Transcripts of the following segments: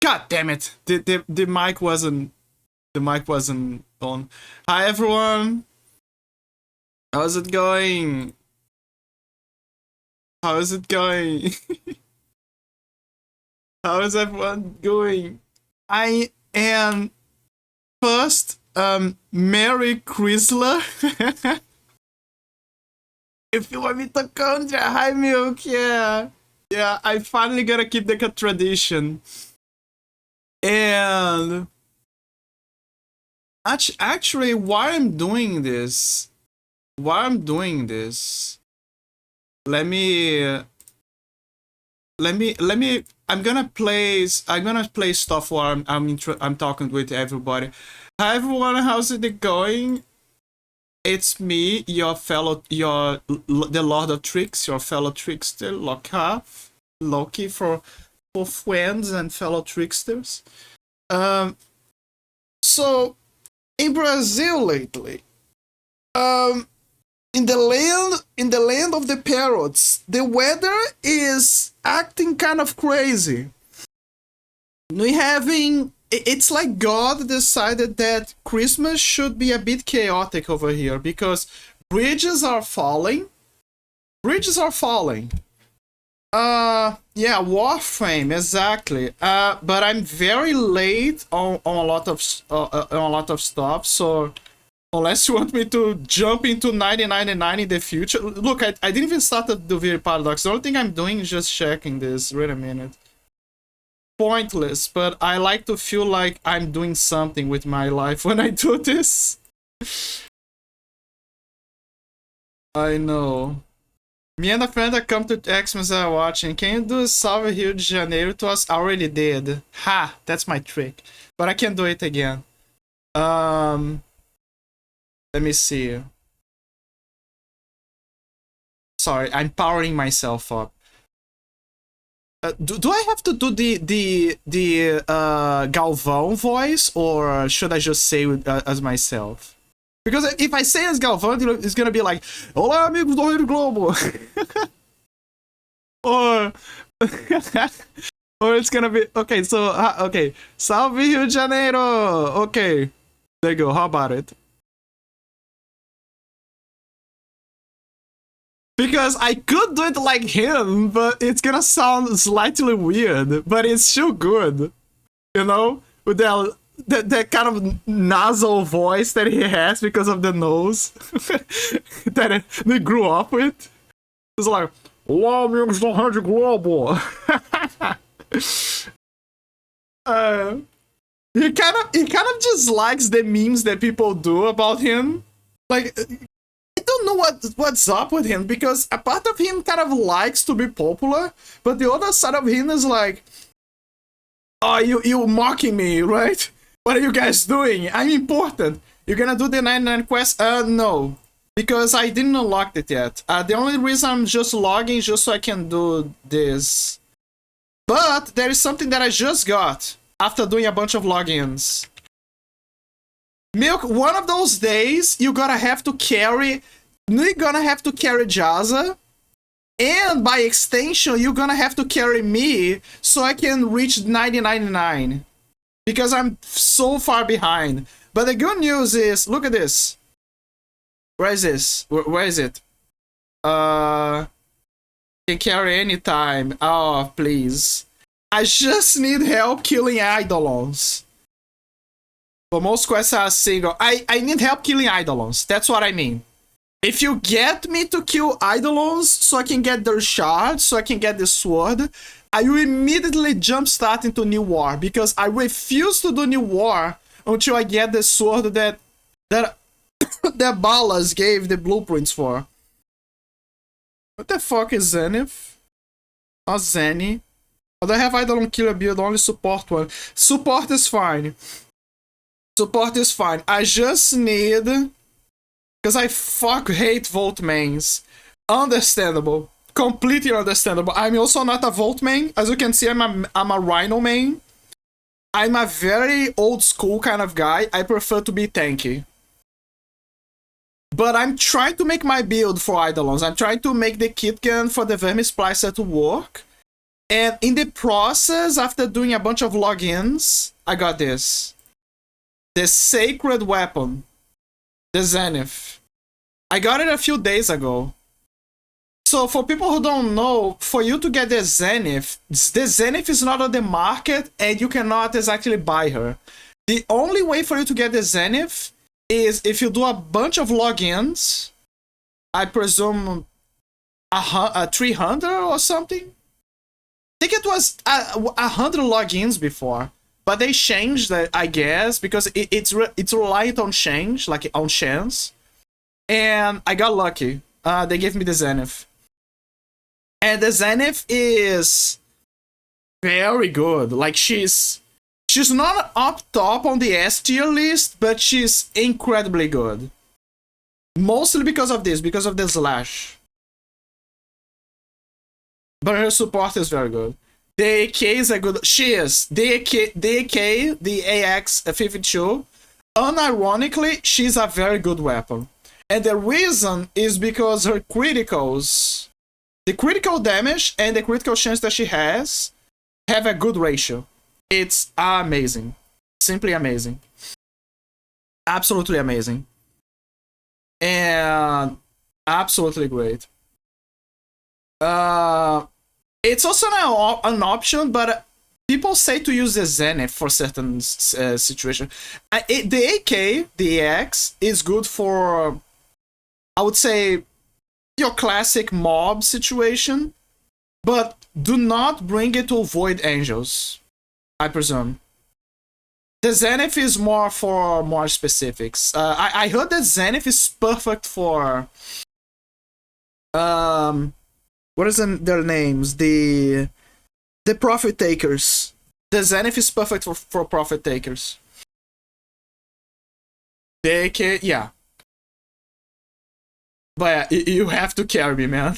God damn it! The mic wasn't on. Hi everyone. How's it going? How is it going? How is everyone going? I am first Mary Chrysler. If you want me to contra, hi Milk, yeah. Yeah, I finally gotta keep the tradition. And actually, why I'm doing this? Let me. I'm gonna play stuff while I'm talking with everybody. Hi everyone, how's it going? It's me, the Lord of Tricks, your fellow trickster, Loki for friends and fellow tricksters. So in Brazil lately, in the land of the parrots, the weather is acting kind of crazy. It's like God decided that Christmas should be a bit chaotic over here because bridges are falling. Yeah, Warframe, exactly. But I'm very late on a lot of stuff, so unless you want me to jump into 1999 in the future. Look, I didn't even start the video paradox. The only thing I'm doing is just checking this. Wait a minute. Pointless, but I like to feel like I'm doing something with my life when I do this. I know. Me and a friend that come to Xmas are watching. Can you do Salve Rio de Janeiro to us? I already did. Ha! That's my trick. But I can do it again. Let me see. Sorry, I'm powering myself up. Do I have to do the Galvão voice, or should I just say as myself? Because if I say as Galvão, it's gonna be like, "Olá, amigos do Rio Globo," or or it's gonna be okay. So okay, Salve Rio de Janeiro. Okay, there you go. How about it? Because I could do it like him, but it's gonna sound slightly weird, but it's still good. You know? With that kind of nasal voice that he has because of the nose that they grew up with. It's like, olá, amigos do Rádio Globo. He kind of just likes the memes that people do about him. Like, I don't know what's up with him, because a part of him kind of likes to be popular, but the other side of him is like, oh, you mocking me, right? What are you guys doing? I'm important. You're gonna do the 99 quest? No, because I didn't unlock it yet. The only reason I'm just logging is just so I can do this. But there is something that I just got after doing a bunch of logins. Milk, one of those days, you're gonna have to carry Jaza, and by extension, you're gonna have to carry me so I can reach 9099. Because I'm so far behind. But the good news is, look at this. Where is this? Where is it? Can carry anytime. Oh, please. I just need help killing Eidolons. But most quests are single. I need help killing Eidolons. That's what I mean. If you get me to kill Eidolons so I can get their shards, so I can get the sword, I will immediately jumpstart into New War, because I refuse to do New War until I get the sword that Balas gave the blueprints for. What the fuck is Zenith? Not Zenny. I don't have Eidolon killer build, only support one. Support is fine. Support is fine. I just need... because I hate Volt mains. Understandable. Completely understandable. I'm also not a Volt main. As you can see, I'm a Rhino main. I'm a very old school kind of guy. I prefer to be tanky. But I'm trying to make my build for Eidolons. I'm trying to make the kit gun for the Vermis Splicer to work. And in the process, after doing a bunch of logins, I got this. The Sacred Weapon. The Zenith. I got it a few days ago. So for people who don't know, for you to get the Zenith is not on the market and you cannot exactly buy her. The only way for you to get the Zenith is if you do a bunch of logins. I presume 300 or something. I think it was 100 logins before, but they changed it, I guess, because it's reliant on change, like on chance. And I got lucky. They gave me the Zenith. And the Zenith is very good. Like, she's not up top on the S tier list, but she's incredibly good. Mostly because of this, because of the slash. But her support is very good. The AK is a good... She is. The AK, the AX-52, unironically, she's a very good weapon. And the reason is because her criticals... The critical damage and the critical chance that she has have a good ratio. It's amazing. Simply amazing. Absolutely amazing. And absolutely great. It's also an option, but people say to use the Zenith for certain situations. The AK, the AX, is good for, I would say, your classic mob situation, but do not bring it to Void Angels, I presume. The Zenith is more for more specifics. I heard that Zenith is perfect for... what is their names? The Profit Takers. The Zenith is perfect for Profit Takers. They can... Yeah. But yeah, you have to carry me, man.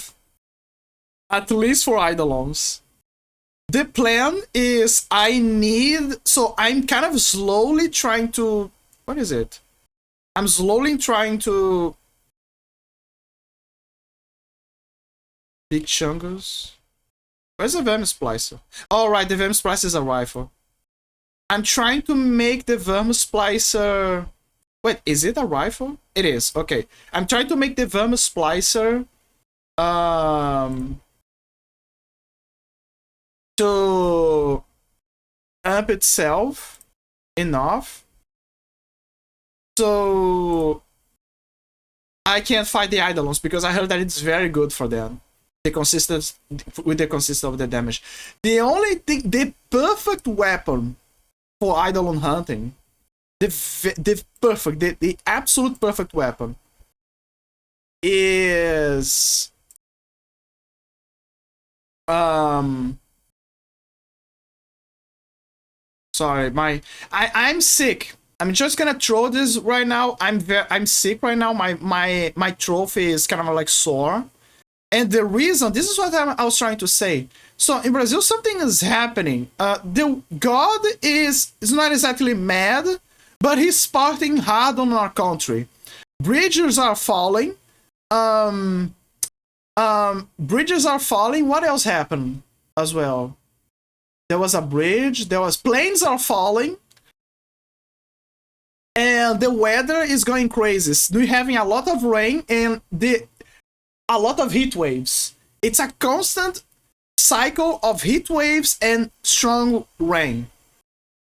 At least for Eidolons. The plan is I need... So I'm kind of slowly trying to... What is it? I'm slowly trying to... Big Chungus. Where's the Verm Splicer? Oh, right, the Verm Splicer is a rifle. I'm trying to make the Verm Splicer... Wait, is it a rifle? It is, okay. I'm trying to make the Verm Splicer to up itself enough so I can't fight the Eidolons, because I heard that it's very good for them. The consistency of the damage. The only thing, the perfect weapon for Eidolon hunting, the absolute perfect weapon is sorry, I'm sick. I'm just gonna throw this right now. I'm sick right now. My trophy is kind of like sore. And the reason, this is what I was trying to say. So in Brazil, something is happening. The god is not exactly mad, but he's partying hard on our country. Bridges are falling. Bridges are falling. What else happened as well? There was a bridge. There was planes are falling. And the weather is going crazy. We're having a lot of rain and a lot of heat waves. It's a constant cycle of heat waves and strong rain.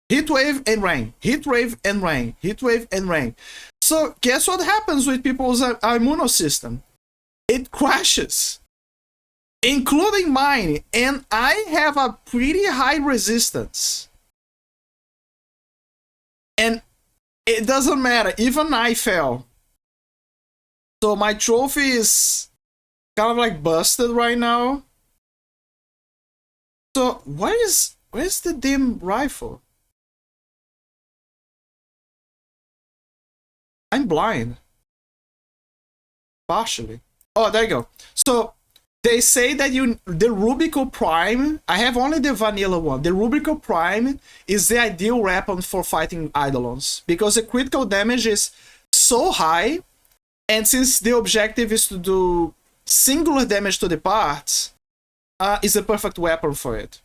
Heat wave and rain. Heat wave and rain. Heat wave and rain. So guess what happens with people's immune system? It crashes. Including mine. And I have a pretty high resistance. And it doesn't matter. Even I fell. So my trophy is kind of like busted right now. So where's the damn rifle? I'm blind. Partially. Oh, there you go. So they say that the Rubico Prime, I have only the vanilla one. The Rubico Prime is the ideal weapon for fighting Eidolons, because the critical damage is so high, and since the objective is to do singular damage to the parts, is a perfect weapon for it.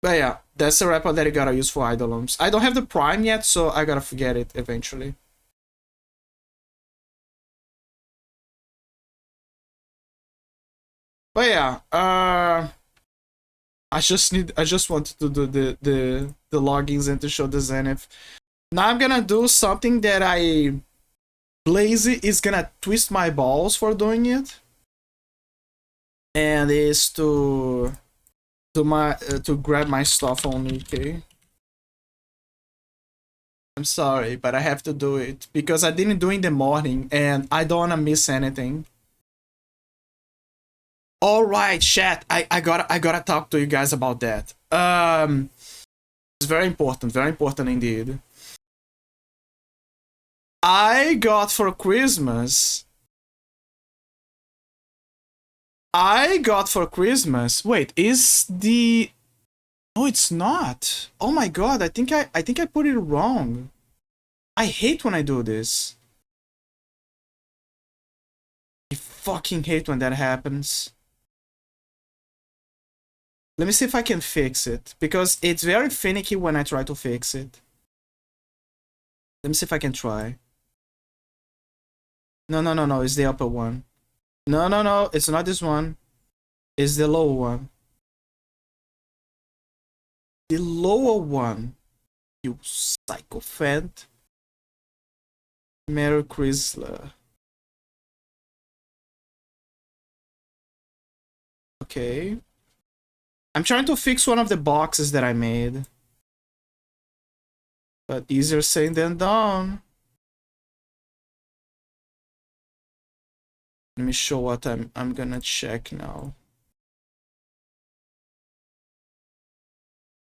But yeah, that's a weapon that you gotta use for Eidolons. I don't have the Prime yet, so I gotta forget it eventually. But yeah, I just wanted to do the logins and to show the Zenith. Now I'm gonna do something that Blazy is gonna twist my balls for doing it, and is to grab my stuff only. Okay, I'm sorry, but I have to do it because I didn't do it in the morning, and I don't wanna miss anything. All right, chat. I gotta talk to you guys about that. It's very important indeed. I got for Christmas. Wait, is the? No, it's not. Oh my god! I think I put it wrong. I hate when I do this. I fucking hate when that happens. Let me see if I can fix it, because it's very finicky when I try to fix it. Let me see if I can try. No, it's the upper one. No, it's not this one. It's the lower one. The lower one. You psychopath. Mary Chrysler. Okay. I'm trying to fix one of the boxes that I made. But easier said than done. Let me show what I'm gonna check now.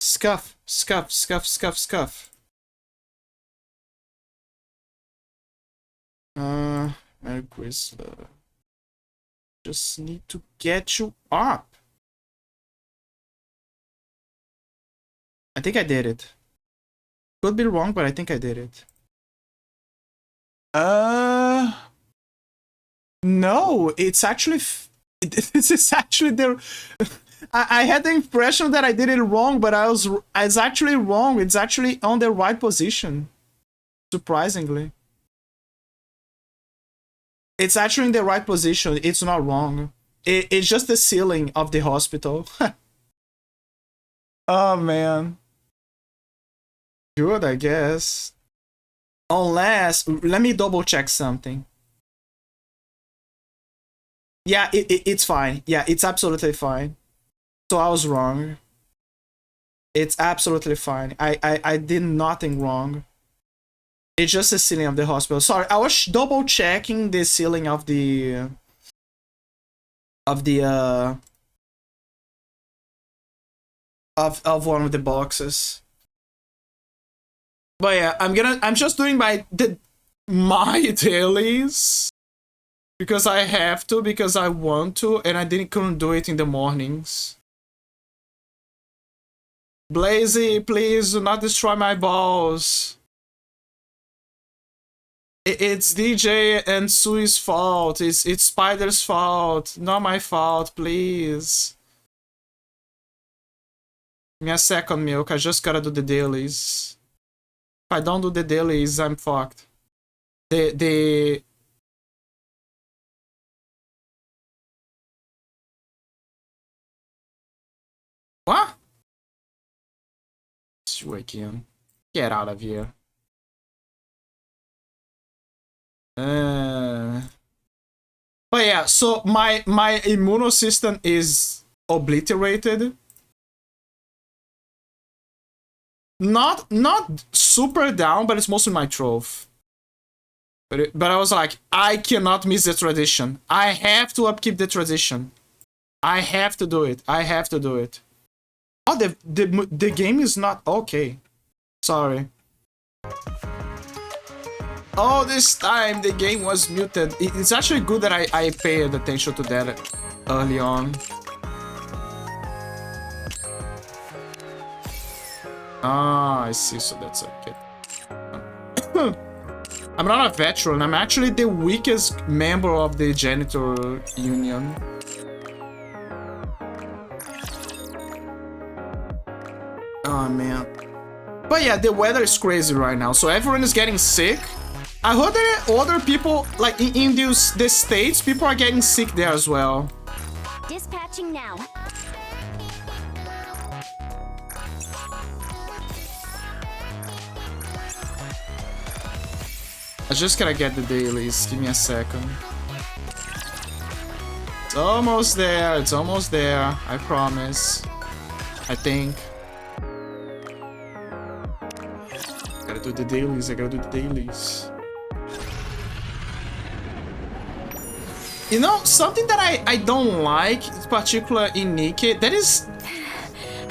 Scuff. Merry Chrysler. Just need to get you up. I think I did it. Could be wrong, but I think I did it. No, it's actually this is actually the I had the impression that I did it wrong, but it's actually wrong. It's actually on the right position. Surprisingly. It's actually in the right position. It's not wrong. It's just the ceiling of the hospital. Oh man. Good, I guess. Unless, let me double check something. Yeah, it's fine. Yeah, it's absolutely fine. So I was wrong. It's absolutely fine. I did nothing wrong. It's just the ceiling of the hospital. Sorry, I was double checking the ceiling of the of one of the boxes. But yeah, I'm just doing my dailies because I have to, because I want to, and I couldn't do it in the mornings. Blazy, please do not destroy my balls. It's DJ and Sui's fault. It's Spider's fault, not my fault, please. Give me a second, Milk. I just gotta do the dailies. If I don't do the dailies, I'm fucked. What? It's you again. Get out of here. But yeah, so my immune system is obliterated. Not super down, but it's mostly my trophy. But I was like, I cannot miss the tradition. I have to upkeep the tradition. I have to do it. I have to do it. Oh, the game is not okay. Sorry. Oh, this time the game was muted. It's actually good that I paid attention to that early on. Ah, I see. So that's okay. I'm not a veteran. I'm actually the weakest member of the janitor union. Oh, man. But yeah, the weather is crazy right now. So everyone is getting sick. I heard that other people, like in the States, people are getting sick there as well. Dispatching now. I just gotta get the dailies. Give me a second. It's almost there. It's almost there. I promise. I think. Gotta do the dailies. I gotta do the dailies. You know, something that I don't like, in particular in Nikke, that is...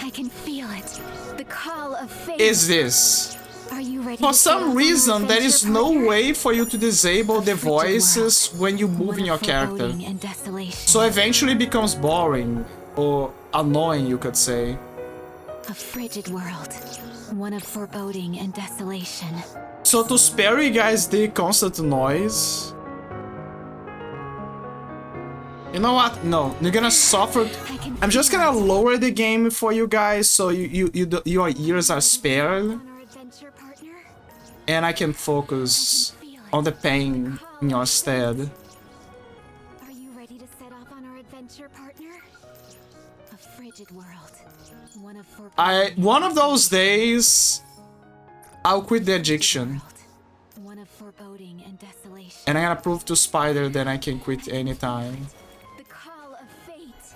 I can feel it. The call of fate. Is this. Are you ready? For some reason, there is no way for you to disable the voices when you move in your character. So eventually it becomes boring, or annoying, you could say. A frigid world, one of foreboding and desolation. So to spare you guys the constant noise... You know what? No, you're gonna suffer. I'm just gonna lower the game for you guys so your ears are spared. And I can focus on the pain in your stead. Are you ready to set off on our adventure, partner? A frigid world. One of those days I'll quit the addiction. One of foreboding and desolation. And I'm gonna prove to Spider that I can quit anytime. The call of fate.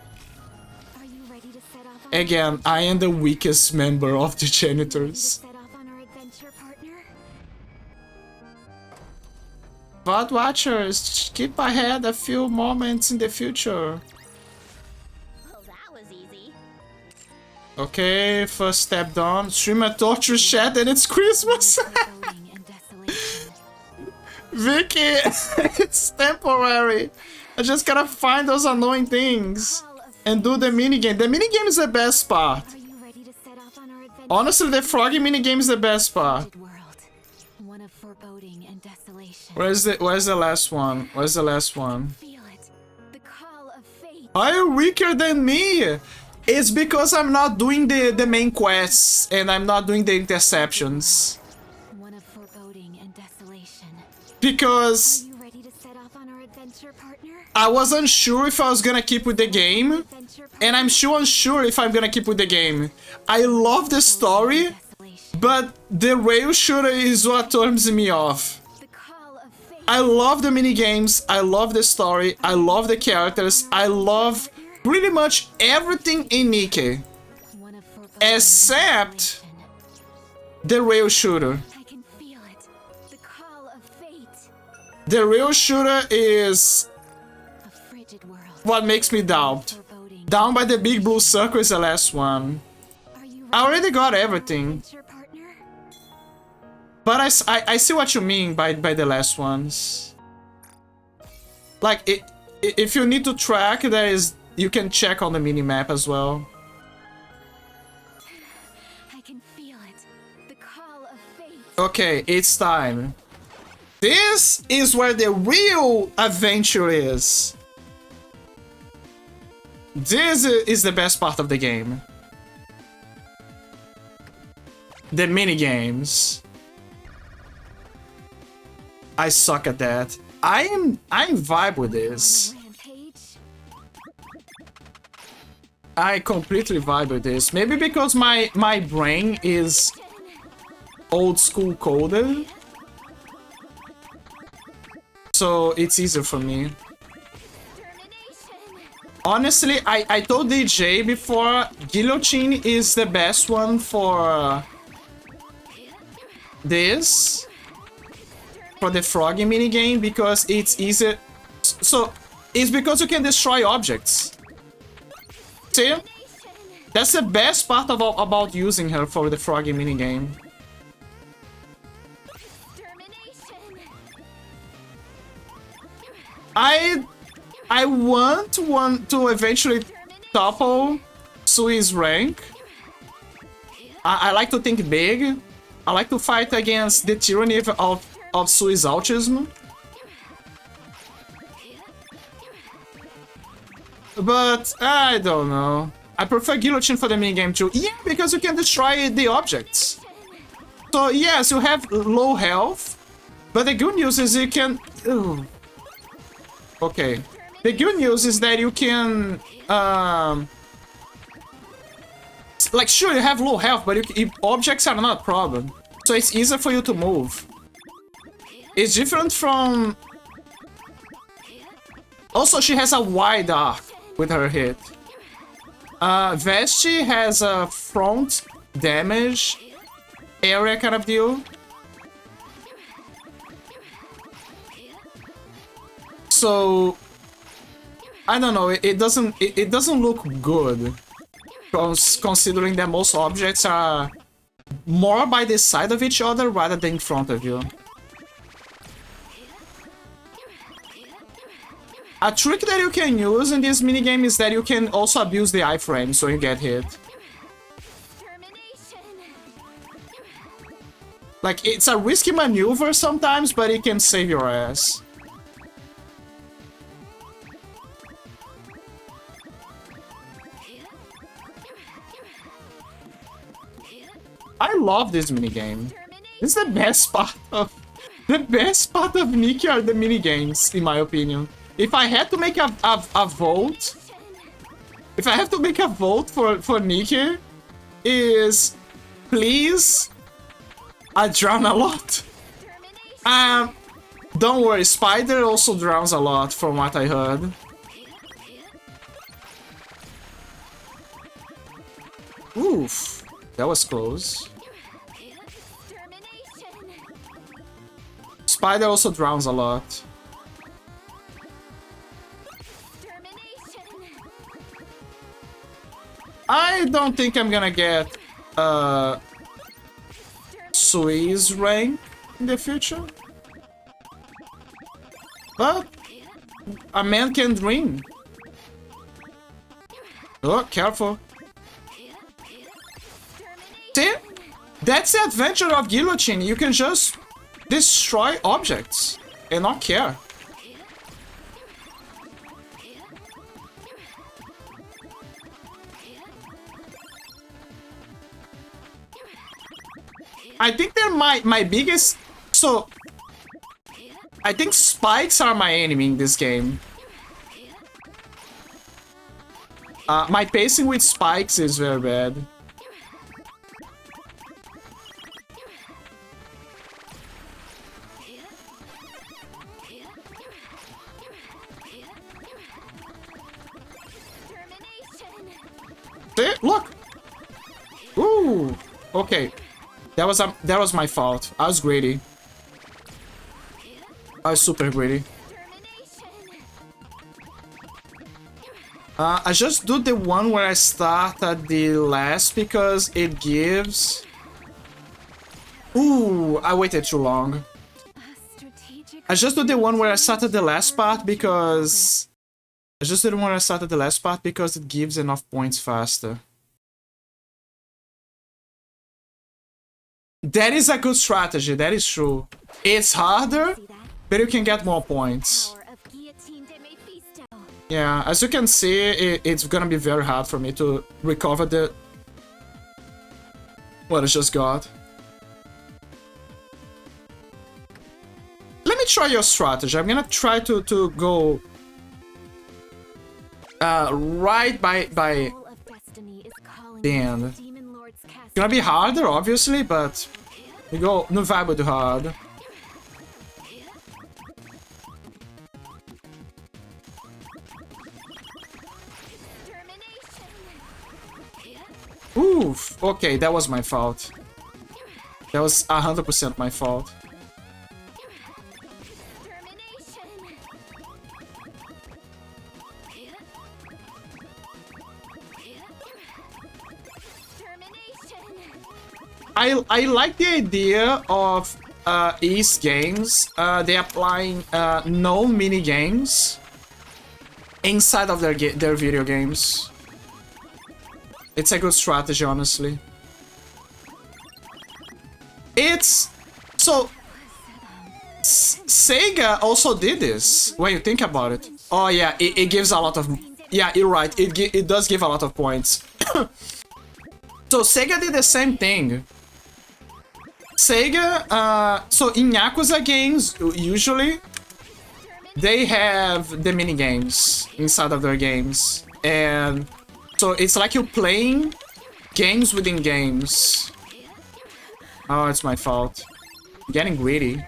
Are you ready to set off on Again, I am the weakest member of the janitors. But watchers, keep ahead a few moments in the future. Well, that was easy. Okay, first step done. Streamer torture chat and it's Christmas. Vicky, it's temporary. I just gotta find those annoying things and do the minigame. The minigame is the best part. Honestly, the froggy minigame is the best part. Where's the last one? Where's the last one? Are you weaker than me? It's because I'm not doing the main quests and I'm not doing the interceptions. Because I wasn't sure if I was gonna keep with the game, and I'm sure unsure if I'm gonna keep with the game. I love the story, but the rail shooter is what turns me off. I love the minigames, I love the story, I love the characters, I love pretty much everything in Nikke. Except the rail shooter. The rail shooter is what makes me doubt. Down by the big blue circle is the last one. I already got everything. But I see what you mean by the last ones. Like, if you need to track, you can check on the minimap as well. Okay, it's time. This is where the real adventure is. This is the best part of the game. The minigames. I suck at that. I vibe with this. I completely vibe with this. Maybe because my brain is old school coded. So it's easier for me. Honestly, I told DJ before, guillotine is the best one for this. For the froggy minigame, because it's easier. So, it's because you can destroy objects. See? That's the best part about using her for the froggy minigame. I want to eventually topple Sui's rank. I like to think big. I like to fight against the tyranny of of Sui's autism. But I don't know. I prefer guillotine for the minigame too. Yeah, because you can destroy the objects. So yes, you have low health, but the good news is you can... Ooh. Okay. The good news is that you can... like, sure, you have low health, but objects are not a problem. So it's easier for you to move. It's different from... Also, she has a wide arc with her hit. Vesti has a front damage area kind of deal. So I don't know, it doesn't look good, considering that most objects are more by the side of each other rather than in front of you. A trick that you can use in this minigame is that you can also abuse the iframe so you get hit. Like, it's a risky maneuver sometimes, but it can save your ass. I love this minigame. This is the best part of... The best part of Nikki are the minigames, in my opinion. If I had to make a vote... If I have to make a vote for Nikki, is... Please... I drown a lot. Don't worry, Spider also drowns a lot, from what I heard. Oof, that was close. Spider also drowns a lot. I don't think I'm gonna get Sui's rank in the future, but a man can dream. Oh, careful. See? That's the adventure of guillotine. You can just destroy objects and not care. I think they're my biggest... So... I think spikes are my enemy in this game. My pacing with spikes is very bad. See? Look! Ooh! Okay. That was my fault. I was greedy. I was super greedy. I just do the one where I start at the last because it gives... Ooh, I waited too long. I just do the one where I start at the last part because... I just did the one where I start at the last part because it gives enough points faster. That is a good strategy, that is true. It's harder, but you can get more points. Yeah, as you can see, it's gonna be very hard for me to recover the... what I just got. Let me try your strategy. I'm gonna try to go... right by the end. It's gonna be harder, obviously, but we go no vibe do hard. Oof, okay, that was my fault. That was 100% my fault. I like the idea of East games. They applying known mini games inside of their video games. It's a good strategy, honestly. It's so Sega also did this, when you think about it. Oh yeah, it gives a lot of... Yeah, you're right, it does give a lot of points. So Sega did the same thing. Sega, so in Yakuza games, usually, they have the mini games inside of their games. And so it's like you're playing games within games. Oh, it's my fault. I'm getting greedy.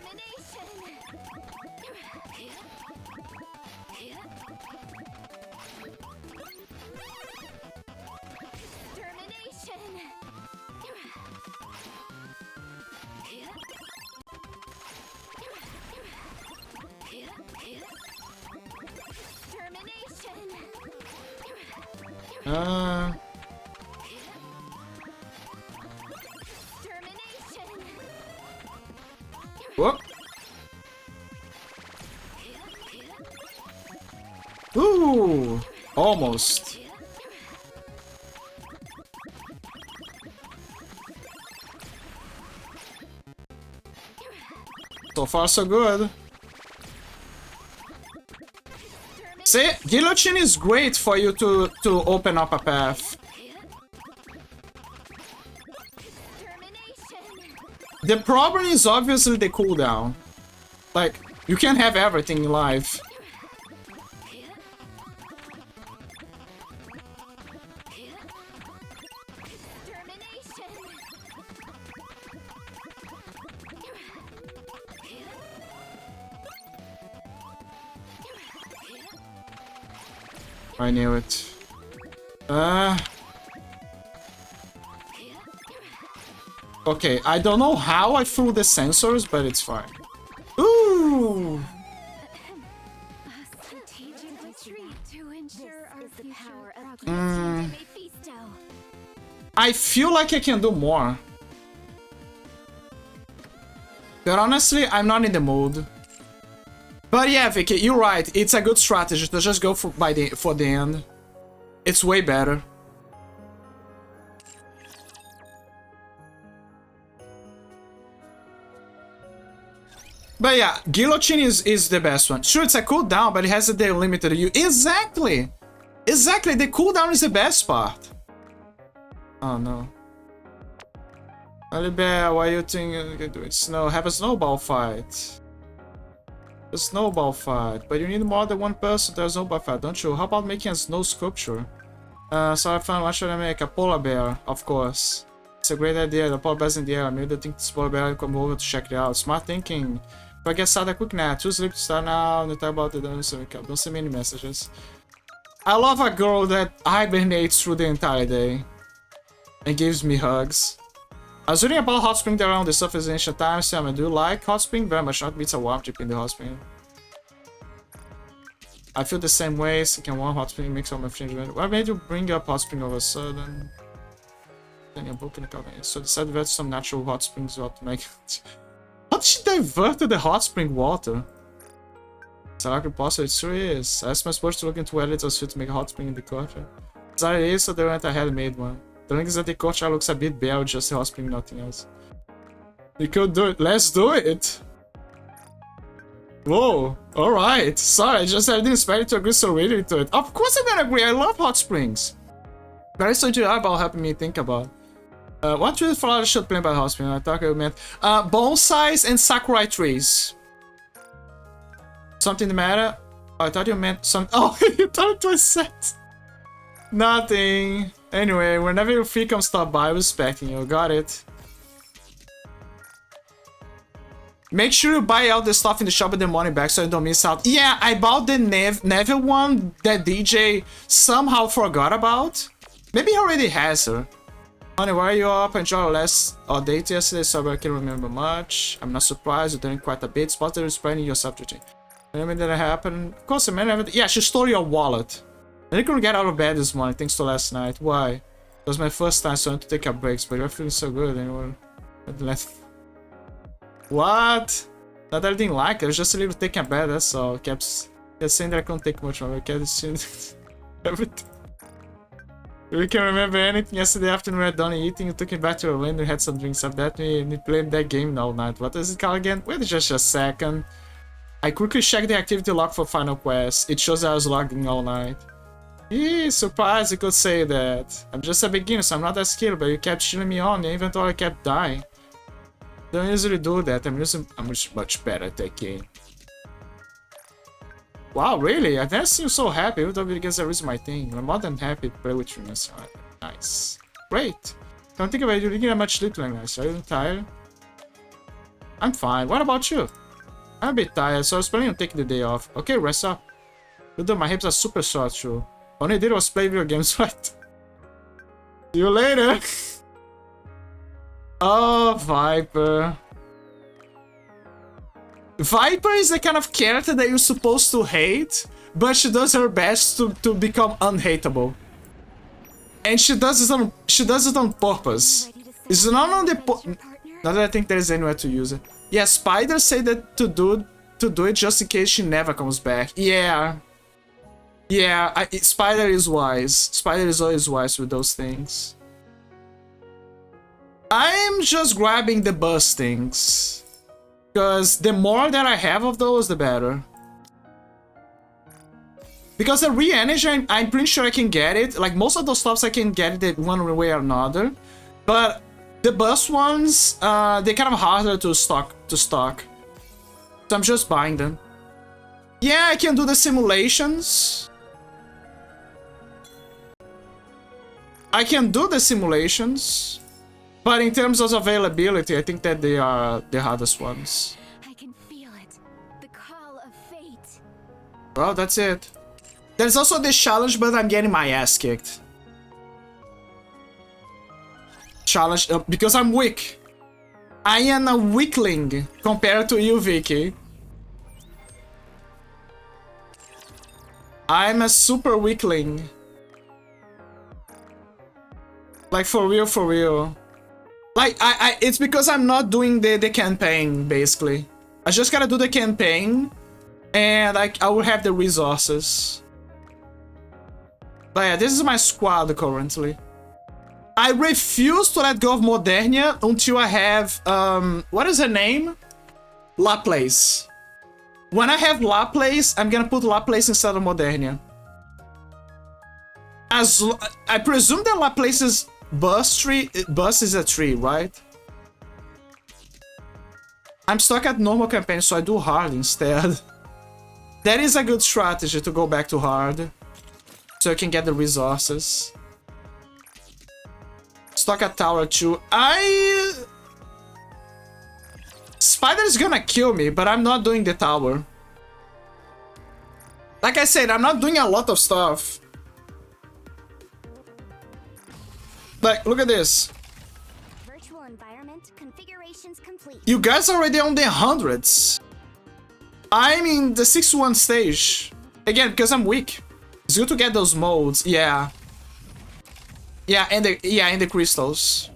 Whoop. Ooh, almost. So far, so good. See, guillotine is great for you to open up a path. The problem is obviously the cooldown. Like, you can't have everything in life. I knew it. Okay, I don't know how I threw the sensors, but it's fine. Ooh! I feel like I can do more. But honestly, I'm not in the mood. But yeah, Vicky, you're right. It's a good strategy to just go for the end. It's way better. But yeah, guillotine is the best one. Sure, it's a cooldown, but it has a day limited you. Exactly! Exactly, the cooldown is the best part. Oh no. Alibert, why you think you can do it? Have a snowball fight. A snowball fight, but you need more than one person to a snowball fight, don't you? How about making a snow sculpture? So I found what should I make? A polar bear, of course. It's a great idea. The polar bear's in the air. Maybe I think this polar bear will come over to check it out. Smart thinking. If I get started quick now, choose sleep to start now. No talk about it. Don't send me any messages. I love a girl that hibernates through the entire day and gives me hugs. I was reading about hot spring around the surface in ancient times. Sam, I do like hot spring very much. Not beats a warm trip in the hot spring. I feel the same way. Second warm hot spring makes all my friends. What made you bring up hot spring all of a sudden? Then you're booking a covenant. So decided to divert some natural hot springs to make it. How did she divert the hot spring water? It's like impossible. It sure is. I asked my sports to look into whether it was fit to make a hot spring in the culture. Sorry, it is, so they went ahead and made one. The thing is that the culture looks a bit bare, just the hot spring, nothing else. You could do it. Let's do it! Whoa, alright. Sorry, I didn't expect you to agree so readily to it. Of course I'm gonna agree, I love hot springs. Very so you are about helping me think about. What trees flowers should play by hot spring? I thought you meant bonsais and sakurai trees. Something the matter? Oh, I thought you meant some. Oh, you thought it was set. Nothing. Anyway, whenever your feet come stop by, I'm expecting you. Got it. Make sure you buy all the stuff in the shop with the money back so you don't miss out. Yeah, I bought the Neville one that DJ somehow forgot about. Maybe he already has her. Honey, why are you up? I enjoyed our last date yesterday, so I can't remember much. I'm not surprised, you're doing quite a bit. Spot that spreading yourself to change. Remember that happened? Of course, man. Yeah, she stole your wallet. I couldn't get out of bed this morning thanks to last night. Why? It was my first time, so I had to take a break, but you're feeling so good anyway. What? Not that I didn't like it, I was just a little taking a bed, that's all. Kept saying that I couldn't take much more. I kept seeing everything. We can remember anything. Yesterday afternoon we were done eating, you took me back to Orlando, we had some drinks. I bet we played that game all night. What is it called again? Wait just a second. I quickly checked the activity log for Final Quest. It shows I was logged in all night. Yeah, surprised you could say that. I'm just a beginner, so I'm not that skilled, but you kept shooting me on, your inventory kept dying. Don't usually do that. I'm much better at that game. Wow, really? I've never seen you so happy. Even though because there is my thing. I'm more than happy to play with you. Nice. Great. Don't think about it. You're looking at much sleep like nice. Are you tired? I'm fine. What about you? I'm a bit tired, so I was planning on taking the day off. Okay, rest up. Although my hips are super sore too. Only I did was play video games, right? See you later. Oh, Viper. Viper is the kind of character that you're supposed to hate, but she does her best to become unhateable. And she does it on purpose. It's not on the not that I think there's anywhere to use it. Yeah, Spider said that to do it just in case she never comes back. Yeah. Yeah, Spider is wise. Spider is always wise with those things. I'm just grabbing the bus things. Because the more that I have of those, the better. Because the re-energy, I'm pretty sure I can get it. Like, most of those stuffs I can get it one way or another. But the bus ones, they're kind of harder to stock. So I'm just buying them. Yeah, I can do the simulations. I can do the simulations. But in terms of availability, I think that they are the hardest ones. I can feel it. The call of fate. Well, that's it. There's also this challenge, but I'm getting my ass kicked. Challenge, because I'm weak. I am a weakling compared to you, Vicky. I'm a super weakling. Like, for real, for real. Like, it's because I'm not doing the campaign, basically. I just gotta do the campaign, and I will have the resources. But yeah, this is my squad currently. I refuse to let go of Modernia until I have, what is her name? Laplace. When I have Laplace, I'm gonna put Laplace instead of Modernia. I presume that Laplace's bus is a tree, right? I'm stuck at normal campaign, so I do hard instead. That is a good strategy to go back to hard. So I can get the resources. Stuck at tower 2. Spider's gonna kill me, but I'm not doing the tower. Like I said, I'm not doing a lot of stuff. Like, look at this. Virtual environment configurations complete. You guys are already on the hundreds. I'm in the 61 stage. Again, because I'm weak. It's good to get those modes. Yeah. Yeah, and the crystals.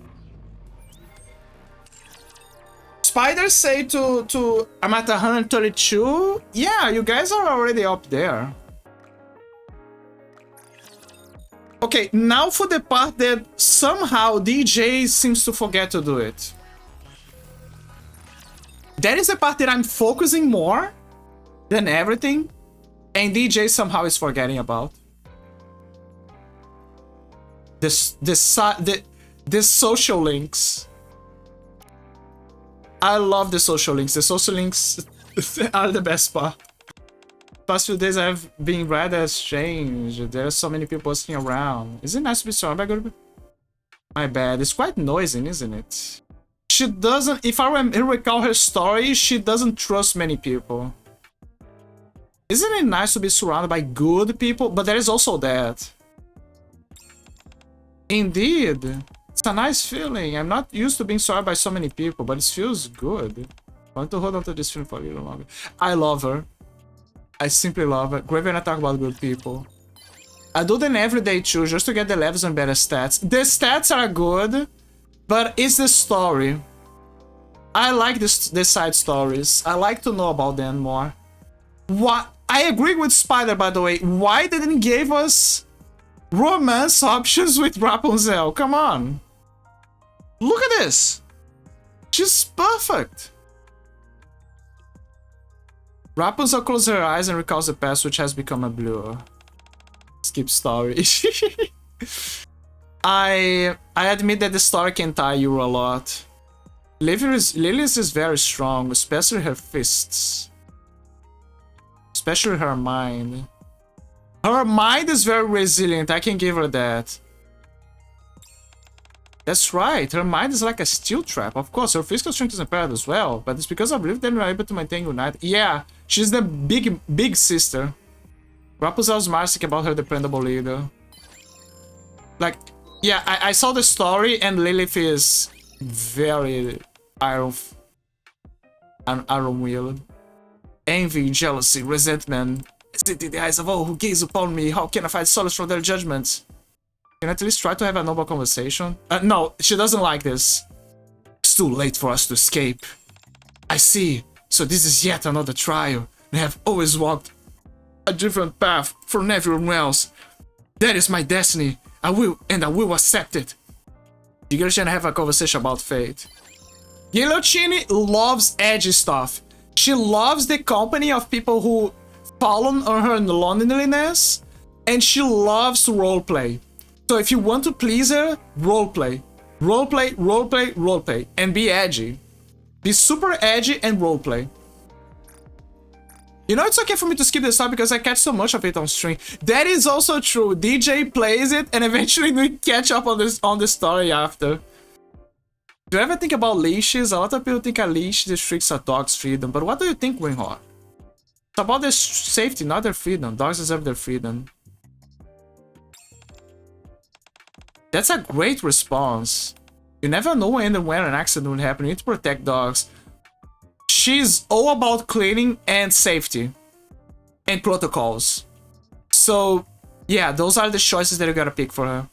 Spiders say to I'm at 132. Yeah, you guys are already up there. Okay, now for the part that somehow DJ seems to forget to do it. That is the part that I'm focusing more than everything, and DJ somehow is forgetting about. The social links. I love the social links. The social links are the best part. Past few days I've been read as changed. There are so many people posting around. Is it nice to be strong? My bad. It's quite noisy, isn't it? She doesn't. If I recall her story, she doesn't trust many people. Isn't it nice to be surrounded by good people? But there is also that. Indeed. It's a nice feeling. I'm not used to being surrounded by so many people, but it feels good. I want to hold on to this feeling for a little longer. I love her. I simply love it. Great when I talk about good people. I do them every day too, just to get the levels and better stats. The stats are good, but it's the story. I like the side stories. I like to know about them more. What? I agree with Spider, by the way. Why they didn't give us Romance options with Rapunzel. Come on. Look at this. She's perfect. Rapunzel closes her eyes and recalls the past, which has become a blur. Skip story. I admit that the story can tie you a lot. Lili's is very strong, especially her fists. Especially her mind. Her mind is very resilient, I can give her that. That's right, her mind is like a steel trap. Of course, her physical strength is impaired as well, but it's because I believe they are able to maintain united. Yeah, she's the big sister. Rapunzel's marsic about her dependable leader. Like, yeah, I saw the story and Lilith is very iron-willed. Envy, jealousy, resentment. Sit in the eyes of all who gaze upon me. How can I find solace from their judgments? Can I at least try to have a noble conversation? No, she doesn't like this. It's too late for us to escape. I see. So this is yet another trial. I have always walked a different path from everyone else. That is my destiny. I will accept it. You guys can have a conversation about fate. Guillotine loves edgy stuff. She loves the company of people who fallen on her loneliness, and she loves to roleplay. So if you want to please her, roleplay. Roleplay, roleplay, roleplay. And be edgy. Be super edgy and roleplay. You know, it's okay for me to skip this stuff because I catch so much of it on stream. That is also true. DJ plays it and eventually we catch up on the story after. Do you ever think about leashes? A lot of people think a leash restricts a dog's freedom. But what do you think, Winhor? It's about their safety, not their freedom. Dogs deserve their freedom. That's a great response. You never know when and where an accident will happen. You need to protect dogs. She's all about cleaning and safety. And protocols. So, yeah, those are the choices that you gotta pick for her.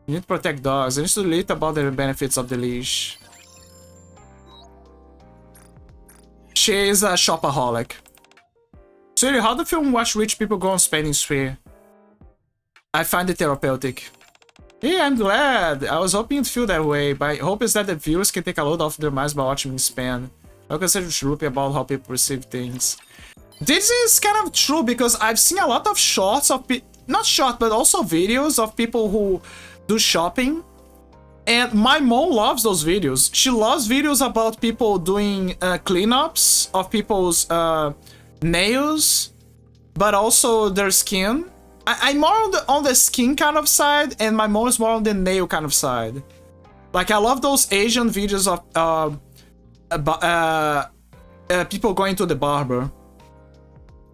You need to protect dogs. I need to read about the benefits of the leash. She is a shopaholic. So, how do you feel when you watch rich people go on spending spree? I find it therapeutic. Yeah, I'm glad. I was hoping you'd feel that way, but I hope is that the viewers can take a load off their minds by watching me spend. I consider droopy about how people perceive things. This is kind of true because I've seen a lot of shorts of not short, but also videos of people who do shopping. And my mom loves those videos. She loves videos about people doing cleanups of people's nails, but also their skin. I'm more on the skin kind of side, and my mom is more on the nail kind of side. Like, I love those Asian videos of people going to the barber.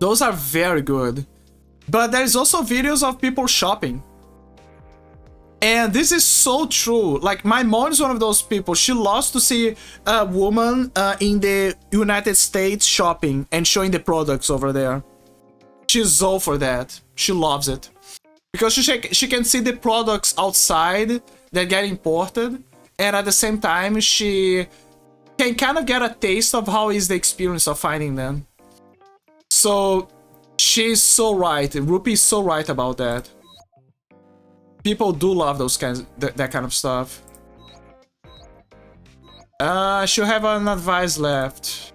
Those are very good. But there's also videos of people shopping. And this is so true. Like, my mom is one of those people. She loves to see a woman in the United States shopping and showing the products over there. She's all for that. She loves it. Because she can see the products outside that get imported. And at the same time, she can kind of get a taste of how is the experience of finding them. So, she's so right. Rupi is so right about that. People do love those kinds, that kind of stuff. She'll have an advice left.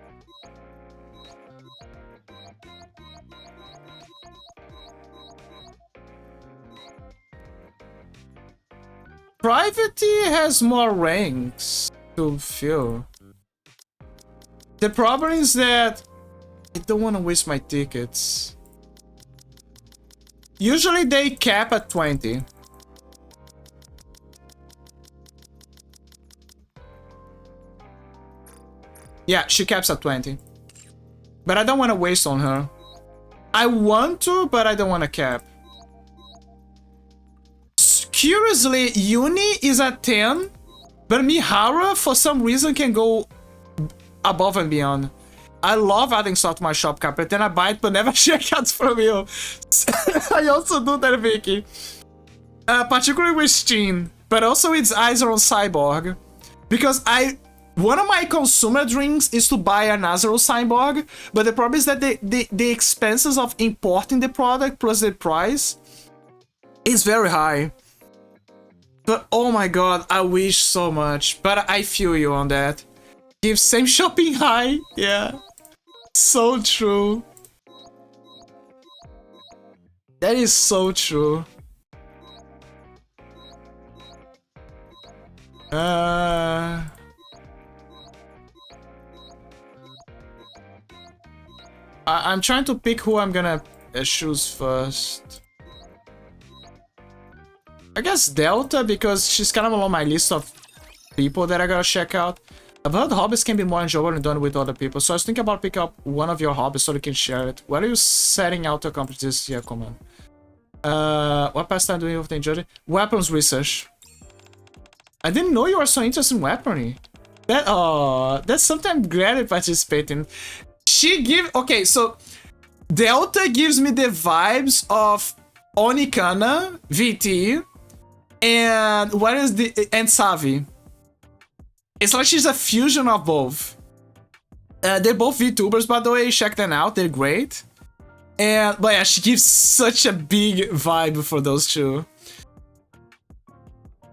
Private has more ranks to fill. The problem is that I don't want to waste my tickets. Usually they cap at 20. Yeah, she caps at 20. But I don't want to waste on her. I want to, but I don't want to cap. Curiously, Uni is at 10, but Mihara, for some reason, can go above and beyond. I love adding stuff to my shop cap, but then I buy it, but never check out from you. I also do that, Vicky. Particularly with Steam, but also its eyes are on Cyborg. Because one of my consumer dreams is to buy an Azero Cyborg, but the problem is that the expenses of importing the product plus the price It's very high. But oh my god, I wish so much. But I feel you on that. Give same shopping high. Yeah. So true. That is so true. I'm trying to pick who I'm gonna choose first. I guess Delta, because she's kind of on my list of people that I gotta check out. I've heard hobbies can be more enjoyable when done with other people, so I was thinking about picking up one of your hobbies so you can share it. What are you setting out to accomplish this year, command? What pastime do you often enjoy? Weapons research. I didn't know you were so interested in weaponry. That's something I'm glad to participate in. Okay, so Delta gives me the vibes of Onikana, VT, and Savi. It's like she's a fusion of both. They're both VTubers, by the way. Check them out; they're great. But yeah, she gives such a big vibe for those two,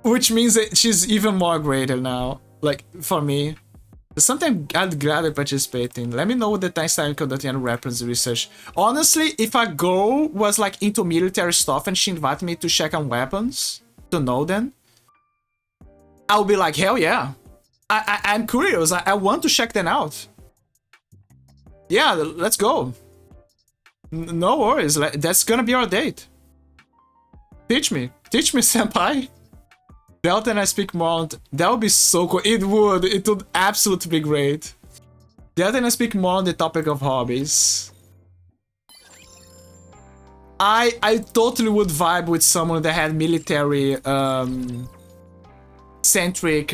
which means that she's even more greater now. Like for me. It's something I'd gladly participate in. Let me know what the time starting conducting and weapons research. Honestly, if a girl was like into military stuff and she invited me to check on weapons, to know them, I'll be like, hell yeah. I'm curious. I want to check them out. Yeah, let's go. No worries. That's gonna be our date. Teach me, senpai. Delta and I speak more. That would be so cool. It would absolutely be great. Delta and I speak more on the topic of hobbies. I totally would vibe with someone that had military centric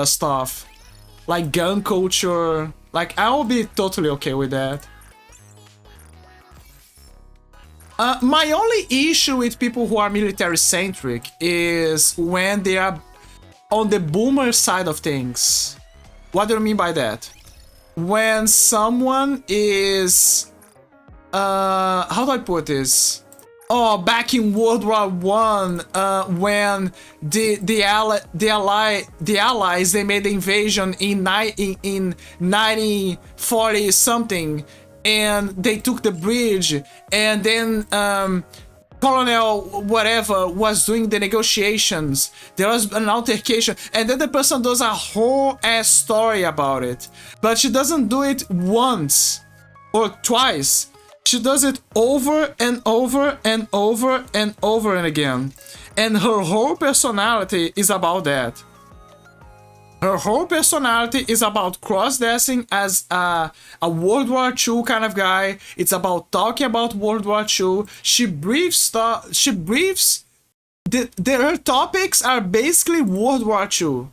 stuff, like gun culture. Like I would be totally okay with that. My only issue with people who are military-centric is when they are on the boomer side of things. What do you mean by that? When someone is... how do I put this? Oh, back in World War I, when the Allies, they made the invasion in 1940 something. And they took the bridge, and then Colonel whatever was doing the negotiations. There was an altercation, and then the person does a whole ass story about it. But she doesn't do it once or twice. She does it over and over and over and over and again. And her whole personality is about that. Her whole personality is about cross-dressing as a World War II kind of guy. It's about talking about World War II. Her topics are basically World War II.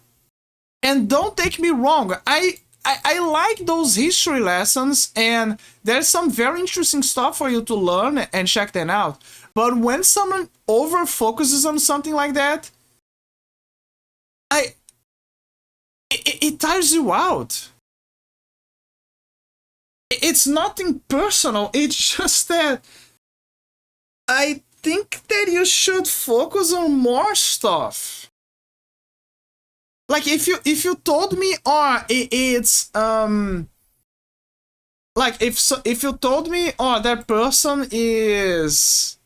And don't take me wrong, I like those history lessons, and there's some very interesting stuff for you to learn and check them out. But when someone over-focuses on something like that, it tires you out. It's nothing personal, it's just that I think that you should focus on more stuff. Like if you told me, it's like if you told me, that person is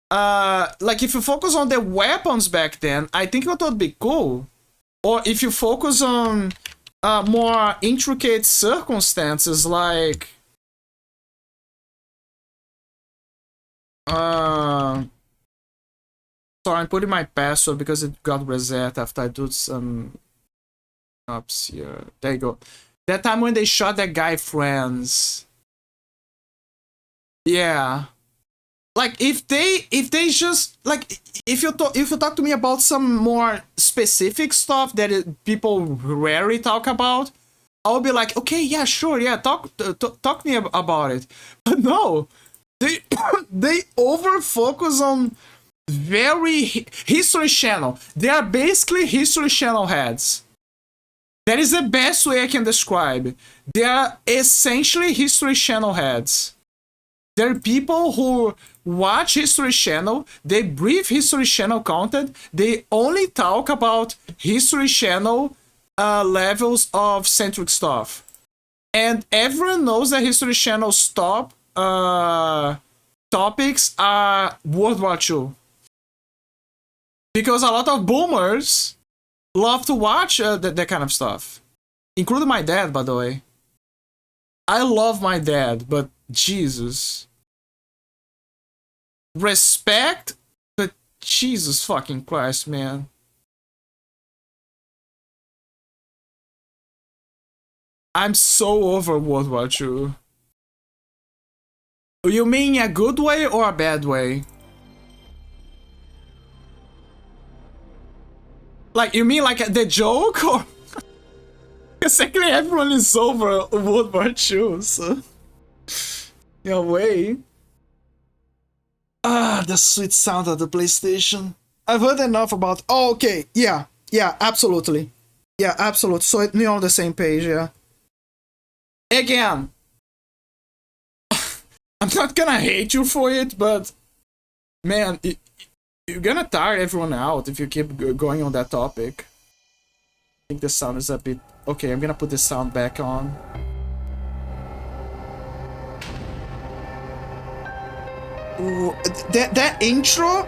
like if you focus on the weapons back then, I think it would be cool. Or if you focus on more intricate circumstances, like sorry, I'm putting my password because it got reset after I do some ups here. There you go. That time when they shot that guy Friends. Yeah. Like if they just like if you talk to me about some more specific stuff that people rarely talk about, I'll be like, okay, yeah, sure, yeah, talk to me about it. But no, they over focus on very History Channel. They are basically History Channel heads. That is the best way I can describe. They are essentially History Channel heads. There are people who watch History Channel, they brief History Channel content, they only talk about History Channel levels of centric stuff. And everyone knows that History Channel's top topics are World War II. Because a lot of boomers love to watch that kind of stuff. Including my dad, by the way. I love my dad, but Jesus. Respect, but Jesus fucking Christ, man. I'm so over World War II. You mean a good way or a bad way? Like, you mean like the joke, or? Because technically everyone is over World War II, so... No way. Ah, the sweet sound of the PlayStation. I've heard enough about... Oh, okay, yeah, absolutely. Yeah, absolutely. So we're on the same page, yeah. Again, I'm not gonna hate you for it, but... Man, you're gonna tire everyone out if you keep going on that topic. I think the sound is a bit... Okay, I'm gonna put the sound back on. Ooh, that intro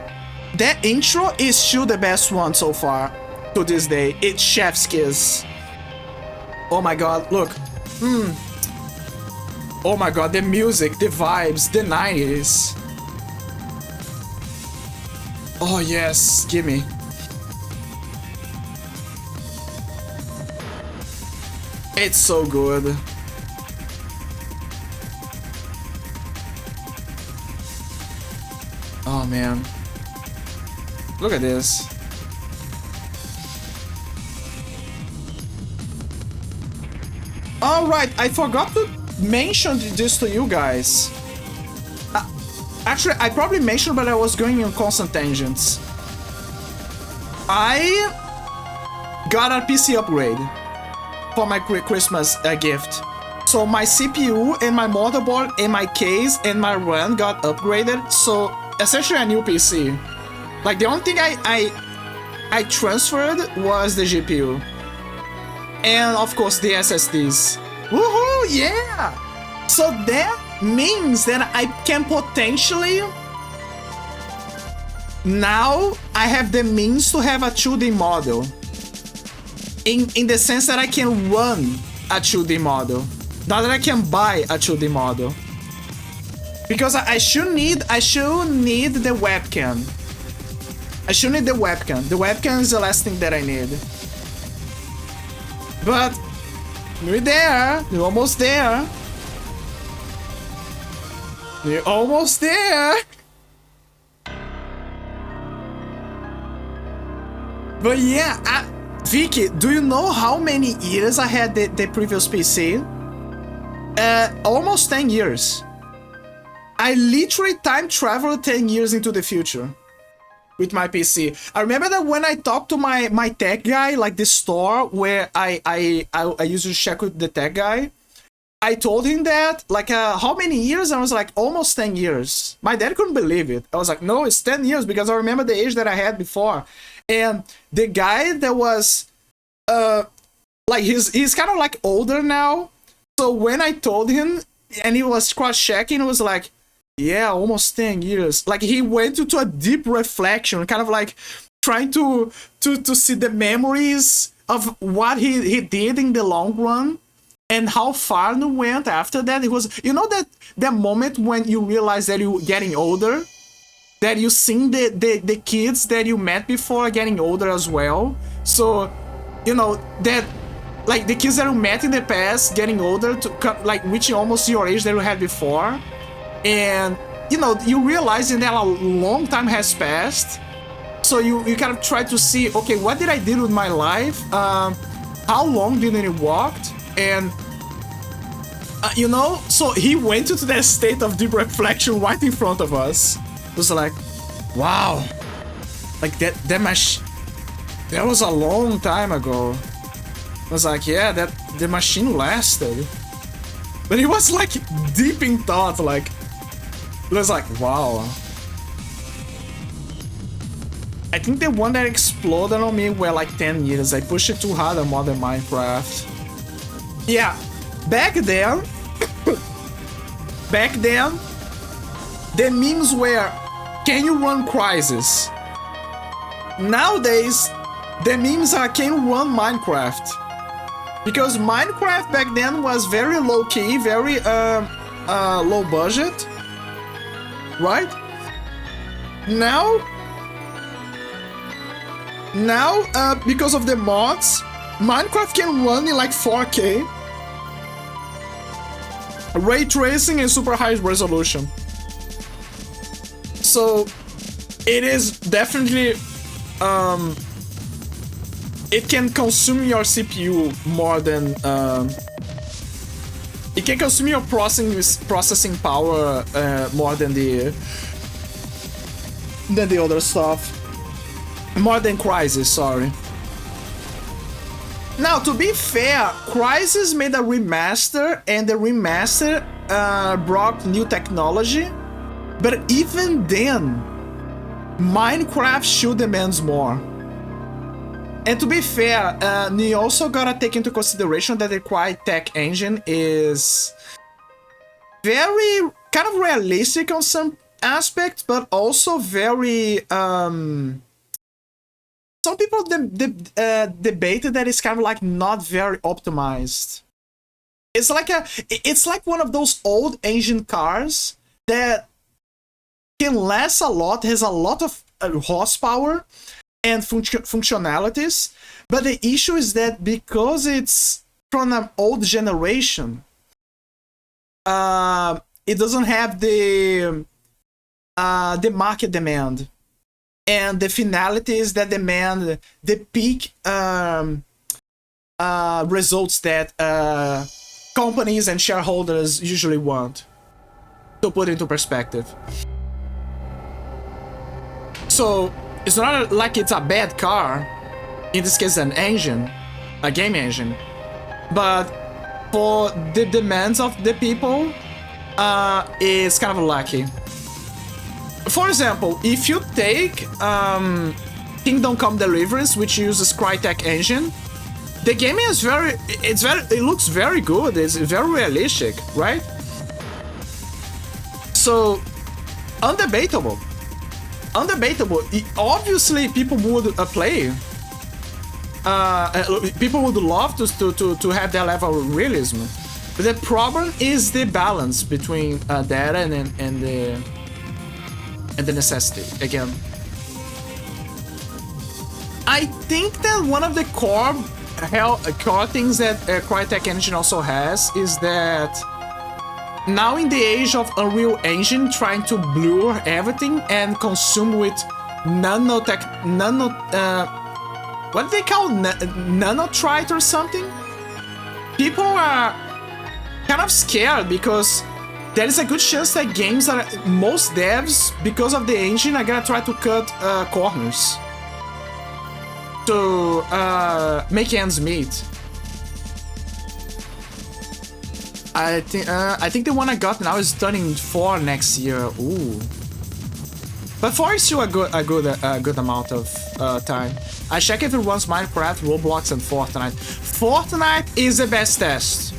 is still the best one so far to this day. It's Chef's Kiss. Oh my god, look. Oh my god, the music, the vibes, the 90s. Oh yes, gimme. It's so good. Oh man. Look at this. Alright, I forgot to mention this to you guys. Actually, I probably mentioned, but I was going on constant tangents. I got a PC upgrade for my Christmas gift. So my CPU and my motherboard and my case and my RAM got upgraded. So essentially a new PC. Like the only thing I transferred was the GPU. And of course the SSDs. Woohoo, yeah! So that means that I can potentially... Now I have the means to have a 2D model. In the sense that I can run a 2D model. Not that I can buy a 2D model. Because I should need the webcam. I should need the webcam. The webcam is the last thing that I need. But we're there. We're almost there. We're almost there. But yeah, Vicky, do you know how many years I had the previous PC? Almost 10 years. I literally time traveled 10 years into the future with my PC. I remember that when I talked to my tech guy, like the store where I usually check with the tech guy, I told him that, like, how many years? I was like, almost 10 years. My dad couldn't believe it. I was like, no, it's 10 years because I remember the age that I had before. And the guy that was, like, he's kind of like older now. So when I told him and he was cross-checking, it was like, yeah, almost 10 years. Like, he went into a deep reflection, kind of like trying to see the memories of what he did in the long run and how far he went after that. It was, you know, that moment when you realize that you're getting older, that you seen the kids that you met before getting older as well. So, you know, that, like, the kids that you met in the past getting older, to like reaching almost your age that you had before. And, you know, you realizing that a long time has passed. So you kind of try to see, okay, what did I do with my life? How long did it walk? And, you know, so he went into that state of deep reflection right in front of us. It was like, wow. Like, that was a long time ago. I was like, yeah, the machine lasted. But he was like deep in thought, like, Looks like, wow. I think the one that exploded on me were like 10 years. I pushed it too hard on Modern Minecraft. Yeah, back then, the memes were, can you run Crysis? Nowadays, the memes are, can you run Minecraft? Because Minecraft back then was very low-key, very low budget, right? Now, because of the mods, Minecraft can run in like 4K, ray tracing and super high resolution. So it is definitely it can consume your CPU more than it can consume your processing power more than the other stuff. More than Crysis, sorry. Now, to be fair, Crysis made a remaster, and the remaster brought new technology. But even then, Minecraft still demands more. And to be fair, you also gotta take into consideration that the Crytek engine is very kind of realistic on some aspects, but also very some people debated that it's kind of like not very optimized. It's like one of those old engine cars that can last a lot, has a lot of horsepower and functionalities, but the issue is that because it's from an old generation, it doesn't have the market demand and the finalities that demand the peak results that companies and shareholders usually want. To put into perspective. So it's not like it's a bad car, in this case an engine, a game engine, but for the demands of the people, it's kind of lucky. For example, if you take Kingdom Come Deliverance, which uses Crytek engine, the game is it looks very good, it's very realistic, right? So, undebatable. Obviously, people would play. People would love to have that level of realism. But the problem is the balance between data and the necessity. Again, I think that one of the core things that Crytek Engine also has is that now in the age of Unreal Engine trying to blur everything and consume with what do they call nanotrite or something? People are kind of scared because there is a good chance that most devs, because of the engine, are gonna try to cut corners to make ends meet. I think the one I got now is turning 4 next year. Ooh, but 4 is still a good amount of time. I check if it runs Minecraft, Roblox, and Fortnite. Fortnite is the best test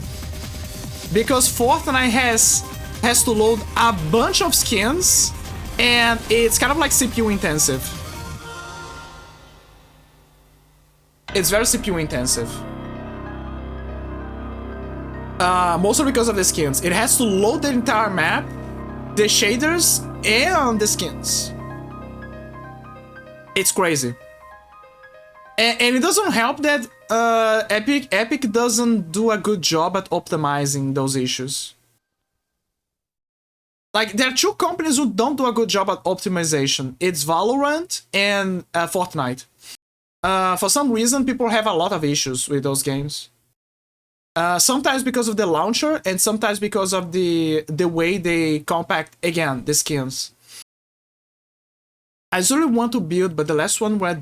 because Fortnite has to load a bunch of skins, and it's kind of like CPU intensive. It's very CPU intensive. Mostly because of the skins. It has to load the entire map, the shaders, and the skins. It's crazy. And it doesn't help that Epic doesn't do a good job at optimizing those issues. Like, there are two companies who don't do a good job at optimization. It's Valorant and Fortnite. For some reason, people have a lot of issues with those games. Sometimes because of the launcher, and sometimes because of the way they compact, again, the skins. I really want to build, but the last one we're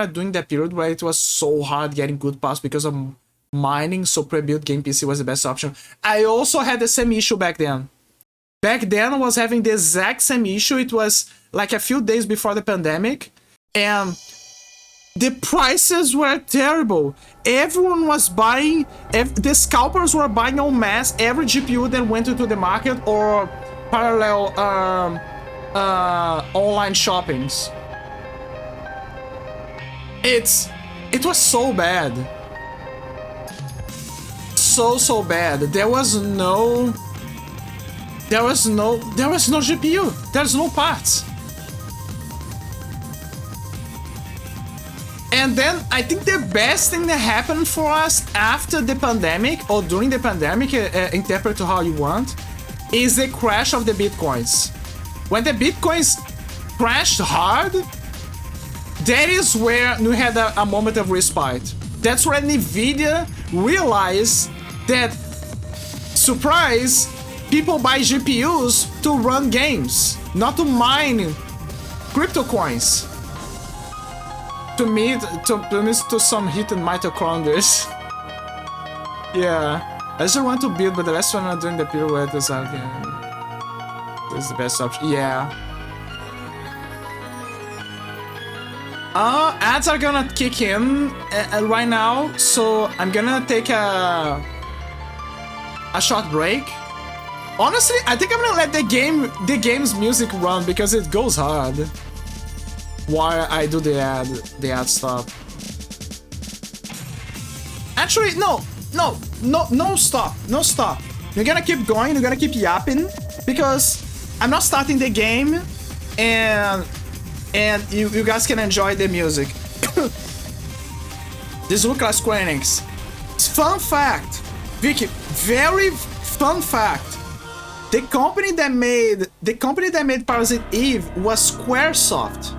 doing that period where it was so hard getting good parts because of mining, so pre-built game PC was the best option. I also had the same issue back then. Back then I was having the exact same issue. It was like a few days before the pandemic, and the prices were terrible. Everyone was buying, the scalpers were buying en masse every GPU that went into the market or parallel online shoppings. It was so bad. So bad. There was no GPU. There's no parts. And then I think the best thing that happened for us after the pandemic or during the pandemic, interpret to how you want, is the crash of the Bitcoins. When the Bitcoins crashed hard, that is where we had a moment of respite. That's where Nvidia realized that, surprise, people buy GPUs to run games, not to mine crypto coins. To some hidden mitochondrias. Yeah. I just want to build, but the last one I'm doing the pirouette is like... this is the best option. Yeah. Ads are gonna kick in right now, so I'm gonna take a short break. Honestly, I think I'm gonna let the game's music run because it goes hard while I do the ad stop. Actually, no, stop. You're gonna keep going, you're gonna keep yapping, because I'm not starting the game, and you guys can enjoy the music. This looks like Square Enix. Fun fact, Vicky, very fun fact. The company that made Parasite Eve was Squaresoft.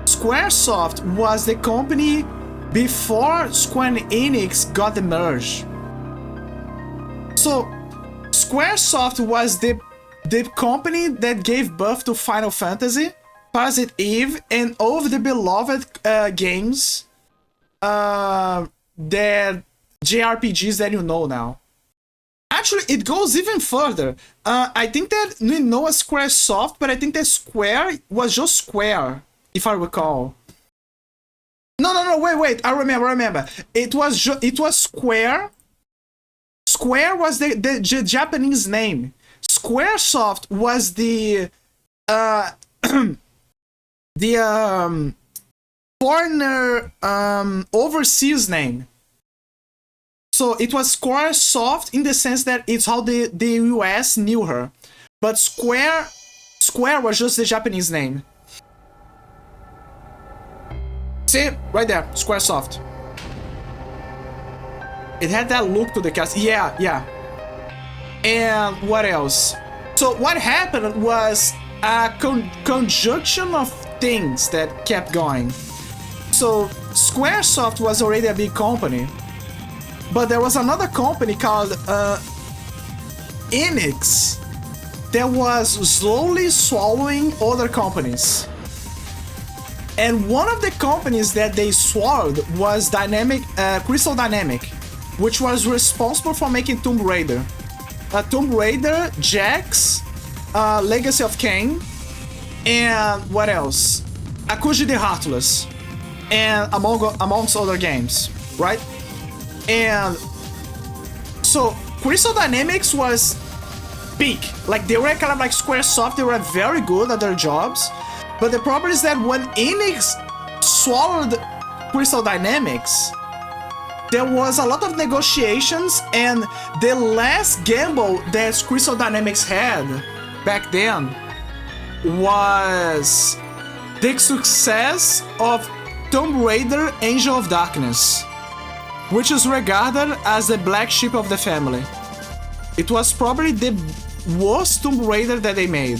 Squaresoft was the company before Square Enix got the merge. So Squaresoft was the company that gave birth to Final Fantasy, Parasite Eve, and all of the beloved games, that JRPGs that you know now. Actually, it goes even further. I think that we know as Squaresoft, but I think that Square was just Square, if I recall. No, wait. I remember. It was Square. Square was the Japanese name. Squaresoft was the foreigner overseas name. So it was Squaresoft in the sense that it's how the US knew her. But Square was just the Japanese name. See? Right there. Squaresoft. It had that look to the cast. Yeah. And what else? So what happened was a conjunction of things that kept going. So Squaresoft was already a big company, but there was another company called Enix that was slowly swallowing other companies. And one of the companies that they swallowed was Crystal Dynamic, which was responsible for making Tomb Raider. Tomb Raider, Jax, Legacy of Kain, and what else? Akuji the Heartless, and amongst other games, right? And so Crystal Dynamics was big. Like, they were kind of like Squaresoft, they were very good at their jobs. But the problem is that when Enix swallowed Crystal Dynamics, there was a lot of negotiations, and the last gamble that Crystal Dynamics had back then was the success of Tomb Raider Angel of Darkness, which is regarded as the black sheep of the family. It was probably the worst Tomb Raider that they made.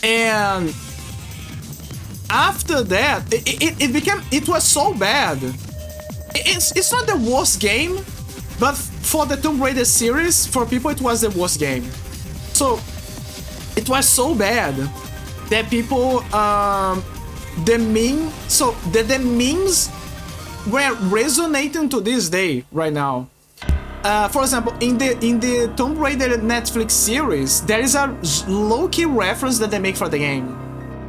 And after that, it was so bad. It's not the worst game, but for the Tomb Raider series, for people it was the worst game. So it was so bad that people the memes were resonating to this day right now. for example, in the Tomb Raider Netflix series, there is a low-key reference that they make for the game,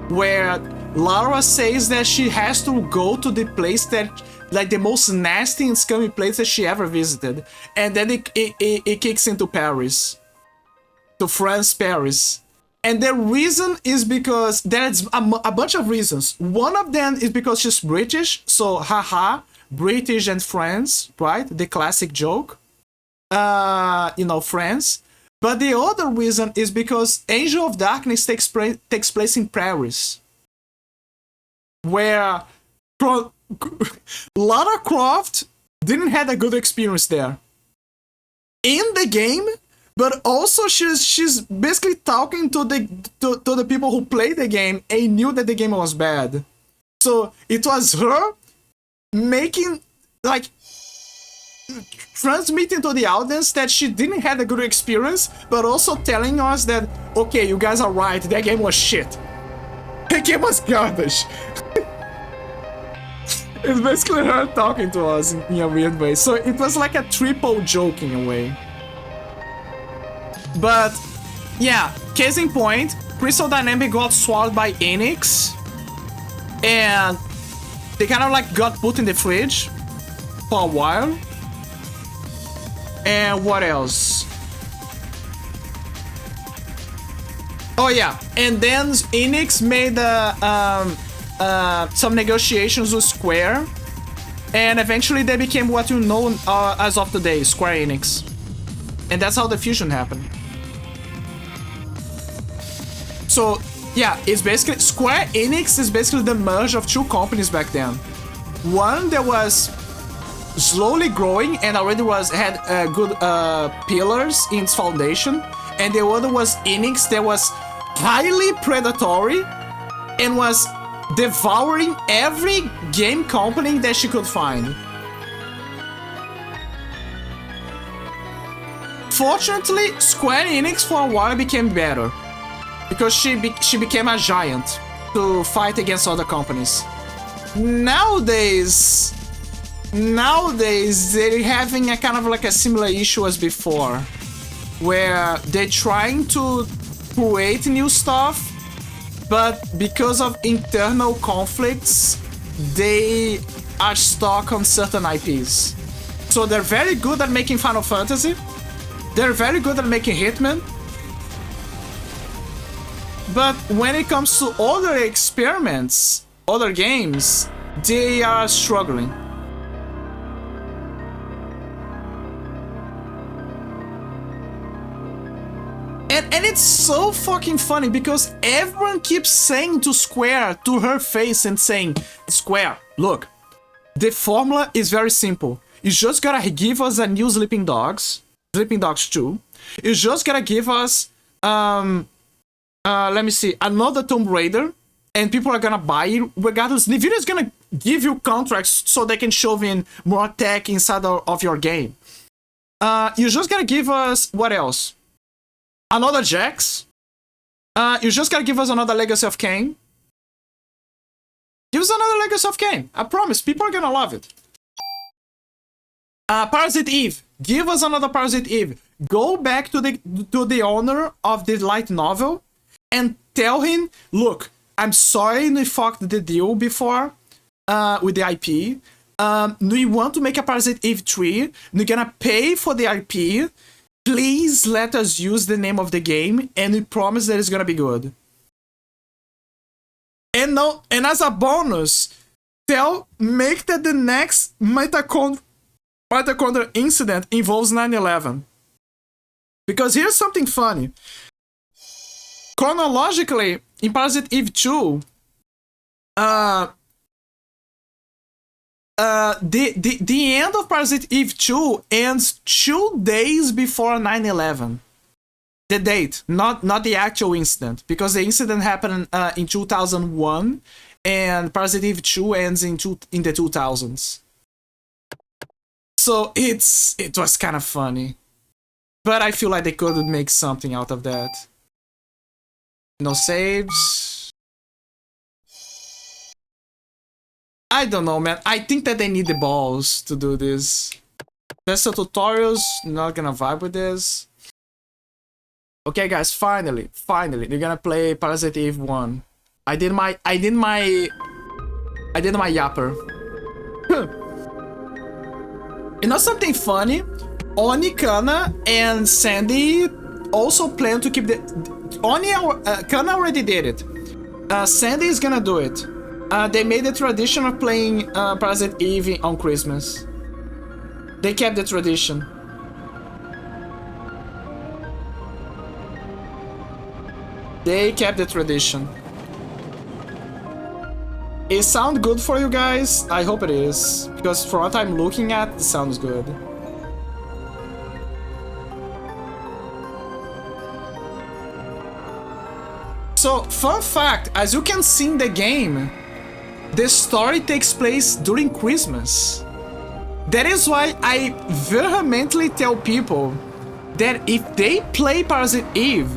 where Lara says that she has to go to the place that, like, the most nasty and scummy place that she ever visited, and then it kicks into Paris, to France, Paris. And the reason is because there's a bunch of reasons. One of them is because she's British, so haha, British and France, right? The classic joke. You know, France. But the other reason is because Angel of Darkness takes place in Paris, where Lara Croft didn't have a good experience there in the game, but also she's basically talking to the people who play the game and knew that the game was bad. So it was her making, like, transmitting to the audience that she didn't have a good experience, but also telling us that, okay, you guys are right, that game was shit. That game was garbage. It's basically her talking to us in a weird way. So it was like a triple joke in a way. But yeah, case in point, Crystal Dynamics got swallowed by Enix, and they kind of like got put in the fridge for a while. And what else? Oh yeah, and then Enix made some negotiations with Square, and eventually they became what you know as of today, Square Enix. And that's how the fusion happened. So yeah, it's basically, Square Enix is basically the merge of two companies back then. One that was slowly growing and already had good pillars in its foundation, and the other was Enix that was highly predatory and was devouring every game company that she could find. Fortunately, Square Enix for a while became better, because she became a giant to fight against other companies. Nowadays they're having a kind of like a similar issue as before, where they're trying to create new stuff, but because of internal conflicts, they are stuck on certain IPs. So they're very good at making Final Fantasy, they're very good at making Hitman, but when it comes to other experiments, other games, they are struggling. And it's so fucking funny because everyone keeps saying to Square, to her face, and saying, Square, look, the formula is very simple. You just gotta give us a new Sleeping Dogs 2. You just gotta give us, let me see, another Tomb Raider, and people are gonna buy it regardless. Nvidia is gonna give you contracts so they can shove in more tech inside of your game. You just gotta give us, what else? Another Jax. You just gotta give us another Legacy of Kain. Give us another Legacy of Kain. I promise, people are gonna love it. Parasite Eve. Give us another Parasite Eve. Go back to the owner of the light novel and tell him, look, I'm sorry we fucked the deal before with the IP. We want to make a Parasite Eve 3. We're gonna pay for the IP. Please let us use the name of the game, and we promise that it's gonna be good. And no, and as a bonus, make that the next mitochondria incident involves 9/11. Because here's something funny. Chronologically, in Parasite Eve 2, the end of Parasite Eve 2 ends 2 days before 9/11. The date, not the actual incident, because the incident happened in 2001, and Parasite Eve 2 ends in the 2000s. So it was kind of funny, but I feel like they could make something out of that. No saves. I don't know, man. I think that they need the balls to do this. That's the tutorials. Not gonna vibe with this. Okay, guys. Finally, they're gonna play Parasite Eve 1. I did my yapper. You know something funny? Oni, Kana, and Sandy also plan to keep the... Oni, Kana already did it. Sandy is gonna do it. They made the tradition of playing Parasite Eve on Christmas. They kept the tradition. They kept the tradition. It sounds good for you guys? I hope it is. Because from what I'm looking at, it sounds good. So, fun fact, as you can see in the game, the story takes place during Christmas. That is why I vehemently tell people that if they play Parasite Eve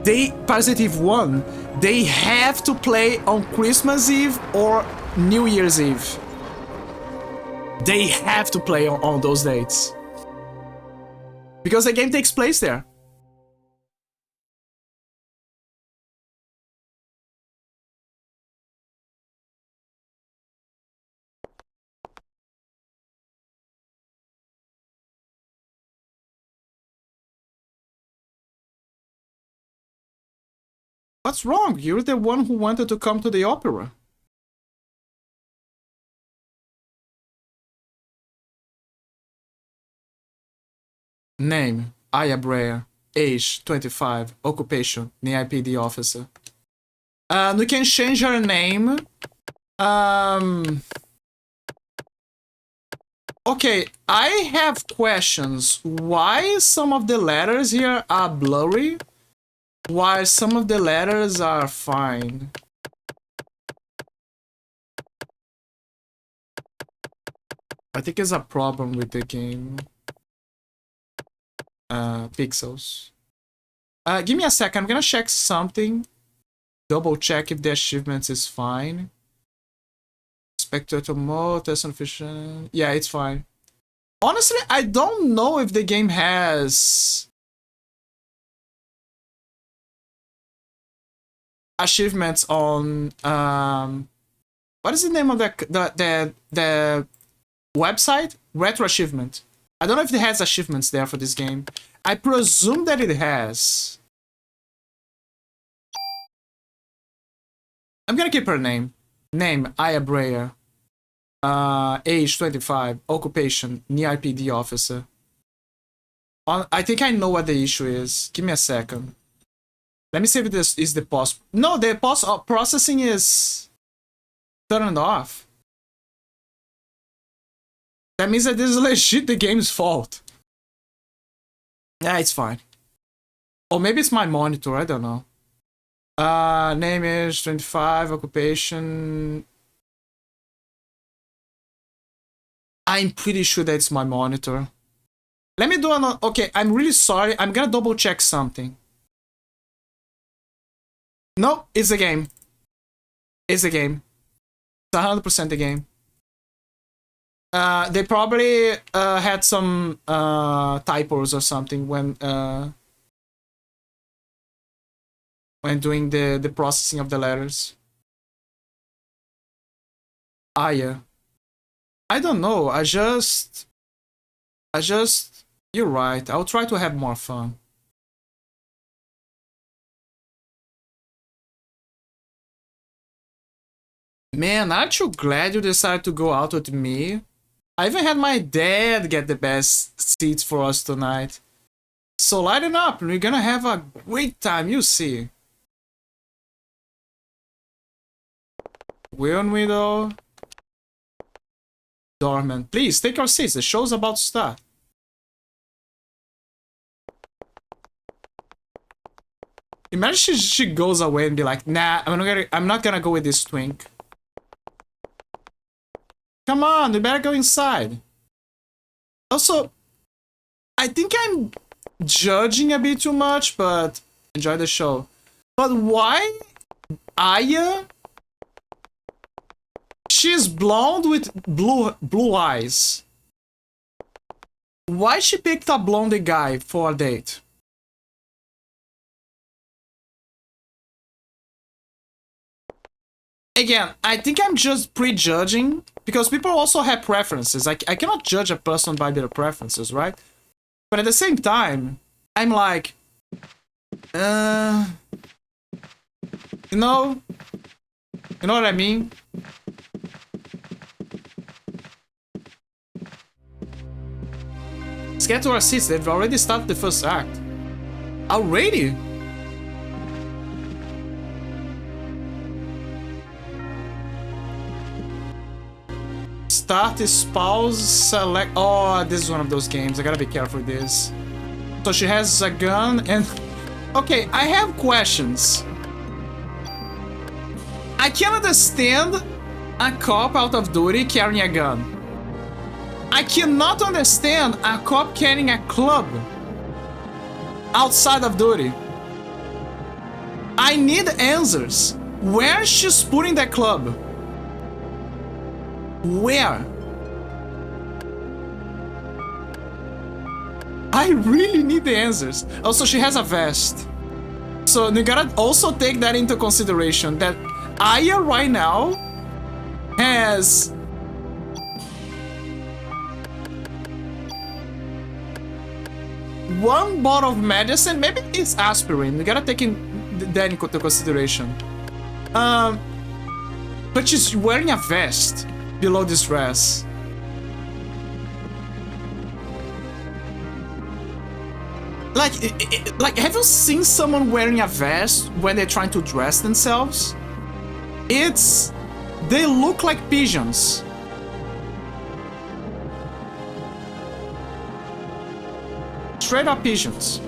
1, they have to play on Christmas Eve or New Year's Eve. They have to play on those dates. Because the game takes place there. What's wrong? You're the one who wanted to come to the opera. Name, Aya Brea. Age, 25. Occupation, NIPD officer. We can change her name. Okay, I have questions. Why some of the letters here are blurry? While some of the letters are fine. I think it's a problem with the game. Pixels. Give me a sec, I'm gonna check something. Double check if the achievements is fine. Spectator mode, test efficient. Yeah, it's fine. Honestly, I don't know if the game has achievements on what is the name of the website? Retro achievement. I don't know if it has achievements there for this game. I presume that it has. I'm gonna keep her name. Name, Aya Brea. Age, 25. Occupation, NIPD officer. I think I know what the issue is. Give me a second. Let me see if this is the post. No, the post processing is turned off. That means that this is legit the game's fault. Yeah, it's fine. Or maybe it's my monitor, I don't know. Name is 25, occupation. I'm pretty sure that it's my monitor. Let me do another. Okay, I'm really sorry. I'm gonna double check something. No, it's the game. It's the game. It's 100% the game. They probably had some typos or something when doing the processing of the letters. Yeah. I don't know. I just. You're right. I'll try to have more fun. Man, aren't you glad you decided to go out with me? I even had my dad get the best seats for us tonight. So lighten up, we're gonna have a great time, you see. Will we though? Dormant, please take your seats, the show's about to start. Imagine she goes away and be like, nah, I'm not gonna go with this twink. Come on, we better go inside. Also, I think I'm judging a bit too much, but enjoy the show. But why Aya? She's blonde with blue eyes. Why she picked a blondie guy for a date? Again, I think I'm just prejudging because people also have preferences. I cannot judge a person by their preferences, right? But at the same time, I'm like, you know what I mean? Let's get to our seats. They've already started the first act. Already? Start spouse select. Oh, this is one of those games. I gotta be careful with this. So she has a gun and... Okay, I have questions. I can understand a cop out of duty carrying a gun. I cannot understand a cop carrying a club outside of duty. I need answers. Where she's putting that club? Where? I really need the answers. Also, she has a vest. So you gotta also take that into consideration that Aya right now has one bottle of medicine, maybe it's aspirin. You gotta take that into consideration. But she's wearing a vest below this dress. Like, have you seen someone wearing a vest when they're trying to dress themselves? They look like pigeons. Straight up pigeons.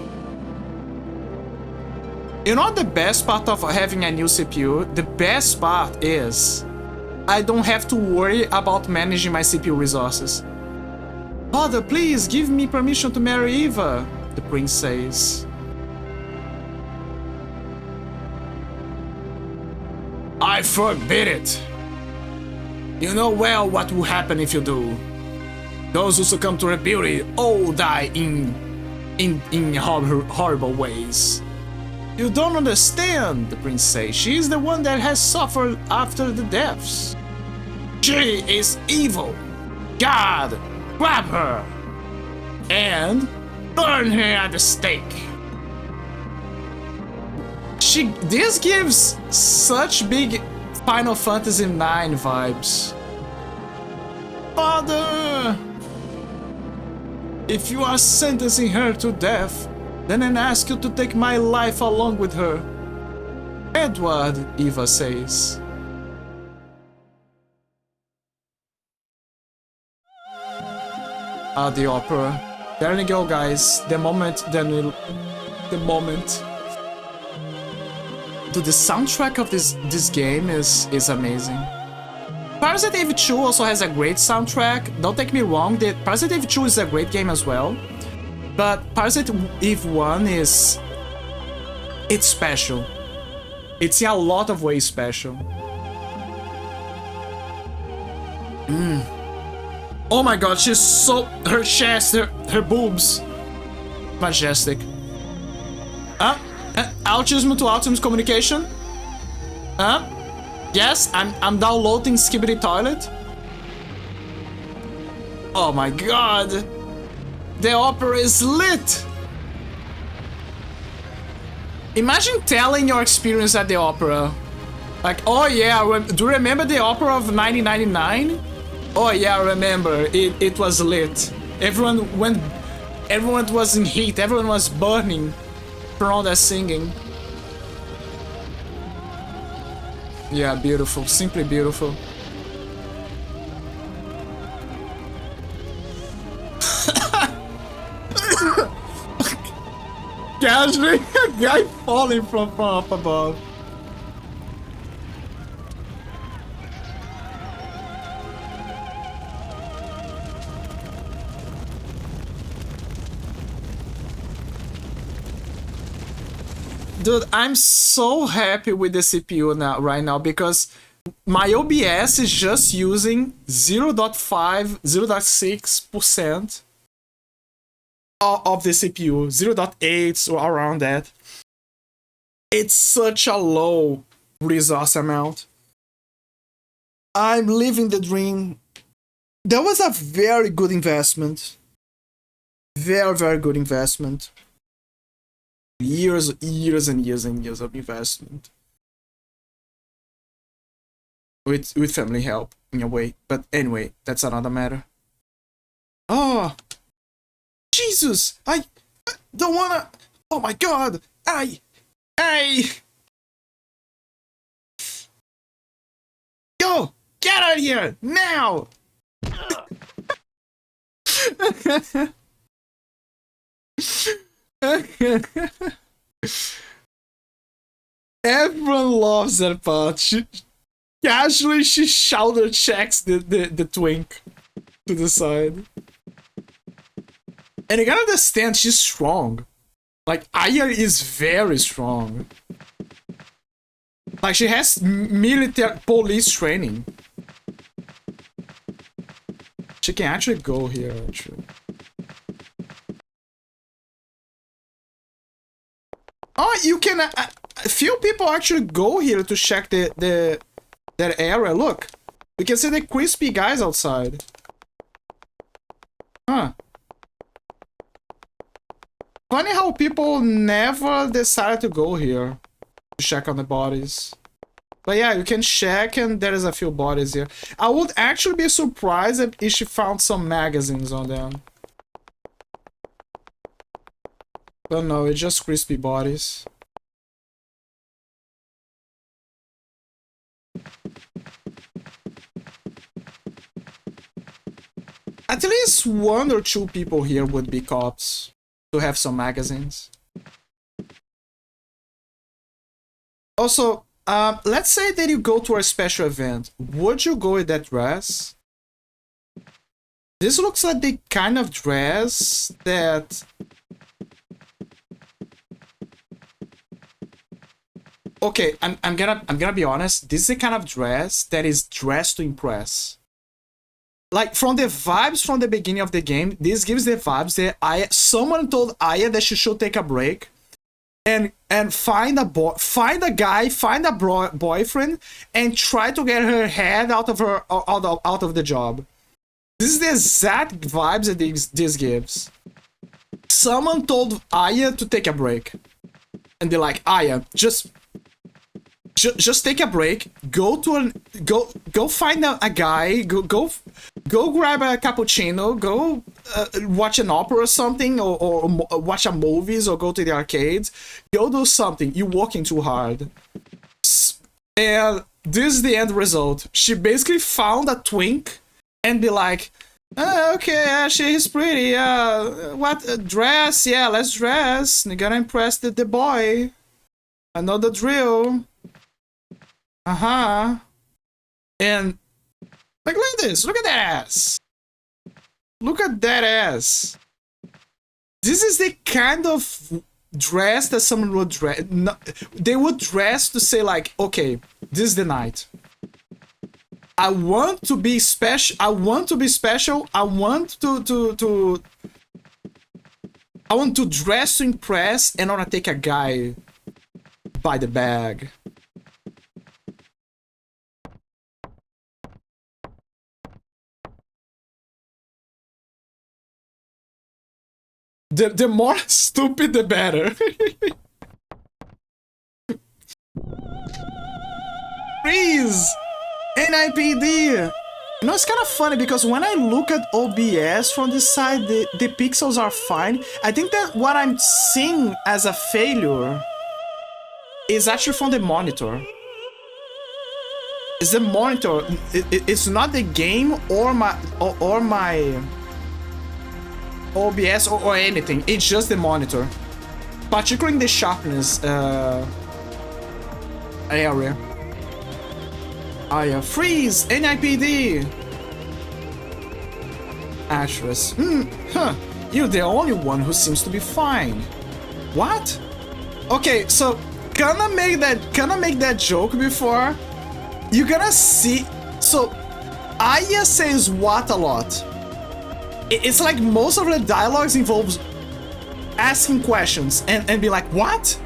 You know the best part of having a new CPU? The best part is I don't have to worry about managing my CPU resources. Father, please give me permission to marry Eva, the prince says. I forbid it. You know well what will happen if you do. Those who succumb to her beauty all die in horrible ways. You don't understand, the prince says. She is the one that has suffered after the deaths. She is evil. God, grab her and burn her at the stake. This gives such big Final Fantasy IX vibes. Father, if you are sentencing her to death, then I ask you to take my life along with her. Edward, Eva says. The opera. There we go, guys. The moment. Dude, the soundtrack of this game is amazing. Parasite Eve 2 also has a great soundtrack. Don't take me wrong, Parasite Eve 2 is a great game as well. But Parasite Eve 1 it's special. It's in a lot of ways special. Oh my god, she's so... her chest, her boobs. Majestic. Autism to autism communication? Yes, I'm downloading Skibidi Toilet. Oh my god. The opera is lit. Imagine telling your experience at the opera. Like, oh yeah, do you remember the opera of 1999? Oh yeah, I remember. It was lit. Everyone was in heat. Everyone was burning from all that singing. Yeah, beautiful. Simply beautiful. Casually, a guy falling from up above. Dude, I'm so happy with the CPU right now because my OBS is just using 0.5, 0.6%. of the CPU, 0.8 or around that. It's such a low resource amount. I'm living the dream. That was a very good investment. Very, very good investment. Years and years of investment. With family help, in a way. But anyway, that's another matter. Oh! Jesus! I don't wanna... Oh my god! I... Yo! Get out of here! Now! Everyone loves that part. She shoulder checks the twink to the side. And you gotta understand, she's strong. Like, Aya is very strong. Like, she has military police training. She can actually go here, actually. Oh, you can... a few people actually go here to check that area. Look, we can see the crispy guys outside. Huh. Funny how people never decided to go here to check on the bodies. But yeah, you can check and there is a few bodies here. I would actually be surprised if she found some magazines on them. But no, it's just crispy bodies. At least 1 or 2 people here would be cops to have some magazines. Also, let's say that you go to a special event. Would you go with that dress? This looks like the kind of dress that... Okay, I'm gonna be honest. This is the kind of dress that is dressed to impress. Like, from the vibes from the beginning of the game, this gives the vibes that someone told Aya that she should take a break and find a boyfriend and try to get her head out of the job. This is the exact vibes that this gives. Someone told Aya to take a break and be like, Aya, just take a break. Go find a guy. Go grab a cappuccino. Go watch an opera or something, or watch a movies, or go to the arcades. Go do something. You're working too hard. And this is the end result. She basically found a twink and be like, okay, she's pretty. What dress? Yeah, let's dress. You gotta impress the boy. I know the drill. And like, look at this. Look at that ass. Look at that ass. This is the kind of dress that someone would dress. No, they would dress to say like, okay, this is the night. I want to be special. I want to be special. I want to dress to impress, and I want to take a guy by the bag. The more stupid, the better. Freeze! NIPD! You know, it's kind of funny because when I look at OBS from this side, the pixels are fine. I think that what I'm seeing as a failure is actually from the monitor. It's the monitor. It's not the game or my OBS or anything. It's just the monitor, particularly in the sharpness area. Freeze! NIPD! Actress. You're the only one who seems to be fine. What? Okay, so gonna make that joke before. You're gonna see. So Aya says what a lot. It's like most of the dialogues involves asking questions and be like, what?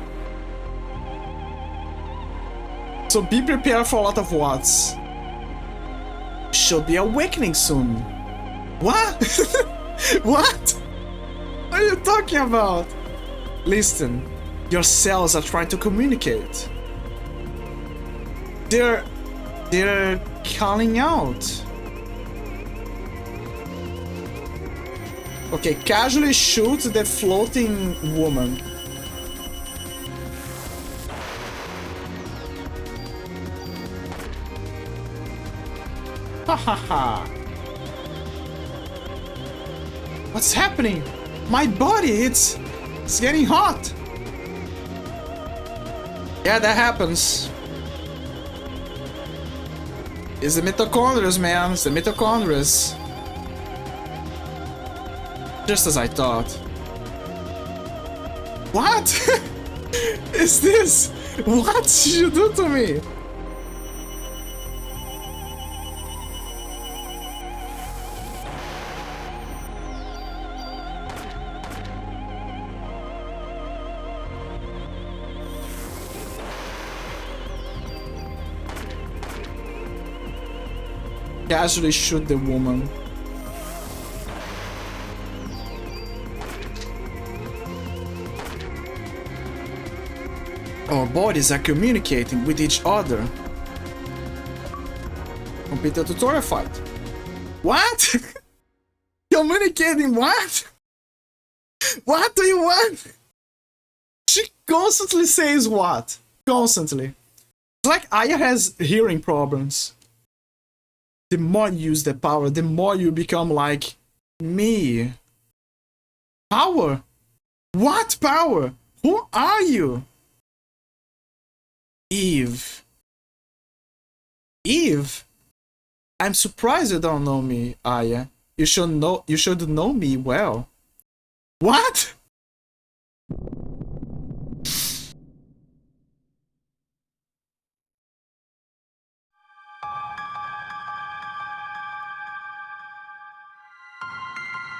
So be prepared for a lot of whats. Should be awakening soon. What? What? What are you talking about? Listen, your cells are trying to communicate. They're calling out. Okay, casually shoot the floating woman. Ha ha ha. What's happening? My body, it's getting hot. Yeah, that happens. It's the mitochondria, man. It's the mitochondria. Just as I thought. What is this? What did you do to me? Casually shoot the woman. Our bodies are communicating with each other. Complete the tutorial fight. What? Communicating what? What do you want? She constantly says what? Constantly. It's like Aya has hearing problems. The more you use the power, the more you become like me. Power? What power? Who are you? Eve. Eve? I'm surprised you don't know me, Aya. You should know me well. What?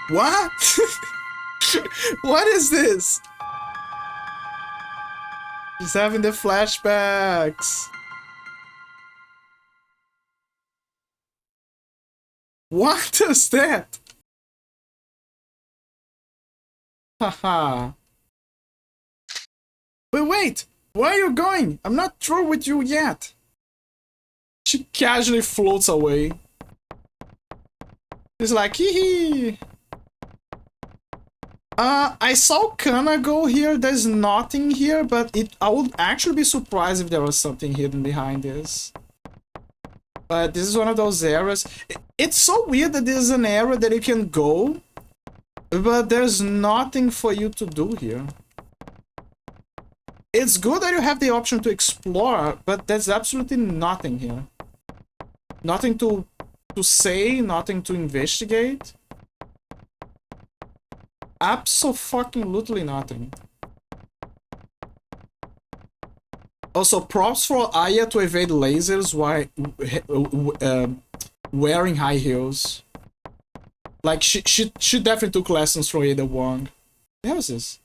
What? What is this? She's having the flashbacks. What is that? Haha. But wait, where are you going? I'm not through with you yet. She casually floats away. It's like, hee hee. I saw Kana go here. There's nothing here, but I would actually be surprised if there was something hidden behind this. But this is one of those areas. It's so weird that this is an area that you can go, but there's nothing for you to do here. It's good that you have the option to explore, but there's absolutely nothing here. Nothing to say, nothing to investigate. Absolutely nothing. Also, props for Aya to evade lasers while wearing high heels. Like, she definitely took lessons from Ada Wong. What was this?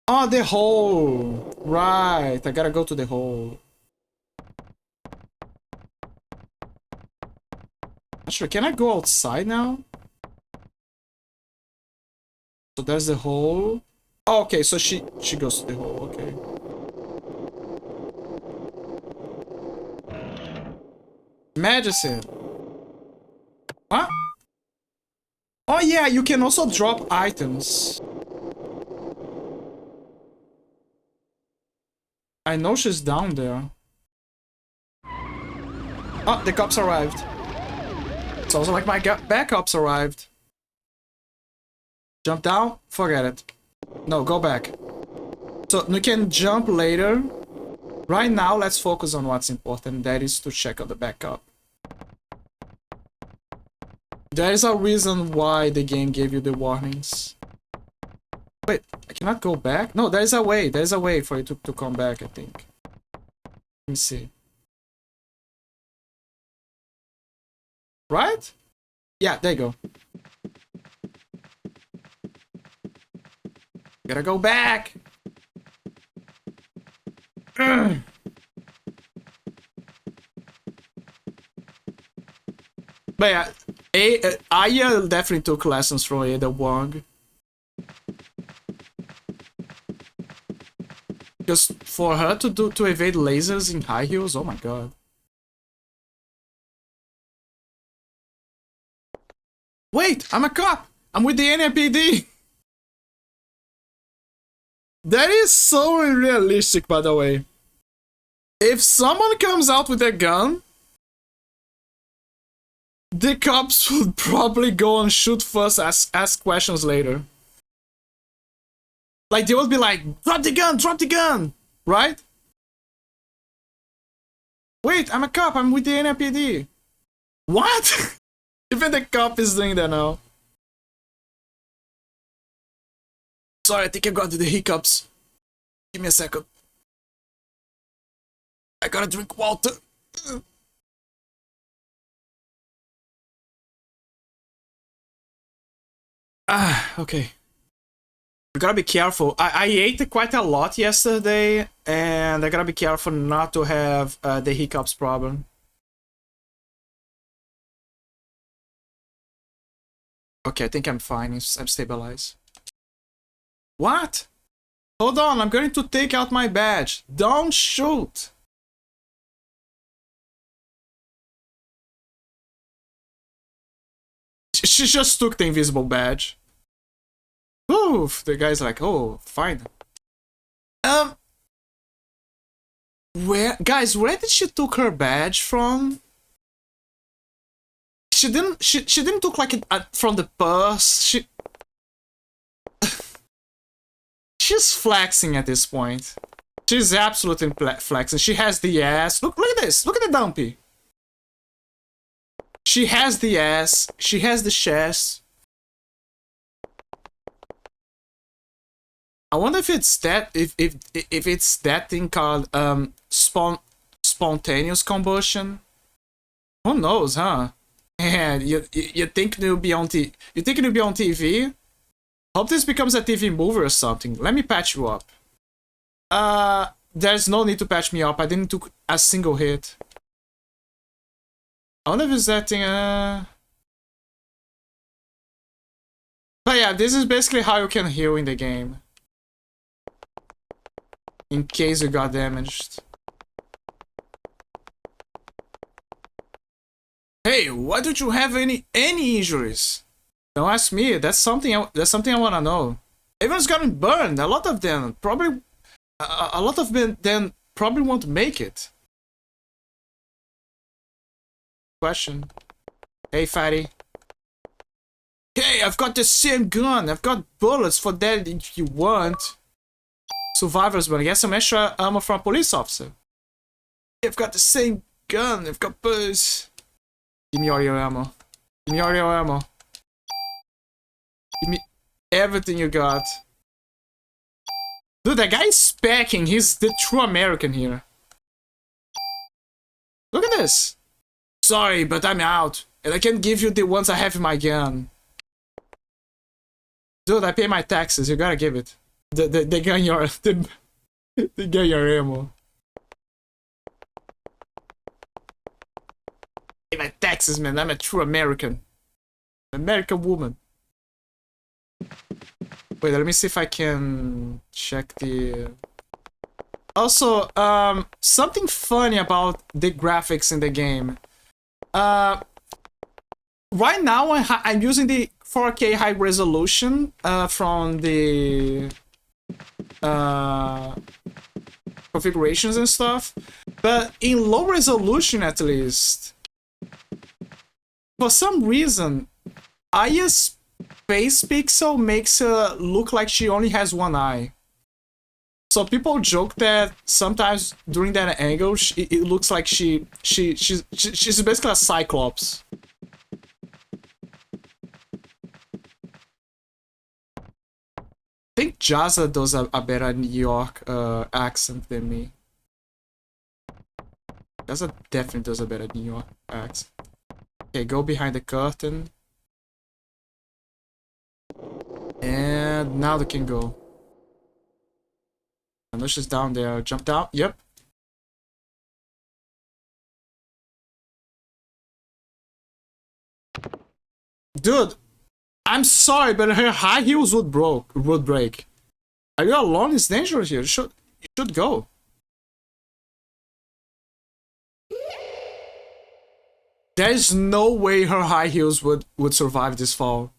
Oh, the hole! Right, I gotta go to the hole. Actually, can I go outside now? So there's the hole. Oh, okay, so she goes to the hole, okay. Medicine. What? Oh yeah, you can also drop items. I know she's down there. Oh, the cops arrived. Sounds like my backups arrived. Jump down? Forget it. No, go back. So we can jump later. Right now, let's focus on what's important. That is to check out the backup. There is a reason why the game gave you the warnings. Wait, I cannot go back? No, there's a way. There's a way for you to come back, I think. Let me see. Right? Yeah, there you go. gotta go back. Ugh. But yeah, Aya definitely took lessons from Ada Wong. Because for her to evade lasers in high heels, oh my god. Wait, I'm a cop! I'm with the NYPD! That is so unrealistic, by the way. If someone comes out with a gun, the cops would probably go and shoot first, ask questions later. Like, they would be like, drop the gun, right? Wait, I'm a cop, I'm with the NYPD. What? Even the cop is doing that now. Sorry, I think I got the hiccups. Give me a second. I gotta drink water. Okay. We gotta be careful. I ate quite a lot yesterday, and I gotta be careful not to have the hiccups problem. Okay, I think I'm fine. I'm stabilized. What? Hold on, I'm going to take out my badge. Don't shoot! She just took the invisible badge. Oof, the guy's like, oh, fine. Where did she took her badge from? She didn't took like it from the purse. She's flexing at this point. She's absolutely flexing. She has the ass. Look at this. Look at the dumpy. She has the ass. She has the chest. I wonder if it's that if it's that thing called spontaneous combustion. Who knows, huh? And you think it'll be on TV? Hope this becomes a TV movie or something. Let me patch you up. There's no need to patch me up. I didn't took a single hit. I wonder if it's that thing. But yeah, this is basically how you can heal in the game. In case you got damaged. Hey, why don't you have any injuries? Don't ask me. That's something I want to know. Everyone's gotten burned. A lot of them probably probably won't make it. Question. Hey, fatty. Hey, I've got the same gun. I've got bullets for that if you want. Survivors, but I guess some extra ammo from a police officer. Hey, I've got the same gun. I've got bullets. Give me all your ammo. Give me all your ammo. Give me everything you got. Dude, that guy is specking. He's the true American here. Look at this. Sorry, but I'm out. And I can't give you the ones I have in my gun. Dude, I pay my taxes. You gotta give it. They got your... They got your ammo. Pay my taxes, man. I'm a true American. American woman. Wait, let me see if I can check the... Also, something funny about the graphics in the game. Right now, I'm using the 4K high resolution from the configurations and stuff. But in low resolution, at least, for some reason, Aya's face pixel makes her look like she only has one eye. So people joke that sometimes during that angle, it looks like she's basically a cyclops. I think Jazza does a better New York accent than me. Jazza definitely does a better New York accent. Okay, go behind the curtain. And now they can go. I know she's down there. Jump down. Yep. Dude, I'm sorry, but her high heels would break. Are you alone? It's dangerous here. You should go. There is no way her high heels would survive this fall.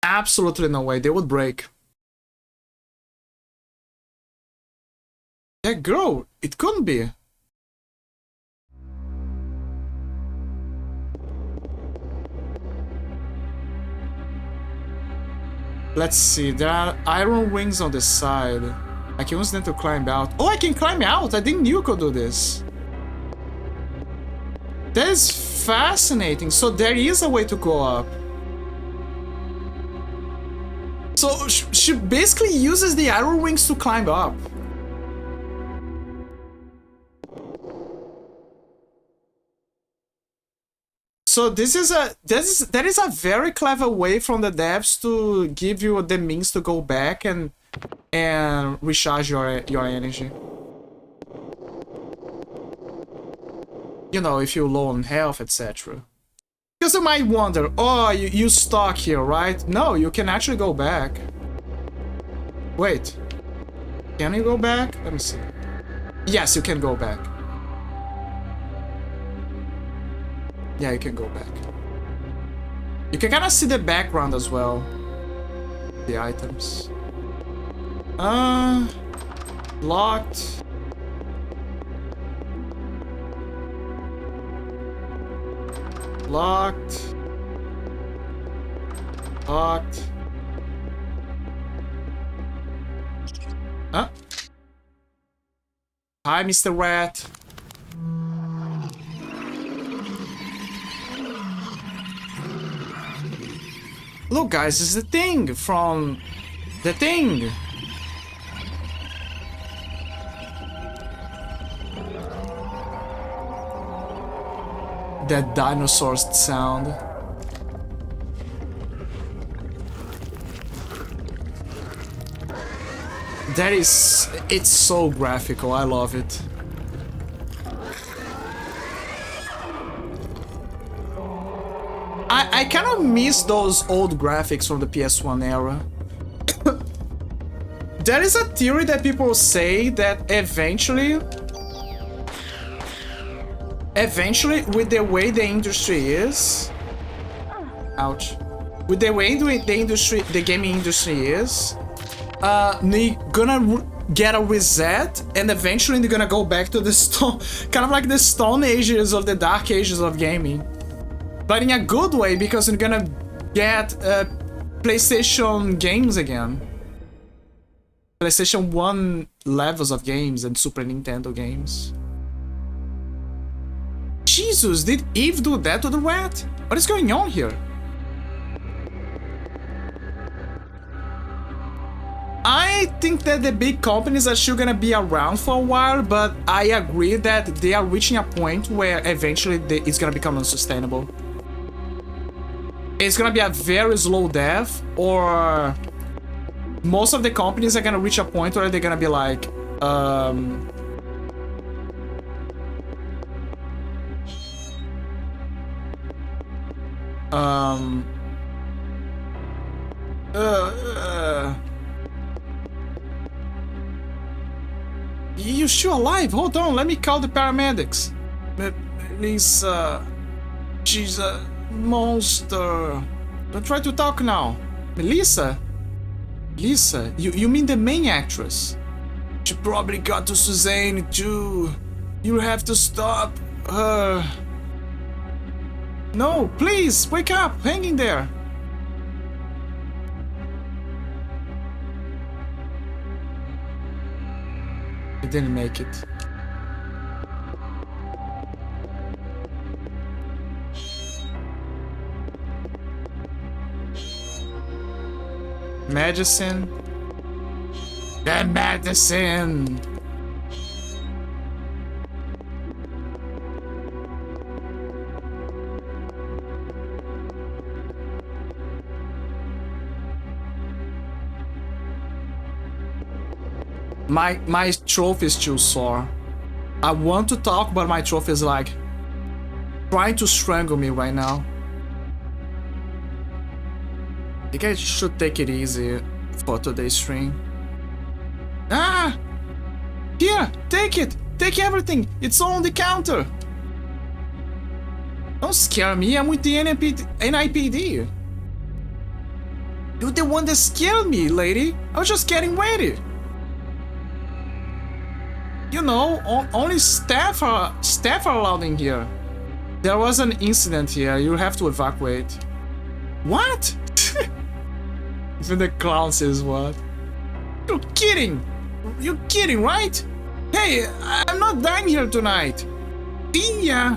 Absolutely no way. They would break. Yeah, girl, it couldn't be. Let's see, there are iron wings on the side. I can use them to climb out. Oh, I can climb out! I didn't know you could do this. That is fascinating. So there is a way to go up. So she basically uses the iron wings to climb up. So that is a very clever way from the devs to give you the means to go back and recharge your energy. You know, if you're low on health, etc. Because you might wonder, oh, you stuck here, right? No, you can actually go back. Wait, can you go back? Let me see. Yes, you can go back. Yeah, you can go back. You can kind of see the background as well. The items. Locked. Locked. Locked. Huh? Hi, Mr. Rat. Look, guys, it's the thing from the thing. That dinosaur's sound. That is, it's so graphical. I love it. I kind of miss those old graphics from the PS1 era. There is a theory that people say that eventually, with the way the industry is, ouch, with the way the gaming industry is, they're gonna get a reset, and eventually they're gonna go back to the stone, kind of like the Stone Ages or the Dark Ages of gaming. But in a good way, because you're gonna get PlayStation games again. PlayStation 1 levels of games and Super Nintendo games. Jesus, did Eve do that to the rat? What is going on here? I think that the big companies are still gonna be around for a while, but I agree that they are reaching a point where eventually it's gonna become unsustainable. It's gonna be a very slow death, or most of the companies are gonna reach a point where they're gonna be like, you still alive? Hold on, let me call the paramedics. Melissa, she's a monster. Don't try to talk now. Melissa? Lisa, you mean the main actress? She probably got to Suzanne too. You have to stop her. No, please, wake up, hang in there. I didn't make it. Medicine. The medicine. My trophy is too sore. I want to talk, but my trophy is like trying to strangle me right now. I think I should take it easy for today's stream. Ah! Here, take it! Take everything! It's on the counter! Don't scare me, I'm with the NIPD. You're the one that scared me, lady. I was just getting ready. You know, only staff are allowed in here. There was an incident here. You have to evacuate. What? Even the clown says what? You're kidding. You're kidding, right? Hey, I'm not dying here tonight. See ya.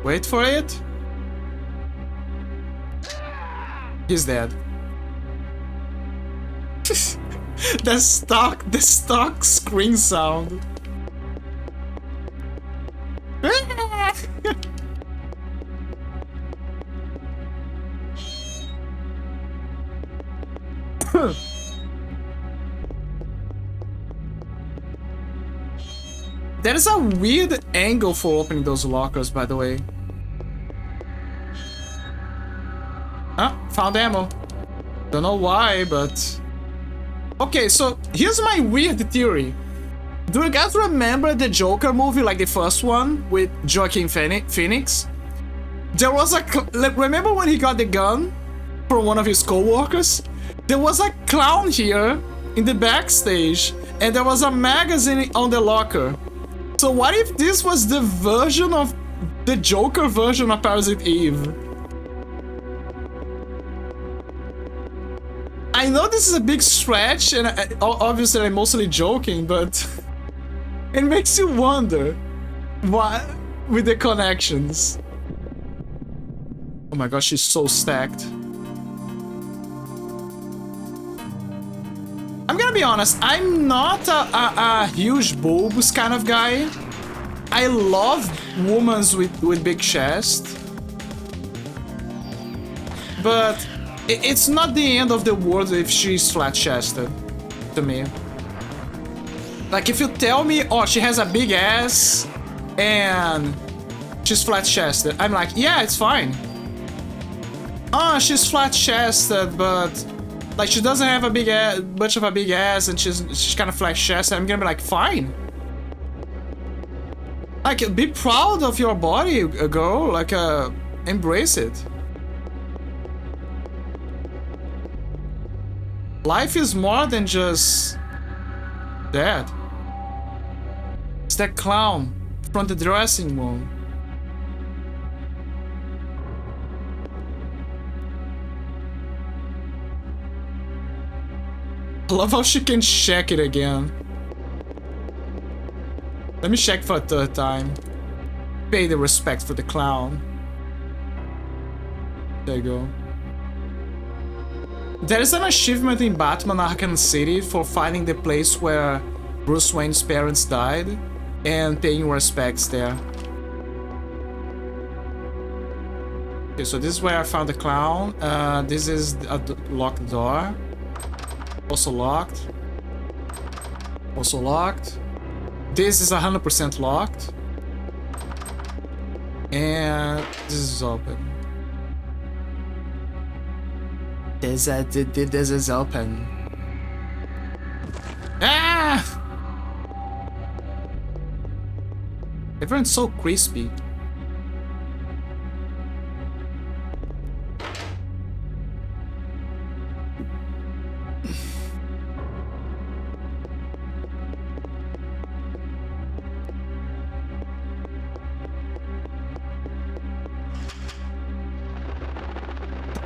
Wait for it. He's dead. the stock screen sound. That is a weird angle for opening those lockers, by the way. Ah, found ammo. Don't know why, but... Okay, so here's my weird theory. Do you guys remember the Joker movie, like the first one, with Joaquin Phoenix? There was a... Remember when he got the gun from one of his co-workers? There was a clown here in the backstage, and there was a magazine on the locker. So what if this was the version of... the Joker version of Parasite Eve? I know this is a big stretch, and obviously I'm mostly joking, but it makes you wonder what with the connections. Oh my gosh, she's so stacked. I'm gonna be honest, I'm not a huge boobs kind of guy. I love women with big chest, but it's not the end of the world if she's flat-chested, to me. Like, if you tell me, oh, she has a big ass and she's flat-chested, I'm like, yeah, it's fine. Oh, she's flat-chested, but like she doesn't have a big ass, much of a big ass, and she's kind of flat-chested. I'm gonna be like, fine. Like, be proud of your body, girl. Like, embrace it. Life is more than just that. It's that clown from the dressing room. I love how she can check it again. Let me check for a third time. Pay the respect for the clown. There you go. There is an achievement in Batman Arkham City for finding the place where Bruce Wayne's parents died and paying respects there. Okay, so this is where I found the clown. This is a locked door. Also locked. Also locked. This is 100% locked. And this is open. This is open. Ah! Everyone's so crispy.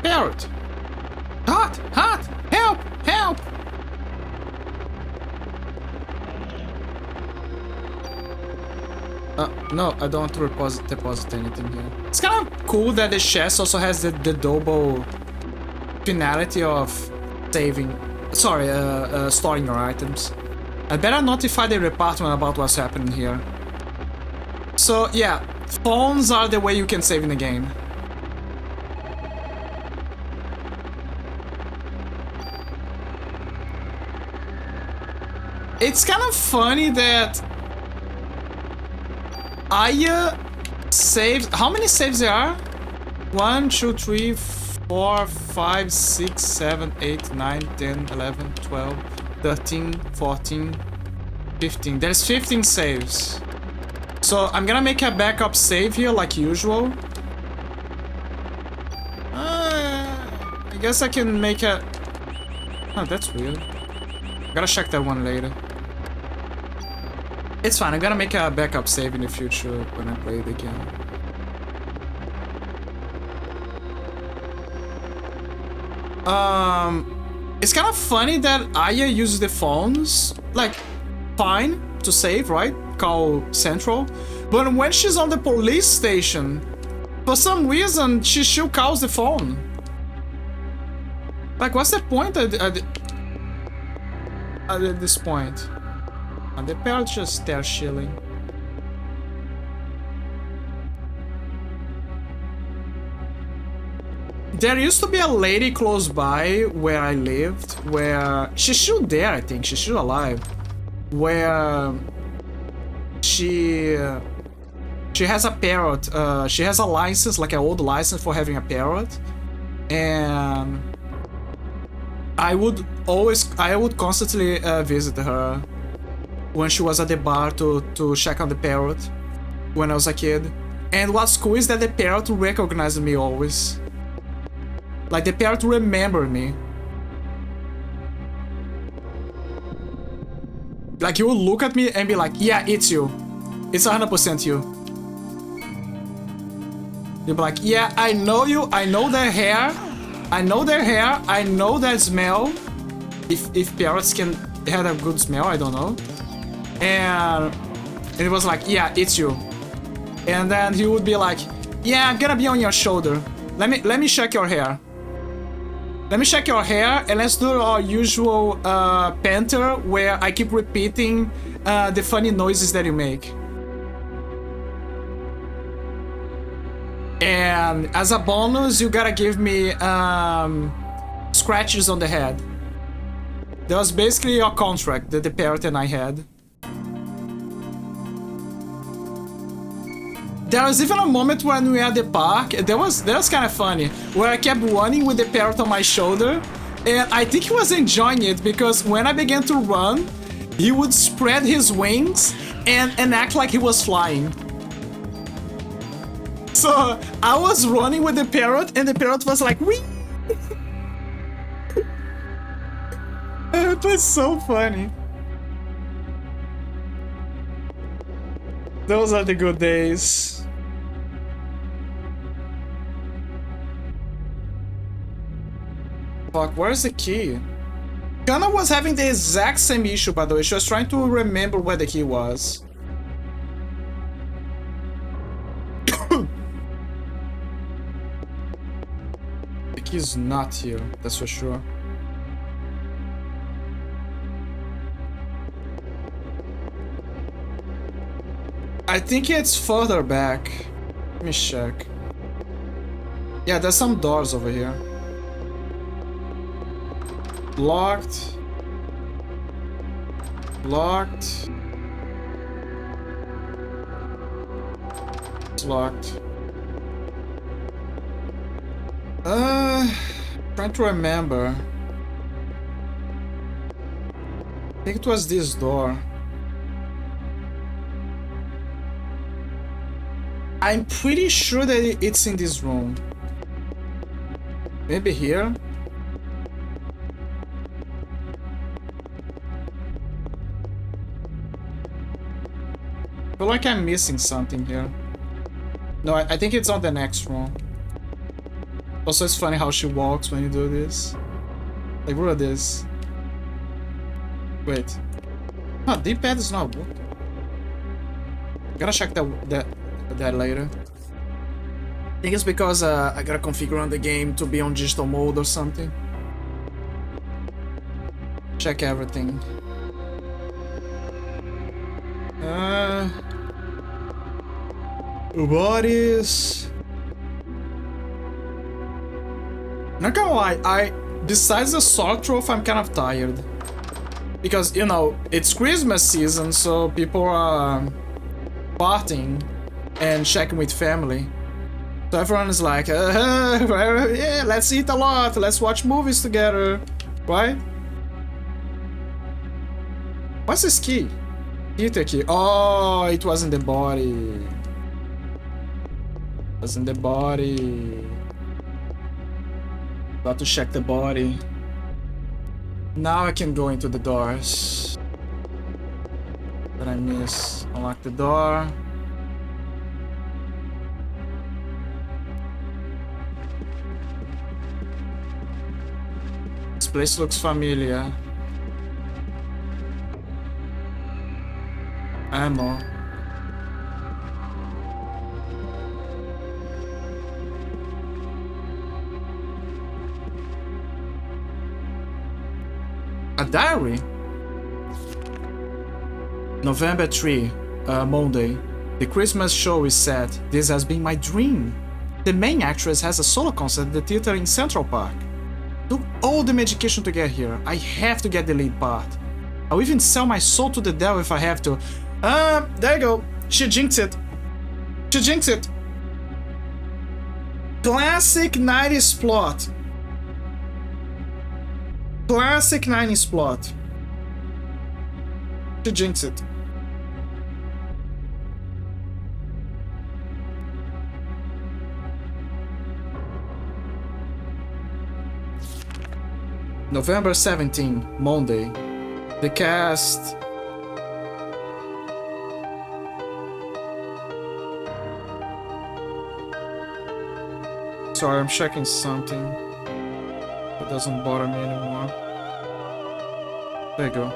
Parrot! Hot! Hot! Help! Help! No, I don't want to deposit anything here. It's kind of cool that the chest also has the double finality of saving... Sorry, storing your items. I better notify the department about what's happening here. So, yeah, Phones are the way you can save in the game. It's kind of funny that Aya saves. How many saves there are? 1, 2, 3, 4, 5, 6, 7, 8, 9, 10, 11, 12, 13, 14, 15. There's 15 saves. So I'm gonna make a backup save here like usual. I guess I can make a... Oh, that's weird. Gotta check that one later. It's fine, I'm gonna make a backup save in the future when I play it again. It's kind of funny that Aya uses the phones, like, fine, to save, right? Call Central. But when she's on the police station, for some reason, she still calls the phone. Like, what's the point at this point? And the parents just there chilling. There used to be a lady close by where I lived, where she's still there, I think, she's still alive. Where she has a parrot. She has a license, like an old license for having a parrot, and I would constantly visit her when she was at the bar to check on the parrot when I was a kid. And what's cool is that the parrot recognized me always. Like, the parrot remembered me. Like, he would look at me and be like, yeah, it's you. It's 100% you. You'd be like, yeah, I know you, I know their hair. I know their hair, I know their smell. If parrots can have a good smell, I don't know. And it was like, yeah, it's you. And then he would be like, yeah, I'm gonna be on your shoulder. Let me check your hair. Let me check your hair, and let's do our usual banter where I keep repeating the funny noises that you make. And as a bonus, you gotta give me scratches on the head. That was basically a contract that the parrot and I had. There was even a moment when we were at the park, that was kind of funny, where I kept running with the parrot on my shoulder, and I think he was enjoying it, because when I began to run, he would spread his wings and act like he was flying. So I was running with the parrot, and the parrot was like, wee! It was so funny. Those are the good days. Fuck, where's the key? Kana was having the exact same issue, by the way. She was trying to remember where the key was. The key is not here, that's for sure. I think it's further back. Let me check. Yeah, there's some doors over here. Locked. Locked. It's locked. Trying to remember. I think it was this door. I'm pretty sure that it's in this room. Maybe here? I feel like I'm missing something here. No, I think it's on the next room. Also, it's funny how she walks when you do this. Like, look at this. Wait. No, D-pad is not working. Gotta check that later. I think it's because I gotta configure on the game to be on digital mode or something. Check everything. What is... Not gonna lie, besides the sock trophy, I'm kind of tired. Because, you know, it's Christmas season, so people are partying and checking with family. So everyone is like, yeah, let's eat a lot, let's watch movies together, right? What's this key? Hit a key. Oh, it was in the body. It was in the body. Got to check the body. Now I can go into the doors. Did I miss? Unlock the door. This place looks familiar. Ammo. A diary? November 3, Monday. The Christmas show is set. This has been my dream. The main actress has a solo concert at the theater in Central Park. Took all the medication to get here. I have to get the lead part. I'll even sell my soul to the devil if I have to. There you go. She jinxed it. She jinxed it. Classic 90s plot. Classic 90s plot. She jinxed it. November 17, Monday. The cast... Sorry, I'm checking something. It doesn't bother me anymore. There you go.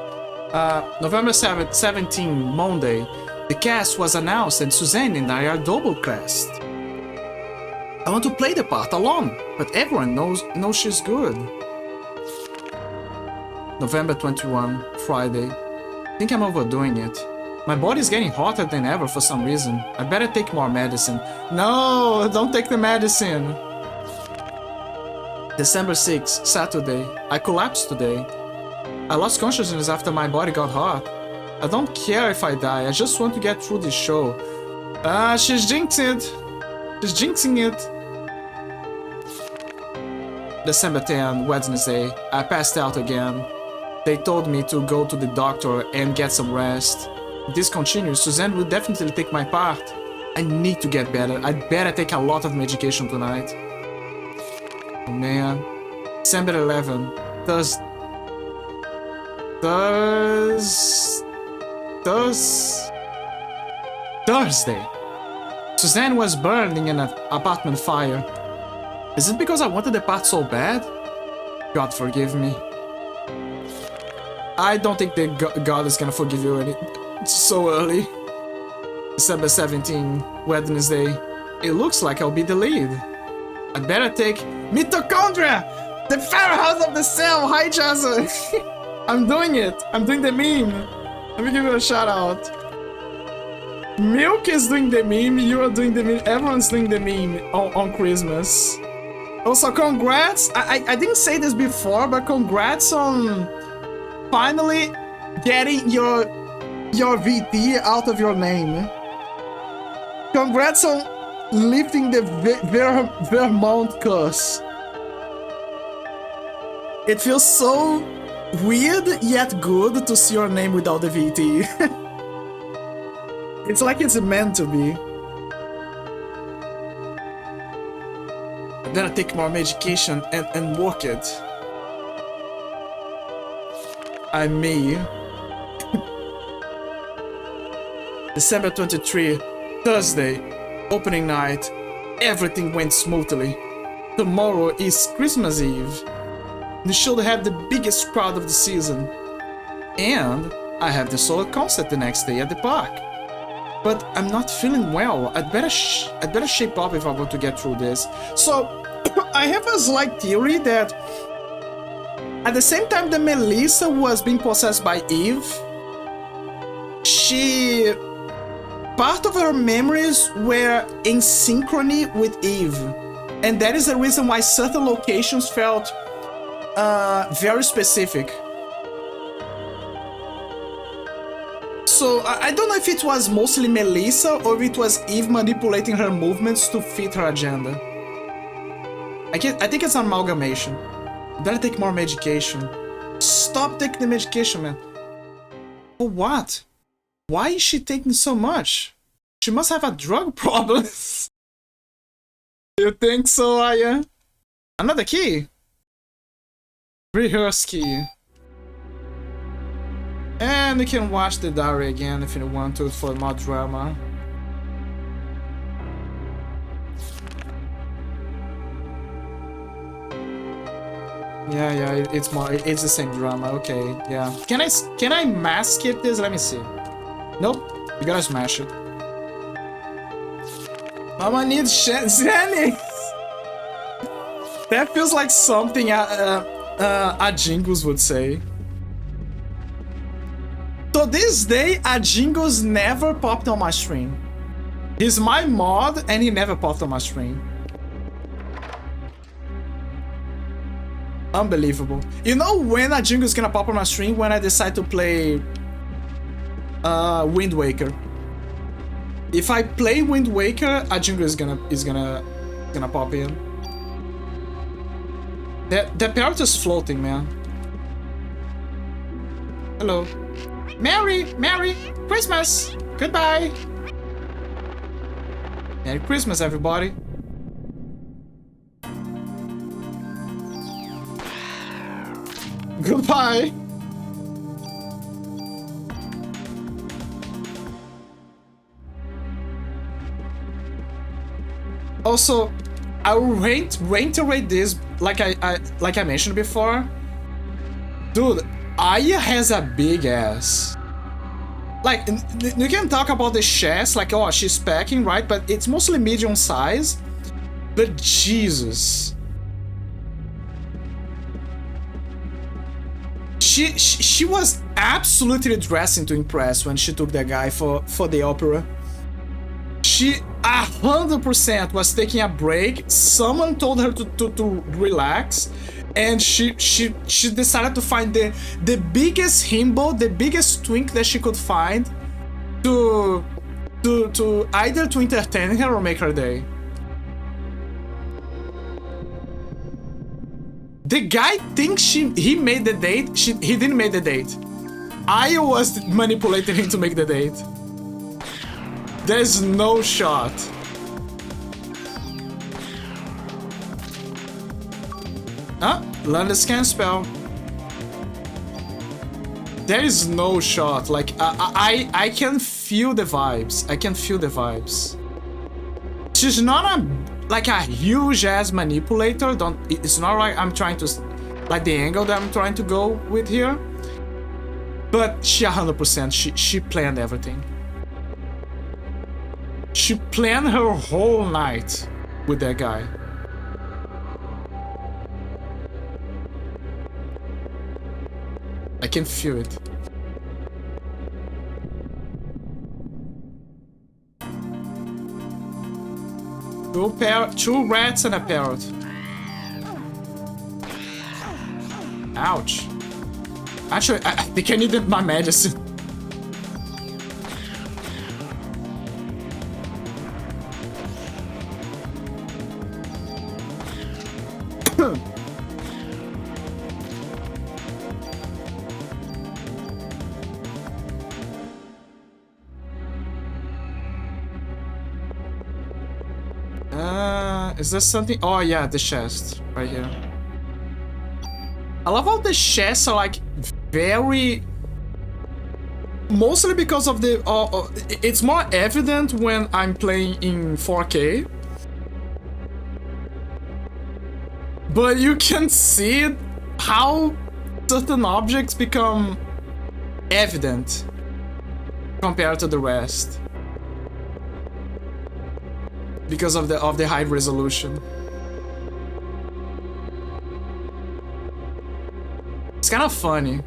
November 17, Monday. The cast was announced and Suzanne and I are double cast. I want to play the part alone, but everyone knows she's good. November 21, Friday. I think I'm overdoing it. My body's getting hotter than ever for some reason. I better take more medicine. No, don't take the medicine. December 6, Saturday. I collapsed today. I lost consciousness after my body got hot. I don't care if I die, I just want to get through this show. She's jinxing it. She's jinxing it. December 10, Wednesday. I passed out again. They told me to go to the doctor and get some rest. If this continues, Suzanne will definitely take my part. I need to get better. I'd better take a lot of medication tonight. Oh man. December 11, Thursday. Suzanne was burned in an apartment fire. Is it because I wanted the part so bad? God forgive me. I don't think that God is gonna forgive you so early. December 17, Wednesday. It looks like I'll be the lead. I'd better take mitochondria! The powerhouse of the cell! Hi, Jazza! I'm doing it! I'm doing the meme! Let me give you a shout out. Milk is doing the meme, you are doing the meme, everyone's doing the meme on Christmas. Also, congrats! I didn't say this before, but congrats on finally getting your VT out of your name. Congrats on lifting the Vermont curse. It feels so weird yet good to see your name without the VT. It's like it's meant to be. I'm gonna take more medication and work it. I'm me. December 23, Thursday, opening night. Everything went smoothly. Tomorrow is Christmas Eve. We should have the biggest crowd of the season. And I have the solo concert the next day at the park. But I'm not feeling well. I'd better shape up if I want to get through this. So I have a slight theory that at the same time that Melissa was being possessed by Eve, she part of her memories were in synchrony with Eve, and that is the reason why certain locations felt very specific. So I don't know if it was mostly Melissa or if it was Eve manipulating her movements to fit her agenda. I think it's an amalgamation. Better take more medication. Stop taking the medication, man. For what? Why is she taking so much? She must have a drug problem. You think so, Aya? Another key. Rehearse key. And you can watch the diary again if you want to for more drama. Yeah, it's more. It's the same drama. Okay, yeah. Can I mass skip this? Let me see. Nope. You gotta smash it. Mama needs Xenix. That feels like something a Jingles would say. So this day, a Jingles never popped on my stream. He's my mod and he never popped on my stream. Unbelievable. You know when a Jingles gonna pop on my stream? When I decide to play Wind Waker. If I play Wind Waker, a Jingles is gonna pop in. The parrot is floating, man. Hello. Merry Christmas! Goodbye! Merry Christmas, everybody! Goodbye! Also, I will reiterate this like I mentioned before. Dude, Aya has a big ass. Like, you can talk about the chest, like, oh, she's packing, right? But it's mostly medium size. But Jesus. She was absolutely dressing to impress when she took that guy for the opera. She 100% was taking a break. Someone told her to relax. And she decided to find the biggest himbo, the biggest twink that she could find to either to entertain her or make her day. The guy thinks he made the date. He didn't make the date. I was manipulating him to make the date. There's no shot. Learn the scan spell. There is no shot. Like I can feel the vibes. I can feel the vibes. She's not a huge ass manipulator. It's not like I'm trying to like the angle that I'm trying to go with here. But she 100%. She planned everything. She planned her whole night with that guy. I can feel it. Two rats and a parrot. Ouch. Actually, I think I needed my medicine. Is there something? Oh yeah, the chest right here. I love how the chests are like very. Mostly because of the. It's more evident when I'm playing in 4K. But you can see how certain objects become evident compared to the rest. Because of the high resolution. It's kind of funny.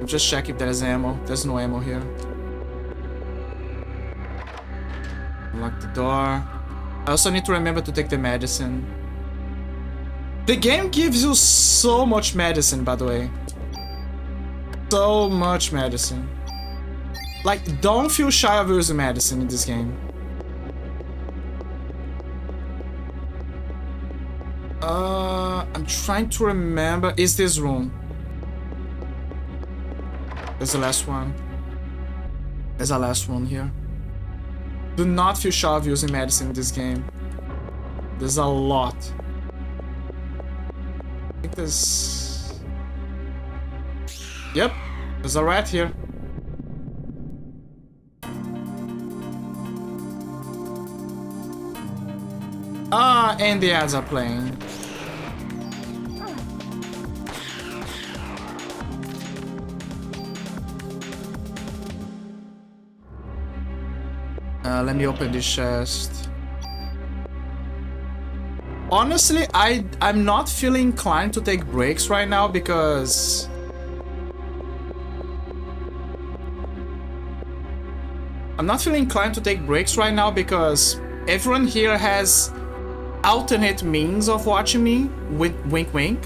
I'll just check if there's ammo. There's no ammo here. Lock the door. I also need to remember to take the medicine. The game gives you so much medicine, by the way. So much medicine. Like, don't feel shy of using medicine in this game. I'm trying to remember. Is this room? There's the last one. There's a last one here. Do not feel shy of using medicine in this game. There's a lot. I think there's... Yep, there's a rat here. Ah, and the ads are playing. Let me open this chest. Honestly, I'm not feeling inclined to take breaks right now because everyone here has alternate means of watching me, with wink wink,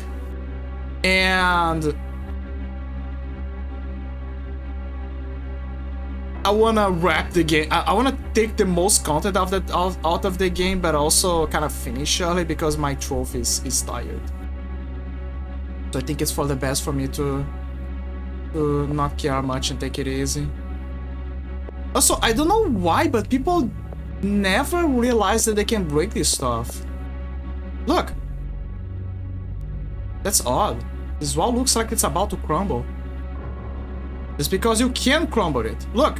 and I wanna wrap the game. I wanna take the most content out of the game, but also kind of finish early because my trophy is tired. So I think it's for the best for me to not care much and take it easy. Also, I don't know why, but people never realize that they can break this stuff. Look. That's odd. This wall looks like it's about to crumble. It's because you can crumble it. Look.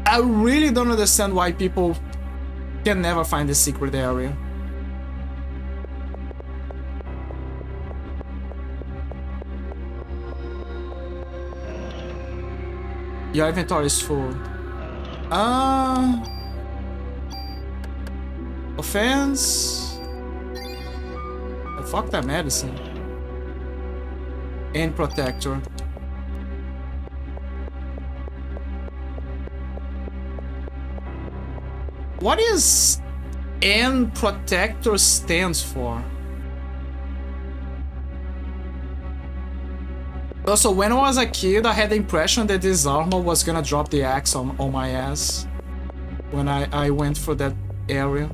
I really don't understand why people can never find the secret area. Your inventory is full. Offense. Oh, fuck that medicine. And protector. What is N protector stands for? Also, when I was a kid, I had the impression that this armor was gonna drop the axe on my ass when I went for that area.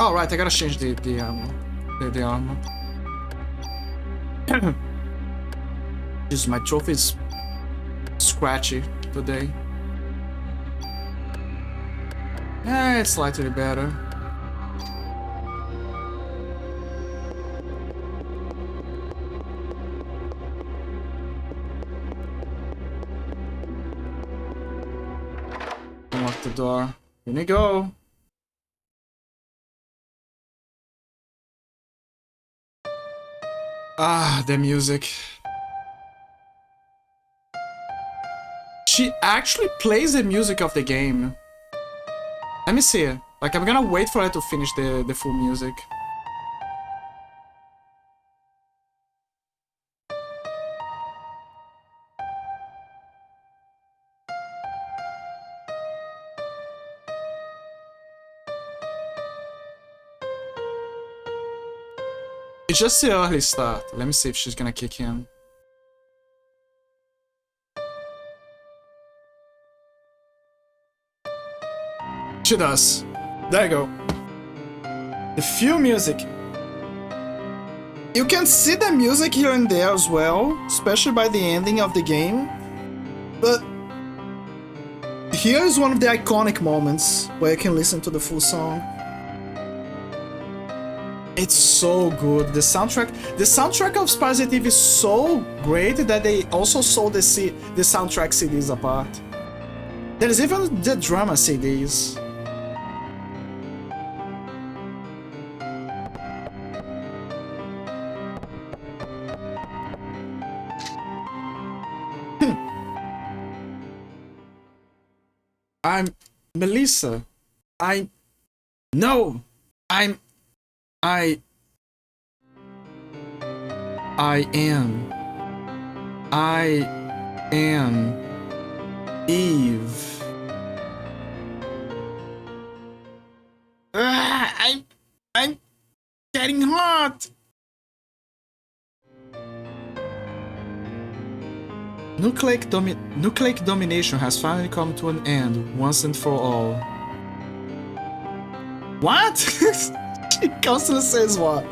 Oh, right, I gotta change the armor. The armor. Just my trophy's scratchy today. It's slightly better. Unlock the door. Here we go. Ah, the music. She actually plays the music of the game. Let me see. Like, I'm gonna wait for her to finish the full music. It's just the early start. Let me see if she's gonna kick in. She does. There you go. The full music. You can see the music here and there as well, especially by the ending of the game. But here is one of the iconic moments where you can listen to the full song. It's so good. The soundtrack of Parasitive is so great that they also sold the soundtrack CDs apart. There's even the drama CDs. I'm Melissa. No. I am Eve. I'm getting hot. Nucleic domination has finally come to an end once and for all. What? She constantly says what?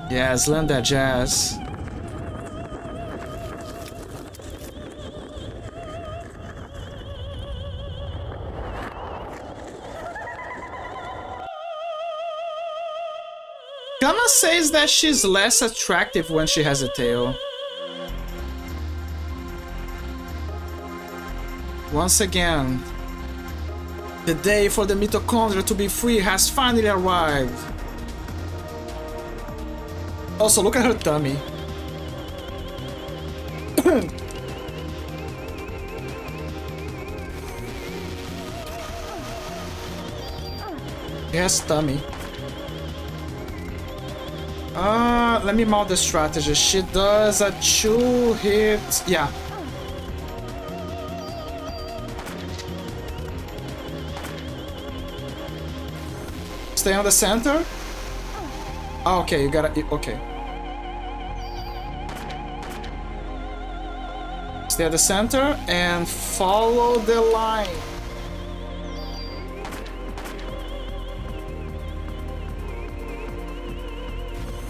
Yeah, slam that jazz. Kana says that she's less attractive when she has a tail. Once again, the day for the mitochondria to be free has finally arrived. Also, look at her tummy. She has tummy. Let me mount the strategy. She does a 2-hit. Yeah. Stay on the center. Oh, okay, you gotta. Okay. Stay at the center and follow the line.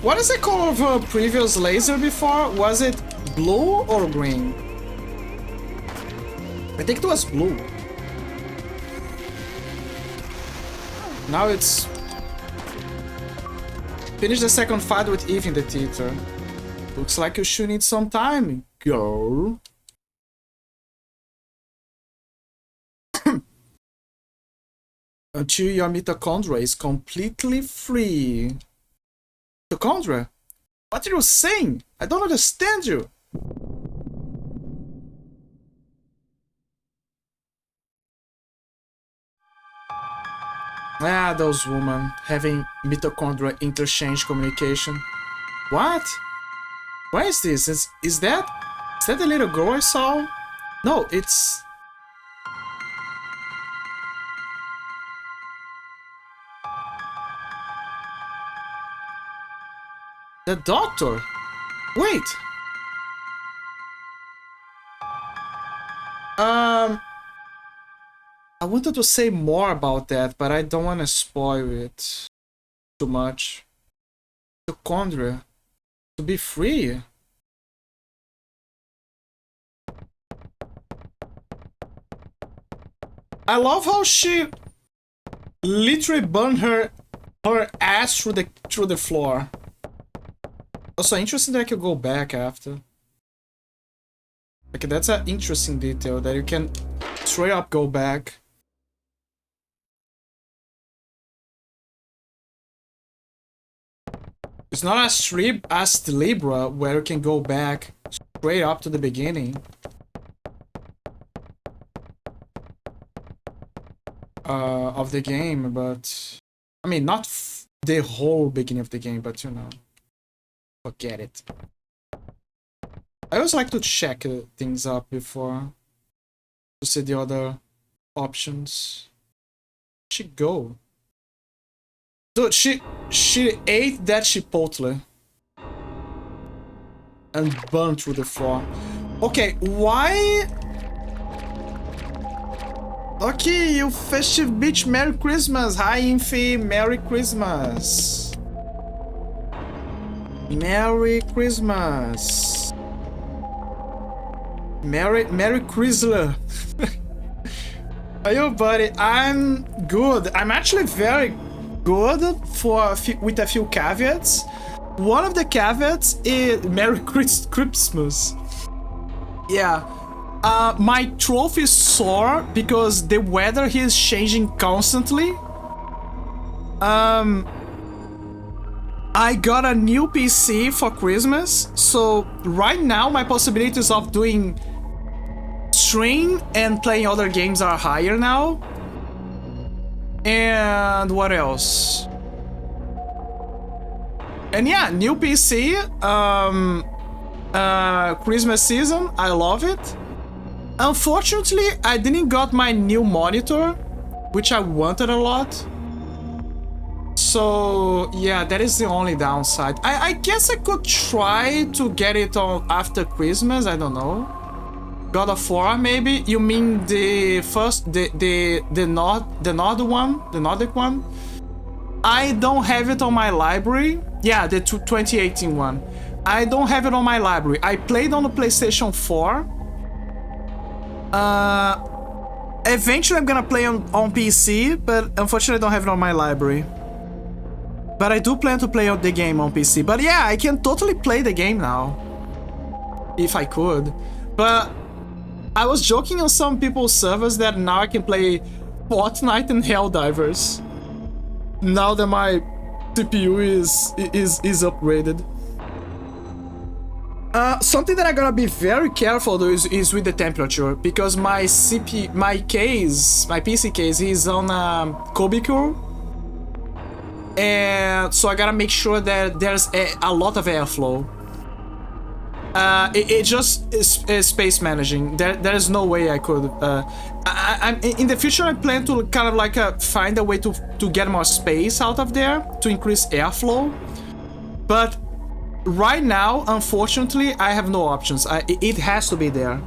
What is the color of a previous laser before? Was it blue or green? I think it was blue. Now it's... Finish the second fight with Eve in the theater. Looks like you should need some time, girl. Until your mitochondria is completely free. Mitochondria? What are you saying? I don't understand you. Ah, those women having mitochondria interchange communication. What? What is this? Is that the little girl I saw? No, it's... the doctor. Wait. I wanted to say more about that, but I don't want to spoil it too much. Mitochondria. To be free. I love how she literally burned her ass through the floor. Also interesting that I could go back after. Like, that's an interesting detail that you can straight up go back. It's not as the Libra where you can go back straight up to the beginning. Of the game, but I mean, not the whole beginning of the game, but you know, forget it. I always like to check things up before to see the other options. Where'd she go? Dude, she ate that chipotle and burned through the floor. Okay, why? Okay, you festive bitch, Merry Christmas. Hi, Infi, Merry Christmas. Merry Christmas. Merry Chrysler. Are you, buddy? I'm good. I'm actually very good with a few caveats. One of the caveats is Merry Christmas. Yeah. My throat is sore because the weather here is changing constantly. I got a new PC for Christmas, so right now my possibilities of doing stream and playing other games are higher now. And what else? And yeah, new PC, Christmas season, I love it. Unfortunately, I didn't got my new monitor, which I wanted a lot. So yeah, that is the only downside. I guess I could try to get it on after Christmas, I don't know. God of War, maybe? You mean the first, the Nordic one? I don't have it on my library. Yeah, the 2018 one. I don't have it on my library. I played on the PlayStation 4. Eventually I'm gonna play on PC, but unfortunately I don't have it on my library. But I do plan to play out the game on PC. But yeah, I can totally play the game now. If I could. But I was joking on some people's servers that now I can play Fortnite and Helldivers. Now that my CPU is upgraded. Something that I gotta be very careful though is with the temperature, because my PC case is on cubicle, and so I gotta make sure that there's a lot of airflow. It just is space managing. There is no way I could. I'm in the future. I plan to kind of like find a way to get more space out of there to increase airflow, but right now, unfortunately, I have no options. It has to be there.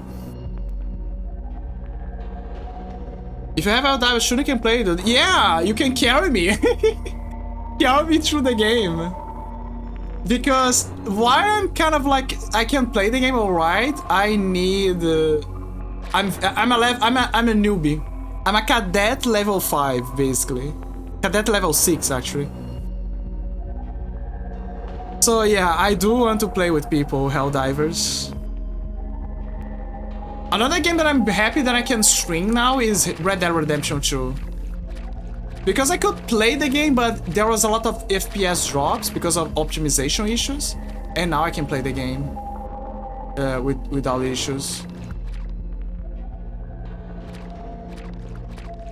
If you have Helldivers, sure you can play it. Yeah, you can carry me. Carry me through the game. Because while I'm kind of like I can play the game alright, I need. I'm a newbie. I'm a cadet level 5 basically. Cadet level 6 actually. So yeah, I do want to play with people, Helldivers. Another game that I'm happy that I can stream now is Red Dead Redemption 2. Because I could play the game, but there was a lot of FPS drops because of optimization issues. And now I can play the game without issues.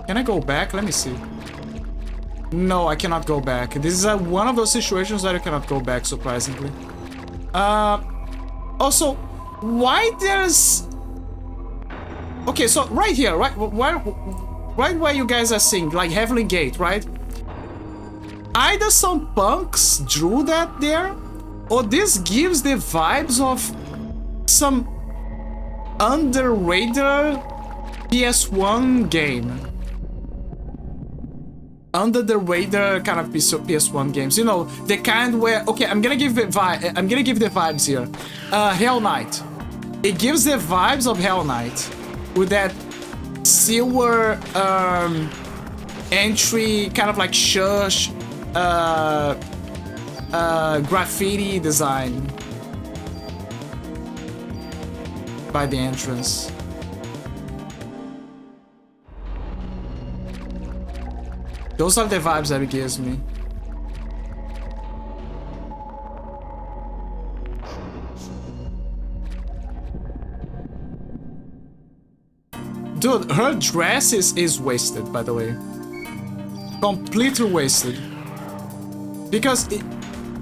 Can I go back? Let me see. No, I cannot go back. This is one of those situations that I cannot go back, surprisingly. Also, why there's... Okay, so right here, right where you guys are seeing, like Heavenly Gate, right? Either some punks drew that there, or this gives the vibes of some under-radar PS1 game. Under the radar kind of PS1 games, you know, the kind where, okay, I'm gonna give the vibes here. Hell Knight. It gives the vibes of Hell Knight with that silver entry, kind of like shush graffiti design by the entrance. Those are the vibes that it gives me. Dude, her dress is wasted, by the way. Completely wasted. Because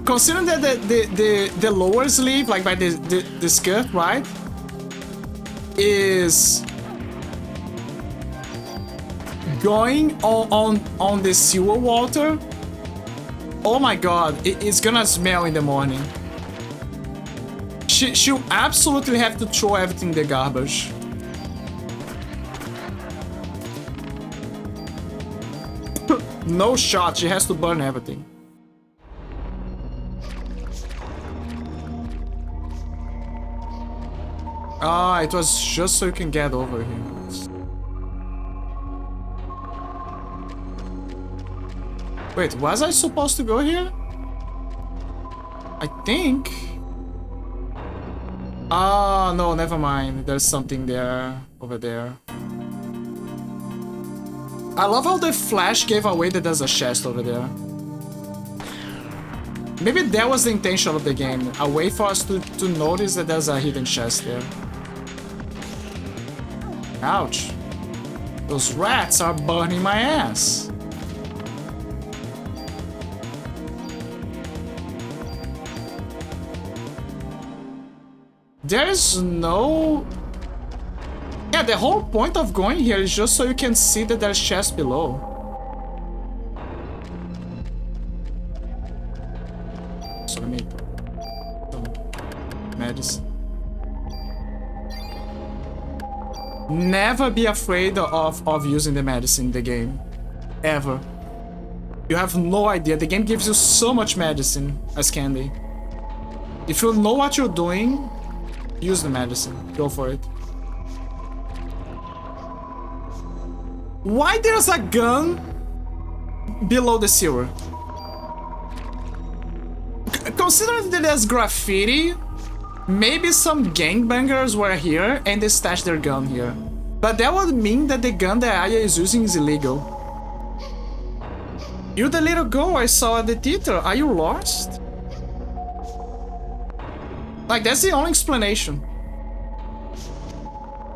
considering that the lower sleeve, like by the skirt, right, is going on the sewer water. Oh my god, it's gonna smell in the morning. She'll absolutely have to throw everything in the garbage. No shot, she has to burn everything. Ah, it was just so you can get over here. Wait, was I supposed to go here? I think. Ah, no, never mind. There's something there, over there. I love how the flash gave away that there's a chest over there. Maybe that was the intention of the game. A way for us to notice that there's a hidden chest there. Ouch. Those rats are burning my ass. There's no... Yeah, the whole point of going here is just so you can see that there's chests below. So let me... some medicine. Never be afraid of using the medicine in the game. Ever. You have no idea. The game gives you so much medicine as candy. If you know what you're doing, use the medicine. Go for it. Why there's a gun below the sewer? Considering that there's graffiti, maybe some gangbangers were here and they stashed their gun here. But that would mean that the gun that Aya is using is illegal. You're the little girl I saw at the theater. Are you lost? Like, that's the only explanation.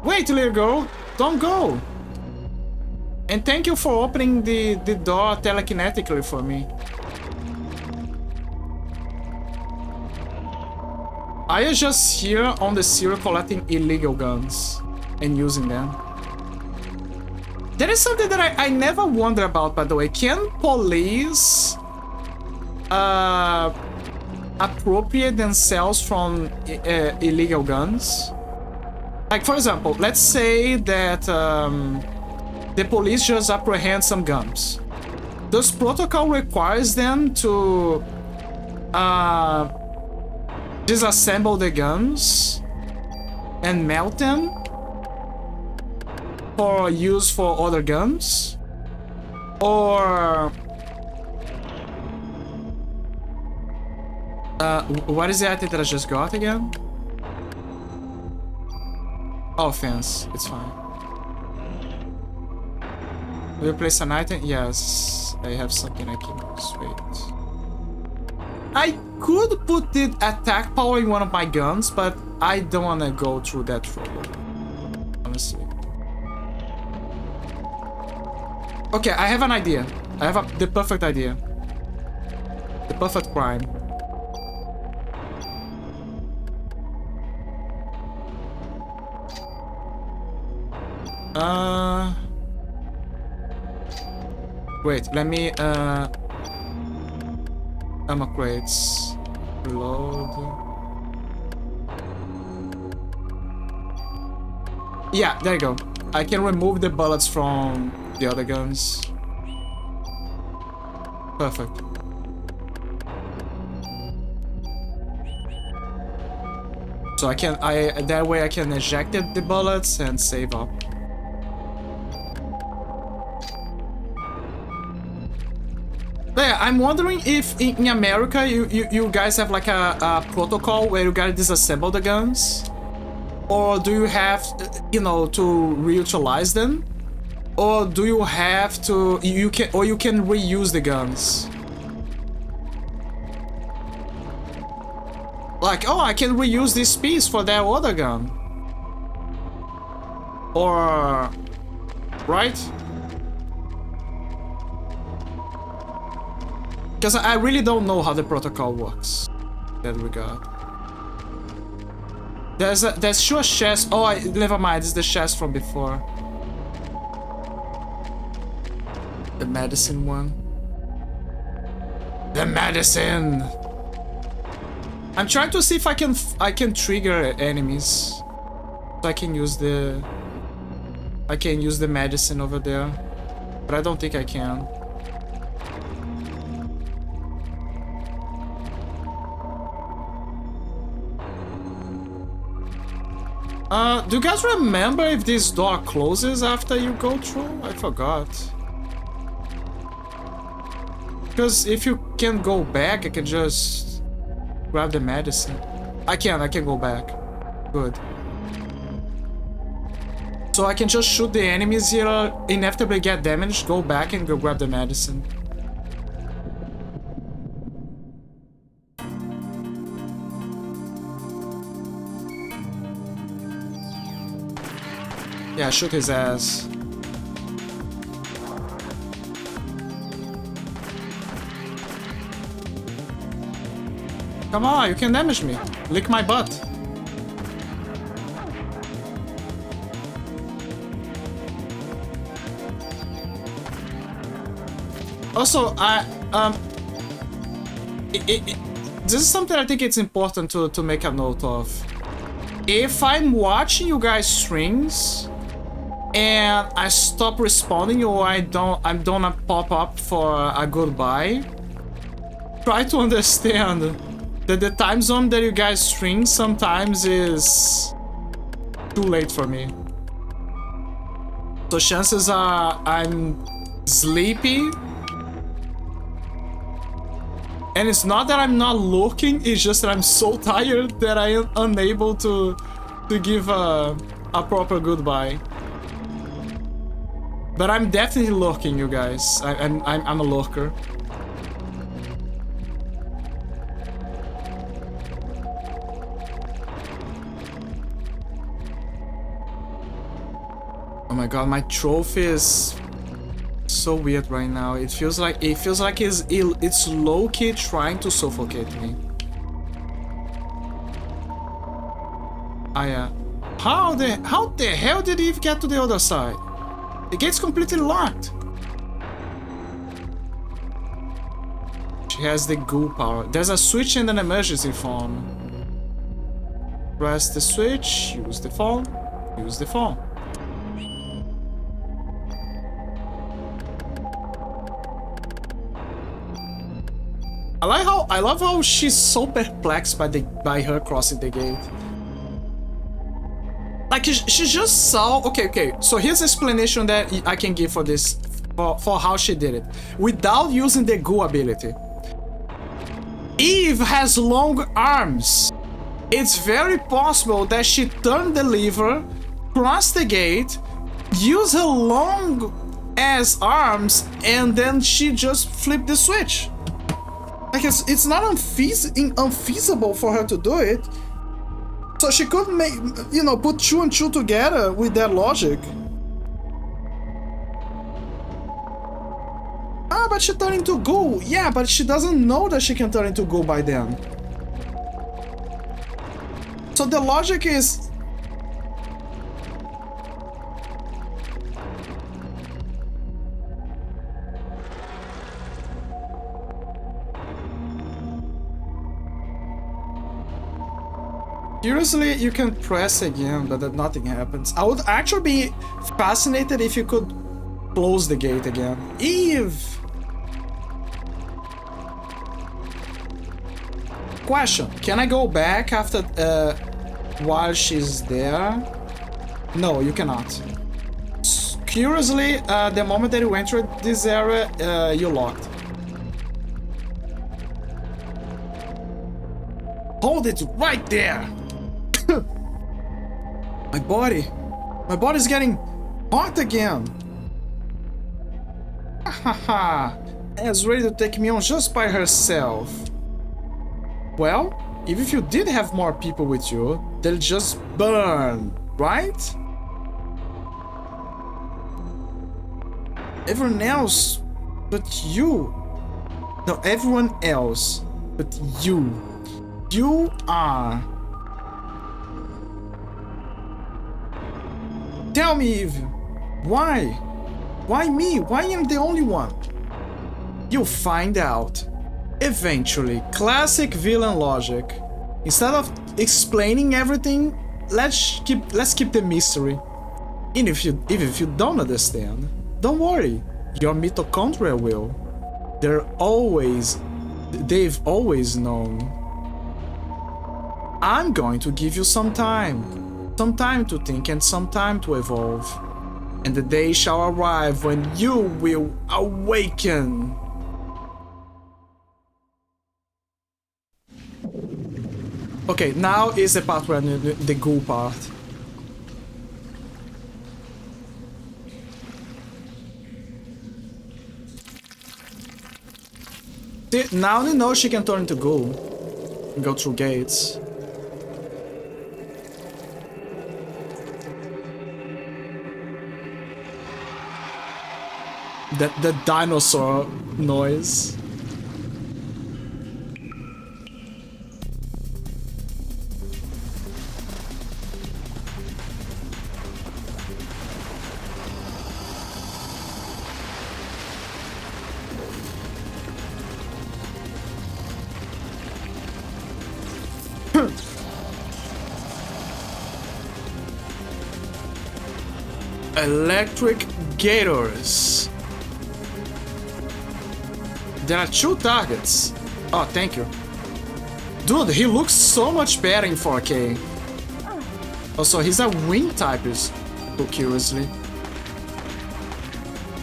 Wait, little girl. Don't go. And thank you for opening the door telekinetically for me. Aya's just here on the sewer collecting illegal guns and using them. That is something that I never wonder about, by the way. Can police appropriate themselves from illegal guns? Like, for example, let's say that the police just apprehend some guns. Does protocol requires them to disassemble the guns and melt them for use for other guns? Or what is the item that I just got again? Oh, fence. It's fine. Will you place an item? Yes. I have something I can use. Wait. I could put the attack power in one of my guns, but I don't want to go through that trouble. Honestly. Okay, I have an idea. I have the perfect idea. The perfect crime. Wait, let me ammo crates. Reload. Yeah, there you go. I can remove the bullets from the other guns. Perfect. So that way I can eject the bullets and save up. Yeah, I'm wondering if in America you guys have like a protocol where you gotta disassemble the guns, or do you have, you know, to reutilize them, or do you have to you can reuse the guns? Like, oh, I can reuse this piece for that other gun, or right? Because I really don't know how the protocol works in that regard. There's sure a chest. Oh, never mind. It's the chest from before. The medicine one. The medicine. I'm trying to see if I can trigger enemies, so I can use the medicine over there, but I don't think I can. Do you guys remember if this door closes after you go through? I forgot. Because if you can go back, I can just grab the medicine. I can go back. Good. So I can just shoot the enemies here, inevitably get damaged, go back and go grab the medicine. Yeah, shoot his ass. Come on, you can damage me. Lick my butt. Also, this is something I think it's important to make a note of. If I'm watching you guys streams and I stop responding or I'm gonna pop up for a goodbye, try to understand that the time zone that you guys stream sometimes is too late for me. So chances are I'm sleepy. And it's not that I'm not looking, it's just that I'm so tired that I am unable to give a proper goodbye. But I'm definitely looking, you guys. I'm a lurker. Oh my god, my trophy is so weird right now. It feels like it's low-key trying to suffocate me. How the hell did Eve get to the other side? The gate's completely locked. She has the goo power. There's a switch and an emergency phone. Press the switch, use the phone, use the phone. I love how she's so perplexed by her crossing the gate. Like she just saw. Okay. So here's the explanation that I can give for this, for how she did it, without using the goo ability. Eve has long arms. It's very possible that she turned the lever, crossed the gate, used her long ass arms, and then she just flipped the switch. Like it's not unfeasible for her to do it. So she could make, put 2 and 2 together with that logic. Ah, but she turned into goo. Yeah, but she doesn't know that she can turn into goo by then. So the logic is... Curiously, you can press again, but that nothing happens. I would actually be fascinated if you could close the gate again. Eve! Question, can I go back after, while she's there? No, you cannot. Curiously, the moment that you entered this area, you locked. Hold it right there! My body's getting hot again. Haha, Anne's ready to take me on just by herself. Well, if you did have more people with you, they'll just burn, right? Everyone else but you. No, everyone else but you. You are. Tell me, Eve, why? Why me? Why am I the only one? You'll find out. Eventually. Classic villain logic. Instead of explaining everything, let's keep the mystery. And even if you don't understand, don't worry. Your mitochondria will. They've always known. I'm going to give you some time. Some time to think and some time to evolve. And the day shall arrive when you will awaken. Okay, now is the part where the goo part. See, now they know she can turn into goo and go through gates. The dinosaur noise. Electric gators. There are 2 targets. Oh, thank you. Dude, he looks so much better in 4K. Also, he's a wind type, curiously.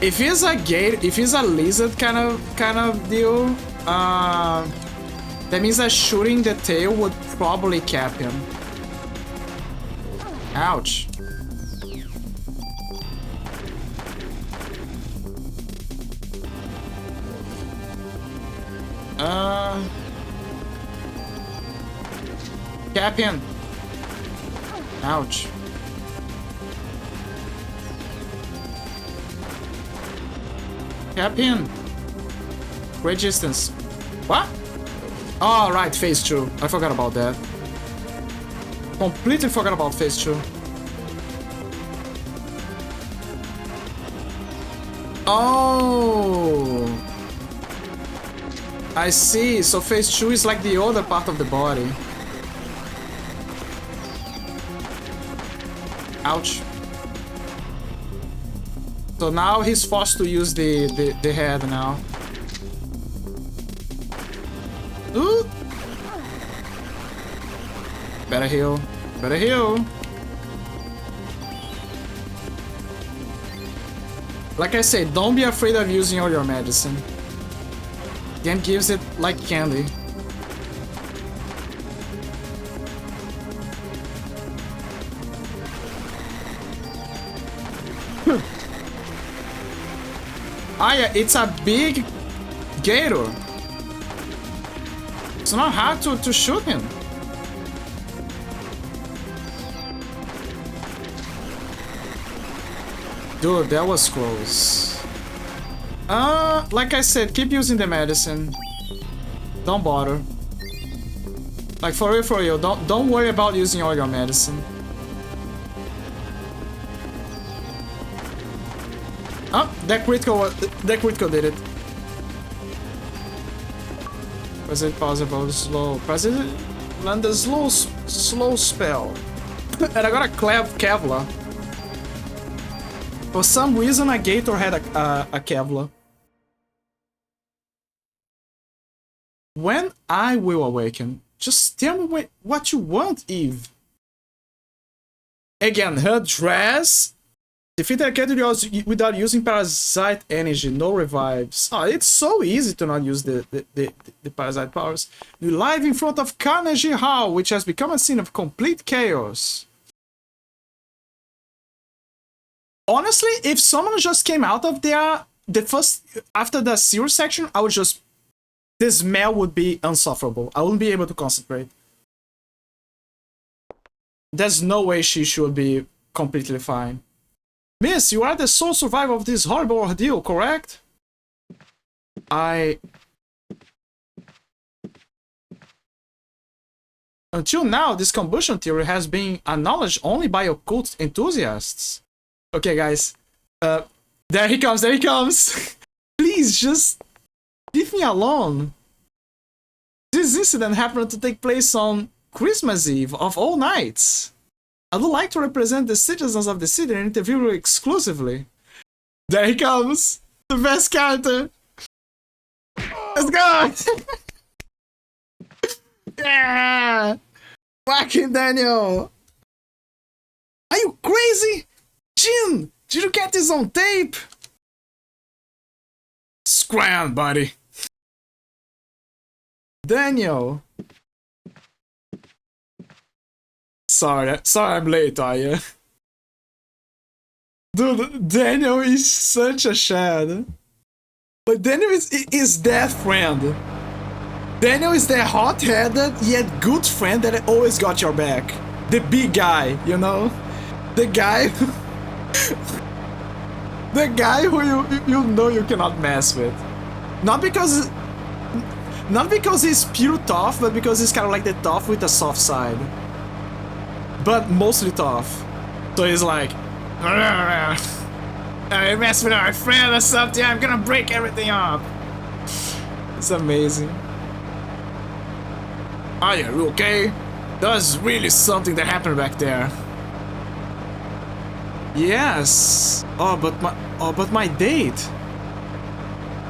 If he's a gate, if he's a lizard kind of deal, that means that shooting the tail would probably cap him. Ouch. Cap him. Ouch. Cap him. Great distance. What? Oh, right, phase 2. I forgot about that. Completely forgot about phase 2. Oh. I see. So phase 2 is like the other part of the body. Ouch. So now he's forced to use the head now. Ooh. Better heal. Better heal. Like I said, don't be afraid of using all your medicine. Game gives it like candy. Ah yeah, it's a big gator. It's not hard to shoot him. Dude, that was close. Like I said, keep using the medicine. Don't bother. Like for real, don't worry about using all your medicine. Oh, that critical did it. Was it possible? Slow. Press it. Land a slow spell. And I got a Kevlar. For some reason, a Gator had a Kevlar. When I will awaken, just tell me what you want, Eve. Again, her dress. Defeat a character without using parasite energy, no revives. Oh, it's so easy to not use the parasite powers. You're live in front of Carnegie Hall, which has become a scene of complete chaos. Honestly, if someone just came out of there, after the sewer section, I would just... The smell would be insufferable. I wouldn't be able to concentrate. There's no way she should be completely fine. Miss, you are the sole survivor of this horrible ordeal, correct? Until now, this combustion theory has been acknowledged only by occult enthusiasts. Okay, guys. There he comes, there he comes! Please, just... leave me alone. This incident happened to take place on Christmas Eve of all nights. I would like to represent the citizens of the city and interview you exclusively. There he comes! The best character! Let's go! Yeah! Fucking Daniel! Are you crazy? Jin! Did you get this on tape? Scram, buddy! Daniel! Sorry I'm late, are you? Dude, Daniel is such a shad. But Daniel is their friend. Daniel is their hot-headed yet good friend that always got your back. The big guy, you know? The guy... The guy who you know you cannot mess with. Not because he's pure tough, but because he's kind of like the tough with a soft side. But mostly tough. So he's like, I mess with our friend or something, I'm gonna break everything up. It's amazing. Are you okay? There's really something that happened back there. Yes. Oh, but my date.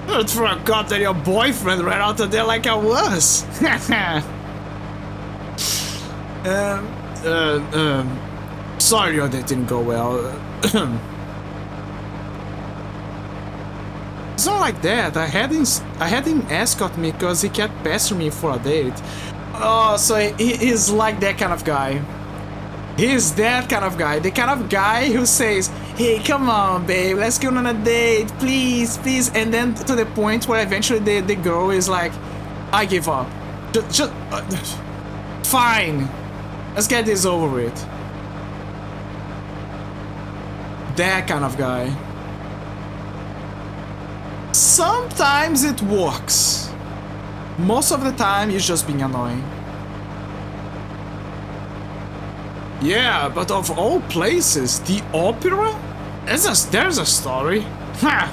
I forgot that your boyfriend ran out of there like I was. Sorry your date didn't go well. It's not like that. I had him escort me because he kept pestering me for a date. Oh, so he's like that kind of guy. He's that kind of guy. The kind of guy who says, hey, come on, babe, let's go on a date, please, please. And then to the point where eventually the girl is like, I give up. Just fine. Let's get this over with. That kind of guy. Sometimes it works. Most of the time, he's just being annoying. Yeah, but of all places, the opera? There's a story. Ha!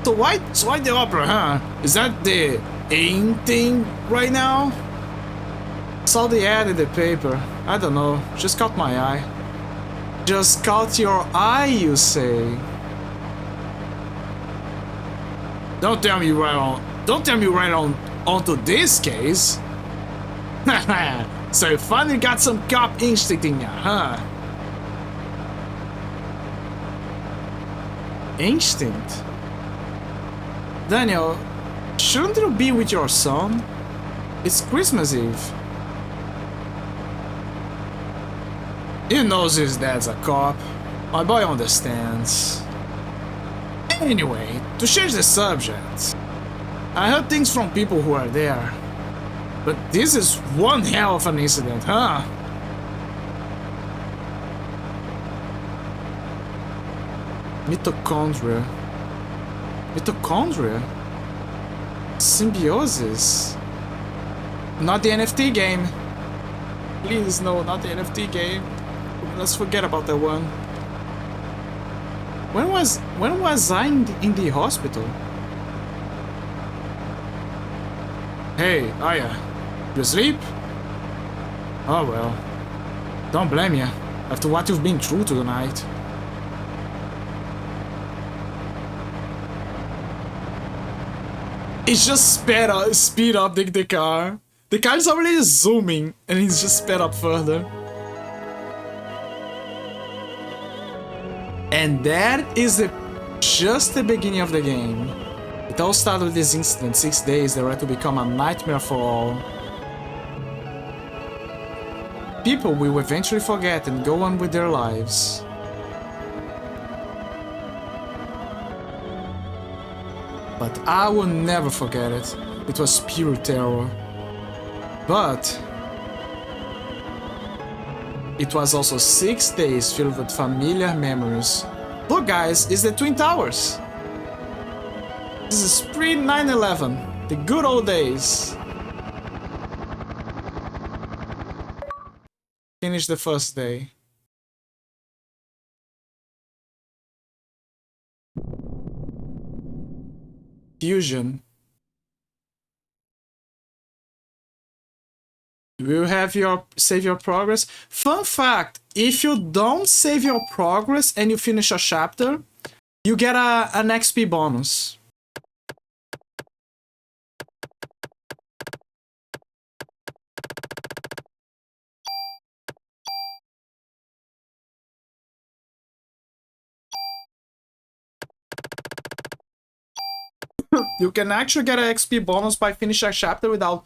So why the opera, huh? Is that the aim thing right now? Saw the ad in the paper. I don't know. Just caught my eye. Just caught your eye, you say? Don't tell me right on onto this case. So you finally got some cop instinct in ya, huh? Instinct? Daniel, shouldn't you be with your son? It's Christmas Eve. He knows his dad's a cop. My boy understands. Anyway, to change the subject, I heard things from people who are there. But this is one hell of an incident, huh? Mitochondria. Mitochondria? Symbiosis? Not the NFT game. Please, no, not the NFT game. Let's forget about that one. When was I in the hospital? Hey, Aya. You asleep? Oh well. Don't blame you, after what you've been through tonight. It's just speed up the car. The car is already zooming, and he's just sped up further. And that is just the beginning of the game. It all started with this incident, 6 days that were to become a nightmare for all. People will eventually forget and go on with their lives. But I will never forget it. It was pure terror. But it was also 6 days filled with familiar memories. Look guys, it's the Twin Towers. This is pre-9/11, the good old days. Finish the first day. Fusion. Will have save your progress. Fun fact, if you don't save your progress and you finish a chapter, you get an XP bonus. You can actually get an XP bonus by finishing a chapter without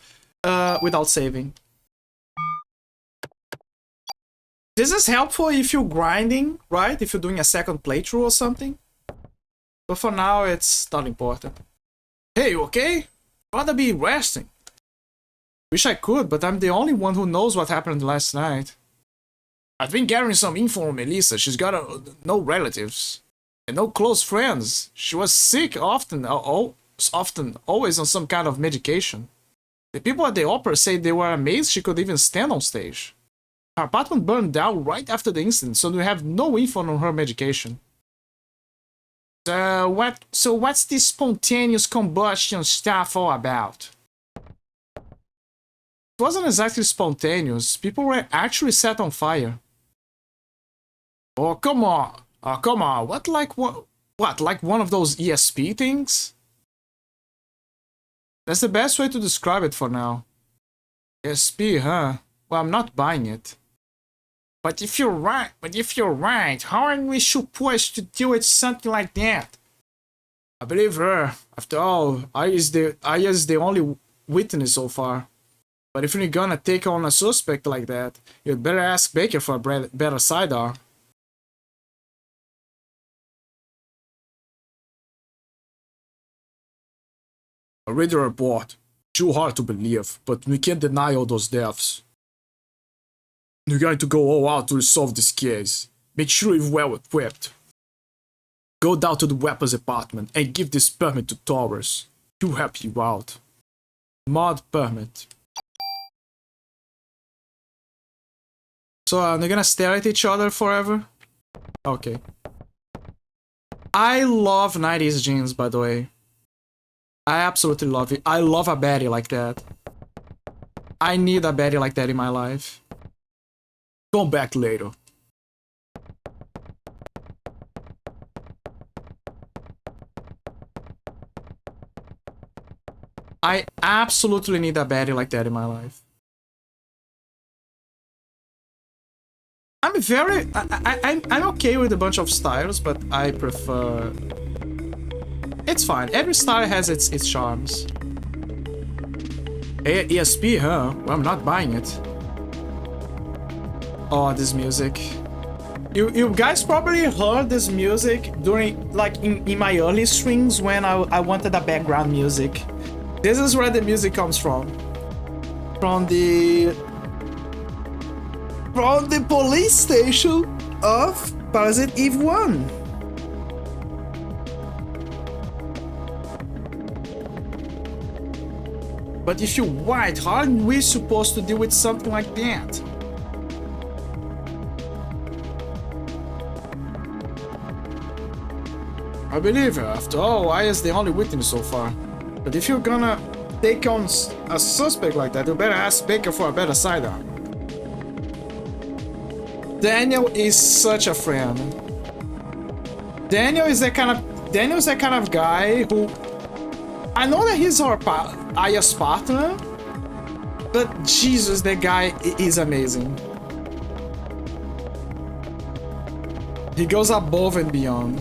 saving. This is helpful if you're grinding, right? If you're doing a second playthrough or something. But for now, it's not important. Hey, you okay? Rather be resting. Wish I could, but I'm the only one who knows what happened last night. I've been gathering some info on Melissa. She's got no relatives. And no close friends. She was sick often, always on some kind of medication. The people at the opera say they were amazed she could even stand on stage. Her apartment burned down right after the incident, so we have no info on her medication. So what's this spontaneous combustion stuff all about? It wasn't exactly spontaneous. People were actually set on fire. Oh, come on. Oh, come on. What, like one of those ESP things? That's the best way to describe it for now. ESP, huh? Well, I'm not buying it. But if you're right, how are we supposed to deal with something like that? I believe her. After all, Aya is the only witness so far. But if you're gonna take on a suspect like that, you'd better ask Baker for a better sidearm. I read the report. Too hard to believe, but we can't deny all those deaths. You're going to go all out to resolve this case. Make sure you're well equipped. Go down to the weapons department and give this permit to Taurus. He'll help you out. Mod permit. So they're gonna stare at each other forever? Okay. I love 90s jeans, by the way. I absolutely love it. I love a baddie like that. I need a baddie like that in my life. Come back later. I absolutely need a baddie like that in my life. I'm okay with a bunch of styles, but I prefer... It's fine. Every style has its charms. ESP, huh? Well, I'm not buying it. Oh, this music. You guys probably heard this music during, like, in my early streams when I wanted a background music. This is where the music comes from. From the police station of Parasite Eve 1. But if you're white, how are we supposed to deal with something like that? I believe her. After all, Aya's the only witness so far. But if you're gonna take on a suspect like that, you better ask Baker for a better sidearm. Daniel is such a friend. Daniel's that kind of guy who... I know that he's Aya's partner, but Jesus, that guy is amazing. He goes above and beyond.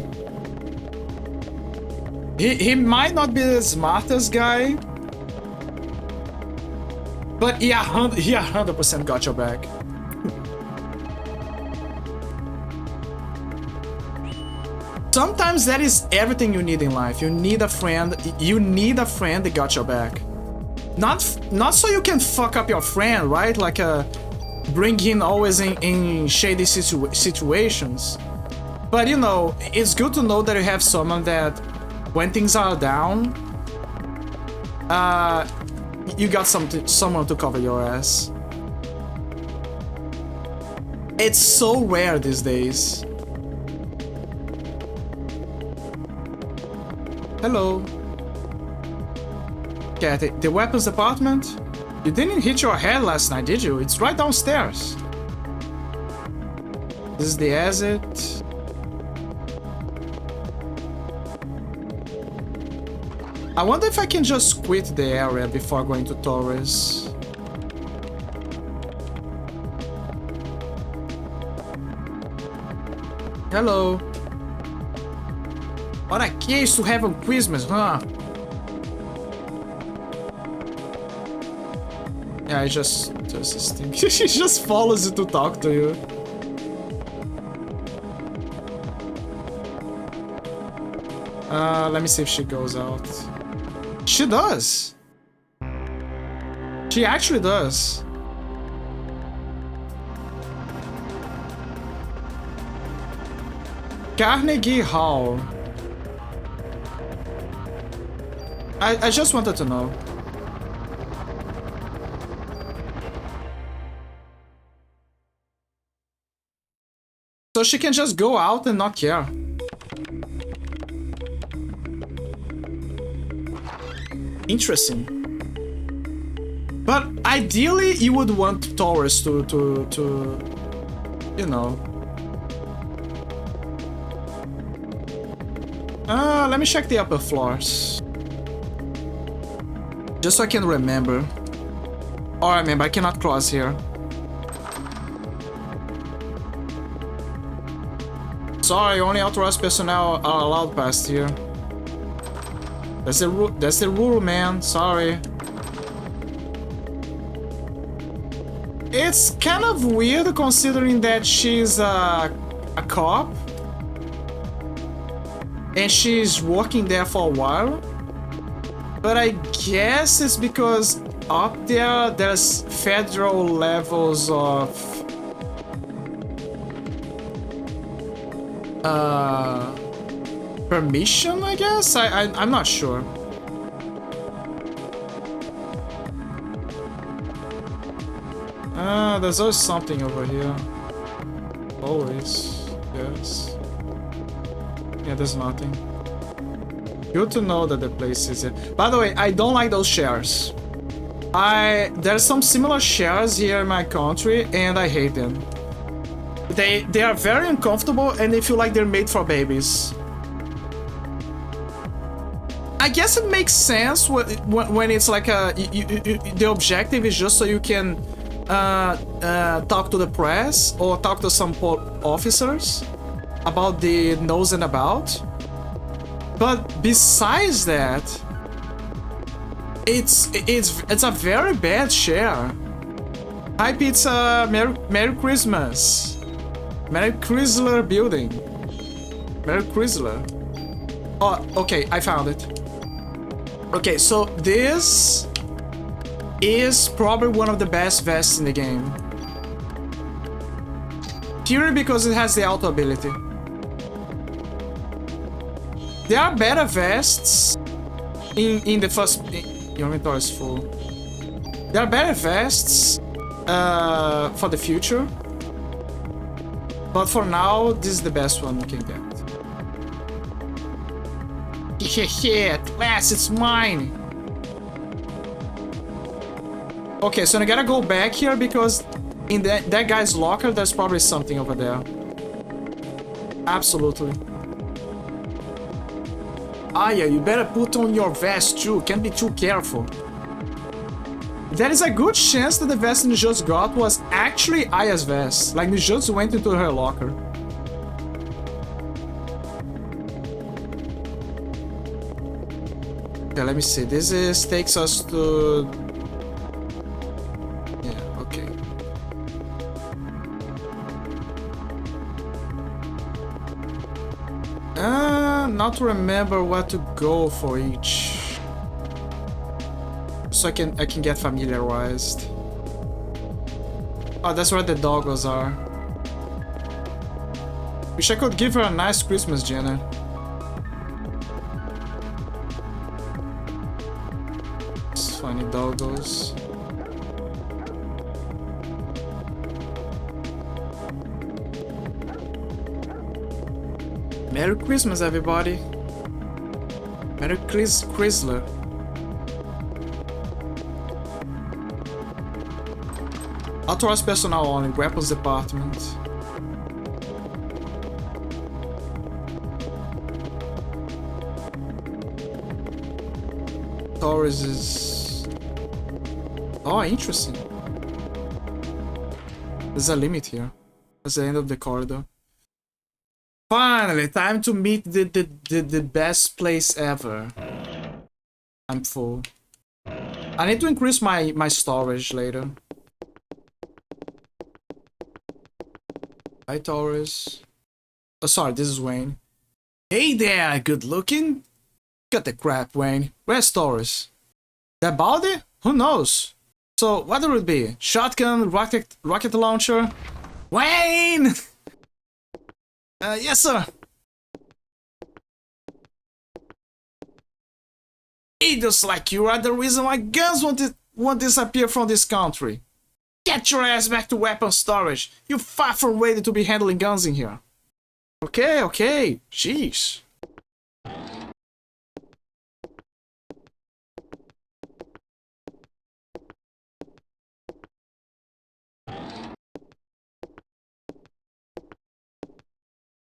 He might not be the smartest guy, but he 100% got your back. Sometimes that is everything you need in life. You need a friend. You need a friend that got your back. Not so you can fuck up your friend, right? Like bring him always in shady situations. But you know, it's good to know that you have someone that, when things are down, you got someone to cover your ass. It's so rare these days. Hello. Yeah, the weapons department? You didn't hit your head last night, did you? It's right downstairs. This is the exit. I wonder if I can just quit the area before going to Torres. Hello. What a case to have on Christmas, huh? Yeah, he just does this thing. He just follows you to talk to you. Let me see if she goes out. She does. She actually does. Carnegie Hall. I just wanted to know. So she can just go out and not care. Interesting. But ideally, you would want Taurus to you know. Let me check the upper floors. Just so I can remember. Oh, I remember, I cannot cross here. Sorry, only authorized personnel are allowed past here. That's the rule, man. Sorry. It's kind of weird considering that she's a cop. And she's working there for a while. But I guess it's because up there, there's federal levels of permission, I guess? I'm not sure. There's always something over here. Always. Yes. Yeah, there's nothing. Good to know that the place is here. By the way, I don't like those chairs. There's some similar chairs here in my country, and I hate them. They are very uncomfortable, and they feel like they're made for babies. I guess it makes sense when it's like the objective is just so you can talk to the press or talk to some officers about the knows and about. But besides that, it's a very bad chair. Hi pizza, Merry Christmas. Merry Chrysler building. Merry Chrysler. Oh, okay, I found it. Okay, so this is probably one of the best vests in the game. Purely because it has the auto ability. There are better vests in the first... Your inventory is full. There are better vests for the future. But for now, this is the best one we can get. Yeah, at last, it's mine! Okay, so I gotta go back here because in that guy's locker, there's probably something over there. Absolutely. Ah, yeah, you better put on your vest too. Can't be too careful. There is a good chance that the vest Nijutsu got was actually Aya's vest. Like, Nijutsu went into her locker. Okay, let me see. This takes us to... Yeah, okay. Not remember what to go for each. So I can get familiarized. Oh, that's where the doggos are. Wish I could give her a nice Christmas dinner. Funny doggos. Merry Christmas, everybody. Merry Chrysler. Authorized personnel only, weapons department. Taurus is... Oh, interesting. There's a limit here. That's the end of the corridor. Finally, time to meet the best place ever. I'm full. I need to increase my storage later. Hi, Taurus. Oh, sorry, this is Wayne. Hey there, good looking. Got the crap, Wayne. Where's Taurus? That Baldy? Who knows? So, what would it be? Shotgun, rocket launcher? Wayne! Yes, sir. Idiots like you are the reason why guns won't disappear from this country. Get your ass back to weapon storage. You're far from ready to be handling guns in here. Okay, okay. Jeez.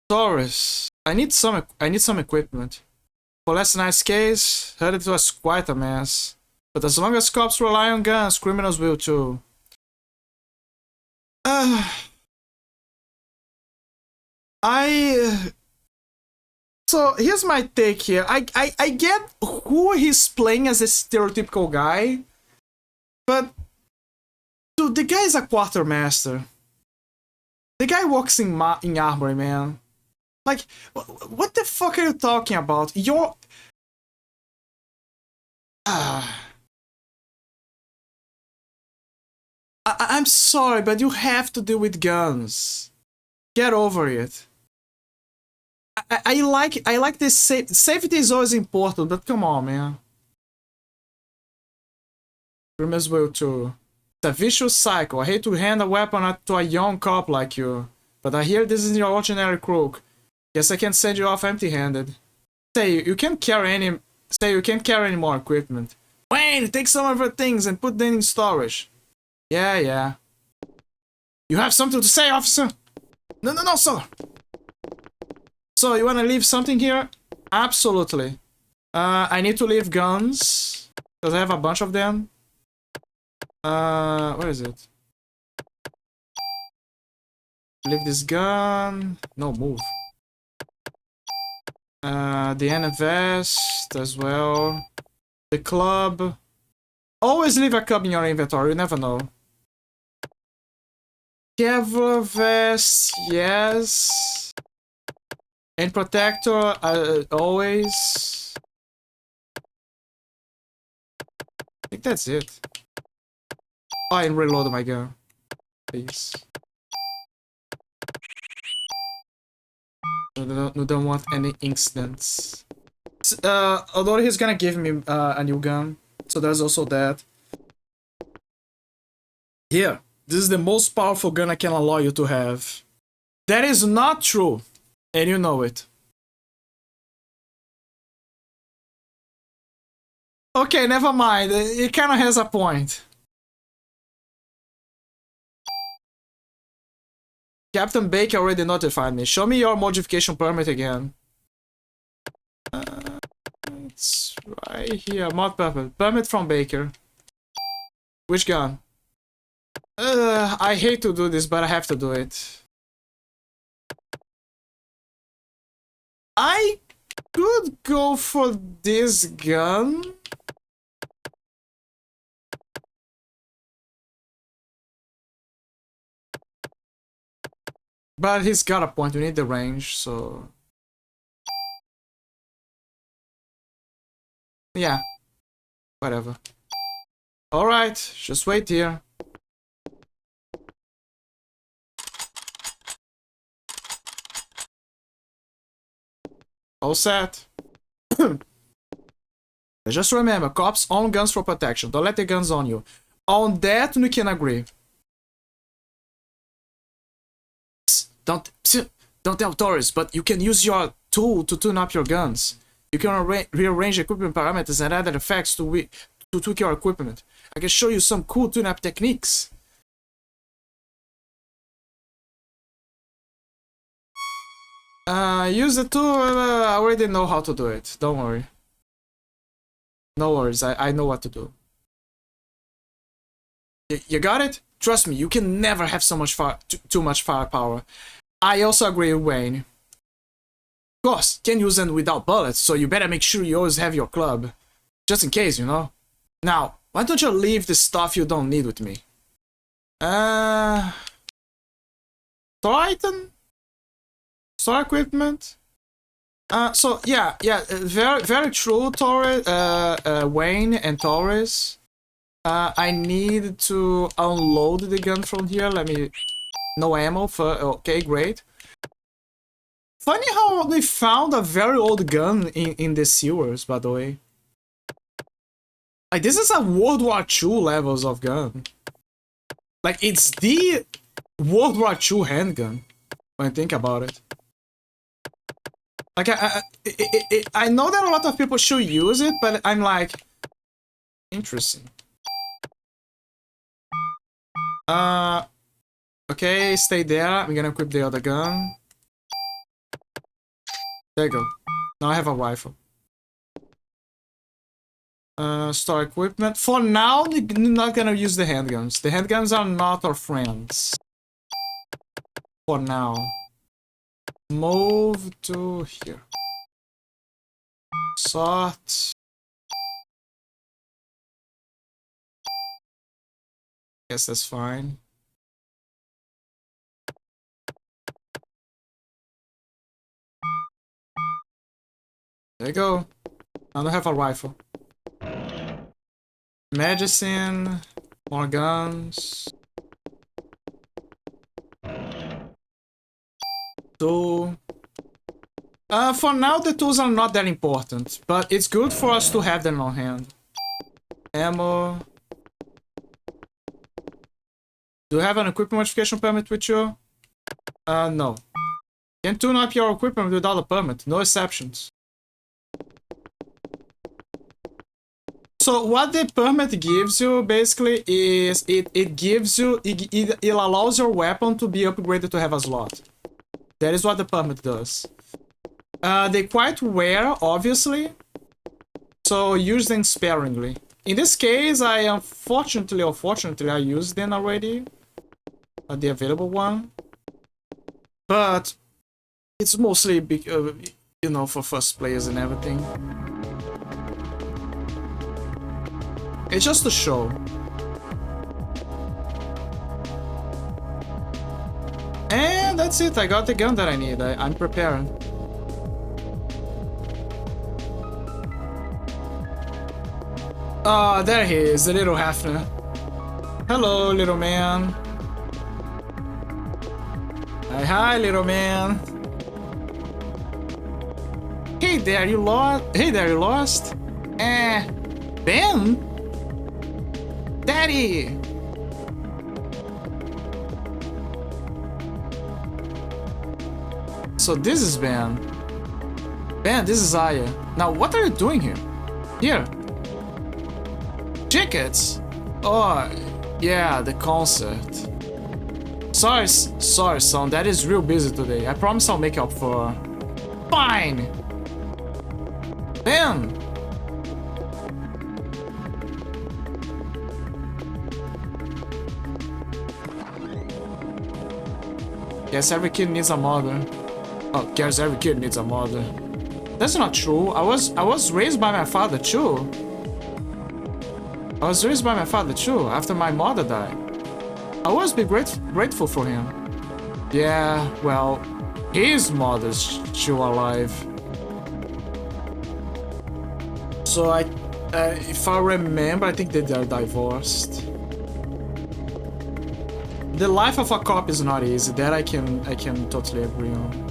Taurus. I need some equipment. For last night's case, heard it was quite a mess. But as long as cops rely on guns, criminals will too. So here's my take here. I get who he's playing as a stereotypical guy, but dude, the guy is a quartermaster. The guy works in armory, man. Like, what the fuck are you talking about? You're... I'm sorry, but you have to deal with guns. Get over it. I like this safety is always important, but come on, man. Criminals will too. It's a vicious cycle. I hate to hand a weapon to a young cop like you, but I hear this is your ordinary crook. Guess I can't send you off empty-handed. Say you can't carry any more equipment. Wayne, take some of your things and put them in storage. Yeah. You have something to say, officer? No, sir. So, you wanna leave something here? Absolutely. I need to leave guns, because I have a bunch of them. Where is it? Leave this gun. No, move. The NVest as well. The club. Always leave a club in your inventory, you never know. Kevlar vest, yes. And protector, always. I think that's it. Oh, and reload my gun, please. We don't want any incidents. Although he's gonna give me a new gun, so there's also that. Here, this is the most powerful gun I can allow you to have. That is not true, and you know it. Okay, never mind. It kind of has a point. Captain Baker already notified me. Show me your modification permit again. It's right here. Mod permit. Permit from Baker. Which gun? I hate to do this, but I have to do it. I could go for this gun. But he's got a point, we need the range, so... Yeah. Whatever. Alright, just wait here. All set. Just remember, cops own guns for protection. Don't let the guns on you. On that, we can agree. Don't tell Taurus, but you can use your tool to tune up your guns. You can rearrange equipment parameters and add effects to tweak your equipment. I can show you some cool tune-up techniques. Use the tool. I already know how to do it. Don't worry. No worries. I know what to do. You got it? Trust me, you can never have so much too much firepower. I also agree with Wayne. Of course, can't use them without bullets, so you better make sure you always have your club. Just in case, you know? Now, why don't you leave the stuff you don't need with me? Store item? Store equipment? So, yeah, very true, Torres, Wayne and Torres. I need to unload the gun from here. Let me... No ammo for... Okay, great. Funny how we found a very old gun in the sewers, by the way. Like, this is a World War II levels of gun. Like, it's the World War II handgun, when I think about it. Like, I know that a lot of people should use it, but I'm like... Interesting. Okay, stay there. I'm gonna equip the other gun. There you go. Now I have a rifle. Store equipment. For now, I'm not gonna use the handguns. The handguns are not our friends. For now. Move to here. Sort. Guess that's fine. There you go. Now I have a rifle. Medicine. More guns. Tool. For now, the tools are not that important, but it's good for us to have them on hand. Ammo. Do you have an equipment modification permit with you? No. Can tune up your equipment without a permit. No exceptions. So what the permit gives you basically is it gives you it allows your weapon to be upgraded to have a slot. That is what the permit does. They're quite rare, obviously, so use them sparingly. In this case, I unfortunately or fortunately I used them already, the available one, but it's mostly you know, for first players and everything. It's just a show. And that's it, I got the gun that I need. I'm prepared. Oh, there he is, the little Hafner. Hello, little man. Hi, little man. Hey there, you lost? Hey there, you lost? Ben? Daddy! So this is Ben. Ben, this is Aya. Now, what are you doing here? Here. Tickets? Oh, yeah, the concert. Sorry, son, that is real busy today. I promise I'll make up for... Fine! Ben! Guess every kid needs a mother. Oh, guess every kid needs a mother. That's not true. I was raised by my father too. I was raised by my father too, after my mother died. I always be grateful for him. Yeah, well, his mother's still alive. So if I remember, I think they are divorced. The life of a cop is not easy. That I can totally agree on.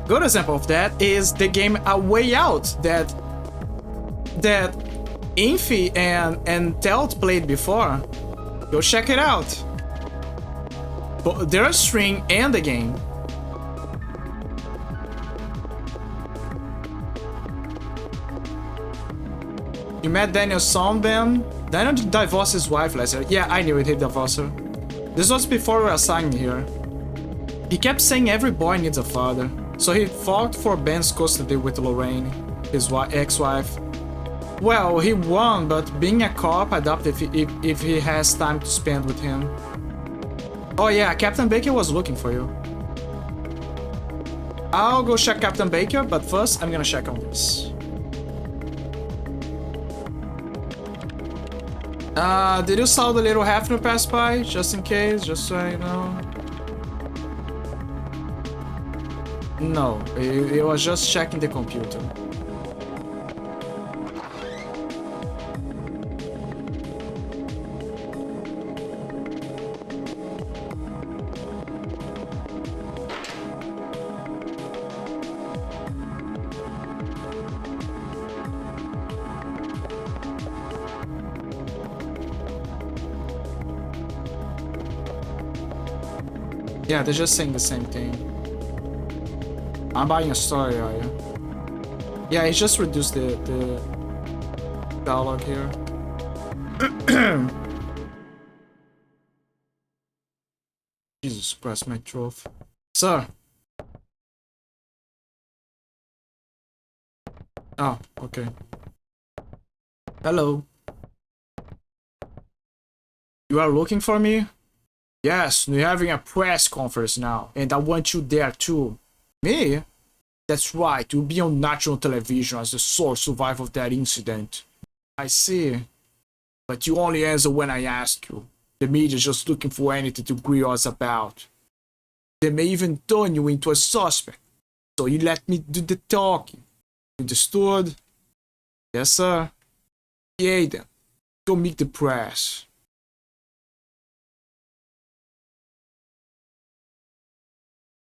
Good example of that is the game A Way Out that Infi and Telt played before. Go check it out. But their stream and the game. You met Daniel's son, Ben? Daniel divorced his wife last year. Yeah, I knew it, he divorced her. This was before we were assigned here. He kept saying every boy needs a father. So he fought for Ben's custody with Lorraine, his ex-wife. Well, he won, but being a cop, I doubt if he has time to spend with him. Oh yeah, Captain Baker was looking for you. I'll go check Captain Baker, but first I'm gonna check on this. Did you saw the little Hafner pass by? Just in case, just so you know. No, he was just checking the computer. Yeah, they're just saying the same thing. I'm buying a story, are you? Yeah, it just reduced the dialogue here. Jesus Christ, my throat. Sir. Oh, okay. Hello. You are looking for me? Yes, we're having a press conference now, and I want you there too. Me? That's right, you'll be on national television as the sole survivor of that incident. I see. But you only answer when I ask you. The media's just looking for anything to grill us about. They may even turn you into a suspect. So you let me do the talking. Understood? Yes, sir. Yeah, then. Go meet the press.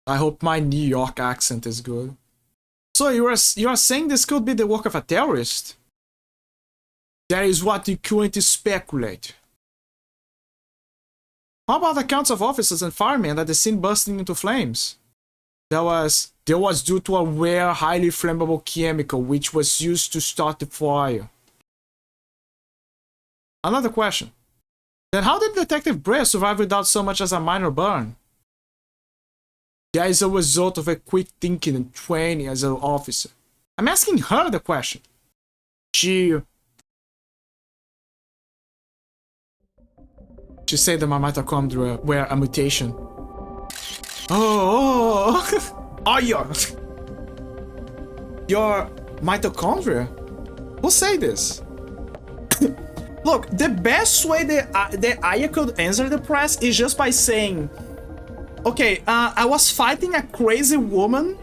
I hope my New York accent is good. So you are saying this could be the work of a terrorist? That is what you currently speculate. How about accounts of officers and firemen at the scene bursting into flames? That was due to a rare, highly flammable chemical which was used to start the fire. Another question. Then how did Detective Bray survive without so much as a minor burn? That is a result of a quick thinking and training as an officer. I'm asking her the question. She said that my mitochondria were a mutation. Oh, your mitochondria? Who say this? Look, the best way that Aya could answer the press is just by saying, okay, I was fighting a crazy woman.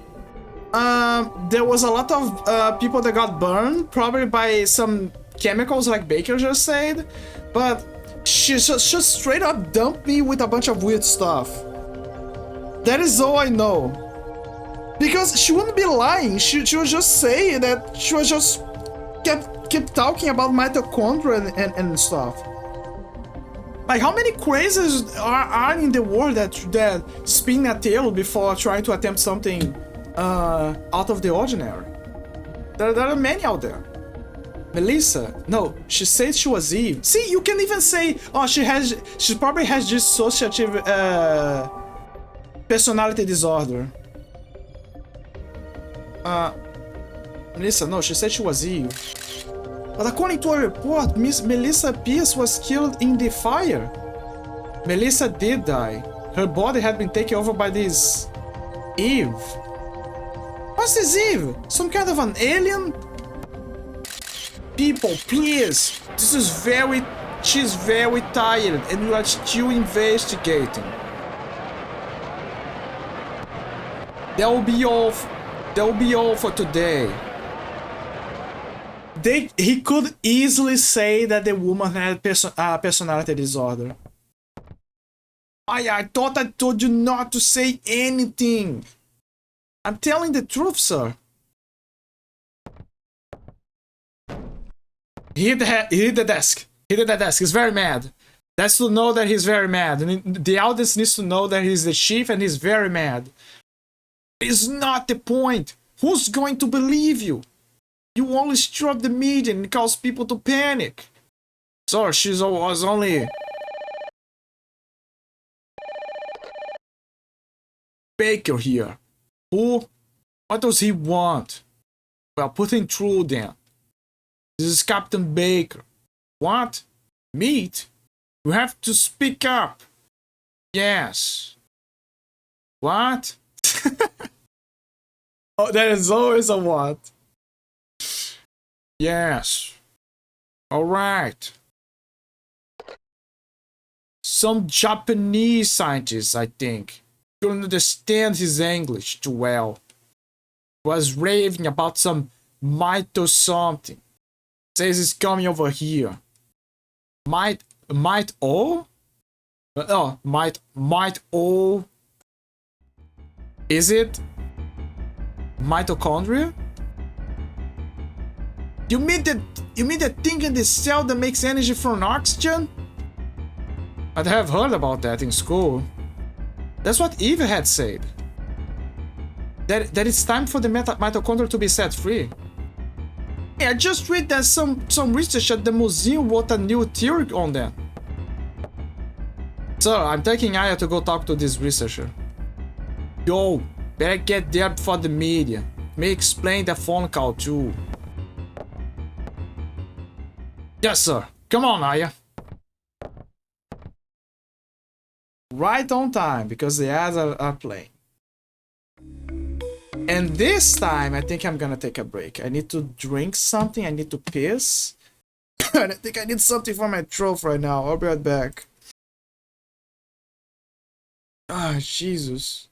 There was a lot of people that got burned, probably by some chemicals like Baker just said, but she just straight up dumped me with a bunch of weird stuff. That is all I know. Because she wouldn't be lying. She would just say that she was just kept talking about mitochondria and stuff. Like, how many crazies are in the world that spin a tail before trying to attempt something out of the ordinary? There are many out there. Melissa, no, she said she was Eve. See, you can even say, oh, she probably has dissociative personality disorder. Melissa, no, she said she was Eve. But according to a report, Miss Melissa Pierce was killed in the fire. Melissa did die. Her body had been taken over by this Eve. What's this Eve? Some kind of an alien? People, please. She's very tired and we are still investigating. That will be all for today. He could easily say that the woman had personality disorder. I thought I told you not to say anything. I'm telling the truth, sir. He hit the desk. He hit the desk. He's very mad. That's to know that he's very mad. And the audience needs to know that he's the chief and he's very mad. It's not the point. Who's going to believe you? You only stir up the media and cause people to panic. So she was only Baker here. Who? What does he want? Well, put him through then. This is Captain Baker. What? Meat? You have to speak up. Yes. What? Oh, there is always a what. Yes. Alright. Some Japanese scientist, I think, couldn't understand his English too well. Was raving about some mito something. Says he's coming over here. Might all? Oh, might all? Is it mitochondria? You mean the thing in the cell that makes energy from oxygen? I'd have heard about that in school. That's what Eve had said. That it's time for the mitochondria to be set free. Yeah, I just read that some research at the museum wrote a new theory on that. So I'm taking Aya to go talk to this researcher. Yo, better get there before the media. May explain the phone call too. Yes, sir. Come on, Aya. Right on time, because the ads are playing. And this time, I think I'm gonna take a break. I need to drink something. I need to piss. I think I need something for my throat right now. I'll be right back. Ah, Jesus.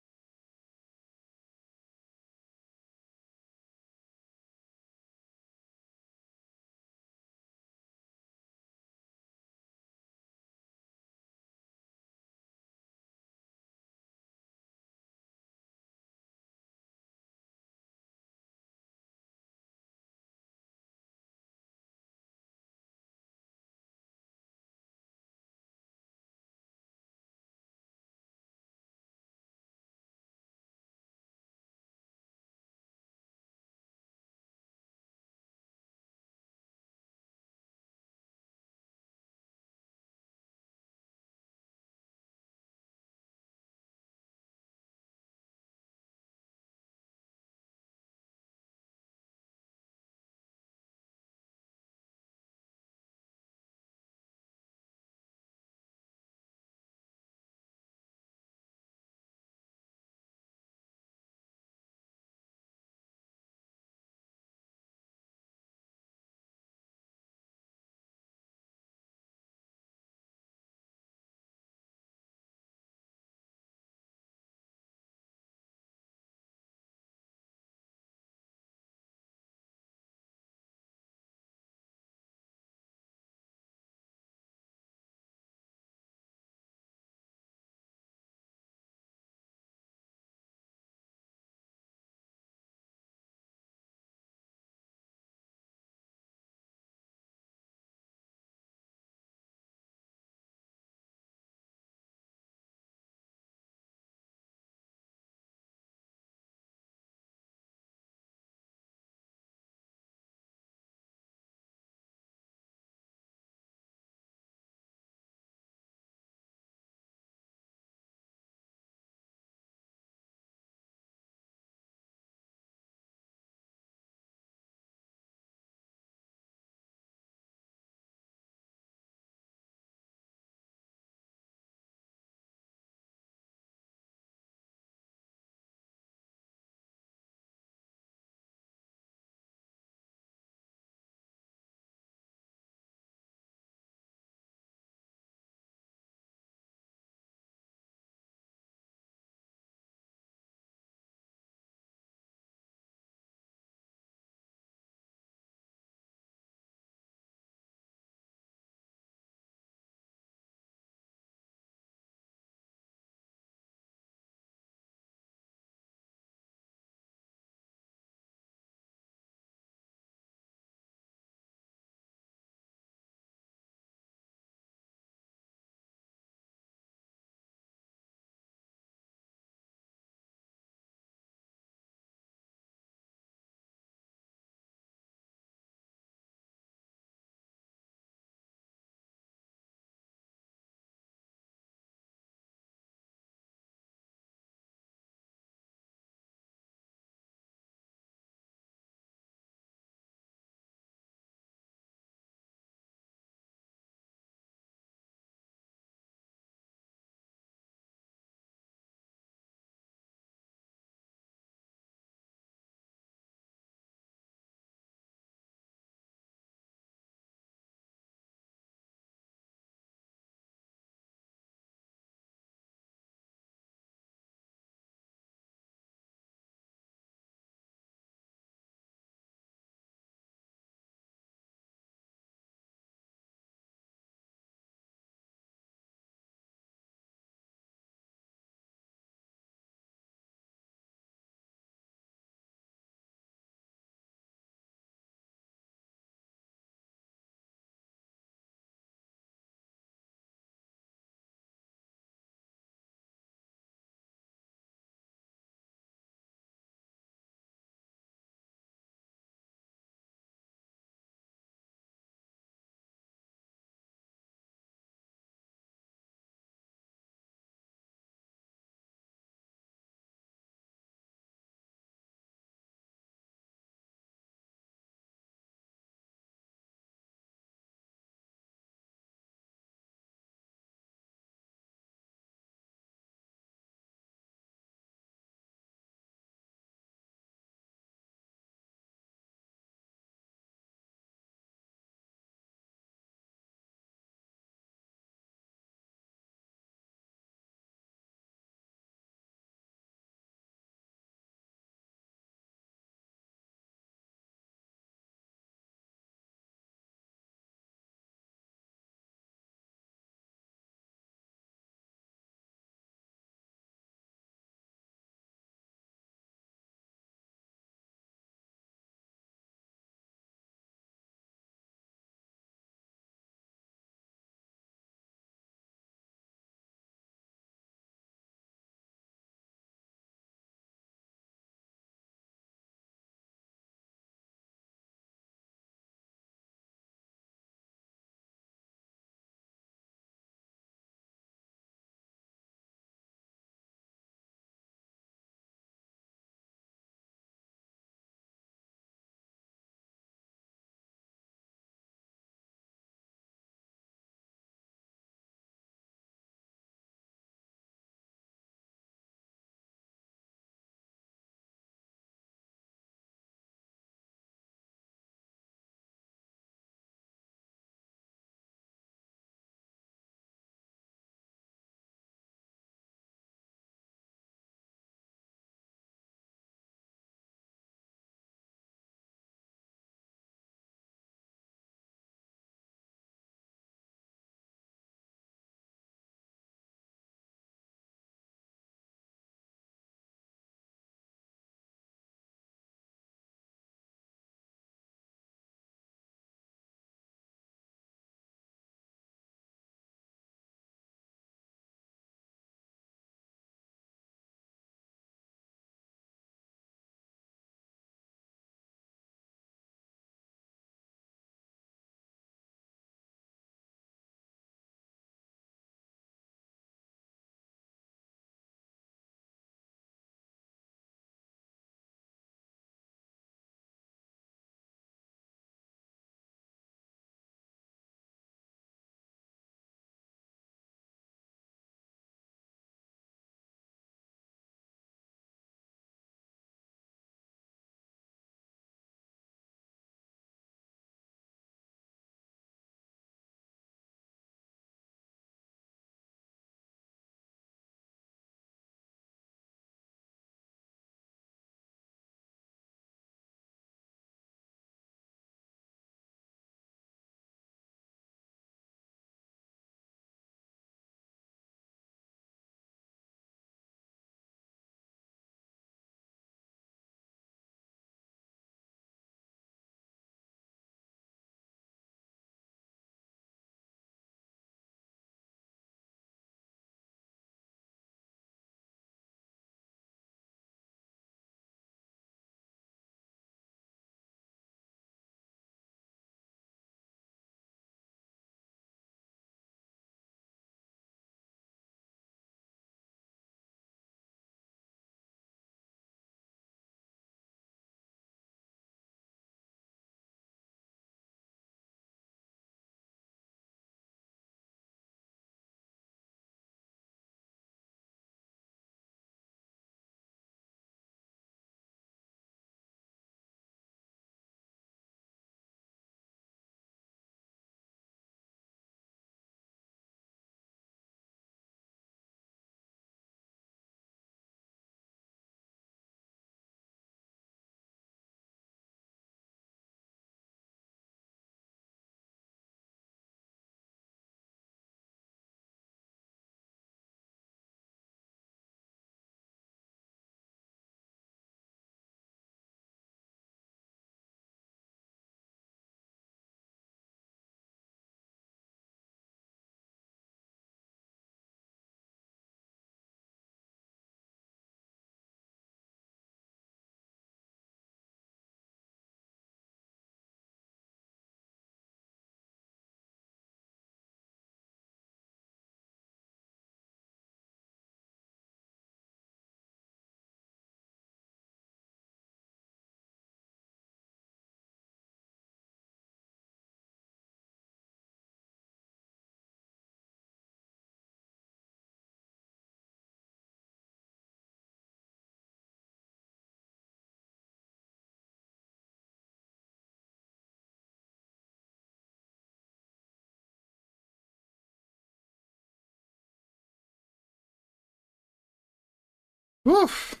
Oof.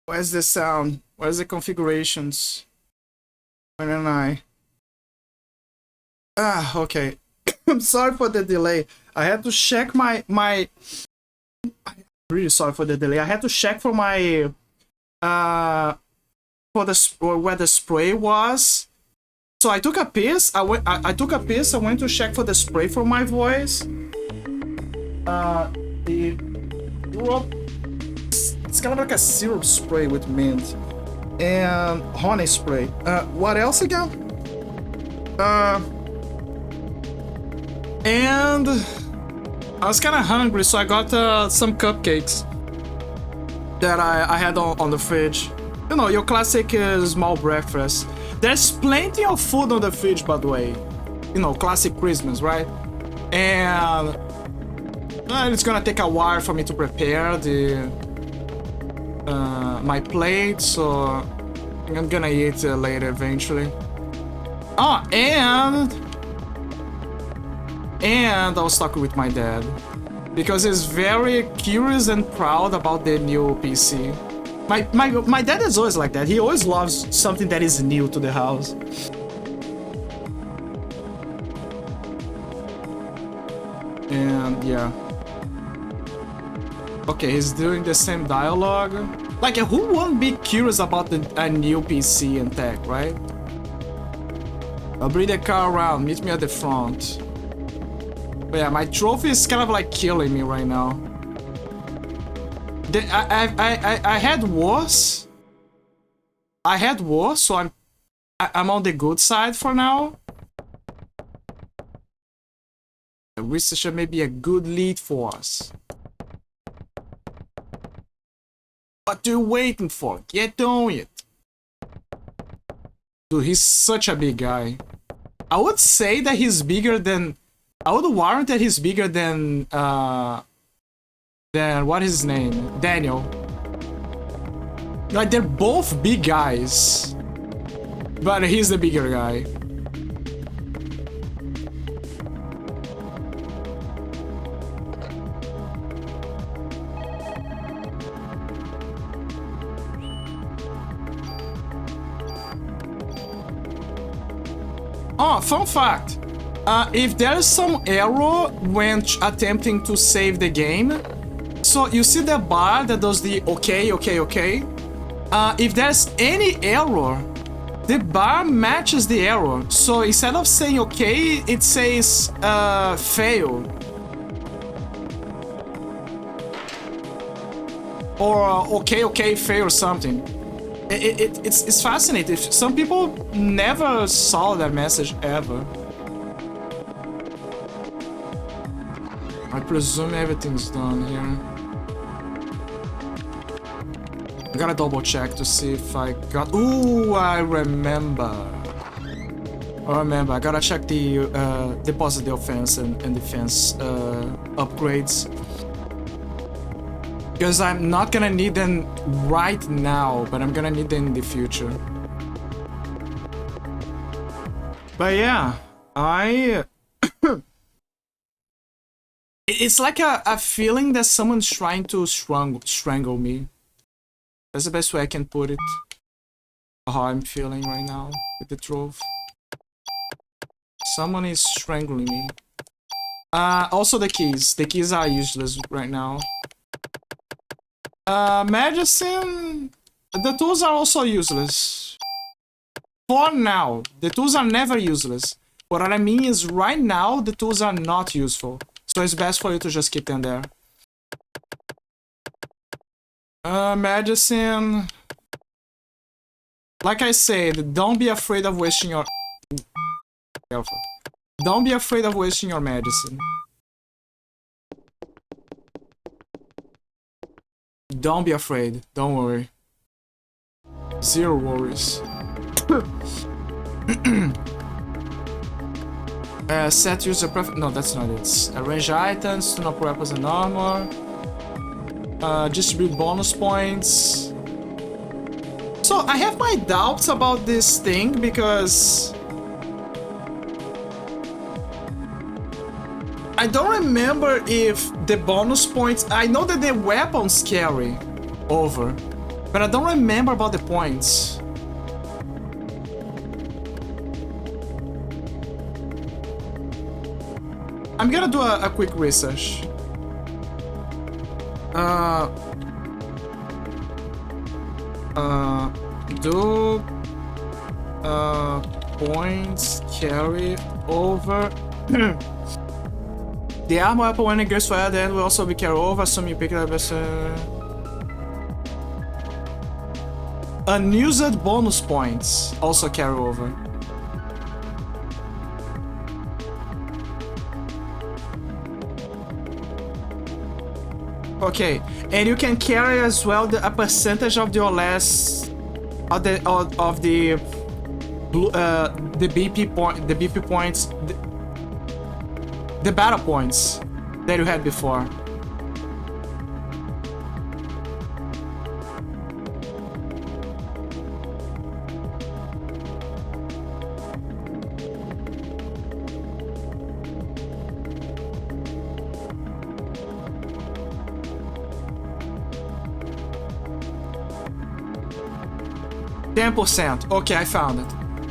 Where's the sound? Where's the configurations? Where am I? Ah, okay. I'm sorry for the delay. I had to check my. I'm really sorry for the delay. I had to check for my for the where the spray was. So I took a piss. I took a piss. I went to check for the spray for my voice. The syrup. It's kind of like a syrup spray with mint and honey spray. What else again? And I was kind of hungry, so I got some cupcakes that I had on the fridge. You know, your classic small breakfast. There's plenty of food on the fridge, by the way. You know, classic Christmas, right? And it's gonna take a while for me to prepare the my plate, so I'm gonna eat later eventually. Oh, and I was talking with my dad because he's very curious and proud about the new PC. My dad is always like that. He always loves something that is new to the house. And yeah. Okay, he's doing the same dialogue. Like, who won't be curious about a new PC and tech, right? I'll bring the car around. Meet me at the front. But yeah, my trophy is kind of like killing me right now. I had worse. I had worse, so I'm on the good side for now. Chrysler may be a good lead for us. What are you waiting for? Get on it. Dude, he's such a big guy. I would say that he's bigger than... I would warrant that he's bigger than what is his name? Daniel. Like, they're both big guys. But he's the bigger guy. Oh, fun fact. If there's some error when attempting to save the game, so you see the bar that does the okay. If there's any error, the bar matches the error. So instead of saying okay, it says fail. Or okay, fail or something. It's fascinating. Some people never saw that message ever. I presume everything's done here. I gotta double check to see if I got... Ooh, I remember. I gotta check the deposit the offense and defense upgrades. Because I'm not gonna need them right now, but I'm gonna need them in the future. But yeah, it's like a feeling that someone's trying to strangle me. That's the best way I can put it. How I'm feeling right now with the trove. Someone is strangling me. Also the keys. The keys are useless right now. Medicine... The tools are also useless. For now. The tools are never useless. What I mean is right now, the tools are not useful. So it's best for you to just keep them there. Medicine... Like I said, don't be afraid of wasting your... Careful. Don't be afraid of wasting your medicine. Don't be afraid. Don't worry. Zero worries. Set user preference. No, that's not it. Arrange items, tune up weapons and armor. Distribute bonus points. So I have my doubts about this thing because I don't remember if the bonus points... I know that the weapons carry over, but I don't remember about the points. I'm gonna do a quick research. Do points carry over? The armor weapon when it goes fire, then will also be carried over, assuming you pick it up as unused bonus points also carry over. Okay, and you can carry as well a percentage of your last of the BP point, the BP points, the battle points that you had before. %. Okay, I found it.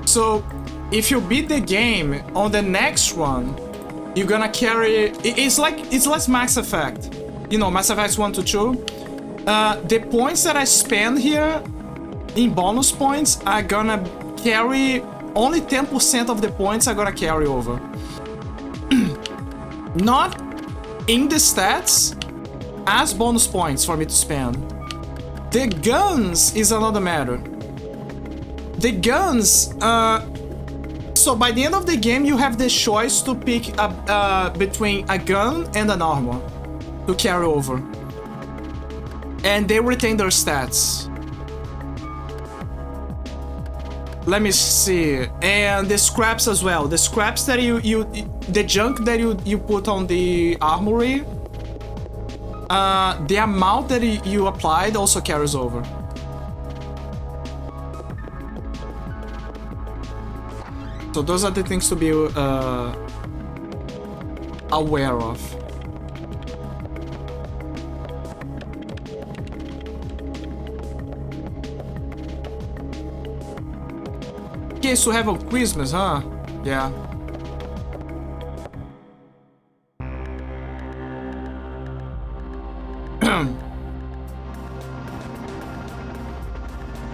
So, if you beat the game on the next one, you're gonna carry... It's like Mass Effect. You know, Mass Effect 1 to 2. The points that I spend here in bonus points are gonna carry... Only 10% of the points are gonna carry over. Not in the stats as bonus points for me to spend. The guns is another matter. The guns, so by the end of the game, you have the choice to pick between a gun and an armor to carry over. And they retain their stats. Let me see. And the scraps as well. The scraps that the junk that you put on the armory, the amount that you applied also carries over. So those are the things to be aware of. Case to have on Christmas, huh? Yeah.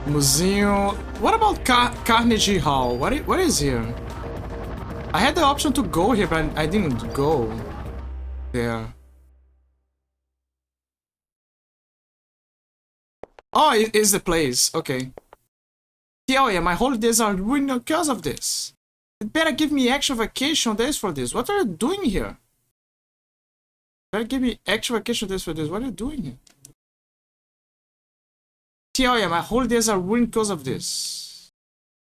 Museum. What about Carnegie Hall? What is here? I had the option to go here, but I didn't go there. Oh, it is the place. Okay. Oh yeah, my holidays are ruined because of this. You better give me extra vacation days for this. What are you doing here? Better give me extra vacation days for this. What are you doing here? Oh yeah, my holidays are ruined because of this.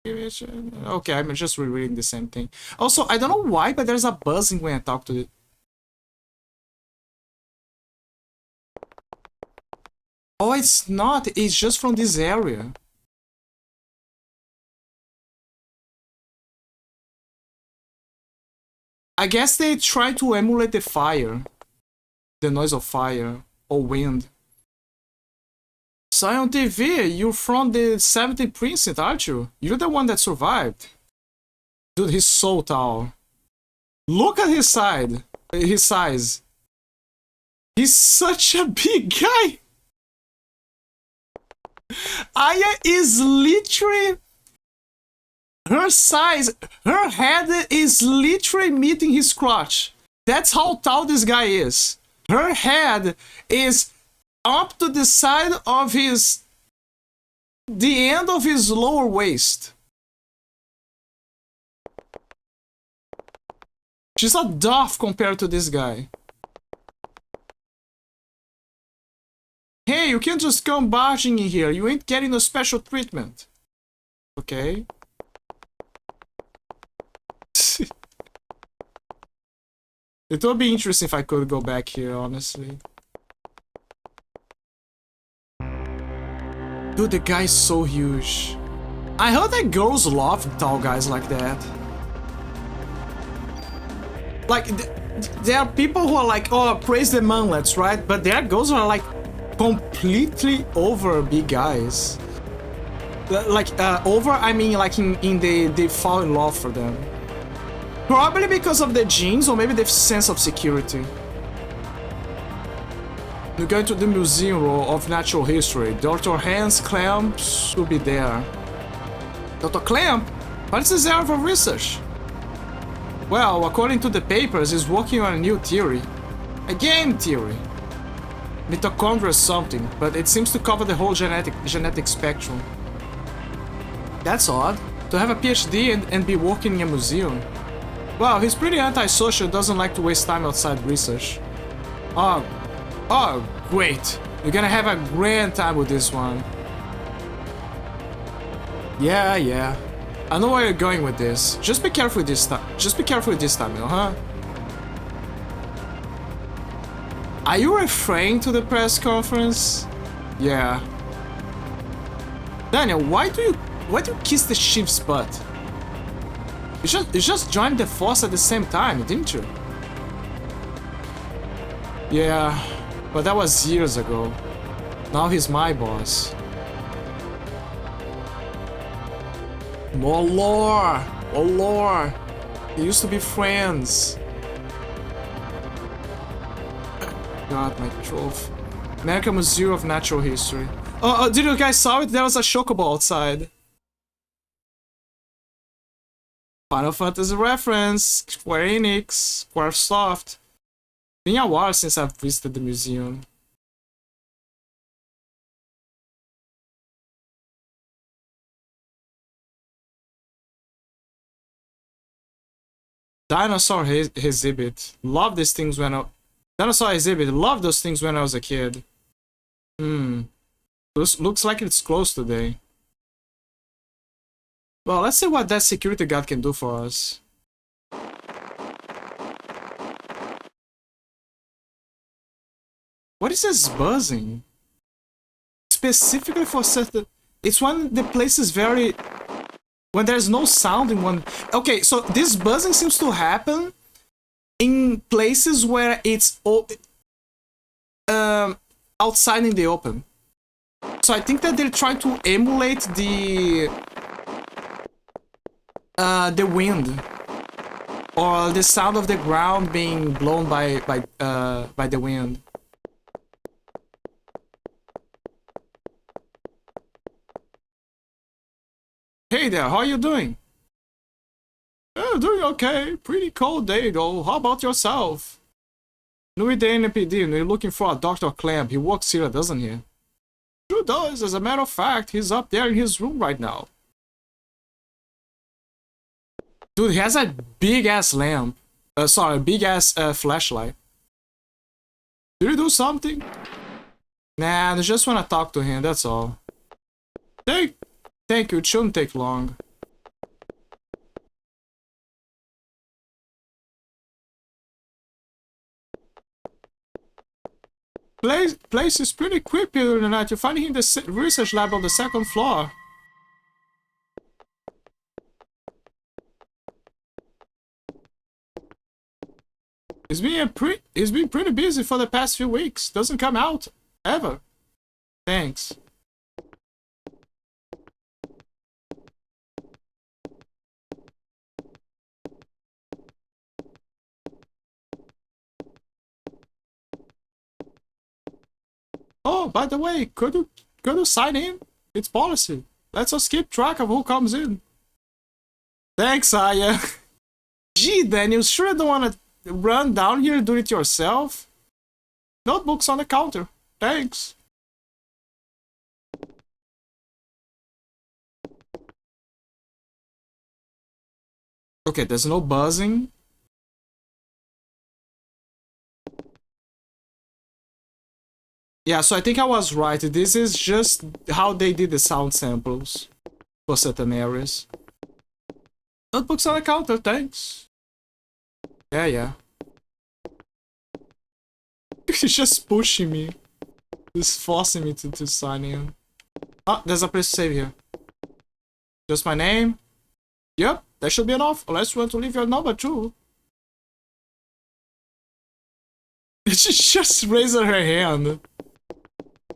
Okay, I'm just rereading the same thing. Also, I don't know why, but there's a buzzing when I talk to it. Oh, it's not. It's just from this area. I guess they try to emulate the fire. The noise of fire or wind. Sion TV, you're from the 17th precinct, aren't you? You're the one that survived. Dude, he's so tall. Look at his size. He's such a big guy. Aya is literally... Her size, her head is literally meeting his crotch. That's how tall this guy is. Her head is up to the side of the end of his lower waist. She's a dwarf compared to this guy. Hey, you can't just come barging in here. You ain't getting no special treatment. Okay. It would be interesting if I could go back here, honestly. Dude, the guy's so huge. I heard that girls love tall guys like that. Like, there are people who are like, oh, praise the manlets, right? But there are girls who are like completely over big guys. Like over, I mean like in they fall in love for them. Probably because of the genes or maybe the sense of security. We're going to the Museum of Natural History. Dr. Hans Klemp will be there. Dr. Klemp? What is his area of research? Well, according to the papers, he's working on a new theory. A game theory. Mitochondria something, but it seems to cover the whole genetic spectrum. That's odd. To have a PhD and be working in a museum. Well, he's pretty antisocial, doesn't like to waste time outside research. Oh, great. You're gonna have a grand time with this one. Yeah. I know where you're going with this. Just be careful with this time. Huh? Are you referring to the press conference? Yeah. Daniel, why do you kiss the chief's butt? You just joined the force at the same time, didn't you? Yeah, but that was years ago. Now he's my boss. More lore! More lore! They used to be friends. God, my trophy. American Museum of Natural History. Oh, did you guys saw it? There was a chocobo outside. Final Fantasy reference. Square Enix. Squaresoft. Been a while since I've visited the museum. Dinosaur exhibit. Love these things when I... Dinosaur exhibit. Love those things when I was a kid. Looks like it's closed today. Well, let's see what that security guard can do for us. What is this buzzing? Specifically for certain... It's when the place is very... When there's no sound in one... Okay, so this buzzing seems to happen in places where it's outside in the open. So I think that they're trying to emulate the wind or the sound of the ground being blown by the wind. Hey there, how are you doing? Oh, doing okay. Pretty cold day though. How about yourself? New with the NPD, you're looking for a Dr. Clamp. He works here, doesn't he? Sure does. As a matter of fact, he's up there in his room right now. Dude, he has a big-ass lamp. Sorry, big-ass flashlight. Did he do something? Nah, I just want to talk to him, that's all. Thank you, it shouldn't take long. Place is pretty creepy during the night. You find him in the research lab on the second floor. He's been pretty busy for the past few weeks. Doesn't come out ever. Thanks. Oh, by the way, could you sign in? It's policy. Let's us keep track of who comes in. Thanks, Aya. Gee, Daniel, sure you don't want to run down here and do it yourself? Notebooks on the counter. Thanks. Okay, there's no buzzing. Yeah, so I think I was right. This is just how they did the sound samples for certain areas. Notebooks on the counter, thanks. Yeah. He's just pushing me. He's forcing me to sign in. Ah, there's a place to save here. Just my name? Yep, that should be enough. Unless you want to leave your number too. She just raised her hand.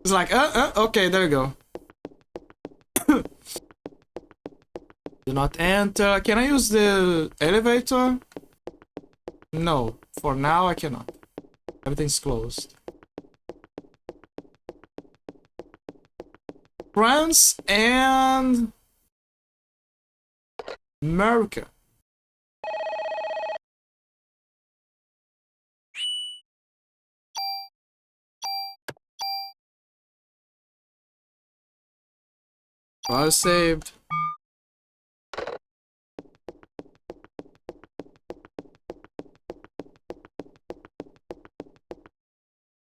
It's like, okay, there you go. Do not enter. Can I use the elevator? No, for now I cannot. Everything's closed. France and America. File saved.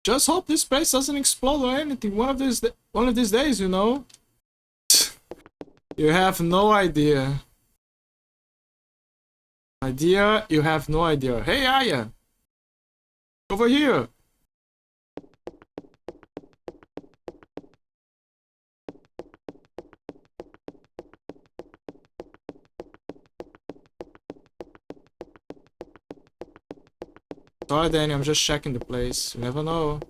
Just hope this place doesn't explode or anything. One of these days, you know. You have no idea. Idea, you have no idea. Hey, Aya! Over here! Sorry, Danny, I'm just checking the place. You never know.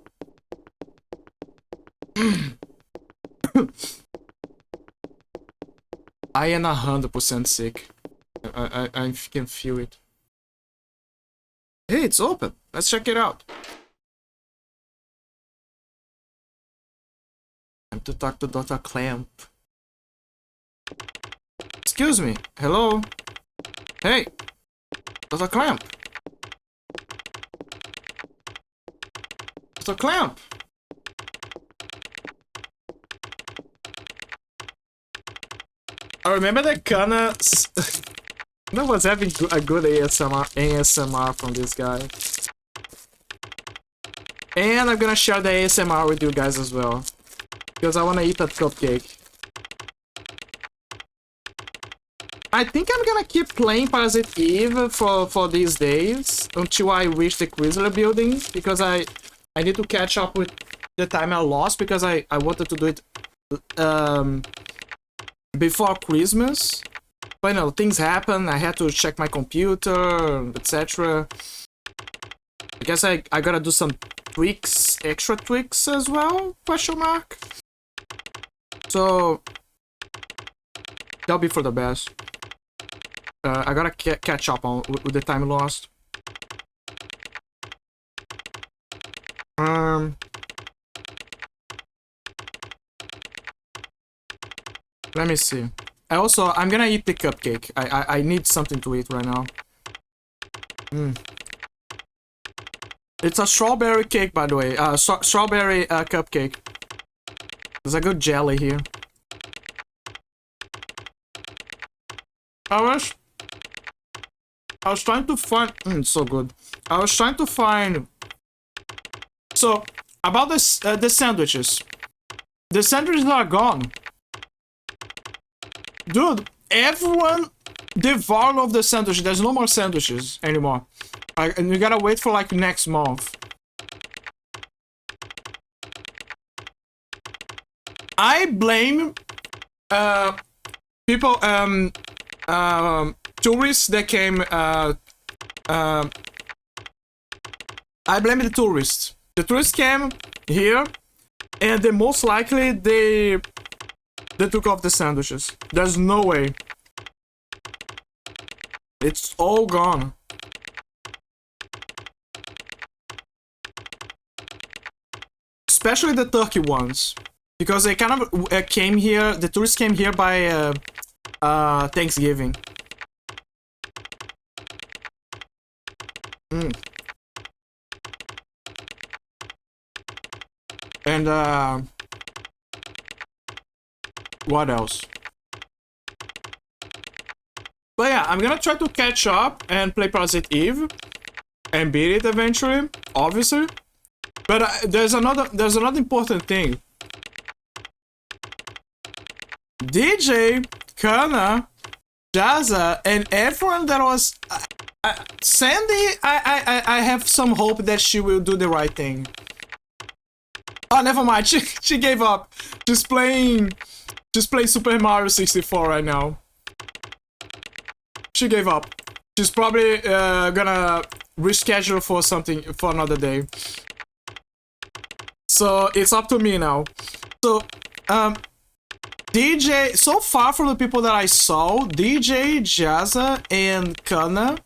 I am 100% sick. I can feel it. Hey, it's open. Let's check it out. Time to talk to Dr. Clamp. Excuse me. Hello? Hey! Dr. Clamp! Dr. Clamp! I remember that Kana was having a good ASMR from this guy. And I'm gonna share the ASMR with you guys as well. Because I wanna eat that cupcake. I think I'm gonna keep playing Parasite Eve for these days. Until I reach the Chrysler building. Because I need to catch up with the time I lost. Because I wanted to do it before Christmas. But you know, things happen. I had to check my computer, etc. I guess I gotta do some tweaks, extra tweaks as well, question mark. So that'll be for the best. I gotta catch up on with the time lost. Let me see. I'm gonna eat the cupcake. I need something to eat right now. It's a strawberry cake, by the way. Strawberry cupcake. There's a good jelly here. I was trying to find. It's so good. I was trying to find. So about this, the sandwiches. The sandwiches are gone. Dude, everyone devoured all of the sandwiches. There's no more sandwiches anymore. And you gotta wait for like next month. I blame people, tourists that came. I blame the tourists. The tourists came here, and they most likely they took off the sandwiches. There's no way. It's all gone. Especially the turkey ones. Because they kind of came here, the tourists came here by Thanksgiving. And what else? But yeah, I'm gonna try to catch up and play Parasite Eve and beat it eventually, obviously. But there's another important thing. DJ, Kana, Jaza, and everyone that was Sandy. I have some hope that she will do the right thing. Oh, never mind. She gave up. She's playing Super Mario 64 right now. She gave up. She's probably gonna reschedule for something for another day. So it's up to me now. So DJ, so far from the people that I saw, DJ, Jazza, and Kana,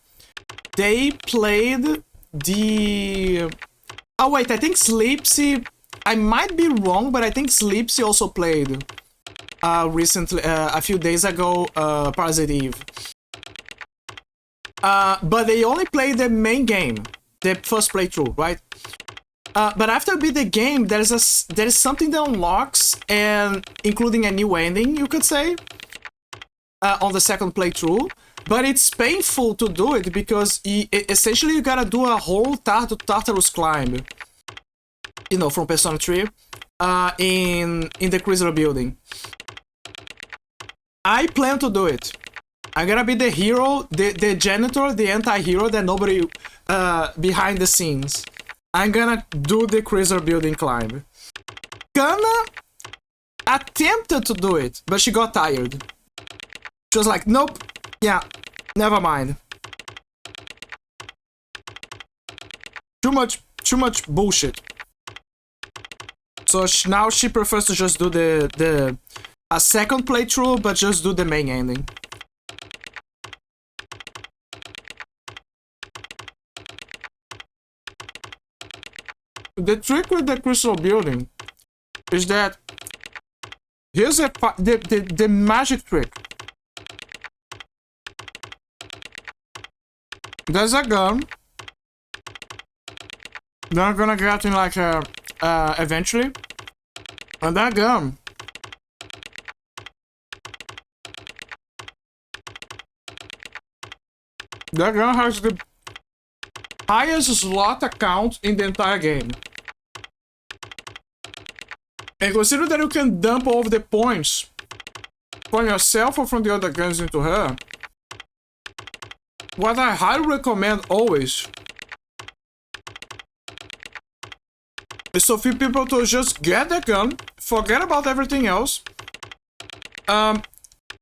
they played the... Oh wait, I think Sleepsy, I might be wrong, but I think Sleepsy also played recently, a few days ago, Parasite Eve. But they only played the main game, the first playthrough, right? But after you beat the game, there is something that unlocks, and including a new ending, you could say, on the second playthrough. But it's painful to do it because essentially you gotta do a whole Tartarus climb, you know, from Persona 3, in the Chrysler building. I plan to do it. I'm gonna be the hero, the janitor, the anti-hero that nobody behind the scenes. I'm gonna do the Chrysler building climb. Kana attempted to do it, but she got tired. She was like, nope, yeah, never mind. Too much bullshit. So now she prefers to just do a second playthrough, but just do the main ending. The trick with the crystal building is that here's the magic trick. There's a gun that I'm gonna get in like eventually, and that gun has the highest slot account in the entire game. And consider that you can dump all of the points from yourself or from the other guns into her. What I highly recommend always is for few people to just get the gun, forget about everything else,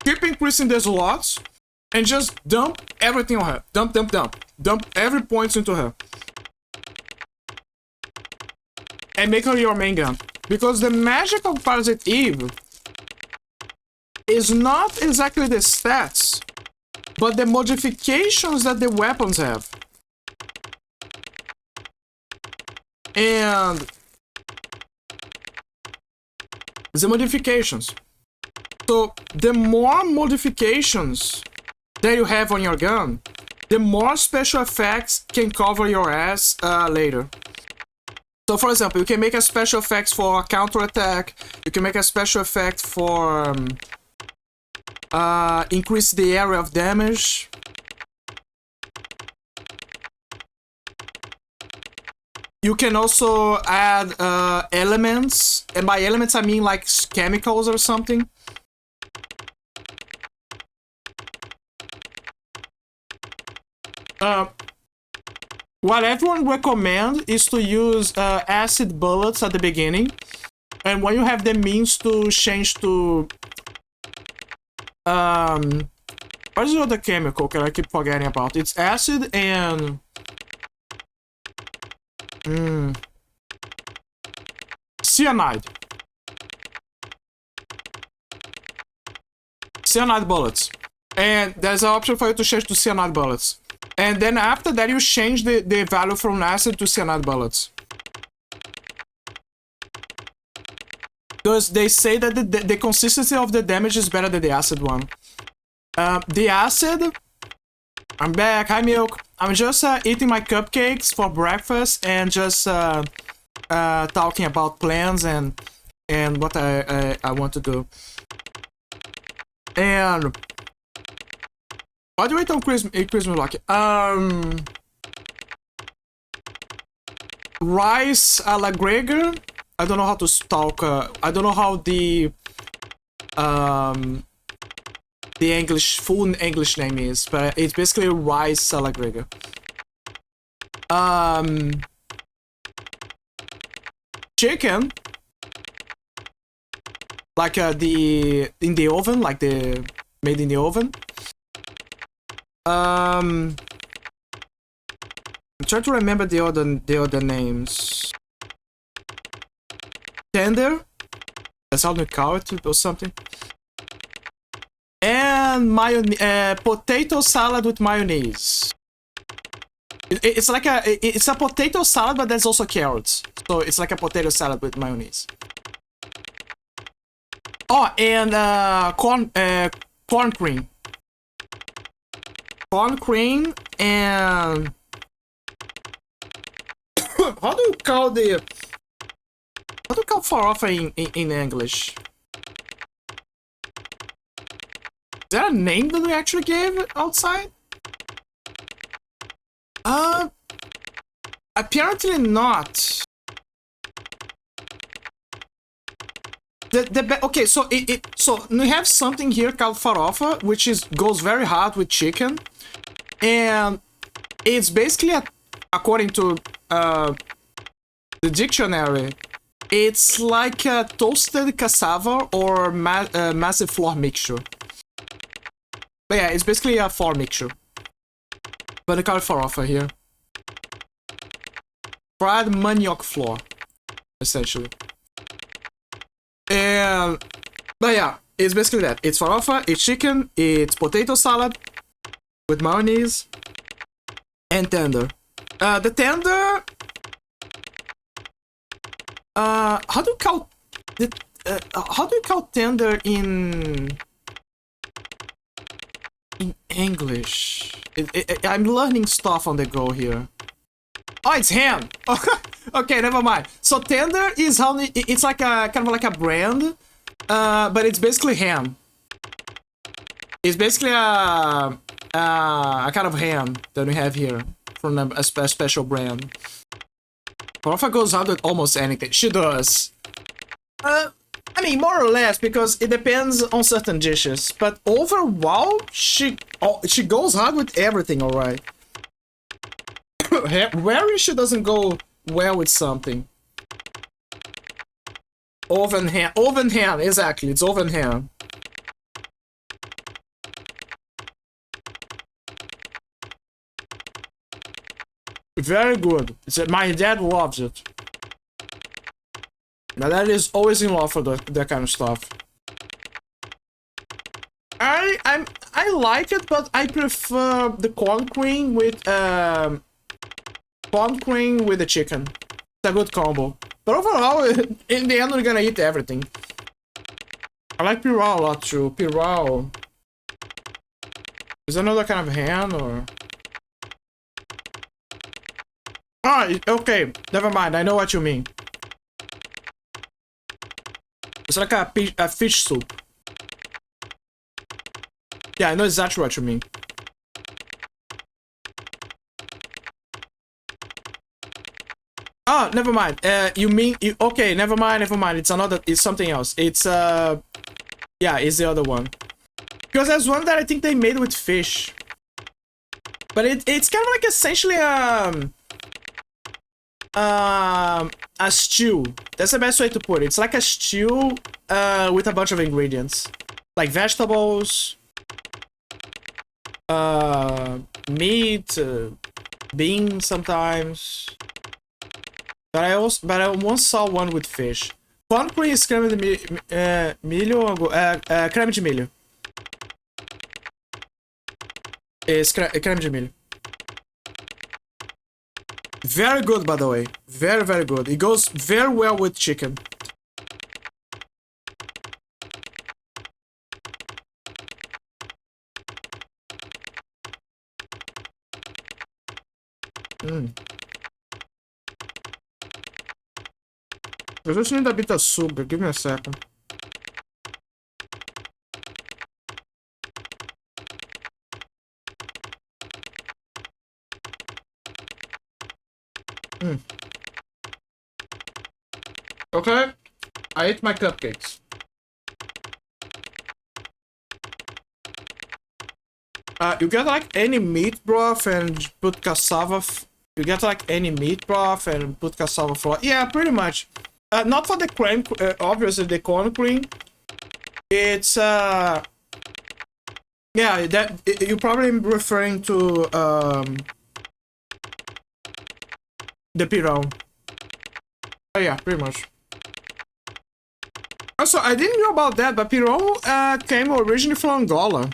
keep increasing the slots, and just dump everything on her. Dump every point into her. And make her your main gun. Because the magic of Parasite Eve is not exactly the stats, but the modifications that the weapons have. And the modifications. So the more modifications that you have on your gun, the more special effects can cover your ass later. So for example, you can make a special effects for a counter-attack, you can make a special effect for increase the area of damage. You can also add elements, and by elements I mean like chemicals or something. What everyone recommends is to use acid bullets at the beginning, and when you have the means to change to what is the other chemical that I keep forgetting about? It's acid and cyanide. Cyanide bullets, and there's an option for you to change to cyanide bullets. And then after that, you change the value from acid to cyanide bullets. Because they say that the consistency of the damage is better than the acid one. The acid... I'm back, hi Milk. I'm just eating my cupcakes for breakfast and just talking about plans and what I want to do. And... What do you eat on Christmas lucky? Rice a la Grega. I don't know how to talk. I don't know how the full English name is, but it's basically rice a la Grega. Chicken, like in the oven, like the made in the oven. I'm trying to remember the other names. Tender. That's how they call it or something. And potato salad with mayonnaise. It's like it's a potato salad, but there's also carrots. So it's like a potato salad with mayonnaise. Oh, and corn cream. Corn cream and how do you call farofa in English? Is there a name that we actually gave outside? Apparently not. Okay, so so we have something here called farofa, which goes very hard with chicken, and it's basically according to the dictionary, it's like a toasted cassava or massive flour mixture. But yeah, it's basically a flour mixture. But they call it farofa here. Fried manioc flour, essentially. And but yeah, it's basically that. It's farofa, it's chicken, it's potato salad with mayonnaise and tender. The tender. How do you call tender in English? I'm learning stuff on the go here. Oh, it's ham. Okay, never mind. So tender is how it's like a kind of like a brand, but it's basically ham. It's basically a kind of ham that we have here from a special brand. Farofa goes out with almost anything. She does. I mean, more or less, because it depends on certain dishes. But overall, she goes hard with everything, alright. Rarely she doesn't go well with something. Oven ham, exactly. It's oven ham. Very good. My dad loves it. My dad is always in love for that kind of stuff. I like it, but I prefer the corn cream with the chicken. It's a good combo. But overall, in the end, we're gonna eat everything. I like pilau a lot too. Pilau is another kind of ham, or? Ah, okay. Never mind. I know what you mean. It's like a fish soup. Yeah, I know exactly what you mean. Oh, never mind. You mean okay? Never mind. It's something else. It's yeah, it's the other one. Because there's one that I think they made with fish. But it's kind of like essentially a stew. That's the best way to put it. It's like a stew with a bunch of ingredients, like vegetables, meat, beans sometimes. But I once saw one with fish. Corn cream is creme de milho, creme de milho. It's creme de milho. Very good, by the way. Very, very good. It goes very well with chicken. I just need a bit of sugar. Give me a second. Okay, I ate my cupcakes. You get like any meat broth and put cassava. You get like any meat broth and put cassava flour. Yeah, pretty much. Not for the cream, obviously the corn cream. It's yeah, that you're probably referring to The Pirão. Oh yeah, pretty much. Also, I didn't know about that, but Pirão came originally from Angola.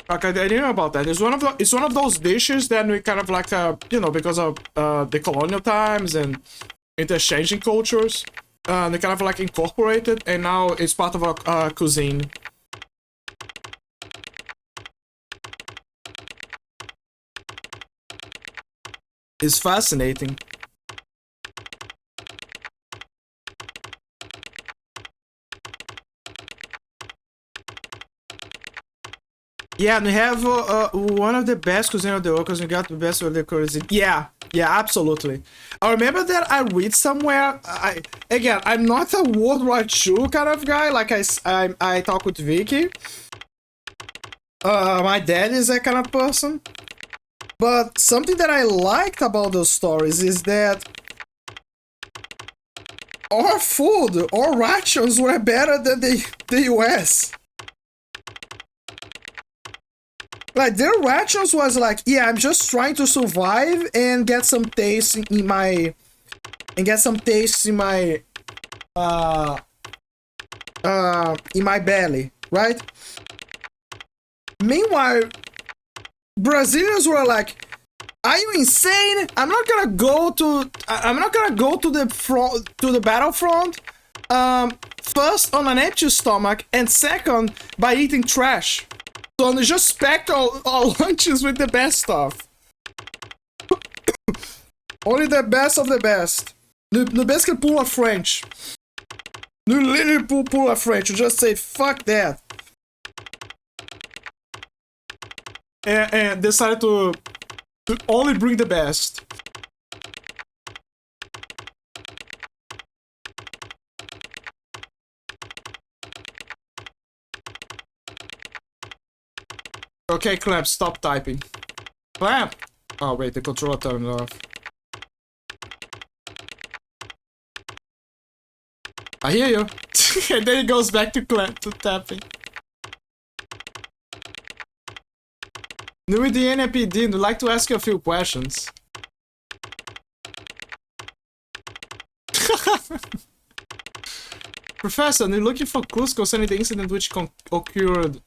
Like I didn't know about that. It's one of those dishes that we kind of like you know, because of the colonial times and interchanging cultures, they kind of like incorporated, and now it's part of our cuisine. It's fascinating. Yeah, and we have one of the best cuisine of the world because we got the best of the cuisine. Yeah, yeah, absolutely. I remember that I read somewhere. I'm not a World War II kind of guy. Like I talk with Vicky. My dad is that kind of person. But something that I liked about those stories is that our food, our rations were better than the US. Like, their rations was like, yeah, I'm just trying to survive and get some taste in my... And get some taste in my... in my belly, right? Meanwhile, Brazilians were like, are you insane? I'm not gonna go to the battlefront, first on an empty stomach, and second by eating trash. So they just packed our lunches with the best stuff. Only the best of the best. The best can pull a French. You literally pull a French. You just say, fuck that. And decided to only bring the best. Okay, Clamp, stop typing. Clamp! Oh wait, the controller turned off. I hear you. And then it goes back to Clamp, to tapping. New with the NPD, I'd like to ask you a few questions. Professor, I'm looking for clues concerning the incident which occurred.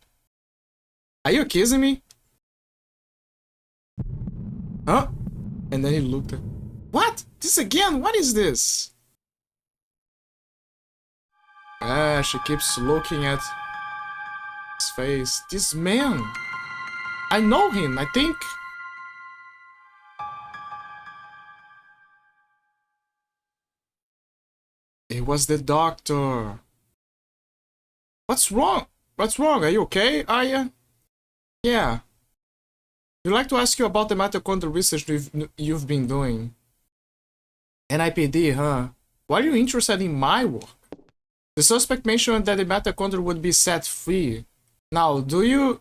Are you accusing me? Huh? And then he looked at... What? This again? What is this? Ah, she keeps looking at his face. This man. I know him, I think. It was the doctor. What's wrong? What's wrong? Are you okay, Aya? Yeah. I'd like to ask you about the mitochondrial research you've been doing. NIPD, huh? Why are you interested in my work? The suspect mentioned that the mitochondria would be set free. Now, do you...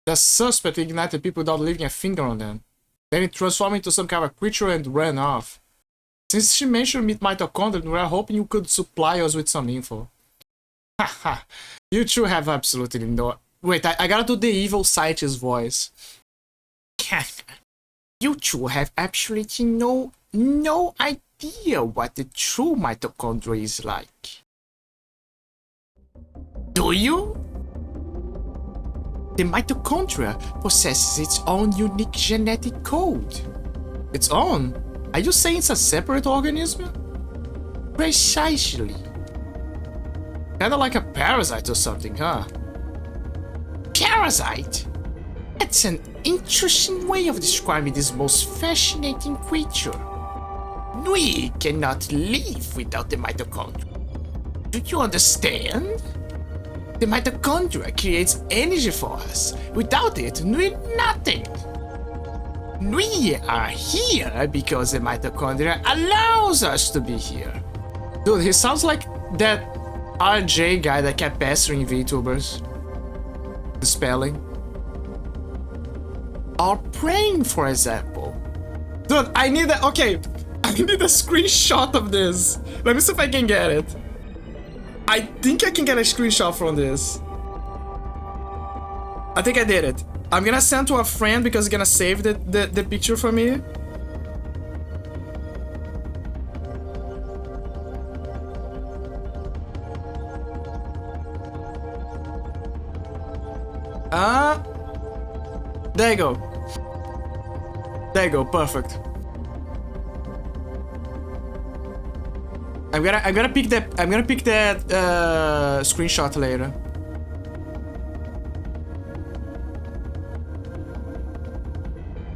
The suspect ignited people without leaving a finger on them. Then it transformed into some kind of creature and ran off. Since she mentioned mitochondria, we were hoping you could supply us with some info. Haha, you two have absolutely no... Wait, I gotta do the evil scientist voice. You two have absolutely no idea what the true mitochondria is like. Do you? The mitochondria possesses its own unique genetic code. Its own? Are you saying it's a separate organism? Precisely. Kinda like a parasite or something, huh? Parasite? That's an interesting way of describing this most fascinating creature. We cannot live without the mitochondria. Do you understand? The mitochondria creates energy for us. Without it, we're nothing. We are here because the mitochondria allows us to be here. Dude, he sounds like that RJ guy that kept pestering VTubers. The spelling. Or praying, for example. Dude, I need that. Okay. I need a screenshot of this. Let me see if I can get it. I think I can get a screenshot from this. I think I did it. I'm gonna send to a friend because he's gonna save the picture for me. There you go. There you go, perfect. I'm gonna pick that screenshot later.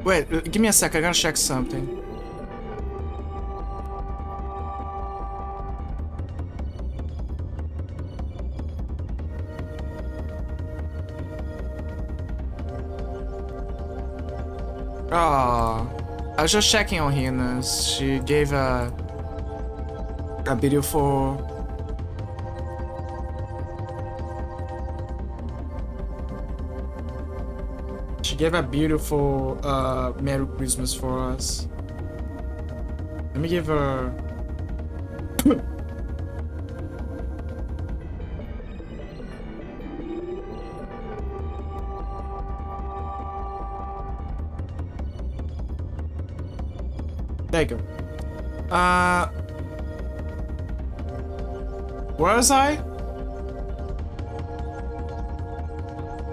Wait, give me a sec, I gotta check something. Oh, I was just checking on Hina. She gave a beautiful. She gave a beautiful Merry Christmas for us. Let me give her. There you go. Where was I?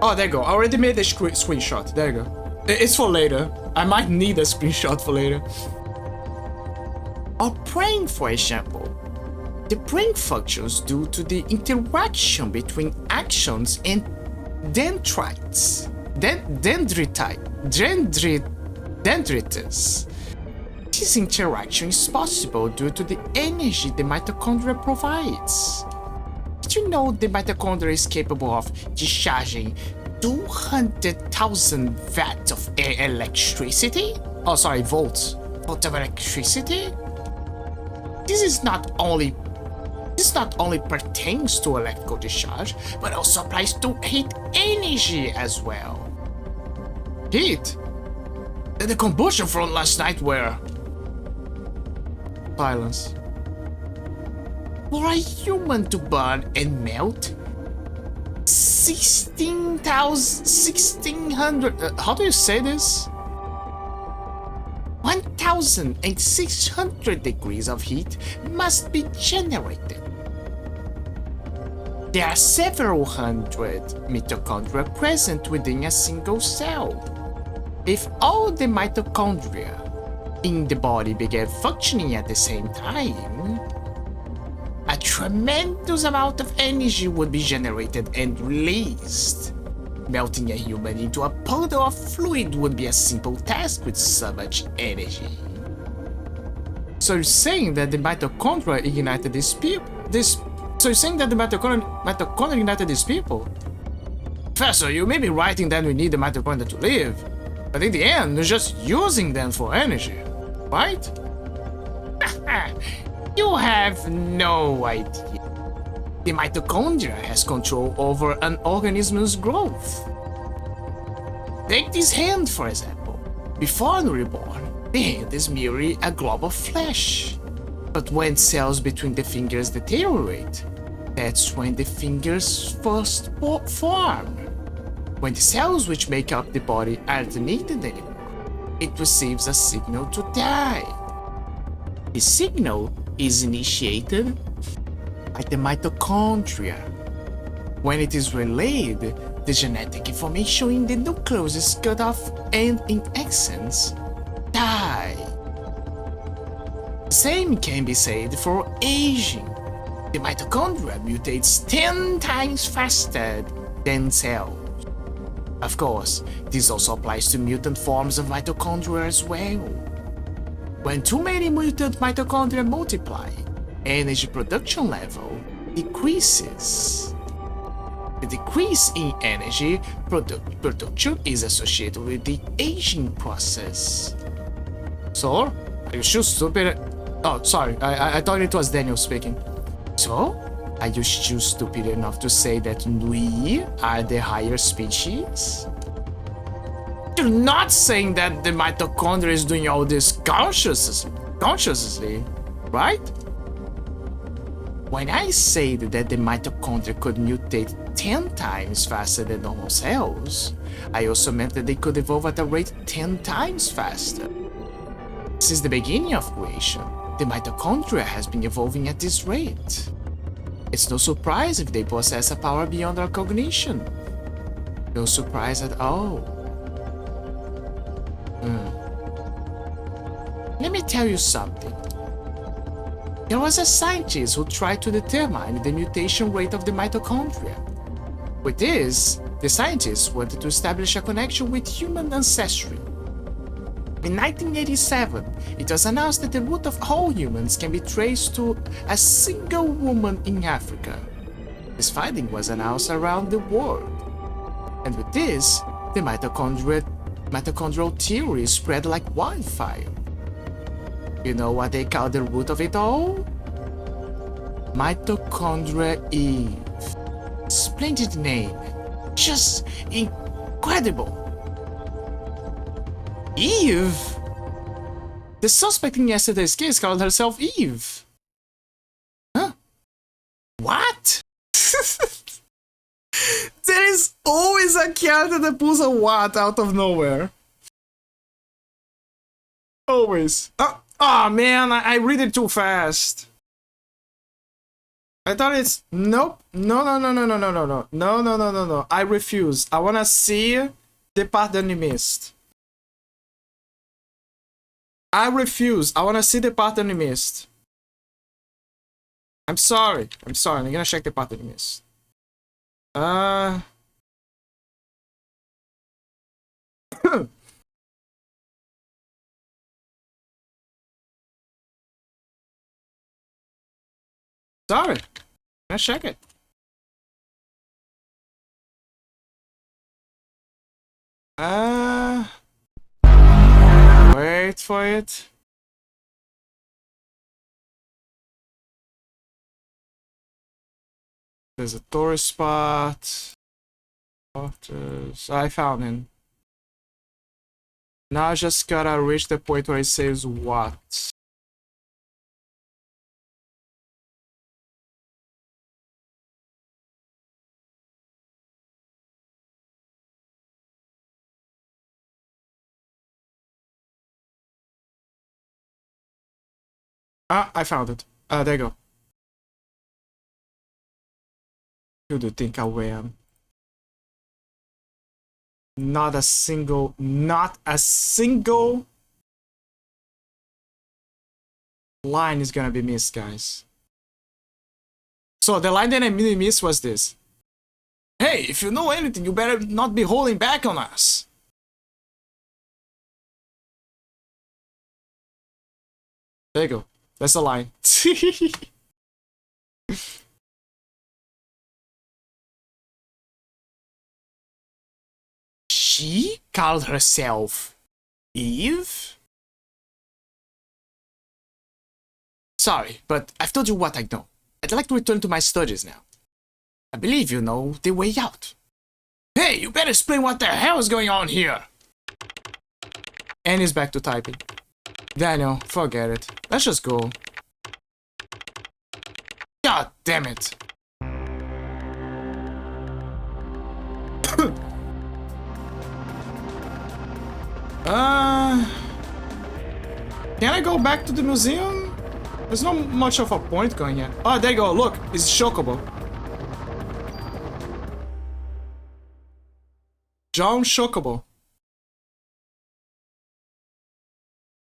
Oh, there you go. I already made the screenshot. There you go. It's for later. I might need a screenshot for later. Our brain, for example. The brain functions due to the interaction between axons and dendrites. Dendrites. This interaction is possible due to the energy the mitochondria provides. Did you know the mitochondria is capable of discharging 200,000 watts of electricity? Oh, sorry, volts of electricity? This not only pertains to electrical discharge, but also applies to heat energy as well. Heat? The combustion from last night were... Silence. For a human to burn and melt, 1600, how do you say this? 1,600 degrees of heat must be generated. There are several hundred mitochondria present within a single cell. If all the mitochondria in the body began functioning at the same time, a tremendous amount of energy would be generated and released. Melting a human into a puddle of fluid would be a simple task with so much energy. So you're saying that the mitochondria ignited these people? So you're saying that the mitochondria ignited these people? Professor, you may be right in that we need the mitochondria to live, but in the end, we're just using them for energy, right? You have no idea. The mitochondria has control over an organism's growth. Take this hand, for example. Before we're born, the hand is merely a glob of flesh. But when cells between the fingers deteriorate, that's when the fingers first form. When the cells which make up the body aren't needed anymore, it receives a signal to die. The signal is initiated by the mitochondria. When it is relayed, the genetic information in the nucleus is cut off and, in essence, die. The same can be said for aging. The mitochondria mutates 10 times faster than cells. Of course, this also applies to mutant forms of mitochondria as well. When too many mutant mitochondria multiply, energy production level decreases. The decrease in energy production is associated with the aging process. So, are you still stupid? Oh, sorry, I thought it was Daniel speaking. So, are you still stupid enough to say that we are the higher species? You're not saying that the mitochondria is doing all this consciously, consciously, right? When I said that the mitochondria could mutate 10 times faster than normal cells, I also meant that they could evolve at a rate 10 times faster. Since the beginning of creation, the mitochondria has been evolving at this rate. It's no surprise if they possess a power beyond our cognition. No surprise at all. Let me tell you something. There was a scientist who tried to determine the mutation rate of the mitochondria. With this, the scientists wanted to establish a connection with human ancestry. In 1987, it was announced that the root of all humans can be traced to a single woman in Africa. This finding was announced around the world. And with this, the mitochondrial theory spread like wildfire. You know what they call the root of it all? Mitochondria Eve. Splendid name. Just incredible. Eve? The suspect in yesterday's case called herself Eve. Huh? What? There is always a character that pulls a what out of nowhere. Always. Oh man, I read it too fast. I thought it's nope. No. I refuse. I wanna see the part that you missed. I refuse. I wanna see the part that you missed. I'm sorry. I'm gonna check the part that you missed. Sorry. Let's check it. Wait for it. There's a tourist spot. I found it. Now I just gotta reach the point where it says what. Ah, I found it. There you go. Who do you think I am? Not a single line is gonna be missed, guys. So the line that I really missed was this. Hey, if you know anything, you better not be holding back on us. There you go. That's the line. She called herself Eve? Sorry, but I've told you what I know. I'd like to return to my studies now. I believe you know the way out. Hey, you better explain what the hell is going on here! And he's back to typing. Daniel, forget it. Let's just go. God damn it. Can I go back to the museum? There's not much of a point going here. Oh, there you go. Look, it's Chocobo. John Chocobo.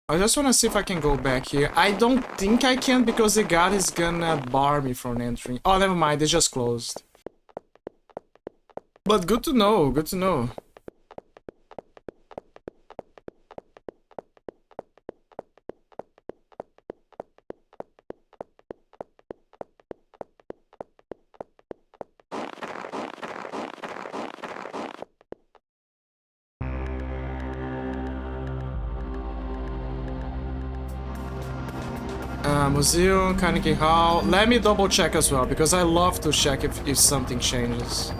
I just want to see if I can go back here. I don't think I can because the guard is gonna bar me from entering. Oh, never mind. It's just closed. But good to know. Good to know. Museum, Carnegie Hall. Let me double check as well, because I love to check if something changes.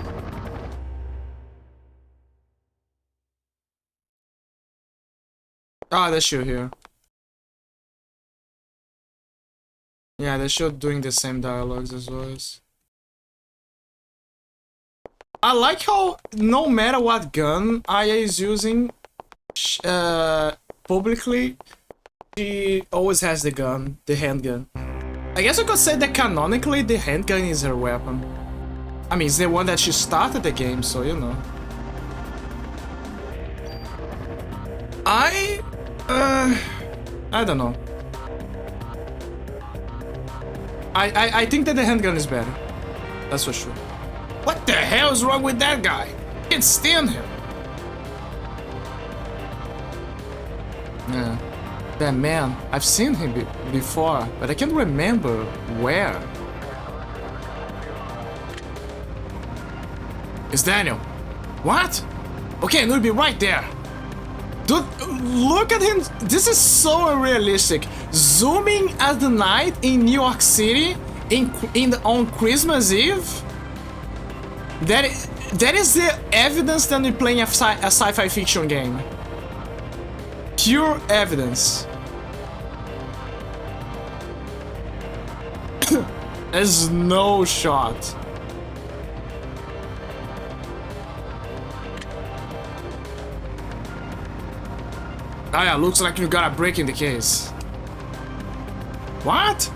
Ah, that's you here. Yeah, they should doing the same dialogues as always. I like how no matter what gun Aya is using, publicly, she always has the gun, the handgun. I guess I could say that canonically the handgun is her weapon. I mean, it's the one that she started the game, so you know. I don't know. I think that the handgun is better. That's for sure. What the hell is wrong with that guy? I can't stand him. Yeah. That man, I've seen him before, but I can't remember where. It's Daniel. What? Okay, we'll be right there. Dude, look at him. This is so unrealistic. Zooming at the night in New York City on Christmas Eve. That is the evidence that we're playing a sci-fi fiction game. Pure evidence. There's no shot. Ah, yeah, looks like you got a break in the case. What?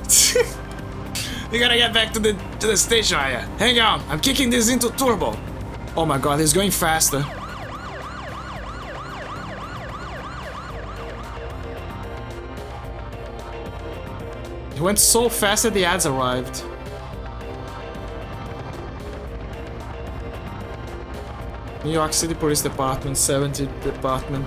You gotta get back to the station, Aya. Hang on, I'm kicking this into turbo. Oh my god, he's going faster. He went so fast that the ads arrived. New York City Police Department, 70th Department.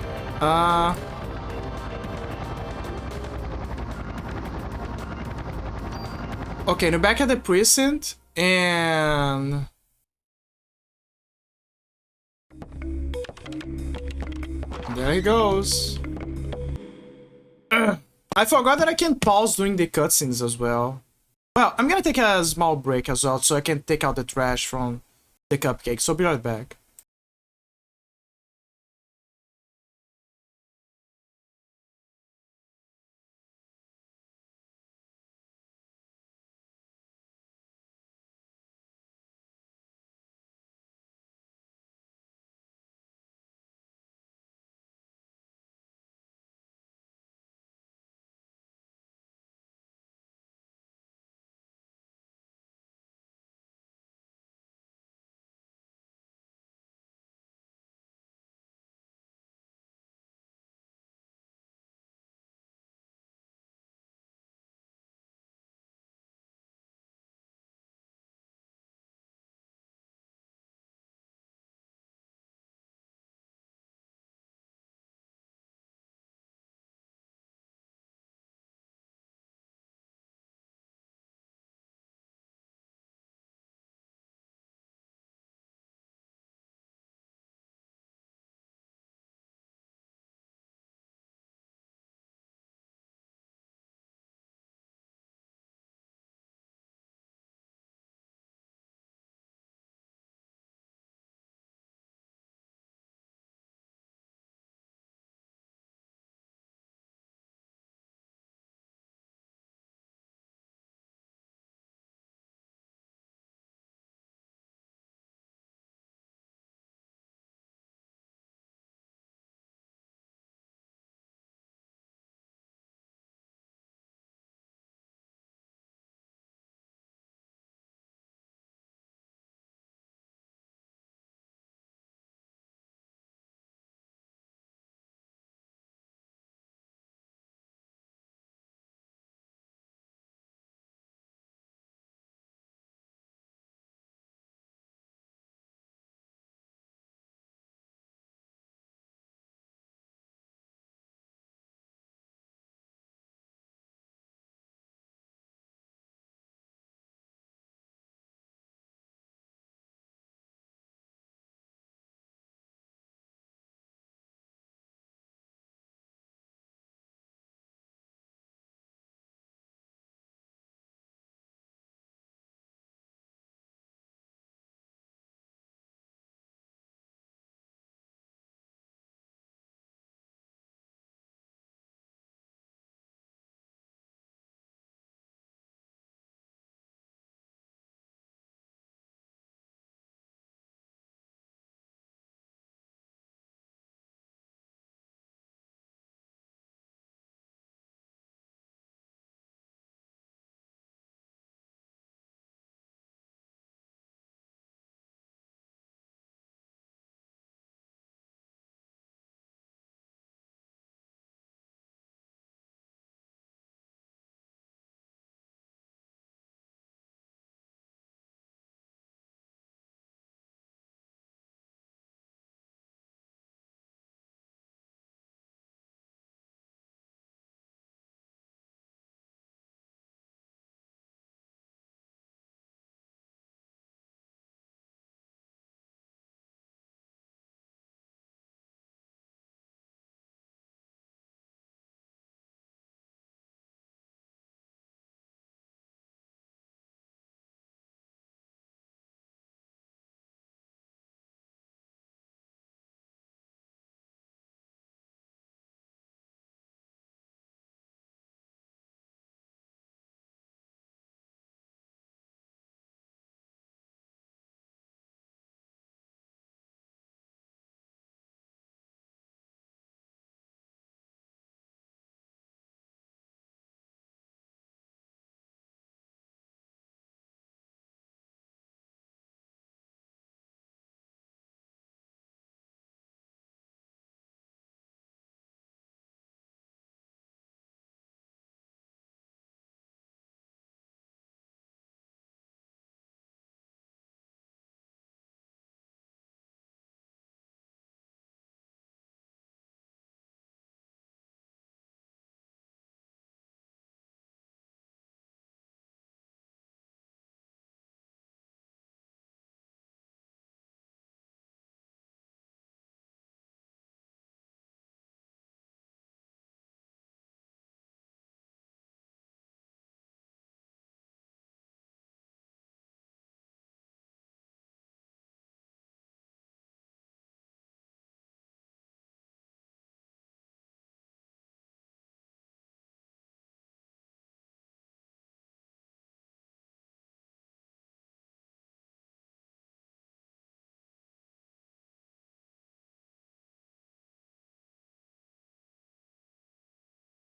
Okay, now back at the precinct, and... there he goes. I forgot that I can pause during the cutscenes as well. Well, I'm gonna take a small break as well, so I can take out the trash from the cupcake, so be right back.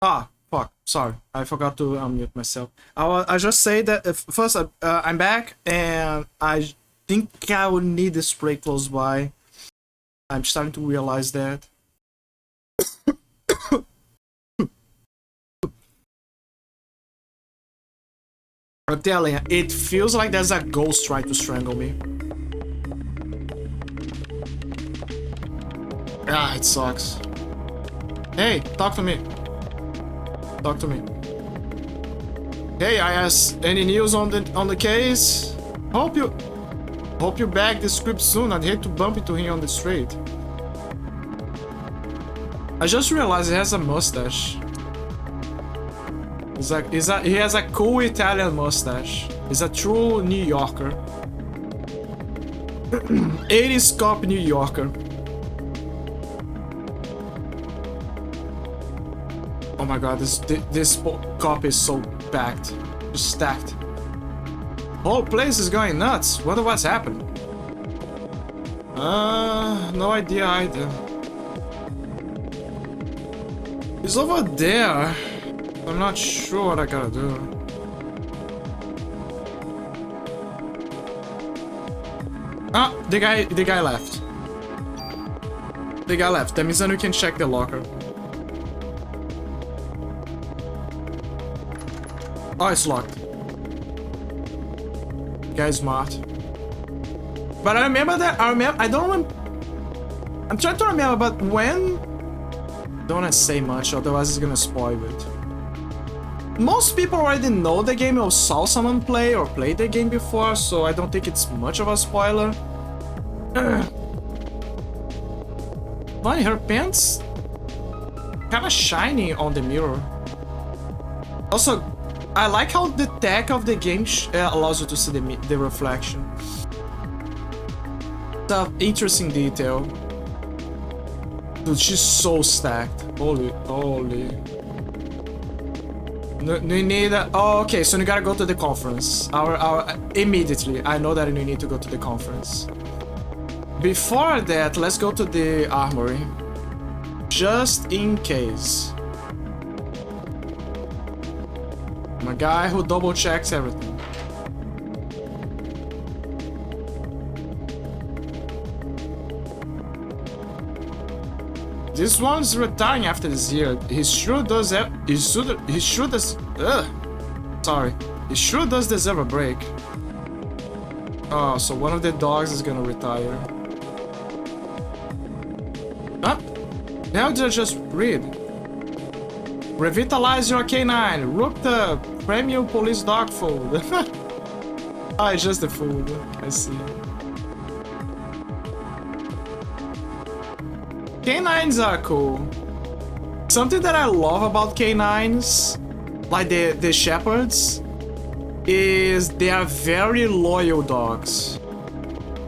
Ah, fuck. Sorry, I forgot to unmute myself. I just say that first I'm back, and I think I will need a spray close by. I'm starting to realize that. I'm telling you, it feels like there's a ghost trying to strangle me. Ah, it sucks. Hey, talk to me. Talk to me. Hey, IS, any news on the case? Hope you bag the script soon. I'd hate to bump into him on the street. I just realized he has a mustache. He has a cool Italian mustache. He's a true New Yorker. 80s cop New Yorker. Oh my god, this cop is so packed. Just stacked. Whole place is going nuts. Wonder what's happened. No idea either. He's over there. I'm not sure what I gotta do. Ah, the guy left. The guy left. That means then we can check the locker. Oh, it's locked. Guy's smart. But I remember that. I don't remember. I'm trying to remember, but when? Don't want to say much, otherwise it's gonna spoil it. Most people already know the game or saw someone play or played the game before, so I don't think it's much of a spoiler. Funny, her pants kinda shiny on the mirror. Also, I like how the tech of the game allows you to see the reflection. It's an interesting detail. Dude, she's so stacked. Holy. We need oh, okay, so we gotta go to the conference. Immediately, I know that we need to go to the conference. Before that, let's go to the armory. Just in case. I'm a guy who double checks everything. This one's retiring after this year. He sure does deserve a break. Oh, so one of the dogs is gonna retire. Huh? Now did I just read? Revitalize your canine. Rook the premium police dog food. Ah, it's just the food. I see. Canines are cool. Something that I love about canines, like the shepherds, is they are very loyal dogs.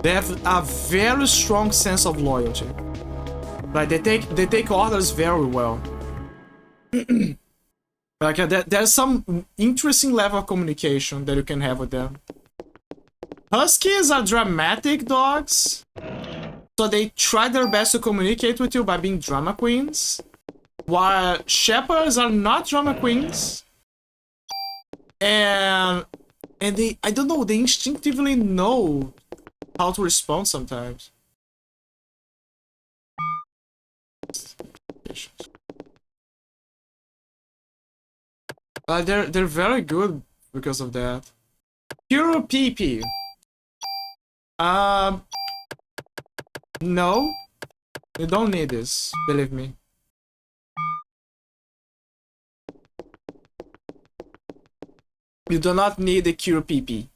They have a very strong sense of loyalty. Like they take orders very well. Like there's some interesting level of communication that you can have with them. Huskies are dramatic dogs. So they try their best to communicate with you by being drama queens. While shepherds are not drama queens. And they, I don't know, they instinctively know how to respond sometimes. They're very good because of that. Hero PP. No, you don't need this, believe me. You do not need the cure PP.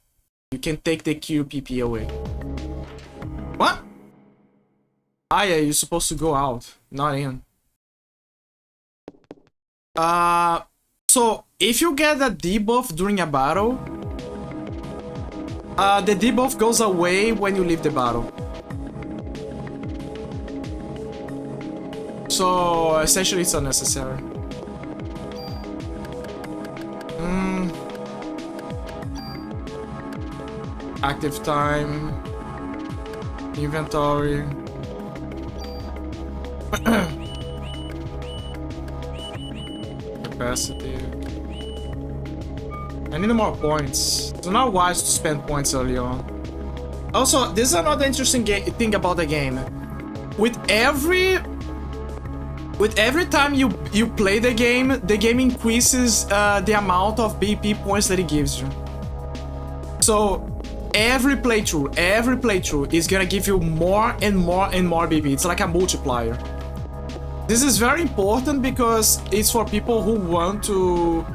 You can take the cure PP away. What? Ah yeah, you're supposed to go out, not in. So if you get a debuff during a battle, the debuff goes away when you leave the battle. So essentially it's unnecessary. Active time. Inventory. capacity. I need more points. It's not wise to spend points early on. Also, this is another interesting thing about the game. With every time you play the game increases the amount of BP points that it gives you. So every playthrough is gonna give you more and more and more BP. It's like a multiplier. This is very important because it's for people who want to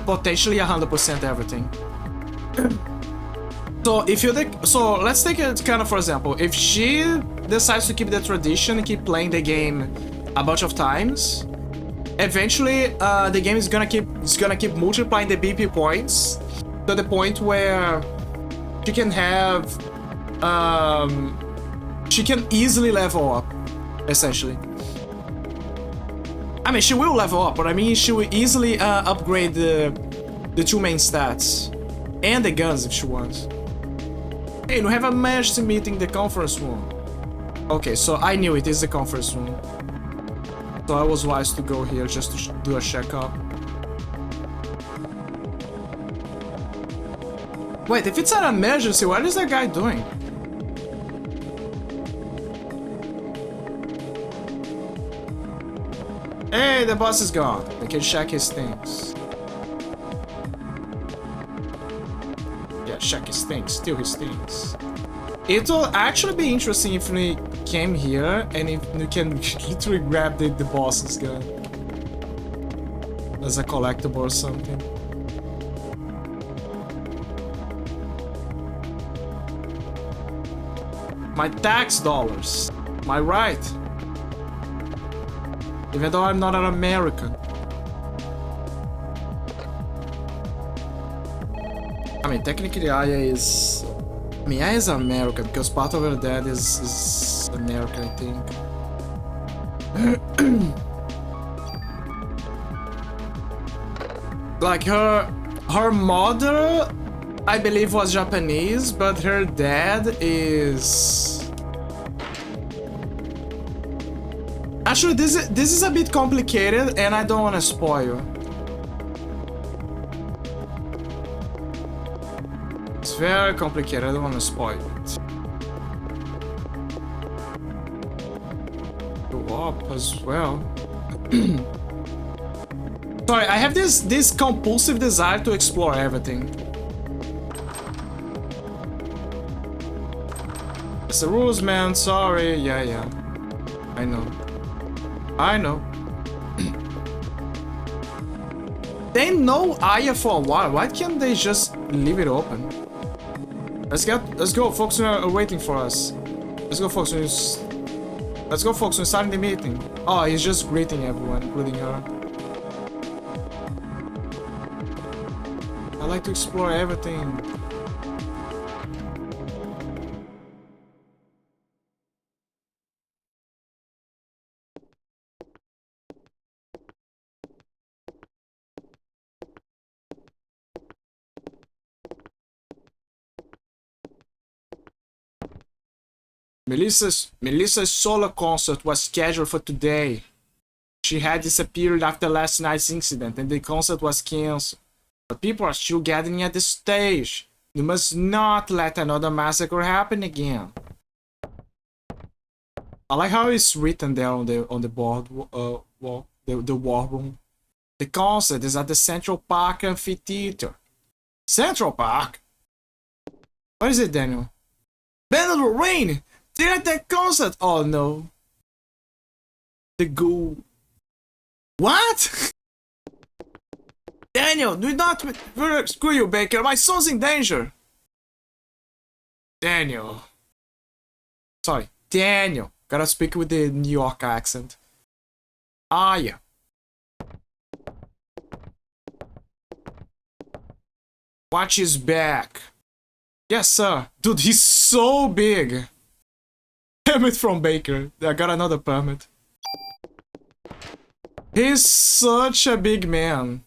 potentially 100% everything. So let's take it kind of for example. If she decides to keep the tradition and keep playing the game a bunch of times, eventually the game is gonna keep multiplying the BP points to the point where she can have she can easily level up, essentially. I mean, she will level up, but I mean, she will easily upgrade the two main stats and the guns if she wants. Hey, we have a majesty meeting in the conference room. Okay, so I knew it is the conference room. So I was wise to go here just to do a checkup. Wait, if it's an emergency, what is that guy doing? Hey, the boss is gone. We can check his things. Yeah, check his things. Steal his things. It will actually be interesting if we came here and if we can literally grab the boss's gun as a collectible or something. My tax dollars. Am I right? Even though I'm not an American. I mean, technically Aya is... I mean, Aya is American because part of her dad is American, I think. Like her mother, I believe, was Japanese, but her dad is... Actually, this is a bit complicated, and I don't want to spoil. It's very complicated. I don't want to spoil it. Go up as well. Sorry, I have this compulsive desire to explore everything. It's the rules, man. Sorry. Yeah. I know. They know Aya for a while. Why can't they just leave it open? Let's go. Folks are waiting for us. Let's go, folks. Let's go, folks. We're starting the meeting. Oh, he's just greeting everyone, including her. I like to explore everything. Melissa's solo concert was scheduled for today. She had disappeared after last night's incident and the concert was cancelled. But people are still gathering at the stage. You must not let another massacre happen again. I like how it's written there on the board wall, the war room. The concert is at the Central Park Amphitheater. Central Park? What is it, Daniel? Band of the Rain! They're at that concert! Oh no. The ghoul. What? Daniel, do not... Screw you, Baker. My son's in danger. Daniel. Sorry. Daniel. Gotta speak with the New York accent. Aya. Watch his back. Yes, sir. Dude, he's so big. Permit from Baker. I got another permit. He's such a big man.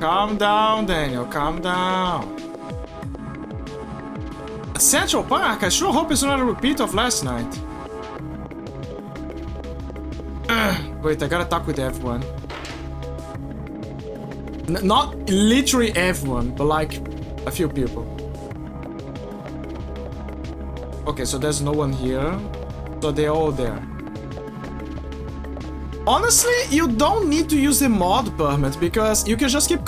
Calm down, Daniel. Calm down. Central Park? I sure hope it's not a repeat of last night. Wait, I gotta talk with everyone. Not literally everyone, but like a few people. Okay, so there's no one here. So they're all there. Honestly, you don't need to use the mod permit because you can just keep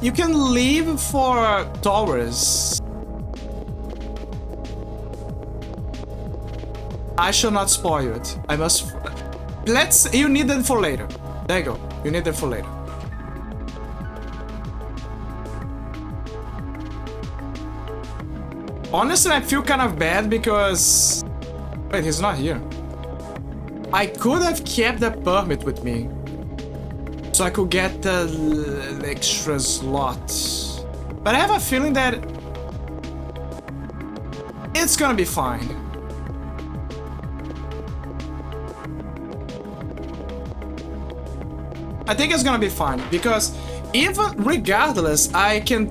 you can leave for towers. I shall not spoil it. I must... You need them for later. There you go. You need them for later. Honestly, I feel kind of bad because... Wait, he's not here. I could have kept the permit with me. So I could get the extra slot. But I have a feeling that... it's gonna be fine. I think it's gonna be fine, because even regardless, I can...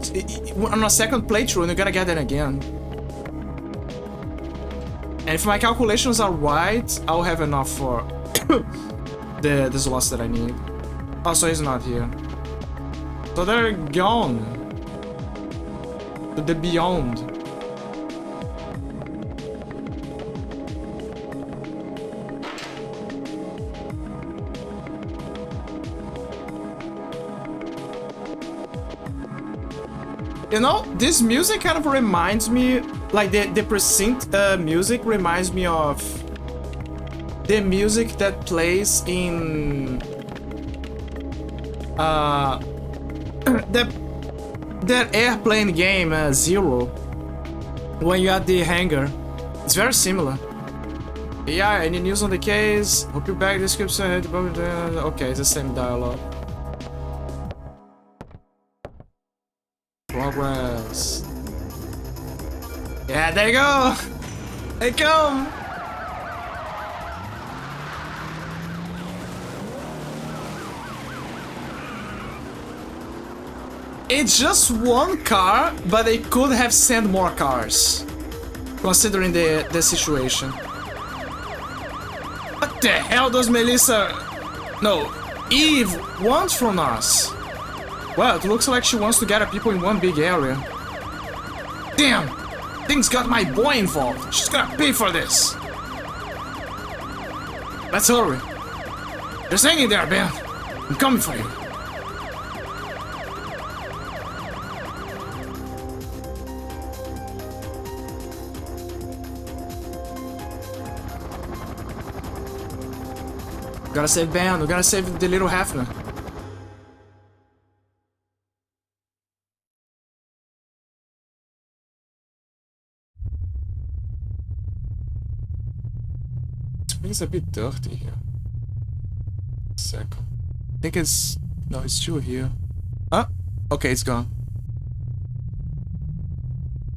on a second playthrough, you're gonna get it again. And if my calculations are right, I'll have enough for the slots that I need. Oh, so he's not here. So they're gone. To the beyond. You know, this music kind of reminds me, like the precinct music reminds me of the music that plays in that airplane game Zero, when you're at the hangar. It's very similar. Yeah, any news on the case? Hope you're back. Description. Okay, it's the same dialogue. Progress. Yeah, there you go. They come. It's just one car, but they could have sent more cars, considering the situation. What the hell does Eve want from us? Well, it looks like she wants to gather people in one big area. Damn! Things got my boy involved. She's gonna pay for this. Let's hurry. Just hang in there, Ben. I'm coming for you. We gotta save Ben. We gotta save the little Hefner. It's a bit dirty here. Second. I think it's... no, it's still here. Huh? Okay, it's gone.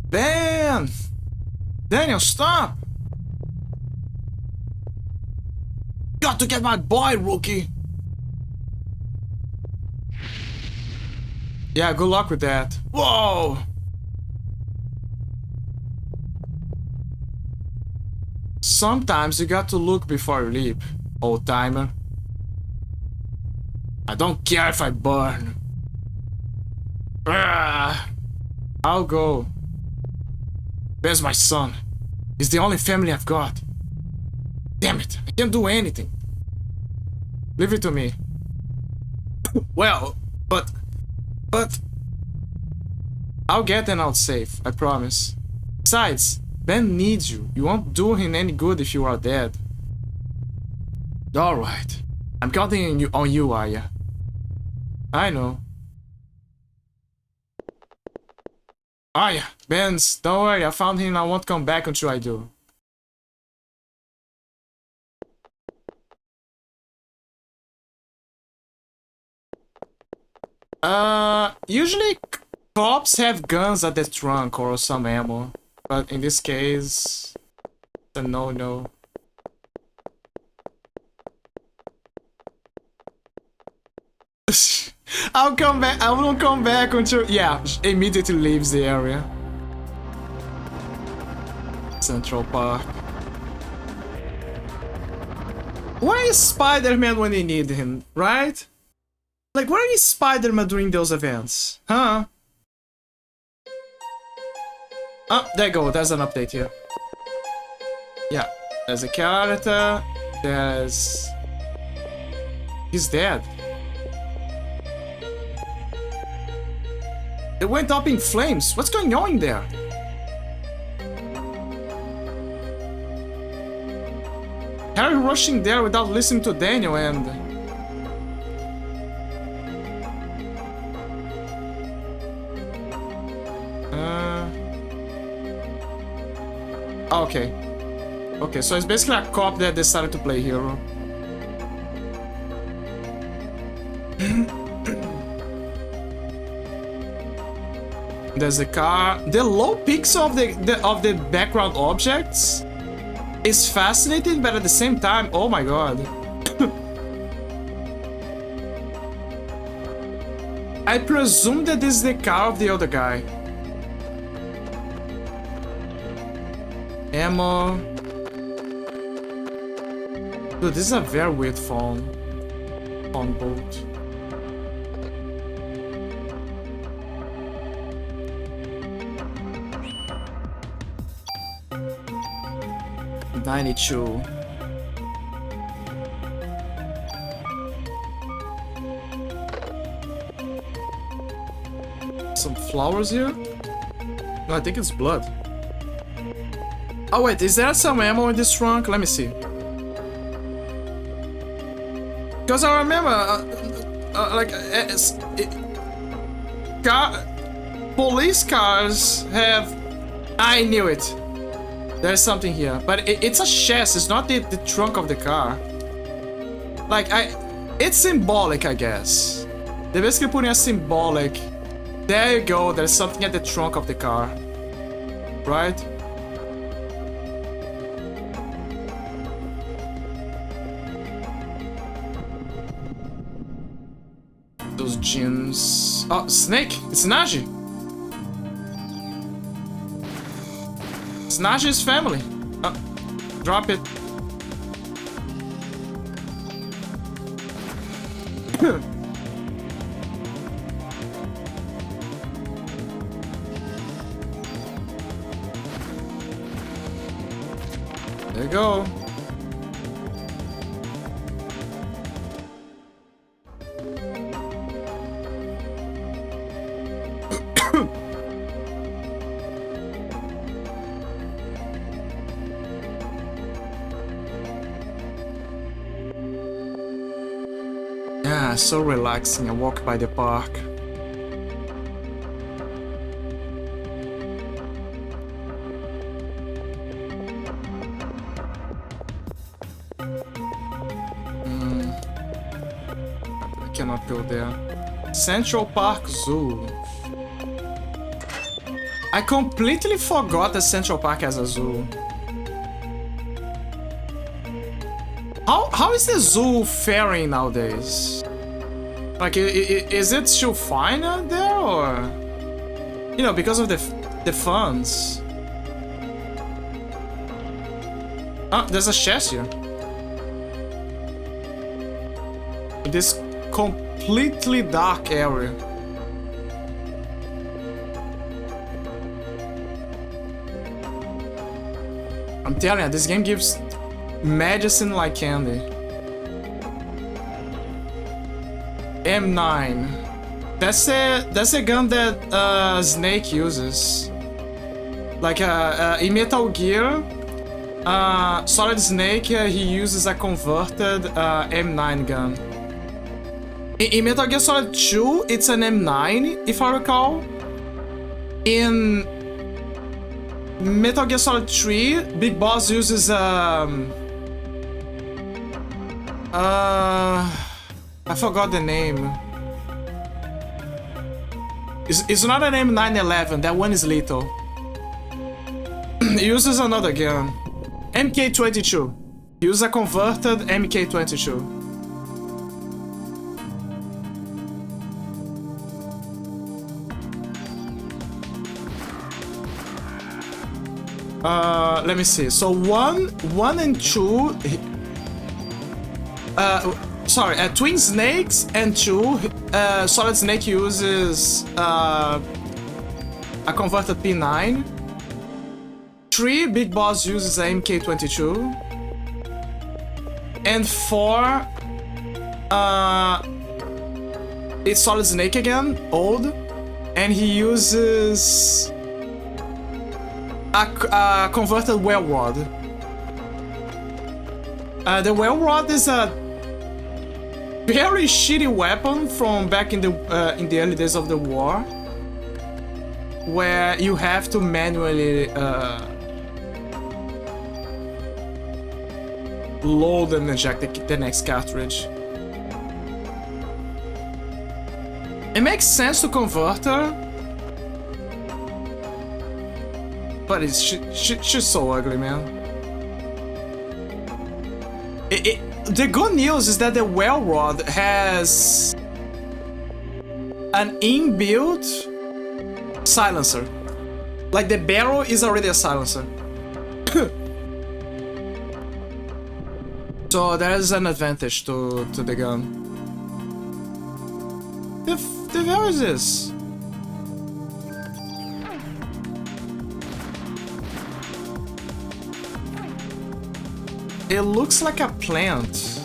Ben! Daniel, stop! Got to get my boy, rookie! Yeah, good luck with that. Whoa! Sometimes you got to look before you leap, old timer. I don't care if I burn. I'll go. Where's my son? He's the only family I've got. Damn it, I can't do anything. Leave it to me. Well, but... I'll get them out safe, I promise. Besides, Ben needs you. You won't do him any good if you are dead. Alright. I'm counting on you, Aya. I know. Aya, Ben's, don't worry, I found him and I won't come back until I do. Usually cops have guns at the trunk or some ammo. But in this case, it's a no-no. I'll come back. I won't come back until... yeah, immediately leaves the area. Central Park. Where is Spider-Man when you need him, right? Like, where is Spider-Man during those events? Huh? Oh, there you go. There's an update here. Yeah, there's a character. There's... He's dead. It went up in flames. What's going on in there? Harry rushing there without listening to Daniel and... Okay. Okay, so it's basically a cop that decided to play hero. There's a car. The low pixel of the background objects is fascinating, but at the same time, oh my god. I presume that this is the car of the other guy. Ammo. Dude, this is a very weird phone boat. $92. Some flowers here? No, I think it's blood. Oh wait, is there some ammo in this trunk? Let me see. Because I remember, police cars have... I knew it. There's something here, but it's a chassis. It's not the trunk of the car. Like, it's symbolic, I guess. They're basically putting a symbolic. There you go. There's something at the trunk of the car, right? Those jeans. Oh, Snake! It's Najee! It's Najee's family. Drop it. There you go. Yeah, so relaxing. I walk by the park. I cannot go there. Central Park Zoo. I completely forgot that Central Park has a zoo. How is the zoo faring nowadays? Like, is it still fine out there, or... You know, because of the funds. Ah, there's a chassis here. In this completely dark area. I'm telling you, this game gives medicine like candy. M9. That's a gun that Snake uses. Like in Metal Gear, Solid Snake he uses a converted M9 gun. In Metal Gear Solid 2, it's an M9, if I recall. In Metal Gear Solid 3, Big Boss uses I forgot the name. It's not an M911, that one is lethal. He uses another gun. MK22. He uses a converted MK22. Let me see. So one and two. Sorry, Twin Snakes and 2, Solid Snake uses a converted P9. 3, Big Boss uses a MK22. And 4, it's Solid Snake again, old, and he uses a converted Well Rod. The Well Rod is a very shitty weapon from back in the early days of the war, where you have to manually load and eject the next cartridge. It makes sense to convert her, but she's so ugly, man. The good news is that the Well Rod has an inbuilt silencer. Like, the barrel is already a silencer. So there is an advantage to the gun. The hell is this? It looks like a plant.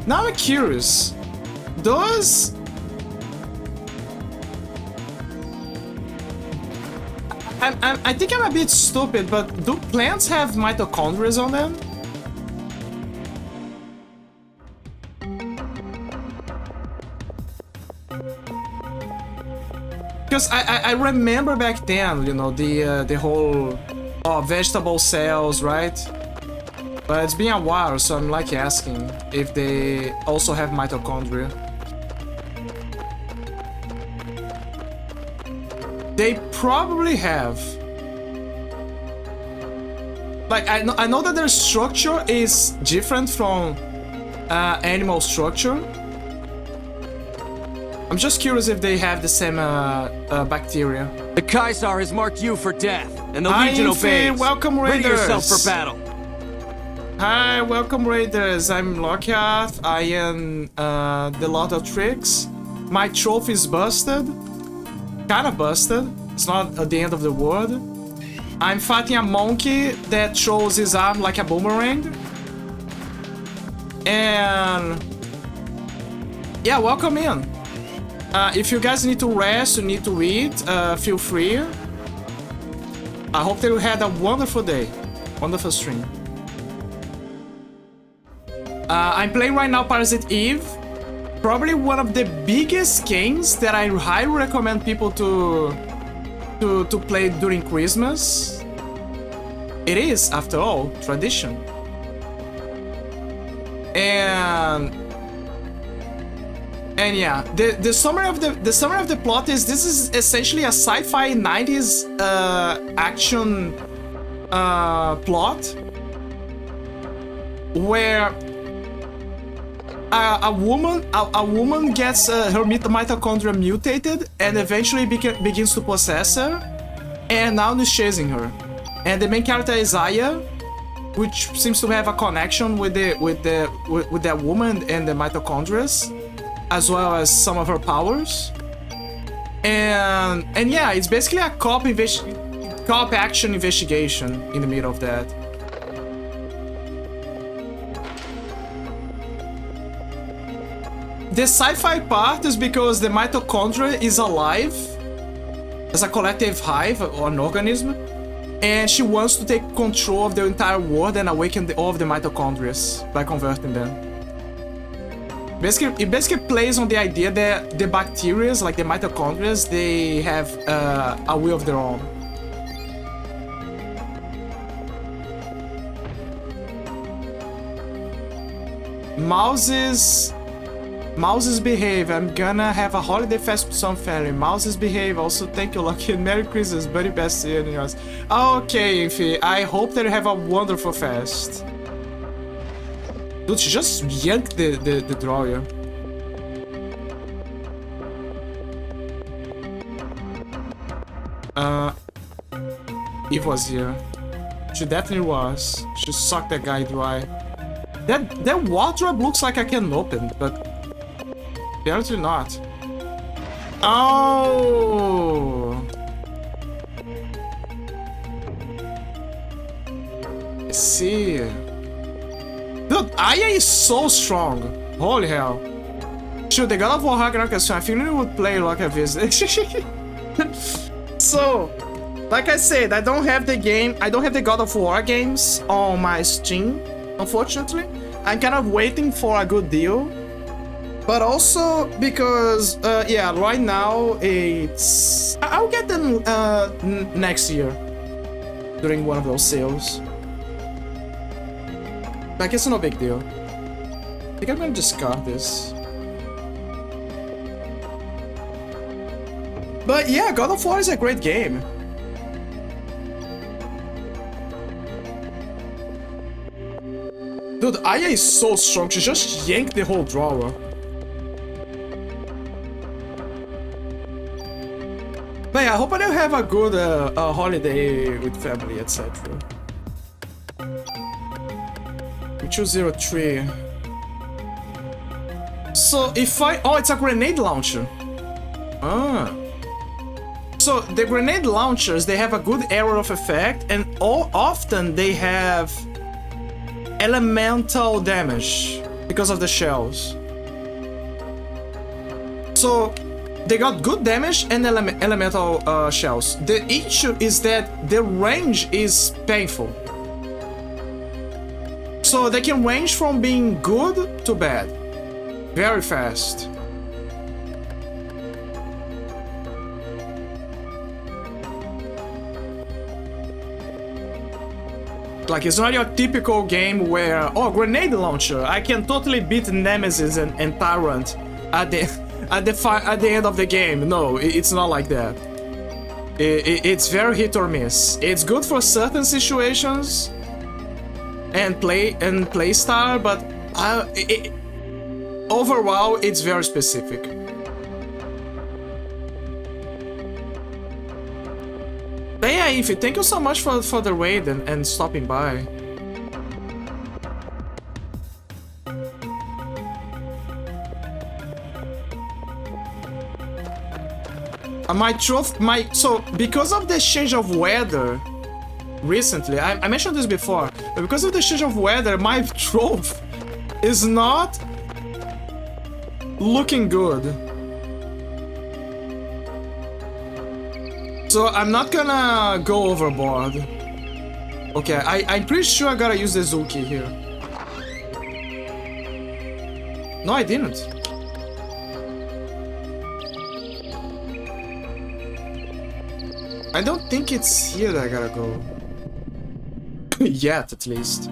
Now I'm curious. Does... I think I'm a bit stupid, but do plants have mitochondria on them? Because I remember back then, you know, the whole vegetable cells, right? But it's been a while, so I'm like asking if they also have mitochondria. They probably have. Like, I know that their structure is different from animal structure. I'm just curious if they have the same bacteria. The Chrysler has marked you for death, and the Legion obeys. Welcome, Raiders. Ready yourself for battle. Hi, welcome, Raiders. I'm Lockhart. I am the Lot of Tricks. My trophy is busted. Kinda busted. It's not at the end of the world. I'm fighting a monkey that throws his arm like a boomerang. And... yeah, welcome in. If you guys need to rest, you need to eat, feel free. I hope that you had a wonderful day. Wonderful stream. I'm playing right now Parasite Eve. Probably one of the biggest games that I highly recommend people to play during Christmas. It is, after all, tradition. And yeah, the summary of the plot is this is essentially a sci-fi 90s action plot where a woman gets her mitochondria mutated and eventually begins to possess her, and now is chasing her. And the main character is Aya, which seems to have a connection with that woman and the mitochondria, as well as some of her powers. And yeah, it's basically a cop action investigation in the middle of that. The sci-fi part is because the mitochondria is alive as a collective hive or an organism, and she wants to take control of the entire world and awaken all of the mitochondria by converting them. It basically plays on the idea that the bacteria, like the mitochondria, they have a will of their own. Mouses behave. I'm gonna have a holiday fest with some family. Mouses behave. Also, thank you, Lucky, and Merry Christmas, buddy, best year in yours. Okay, Infi. I hope that you have a wonderful fest. Dude, she just yanked the drawer. Eve was here. She definitely was. She sucked that guy dry. That wardrobe looks like I can open, but apparently not. Oh! I see. Dude, Aya is so strong. Holy hell. Shoot, the God of War Ragnarok is fine. I think we would play like a visit. So, like I said, I don't have the game. I don't have the God of War games on my Steam, unfortunately. I'm kind of waiting for a good deal. But also because, yeah, right now it's... I'll get them next year during one of those sales. Like, it's no big deal. I think I'm gonna discard this. But yeah, God of War is a great game. Dude, Aya is so strong. She just yanked the whole drawer. But yeah, I hope I will have a good holiday with family, etc. 203. So if I... Oh, it's a grenade launcher. Ah. So the grenade launchers, they have a good area of effect, and often they have elemental damage because of the shells. So they got good damage and elemental shells. The issue is that the range is painful. So they can range from being good to bad very fast. Like, it's not your typical game where, oh, grenade launcher, I can totally beat Nemesis and Tyrant at the end of the game. No, it's not like that. It's very hit or miss. It's good for certain situations and play style, but overall, it's very specific. But yeah, Ify, thank you so much for the raid and stopping by. So because of the change of weather recently, I mentioned this before, but because of the change of weather, my trophy is not looking good. So I'm not gonna go overboard. Okay, I'm pretty sure I gotta use the Zulki here. No, I didn't. I don't think it's here that I gotta go. Yet, at least.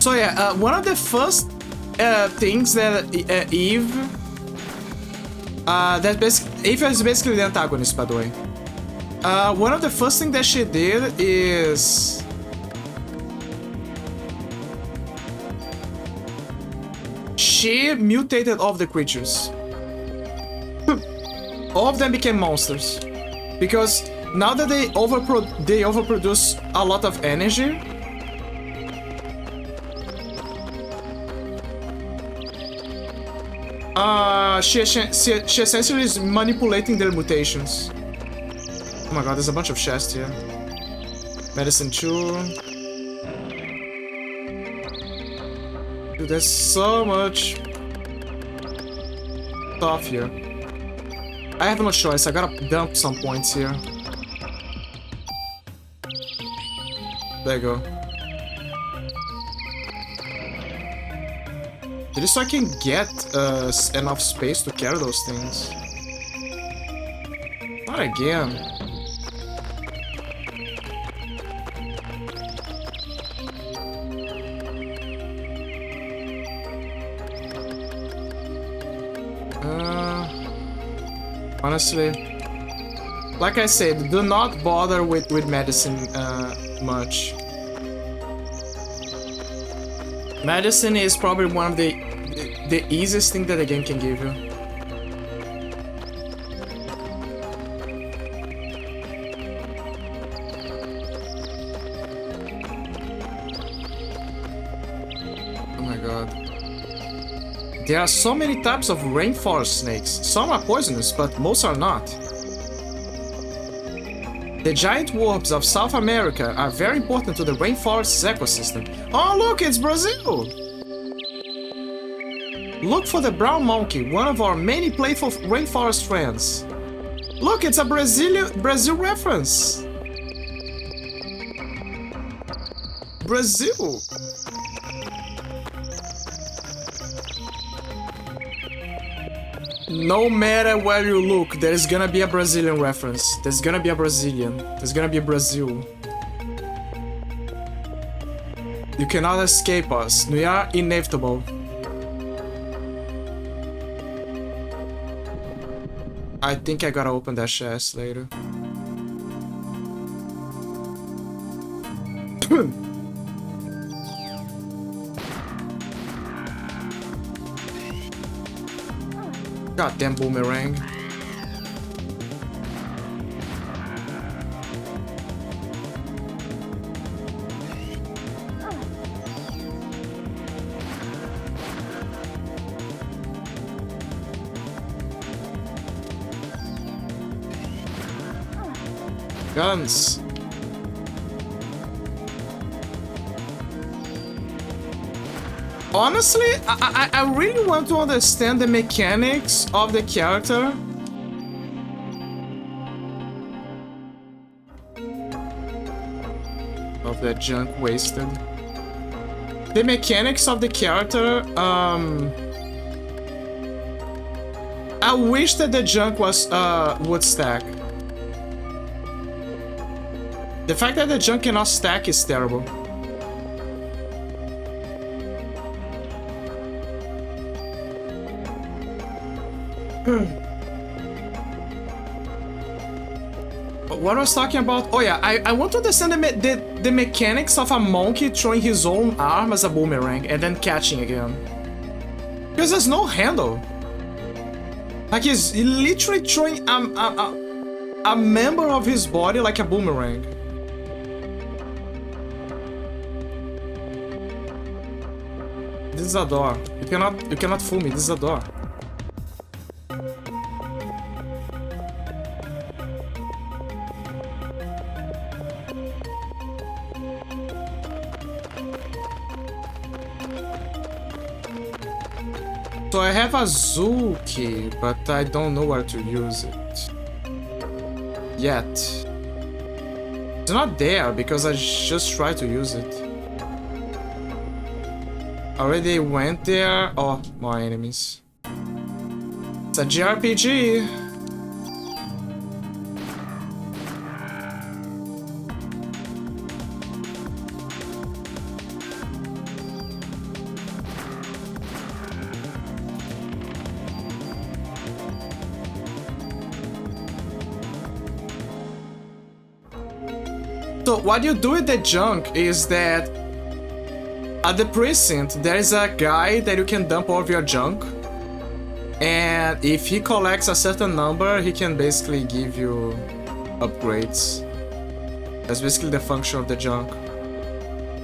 So yeah, one of the first things that Eve Eve is basically the antagonist, by the way. One of the first things that she did is she mutated all of the creatures. All of them became monsters because now that they overproduce a lot of energy. She essentially is manipulating their mutations. Oh my god, there's a bunch of chests here. Medicine 2. Dude, there's so much stuff here. I have no choice, I gotta dump some points here. There you go. Just so I can get enough space to carry those things. Not again. Honestly, like I said, do not bother with medicine much. Medicine is probably one of the the easiest thing that the game can give you. Oh my god. There are so many types of rainforest snakes. Some are poisonous, but most are not. The giant worms of South America are very important to the rainforest's ecosystem. Oh look, it's Brazil! Look for the brown monkey, one of our many playful rainforest friends. Look, it's a Brazil reference. Brazil. No matter where you look, there is gonna be a Brazilian reference. There's gonna be a Brazilian. There's gonna be a Brazil. You cannot escape us. We are inevitable. I think I gotta open that chest later. Goddamn boomerang. Guns. Honestly, I really want to understand the mechanics of the character. Of the junk wasted. The mechanics of the character, I wish that the junk was, would stack. The fact that the junk cannot stack is terrible. What I was talking about? Oh yeah, I want to understand the mechanics of a monkey throwing his own arm as a boomerang and then catching again. Because there's no handle. Like he's literally throwing a member of his body like a boomerang. This is a door. You cannot fool me. This is a door. So I have a Zuki, but I don't know where to use it yet. It's not there because I just tried to use it. Already went there. Oh, more enemies. It's a JRPG. So what you do with the junk is that at the precinct there is a guy that you can dump all of your junk, and if he collects a certain number he can basically give you upgrades. That's basically the function of the junk.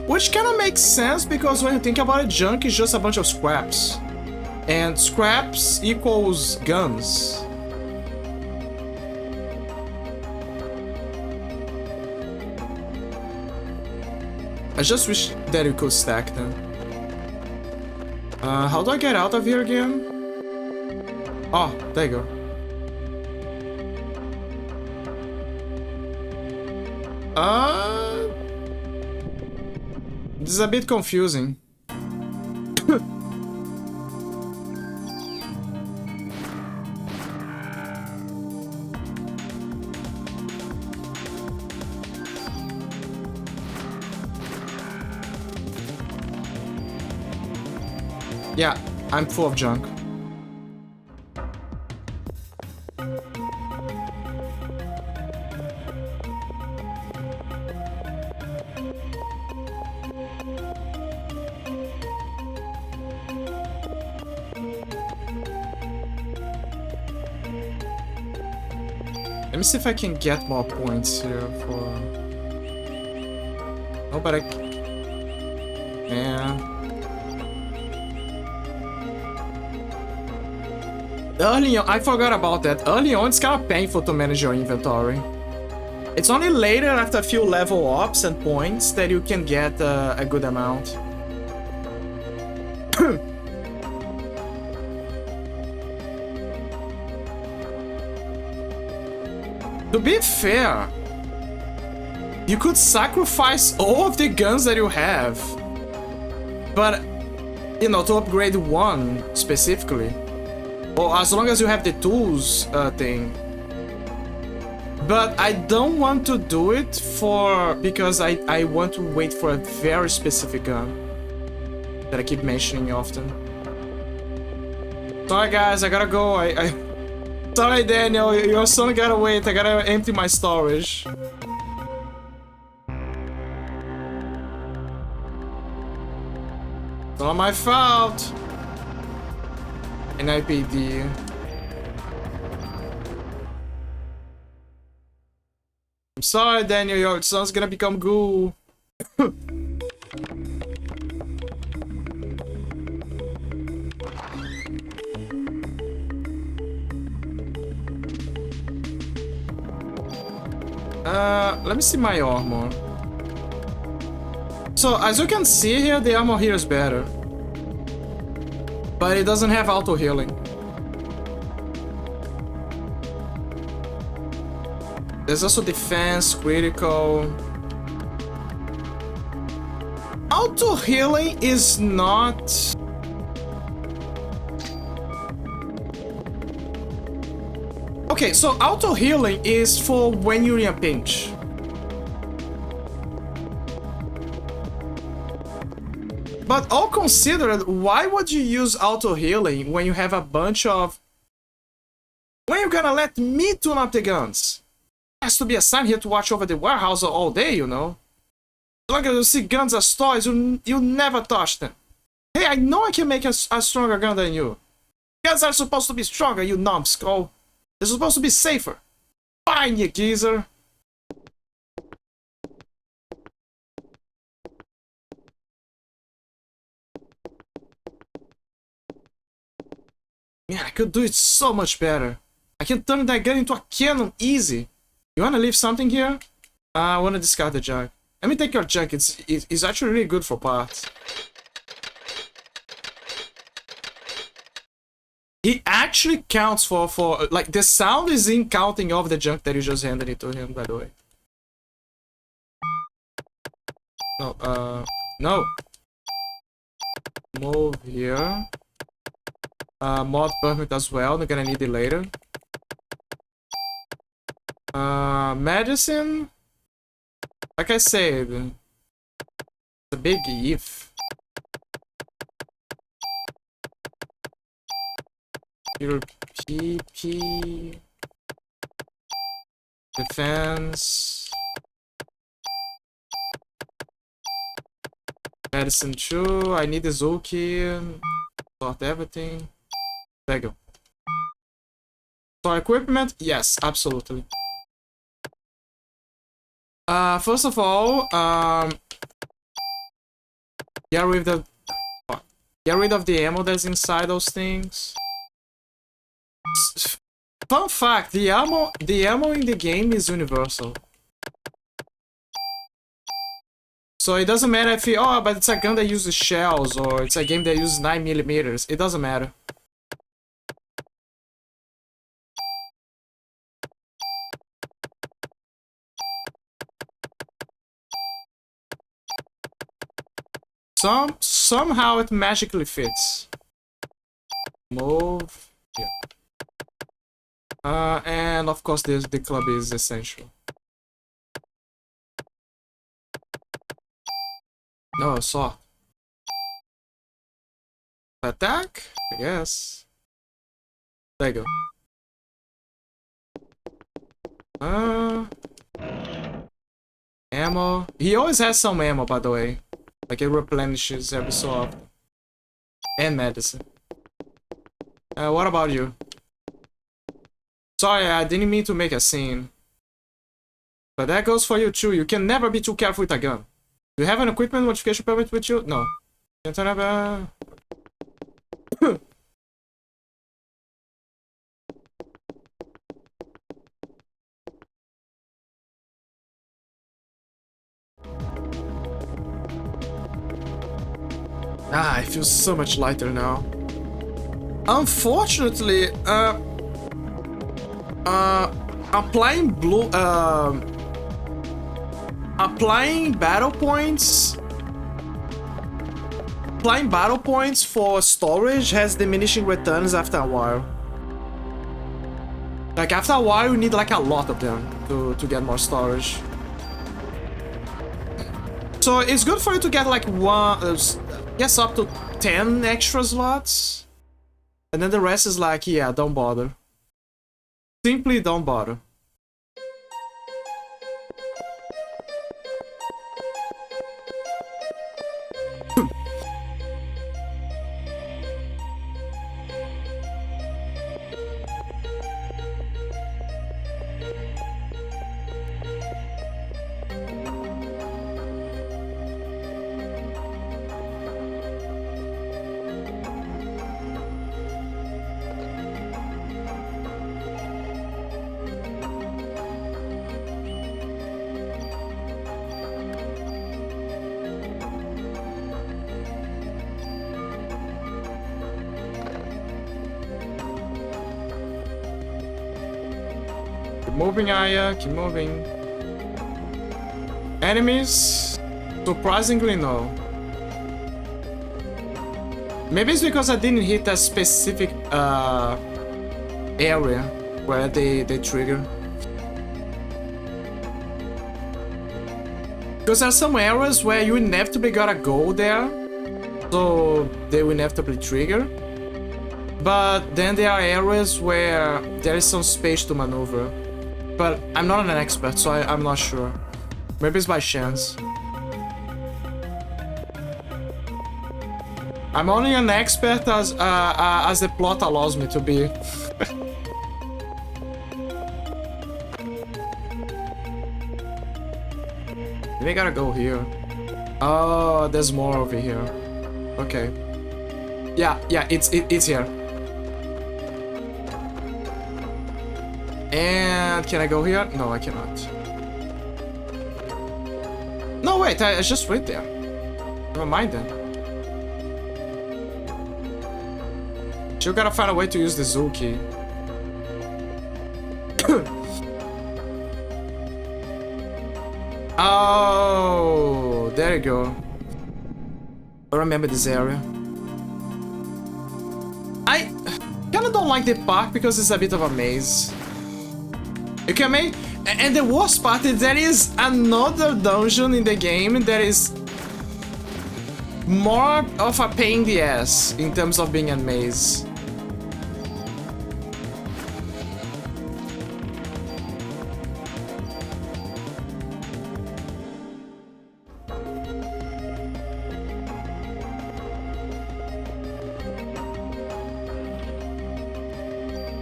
Which kind of makes sense because when you think about it, junk is just a bunch of scraps. And scraps equals guns. I just wish that you could stack them. How do I get out of here again? Oh, there you go. This is a bit confusing. Yeah, I'm full of junk. Let me see if I can get more points here for... Oh, but I... Yeah. Early on, I forgot about that. Early on, it's kind of painful to manage your inventory. It's only later, after a few level ups and points, that you can get a good amount. To be fair, you could sacrifice all of the guns that you have, but, you know, to upgrade one specifically, or as long as you have the tools thing. But I don't want to do it because I want to wait for a very specific gun that I keep mentioning often. Sorry guys, I gotta go. Sorry Daniel, your son gotta wait. I gotta empty my storage. It's not my fault. NIPD. I'm sorry, Daniel, your son's gonna become ghoul. Let me see my armor. So, as you can see here, the armor here is better. But it doesn't have auto healing. There's also defense, critical. Auto healing is not... Okay, so auto healing is for when you're in a pinch. But all considered, why would you use auto healing when you have a bunch of... When you're gonna let me tune up the guns? Has to be assigned here to watch over the warehouse all day, you know. As long as you see guns as toys, you never touch them. Hey, I know I can make a stronger gun than you. Guns are supposed to be stronger, you numbskull. They're supposed to be safer. Fine, you geezer. Man, I could do it so much better. I can turn that gun into a cannon easy. You wanna leave something here? I wanna discard the junk. Let me take your junk. It's actually really good for parts. He actually counts for like the sound is in counting of the junk that you just handed it to him, by the way. No, no. Move here. Mod permit as well. They're gonna need it later. Medicine. Like I said, it's a big if. Your PP. Defense. Medicine 2. I need the Zuki. Sort everything. There you go. For equipment, yes, absolutely. First of all, get rid of the ammo that's inside those things. Fun fact: the ammo in the game is universal. So it doesn't matter if but it's a gun that uses shells or it's a game that uses 9mm. It doesn't matter. Somehow it magically fits. Move here. And of course the club is essential. No, saw. Attack? I guess. There you go. Ammo. He always has some ammo, by the way. Like it replenishes every so often. And medicine. What about you? Sorry, I didn't mean to make a scene. But that goes for you too. You can never be too careful with a gun. Do you have an equipment modification permit with you? No. Can't turn up. Ah, I feel so much lighter now. Unfortunately, applying battle points. Applying battle points for storage has diminishing returns after a while. Like after a while, you need like a lot of them to get more storage. So it's good for you to get like one, guess up to 10 extra slots. And then the rest is like, yeah, don't bother. Simply don't bother. Keep moving, Aya, keep moving. Enemies? Surprisingly, no. Maybe it's because I didn't hit a specific area where they trigger. Because there are some areas where you inevitably gotta go there, so they will inevitably trigger. But then there are areas where there is some space to maneuver. But I'm not an expert, so I'm not sure. Maybe it's by chance. I'm only an expert as the plot allows me to be. We gotta go here. Oh, there's more over here. Okay. Yeah, it's here. And can I go here? No, I cannot. No, wait, I just went there. Never mind then. Still gotta find a way to use the Zoo key. Oh, there you go. I remember this area. I kinda don't like the park because it's a bit of a maze. You can make... And the worst part is there is another dungeon in the game that is more of a pain in the ass in terms of being a maze.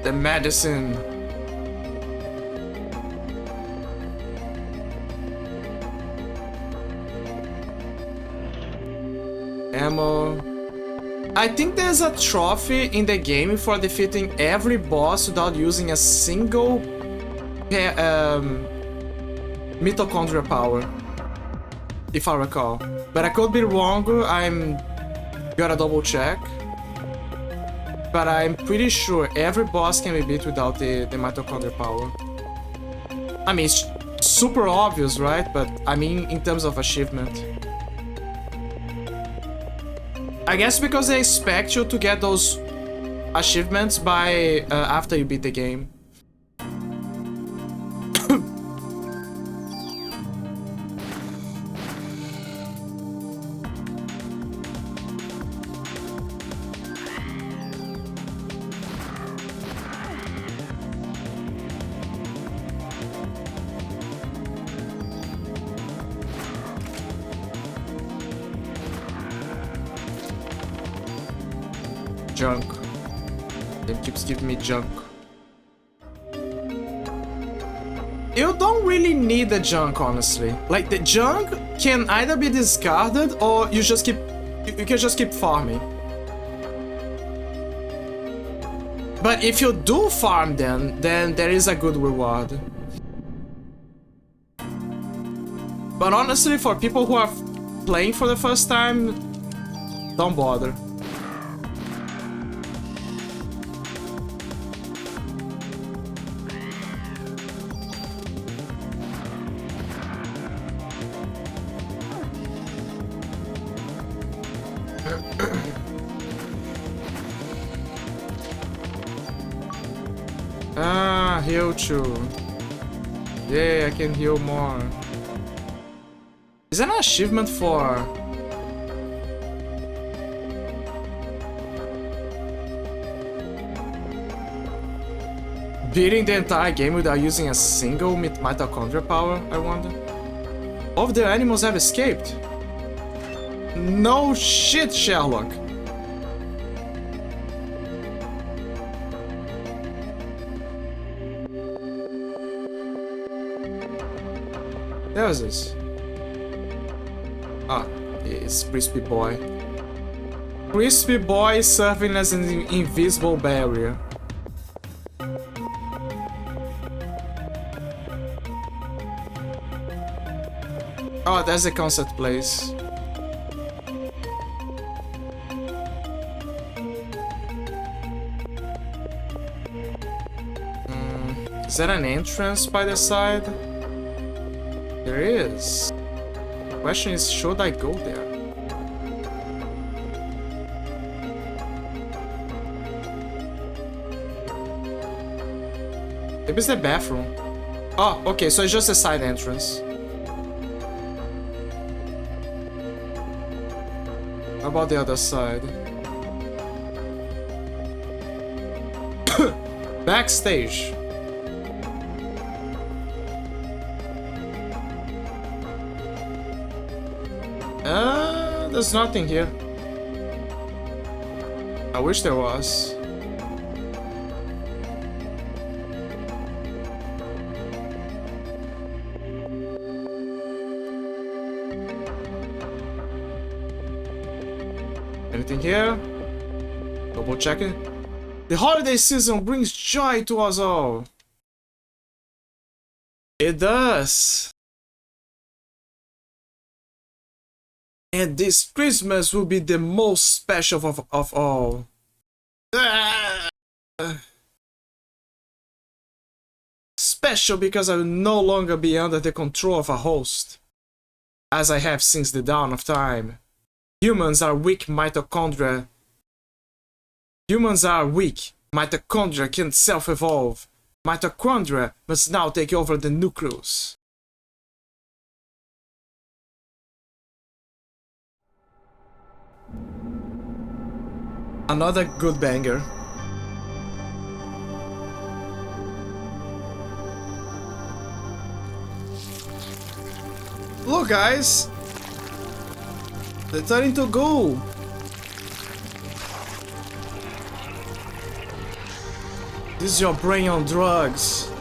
The medicine. Ammo. I think there's a trophy in the game for defeating every boss without using a single mitochondria power, if I recall. But I could be wrong, I'm gonna double check. But I'm pretty sure every boss can be beat without the mitochondria power. I mean, it's super obvious, right? But I mean in terms of achievement. I guess because they expect you to get those achievements by after you beat the game. Junk. It keeps giving me junk. You don't really need the junk, honestly. Like, the junk can either be discarded or you just keep... You can just keep farming. But if you do farm then there is a good reward. But honestly, for people who are playing for the first time, don't bother. Ah, heal too. Yeah, I can heal more. Is that an achievement for... beating the entire game without using a single mitochondria power, I wonder? All of the animals have escaped. No shit, Sherlock. There's this. Ah, it's Crispy Boy. Crispy Boy is serving as an invisible barrier. Oh, that's a concert place. Is that an entrance by the side? There is. The question is, should I go there? Maybe it's the bathroom. Oh, okay, so it's just a side entrance. How about the other side? Backstage. There's nothing here. I wish there was. Anything here? Double check it. The holiday season brings joy to us all. It does. And this Christmas will be the most special of all. Special because I will no longer be under the control of a host, as I have since the dawn of time. Humans are weak mitochondria. Humans are weak. Mitochondria can't self-evolve. Mitochondria must now take over the nucleus. Another good banger. Look, guys! They're starting to go! This is your brain on drugs.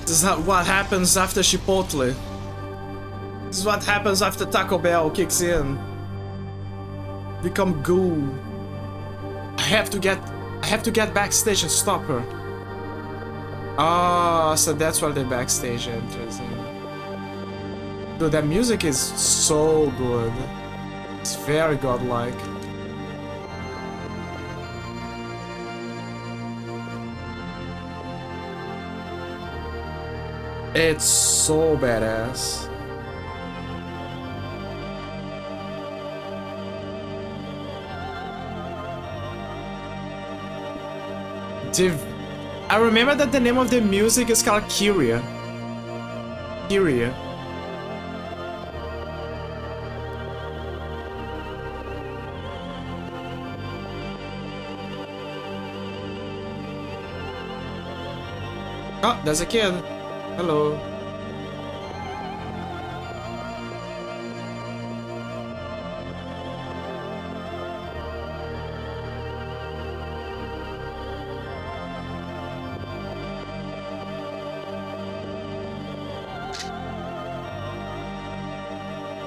This is not what happens after Chipotle. This is what happens after Taco Bell kicks in. Become goo. I have to get backstage and stop her. Oh, so that's where the backstage enters in. Dude, that music is so good. It's very godlike. It's so badass. I remember that the name of the music is called Kyria. Kyria. Oh, there's a kid. Hello.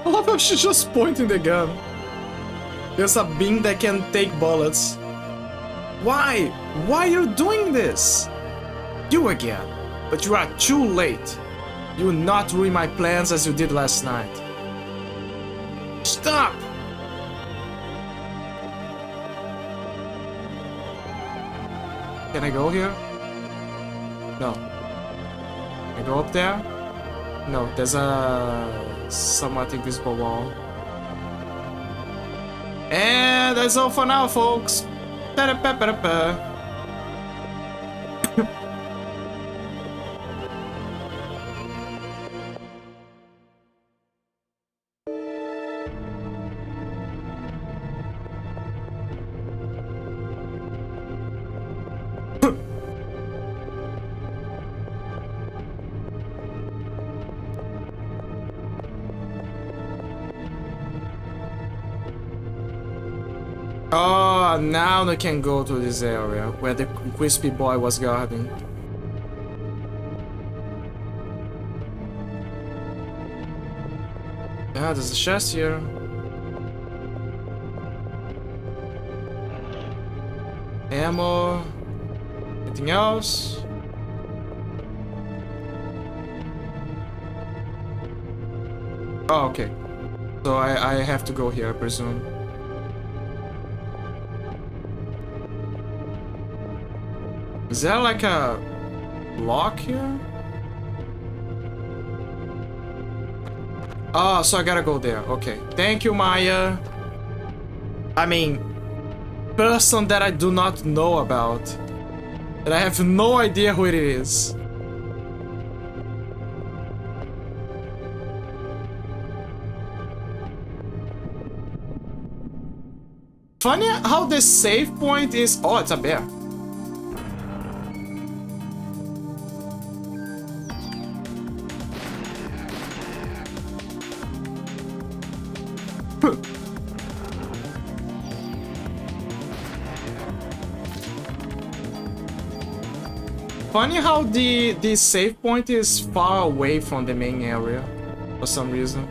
love how she's just pointing the gun. There's a beam that can take bullets. Why? Why are you doing this? You again. But you are too late. You will not ruin my plans as you did last night. Stop! Can I go here? No. Can I go up there? No, there's a somewhat invisible wall. And that's all for now, folks. Pa-da-pa-pa-da-pa. Oh, now they can go to this area where the crispy boy was guarding. Yeah, there's a chest here. Ammo. Anything else? Oh, okay. So I have to go here, I presume. Is there like a lock here? Oh, so I gotta go there. Okay. Thank you, Maya. I mean, person that I do not know about. That I have no idea who it is. Funny how the save point is... Oh, it's a bear. Funny how the save point is far away from the main area for some reason.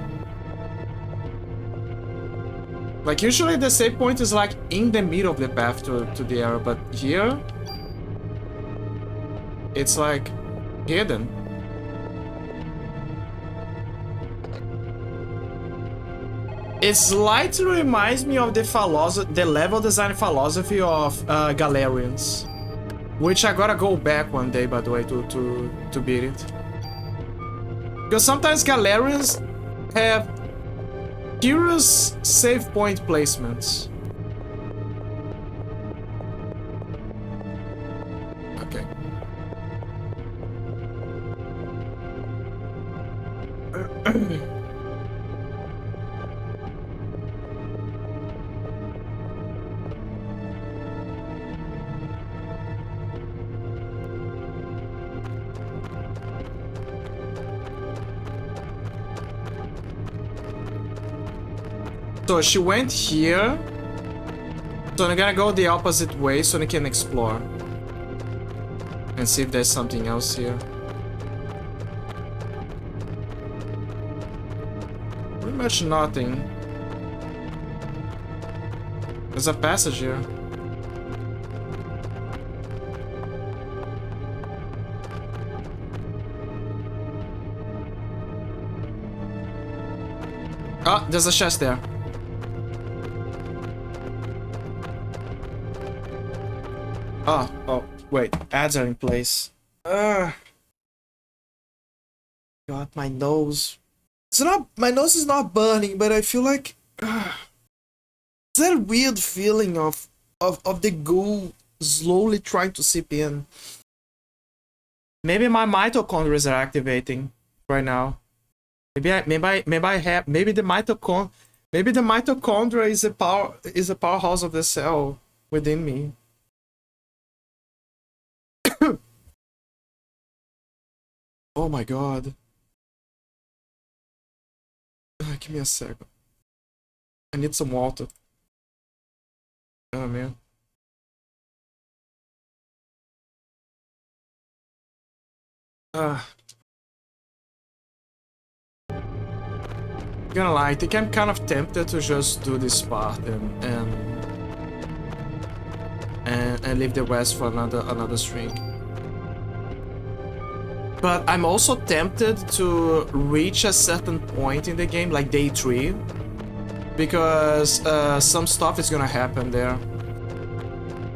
Like usually the save point is like in the middle of the path to the area, but here it's like hidden. It slightly reminds me of the level design philosophy of Galerians. Which I gotta go back one day, by the way, to beat it. Because sometimes Galerians have curious save point placements. Okay. So she went here. So I'm gonna go the opposite way so I can explore. And see if there's something else here. Pretty much nothing. There's a passage here. Ah, there's a chest there. Oh, wait, ads are in place. God, my nose. It's not, my nose is not burning, but I feel like it's that weird feeling of the goo slowly trying to seep in. Maybe my mitochondria are activating right now. Maybe the mitochondria is a powerhouse of the cell within me. Oh my god. Give me a second. I need some water. Oh man. gonna lie, I think I'm kind of tempted to just do this part and leave the rest for another stream. But I'm also tempted to reach a certain point in the game, like day 3, because some stuff is gonna happen there,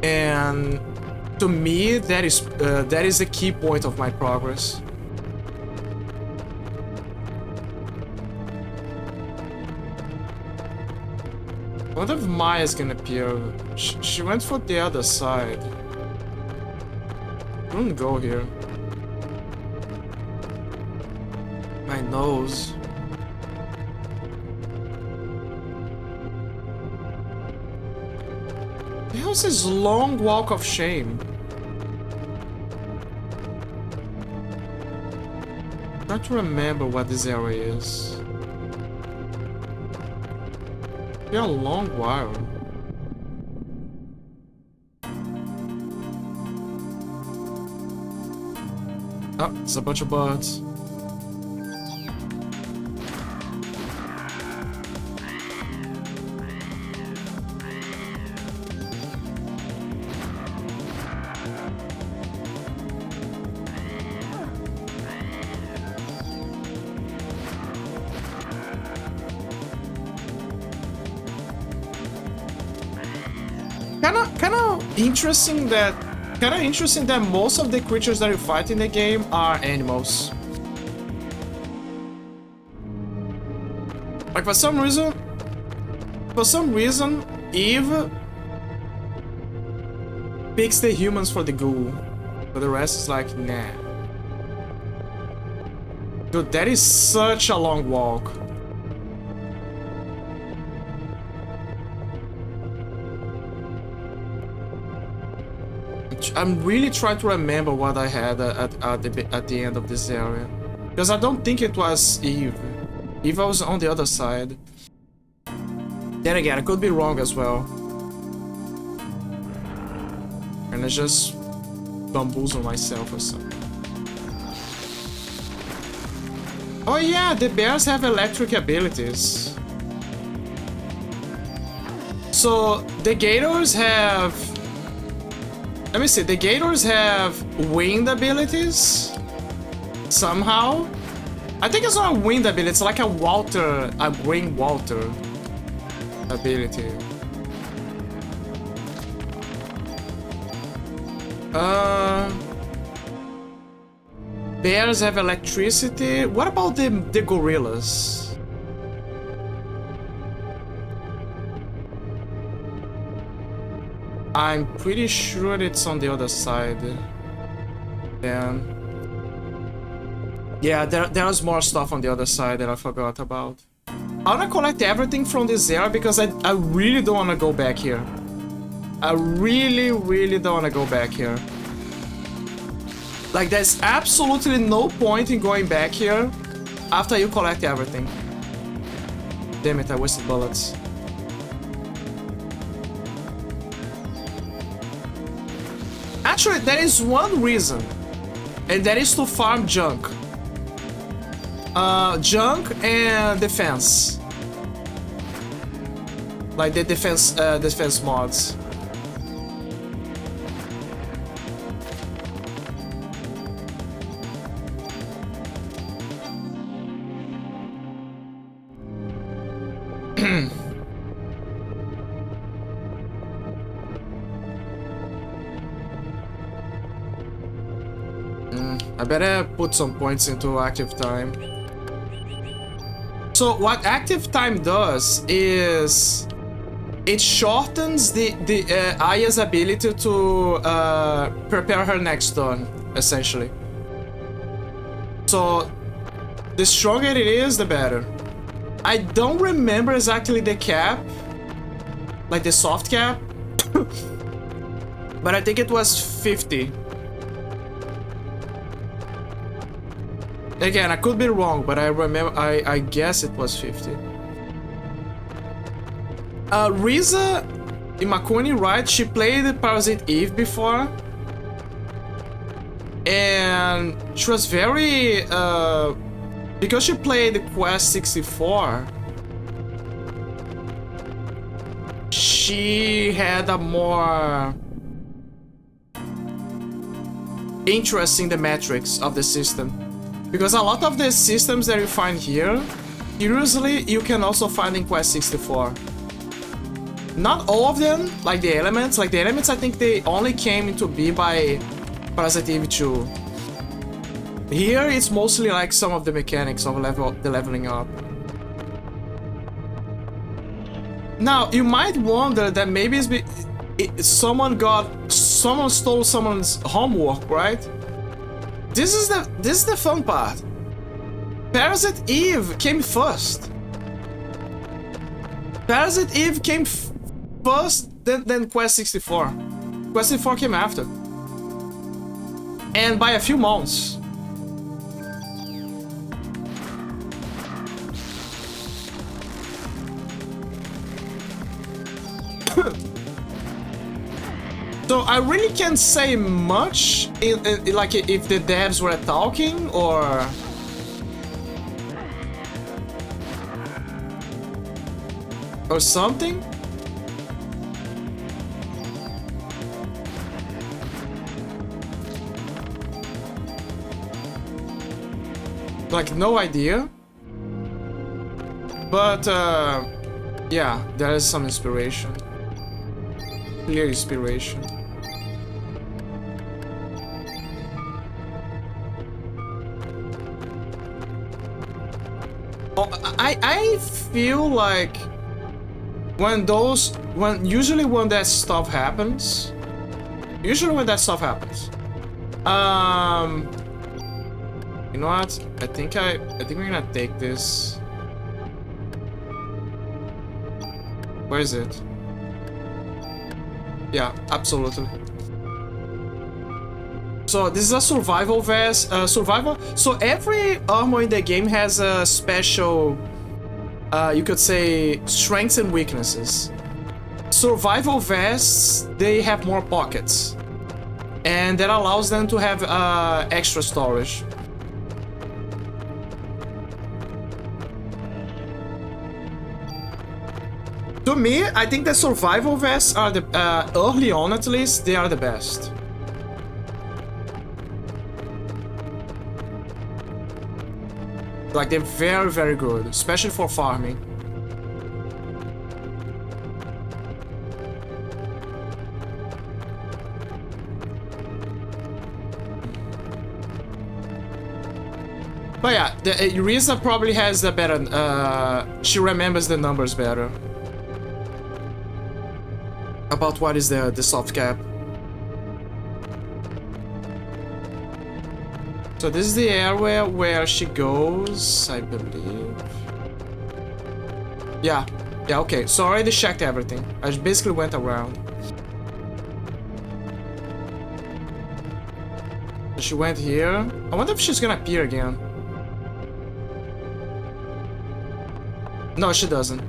and to me that is a key point of my progress. I wonder if Maya's gonna appear. She went for the other side. Don't go here. My nose. The hell's this long walk of shame? I'm trying to remember what this area is. Yeah, a long while. Oh, it's a bunch of birds. Kinda interesting that most of the creatures that you fight in the game are animals. Like for some reason, Eve picks the humans for the ghoul, but the rest is like, nah. Dude, that is such a long walk. I'm really trying to remember what I had at the end of this area, because I don't think it was Eve. Eve was on the other side. Then again, I could be wrong as well, and I just bamboozle myself or something. Oh yeah, the bears have electric abilities. So the gators have... Let me see, the gators have wind abilities somehow. I think it's not a wind ability, it's like a rainwater ability. Bears have electricity. What about the gorillas? I'm pretty sure it's on the other side. Then, yeah, there's more stuff on the other side that I forgot about. I wanna collect everything from this area because I really don't wanna go back here. I really don't wanna go back here. Like, there's absolutely no point in going back here after you collect everything. Damn it, I wasted bullets. Actually, there is one reason, and that is to farm junk. Junk and defense. Like the defense mods. I better put some points into active time. So what active time does is it shortens the Aya's ability to prepare her next turn, essentially. So the stronger it is, the better. I don't remember exactly the cap, like the soft cap, but I think it was 50. Again, I could be wrong, but I remember, I guess it was 50. Riza Imakuni, right? She played Parasite Eve before. And she was very, because she played Quest 64, she had a more interest in the metrics of the system. Because a lot of the systems that you find here, curiously, you can also find in Quest 64. Not all of them, like the elements. Like the elements, I think they only came into be by Parasite Eve 2. Here, it's mostly like some of the mechanics of the leveling up. Now, you might wonder that maybe someone stole someone's homework, right? This is the fun part. Parasite Eve came first. Parasite Eve came first, then Quest 64. Quest 64 came after. And by a few months. So I really can't say much like if the devs were talking or something. Like no idea. But yeah, there is some inspiration. Clear inspiration. Oh, I feel like usually when that stuff happens, you know what? I think we're gonna take this. Where is it? Yeah, absolutely. So this is a survival vest. So every armor in the game has a special, you could say, strengths and weaknesses. Survival vests, they have more pockets, and that allows them to have extra storage. To me, I think the survival vests are the early on, at least, they are the best. Like they're very, very good, especially for farming. But yeah, Risa probably has the better. She remembers the numbers better. About what is the soft cap. So this is the area where she goes, I believe. Yeah, okay. So I already checked everything. I basically went around. She went here. I wonder if she's gonna appear again. No, she doesn't.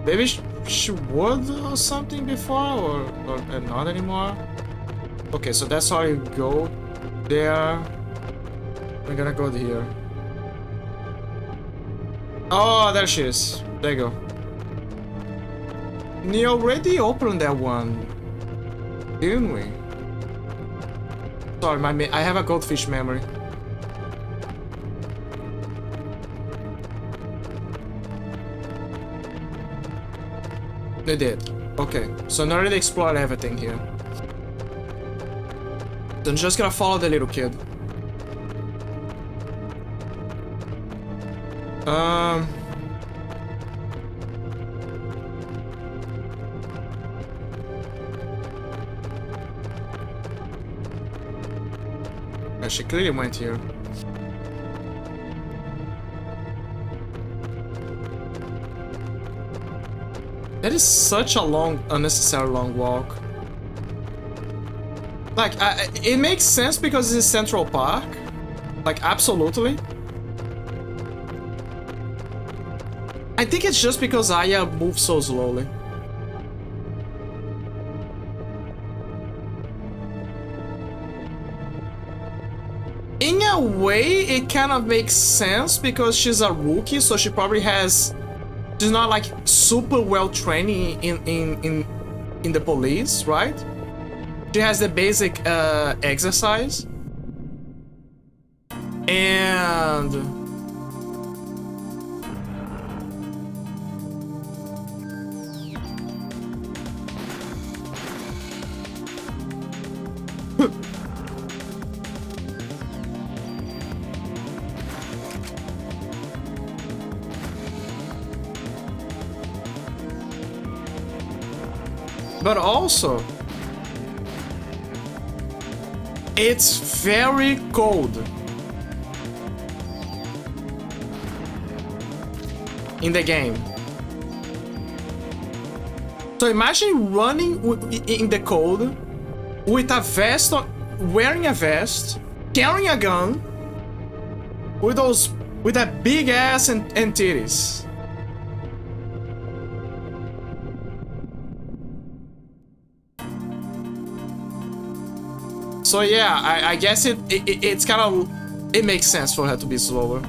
Maybe she would or something before, or not anymore. Okay, so that's how you go there. We're gonna go here. Oh, there she is. There you go. We already opened that one, didn't we? Sorry, I have a goldfish memory. They did. Okay, so now already explored everything here. Then just gonna follow the little kid. Yeah, she clearly went here. That is such a long, unnecessary long walk. Like, it makes sense because it's Central Park. Like, absolutely. I think it's just because Aya moves so slowly. In a way, it kind of makes sense because she's a rookie, so she probably has she's not like super well trained in the police, right? She has the basic exercise. And but also it's very cold in the game. So imagine running in the cold with a vest, wearing a vest, carrying a gun, with a big ass and titties. So yeah, I guess it's kind of, it makes sense for her to be slower.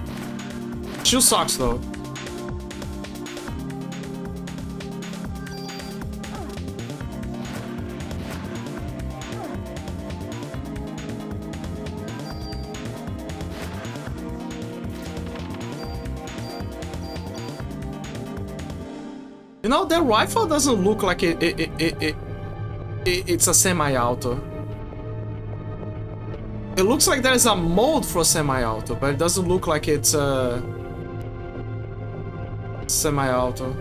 Shoe socks though. You know, that rifle doesn't look like it's a semi-auto. It looks like there's a mold for semi-auto, but it doesn't look like it's a semi-auto.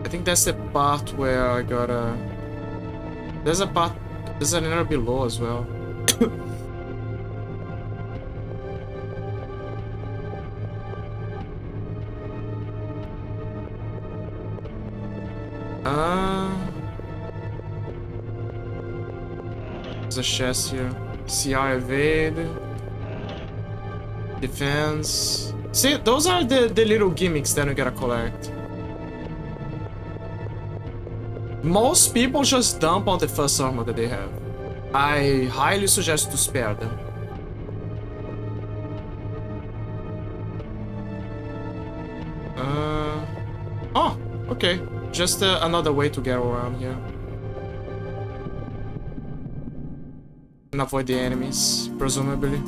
I think that's the part where I gotta... There's an area below as well. There's a chest here. CR evade. Defense. See, those are the little gimmicks that you gotta collect. Most people just dump on the first armor that they have. I highly suggest to spare them. Oh, okay. Just another way to get around here. And avoid the enemies, presumably.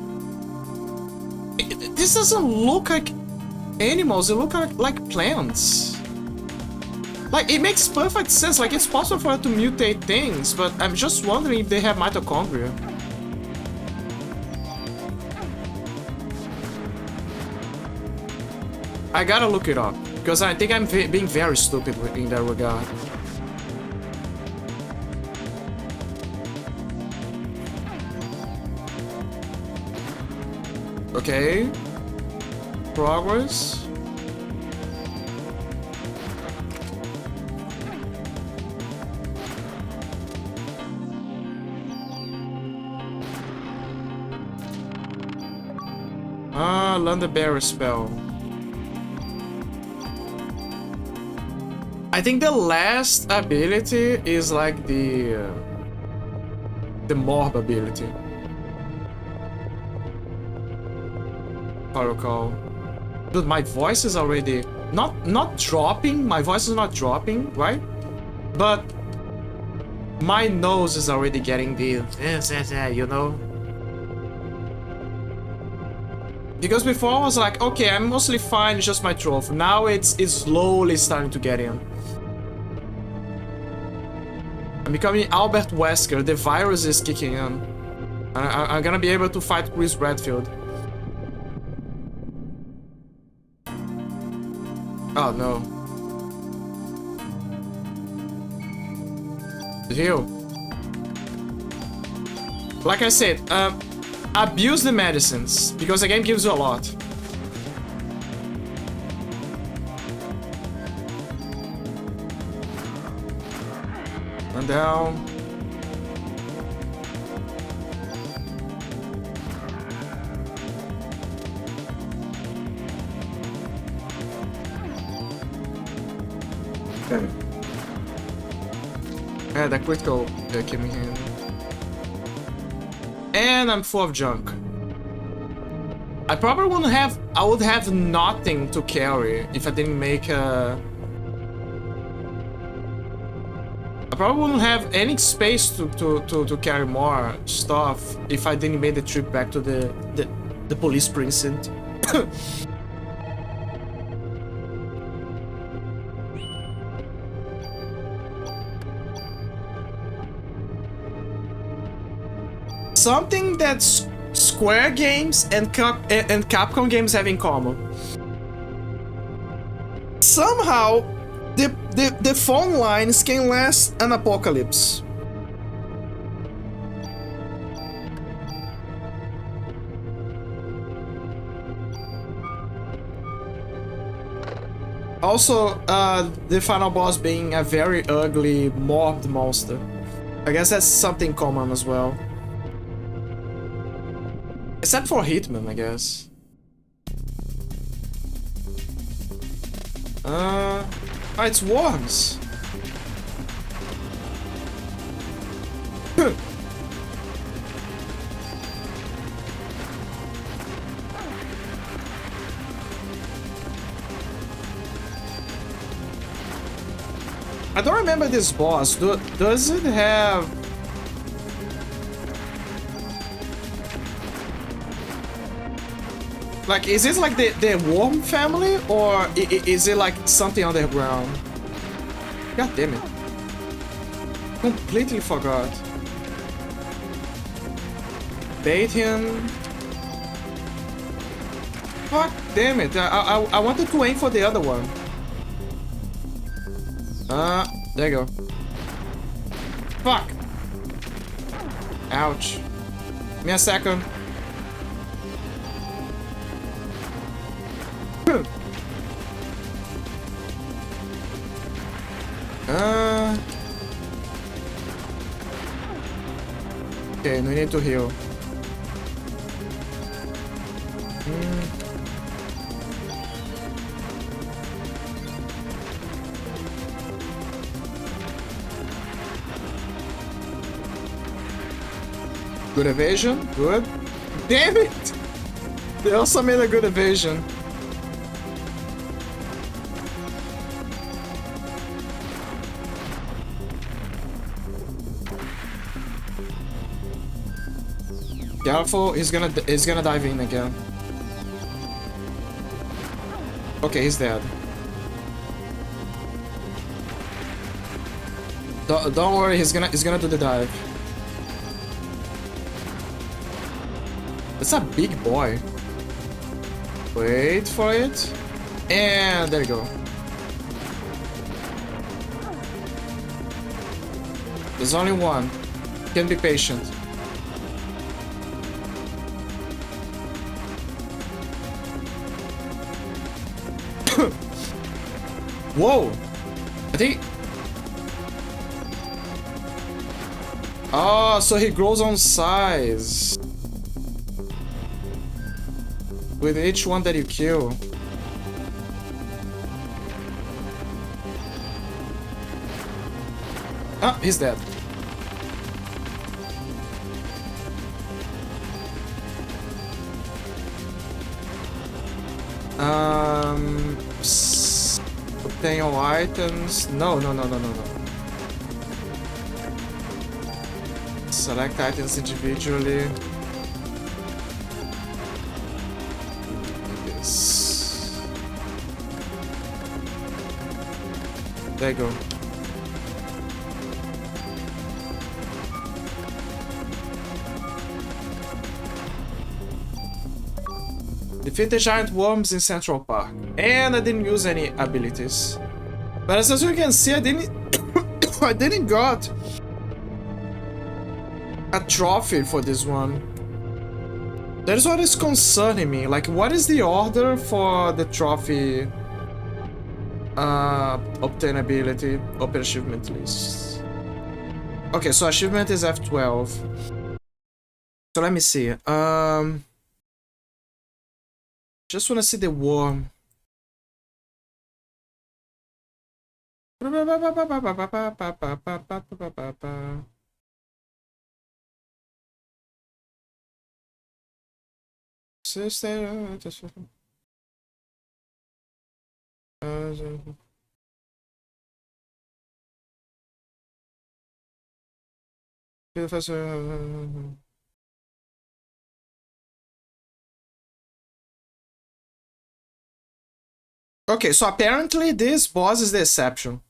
This doesn't look like animals, it looks like plants. Like, it makes perfect sense, like it's possible for her to mutate things, but I'm just wondering if they have mitochondria. I gotta look it up, because I think I'm being very stupid in that regard. Okay. Progress. Learn the berry spell. I think the last ability is like the morb ability. I recall. Dude, my voice is already not dropping. My voice is not dropping, right? But my nose is already getting the you know. Because before I was like, okay, I'm mostly fine, it's just my throat. Now it's slowly starting to get in. I'm becoming Albert Wesker. The virus is kicking in. I'm gonna be able to fight Chris Redfield. Oh no. Heal. Like I said, abuse the medicines, because the game gives you a lot. And down. Yeah, that critical came in handy. And I'm full of junk. I probably wouldn't have. I would have nothing to carry if I didn't make a. I probably wouldn't have any space to carry more stuff if I didn't make the trip back to the police precinct. Something that Square Games and Capcom games have in common. Somehow, the phone lines can last an apocalypse. Also, the final boss being a very ugly mobbed monster. I guess that's something common as well. Except for Hitman, I guess. Oh, it's worms. I don't remember this boss. Does it have... Like, is it like the worm family, or is it like something underground? God damn it. Completely forgot. Bait him. Fuck damn it. I wanted to aim for the other one. There you go. Fuck. Ouch. Give me a second. Okay, we need to heal. Good evasion, good. Damn it! They also made a good evasion. Careful, he's gonna dive in again. Okay, he's dead. Don't worry, he's gonna do the dive. That's a big boy. Wait for it. And there you go. There's only one. Can be patient. Whoa! I think... Oh, so he grows on size. With each one that you kill. Ah, he's dead. Obtain all items. No. Select items individually. This. There you go. Defeat the giant worms in Central Park. And I didn't use any abilities. But as you can see, I didn't I didn't got a trophy for this one. That is what is concerning me. Like, what is the order for the trophy obtainability? Open achievement list. Okay, so achievement is F12. So let me see. Just wanna see the worm. Okay, so apparently this boss is the exception.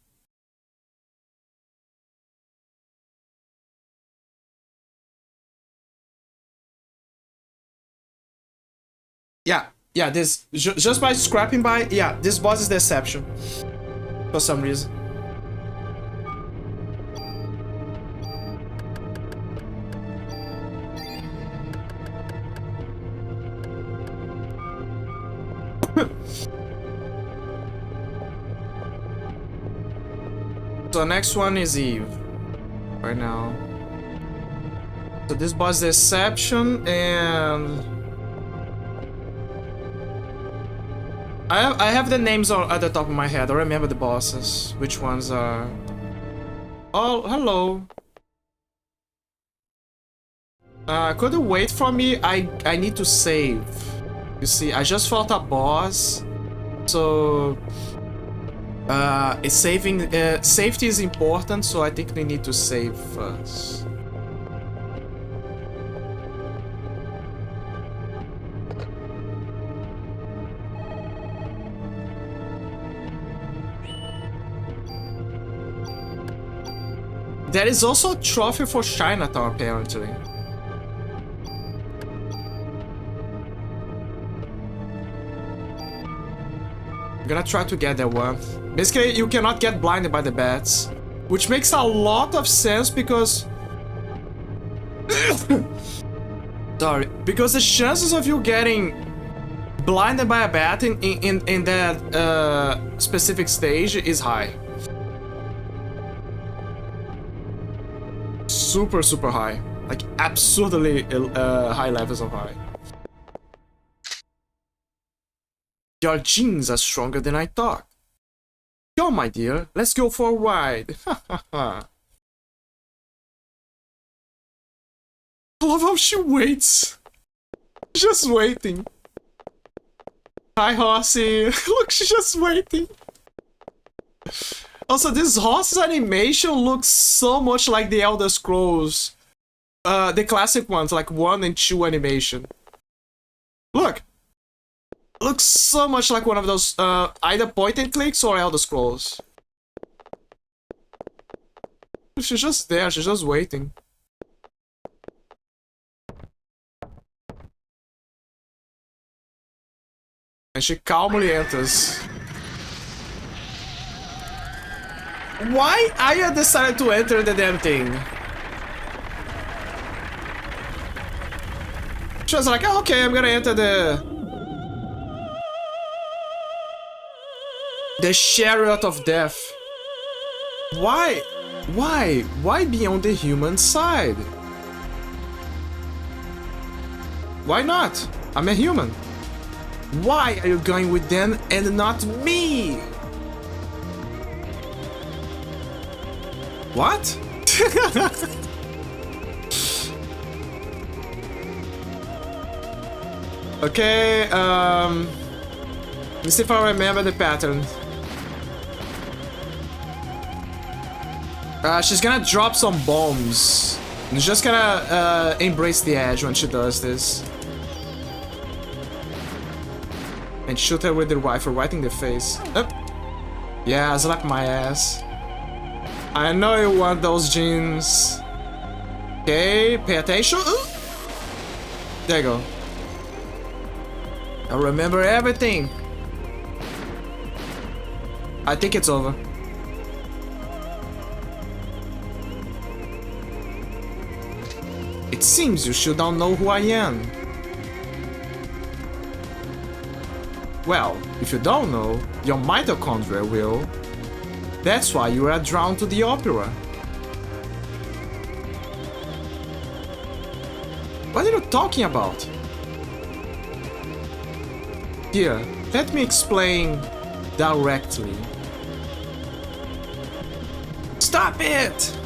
Yeah, this just by scrapping by, yeah, this boss is the exception for some reason. So next one is Eve right now. So this boss is the exception, and I have the names at the top of my head. I remember the bosses. Which ones are... Oh, hello. Could you wait for me? I need to save. You see, I just fought a boss. So... safety is important, so I think we need to save first. There is also a trophy for Chinatown, apparently. I'm gonna try to get that one. Basically, you cannot get blinded by the bats, which makes a lot of sense because... Sorry. Because the chances of you getting blinded by a bat in that specific stage is high. Super high. Like, absurdly high levels of high. Your genes are stronger than I thought. Come, my dear, let's go for a ride. I love how she waits. Just waiting. Hi, horsey. Look, she's just waiting. Also, this horse's animation looks so much like the Elder Scrolls. The classic ones, like 1 and 2 animation. Look! Looks so much like one of those, either point and clicks or Elder Scrolls. She's just there, she's just waiting. And she calmly enters. Why Aya decided to enter the damn thing? She was like, oh, okay, I'm gonna enter the chariot of death. Why? Why? Why be on the human side? Why not? I'm a human. Why are you going with them and not me? What? Okay, let's see if I remember the pattern. She's gonna drop some bombs. She's just gonna embrace the edge when she does this. And shoot her with the rifle right in the face. Oh. Yeah, slap my ass. I know you want those genes. Okay, pay attention. Ooh. There you go. I remember everything. I think it's over. It seems you still don't know who I am. Well, if you don't know, your mitochondria will. That's why you are drawn to the opera. What are you talking about? Here, let me explain directly. Stop it!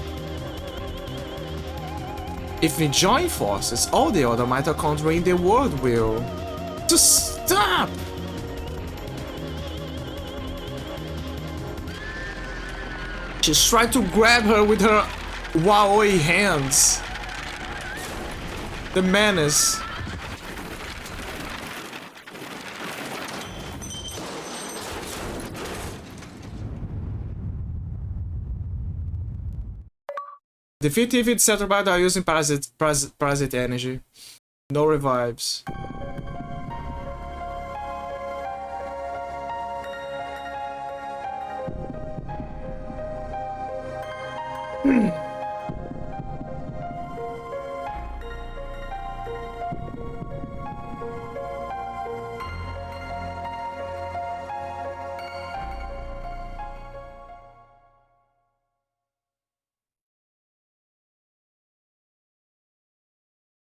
If we join forces, all the other mitochondria in the world will. to stop! She's trying to grab her with her waoi hands. The menace. Defeat if it's settled by using parasite energy. No revives.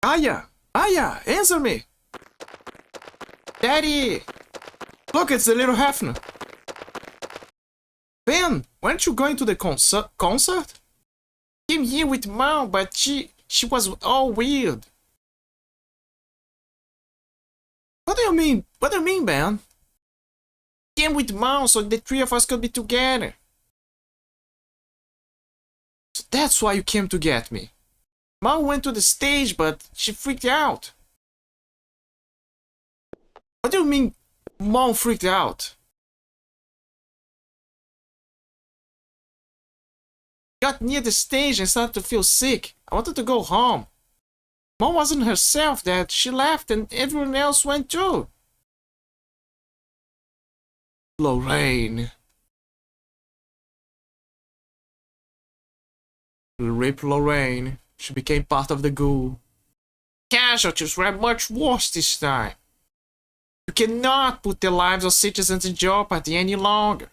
Aya! Aya! Answer me! Daddy! Look, it's the little Hefner. Ben, weren't you going to the concert? Came here with Mom, but she was all weird. What do you mean? What do you mean, Ben? Came with Mom so the three of us could be together. So that's why you came to get me. Mom went to the stage, but she freaked out. What do you mean, Mom freaked out? Got near the stage and started to feel sick. I wanted to go home. Mom wasn't herself that she left and everyone else went too. Lorraine. Rip Lorraine. She became part of the ghoul. Casualties were much worse this time. You cannot put the lives of citizens in jeopardy any longer.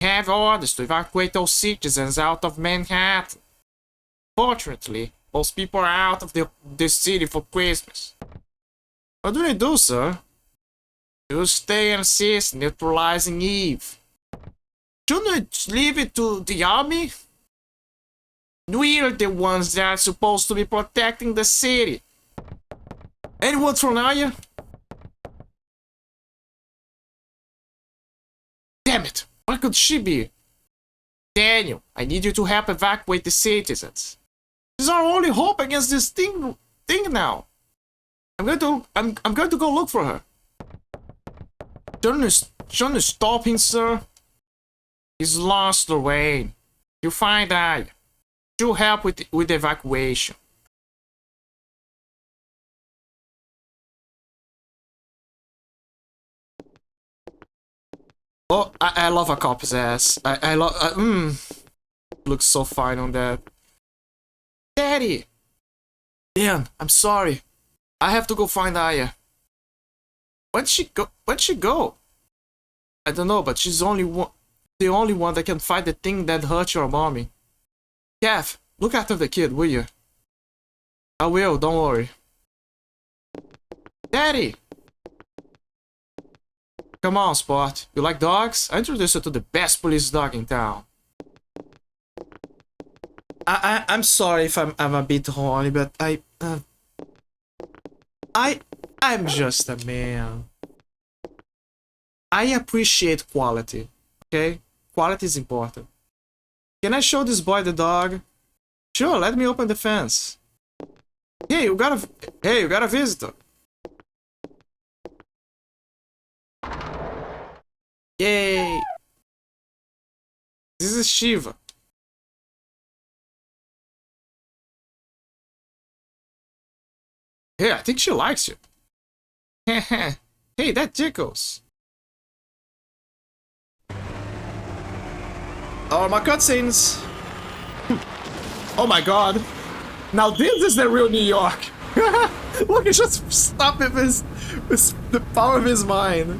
We have orders to evacuate all citizens out of Manhattan. Fortunately, most people are out of the city for Christmas. What do they do, sir? You stay and assist neutralizing Eve. Shouldn't you leave it to the army? We're the ones that are supposed to be protecting the city. Anyone from Aya? Damn it! Where could she be? Daniel, I need you to help evacuate the citizens. This is our only hope against this thing now. I'm going to go look for her. Shouldn't you stop him, sir? He's lost, Lorraine. You find Aya. She'll help with the evacuation. Oh, I love a cop's ass. I love. Looks so fine on that. Daddy! Dan, I'm sorry. I have to go find Aya. Where'd she go? I don't know, but she's the only one that can fight the thing that hurt your mommy. Kev, look after the kid, will you? I will, don't worry. Daddy! Come on, Spot. You like dogs? I introduced you to the best police dog in town. I'm sorry if I'm a bit horny, but I'm just a man. I appreciate quality, okay? Quality is important. Can I show this boy the dog? Sure, let me open the fence. Hey, you got a visitor. Yay! This is Shiva. Hey, I think she likes you. Hey, that tickles. Oh, my cutscenes. Oh my god. Now this is the real New York. Look, he just stopped with the power of his mind.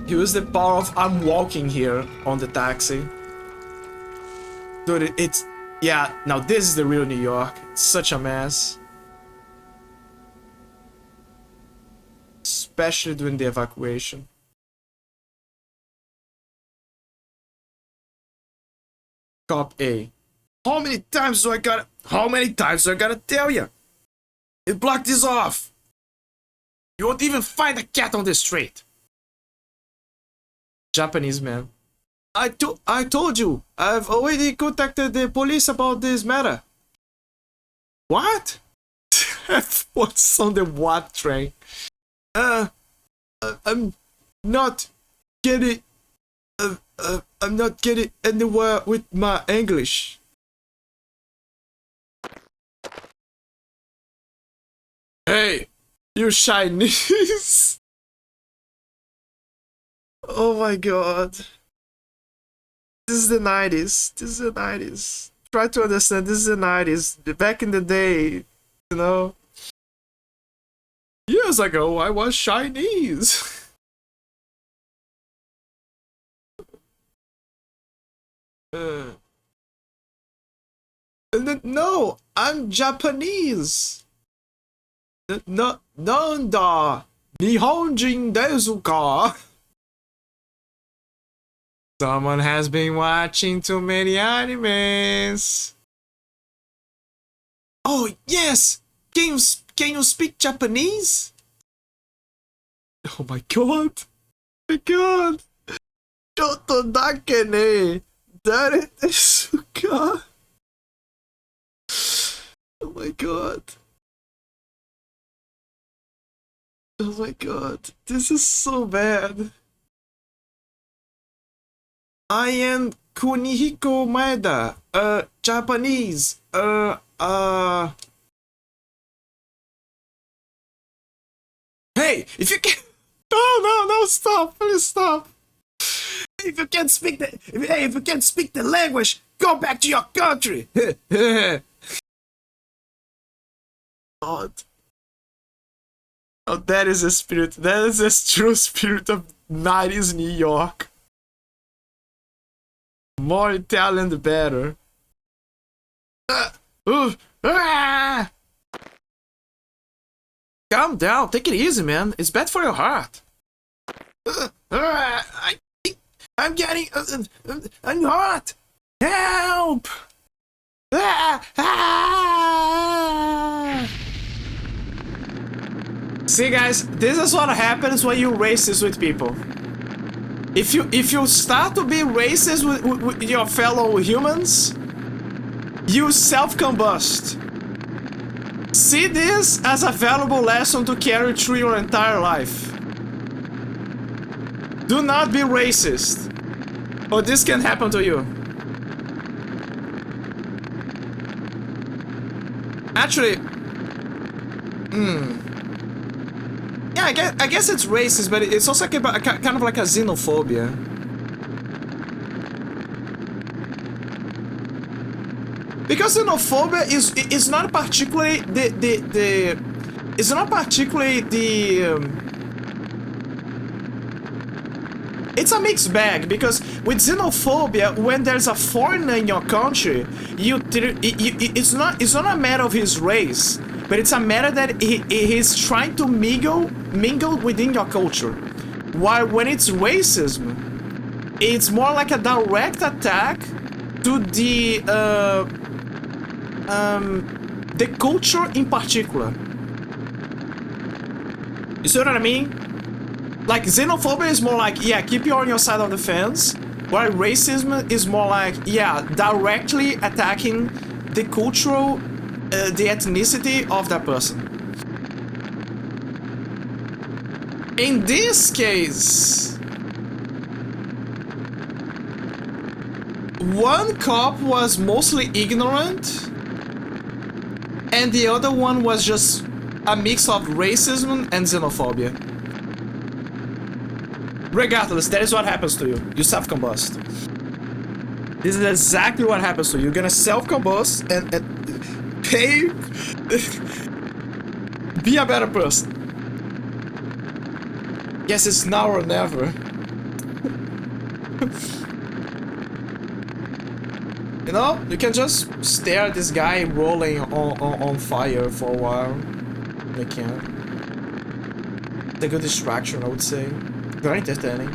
He used the power of I'm walking here on the taxi. Dude, it's... Yeah, now this is the real New York. It's such a mess. Especially during the evacuation. Cop A. How many times do I gotta tell you? You block this off. You won't even find a cat on the street. Japanese man. I told you. I've already contacted the police about this matter. What? What's on the what train? I'm not getting. I'm not getting anywhere with my English. Hey, you Chinese. Oh my god. This is the 90s. This is the 90s. Try to understand, this is the 90s. Back in the day, you know. Years ago, I was Chinese. No, I'm Japanese. No, Nanda. Nihonjin desu ka? Someone has been watching too many animes. Oh, yes! Can you speak Japanese? Oh my god! My god! Choto dake ne! Dare desu ka? Oh my god. Oh my god. This is so bad. I am Kunihiko Maeda, Japanese, Hey, if you can... No, stop, please stop. If you can't speak if you can't speak the language, go back to your country. God. Oh, that is a spirit, that is a true spirit of 90s New York. More Italian, the better. Calm down, take it easy, man. It's bad for your heart. I'm getting... I'm hot. Help! See, guys, this is what happens when you racist with people. If you start to be racist with your fellow humans, you self-combust. See this as a valuable lesson to carry through your entire life. Do not be racist, or this can happen to you. Actually, yeah, I guess it's racist, but it's also kind of like a xenophobia. Because xenophobia is not particularly it's not particularly it's a mixed bag, because with xenophobia, when there's a foreigner in your country, it's not a matter of his race, but it's a matter that he's trying to mingle within your culture. While when it's racism, it's more like a direct attack to the culture in particular. You see what I mean? Like, xenophobia is more like, yeah, keep you on your side of the fence, while racism is more like, yeah, directly attacking the cultural, the ethnicity of that person. In this case, one cop was mostly ignorant, and the other one was just a mix of racism and xenophobia. Regardless, that is what happens to you. You self-combust. This is exactly what happens to you. You're gonna self-combust and pay... be a better person. Guess it's now or never. You know, you can just stare at this guy rolling on fire for a while. You can. It's a good distraction, I would say. Very entertaining.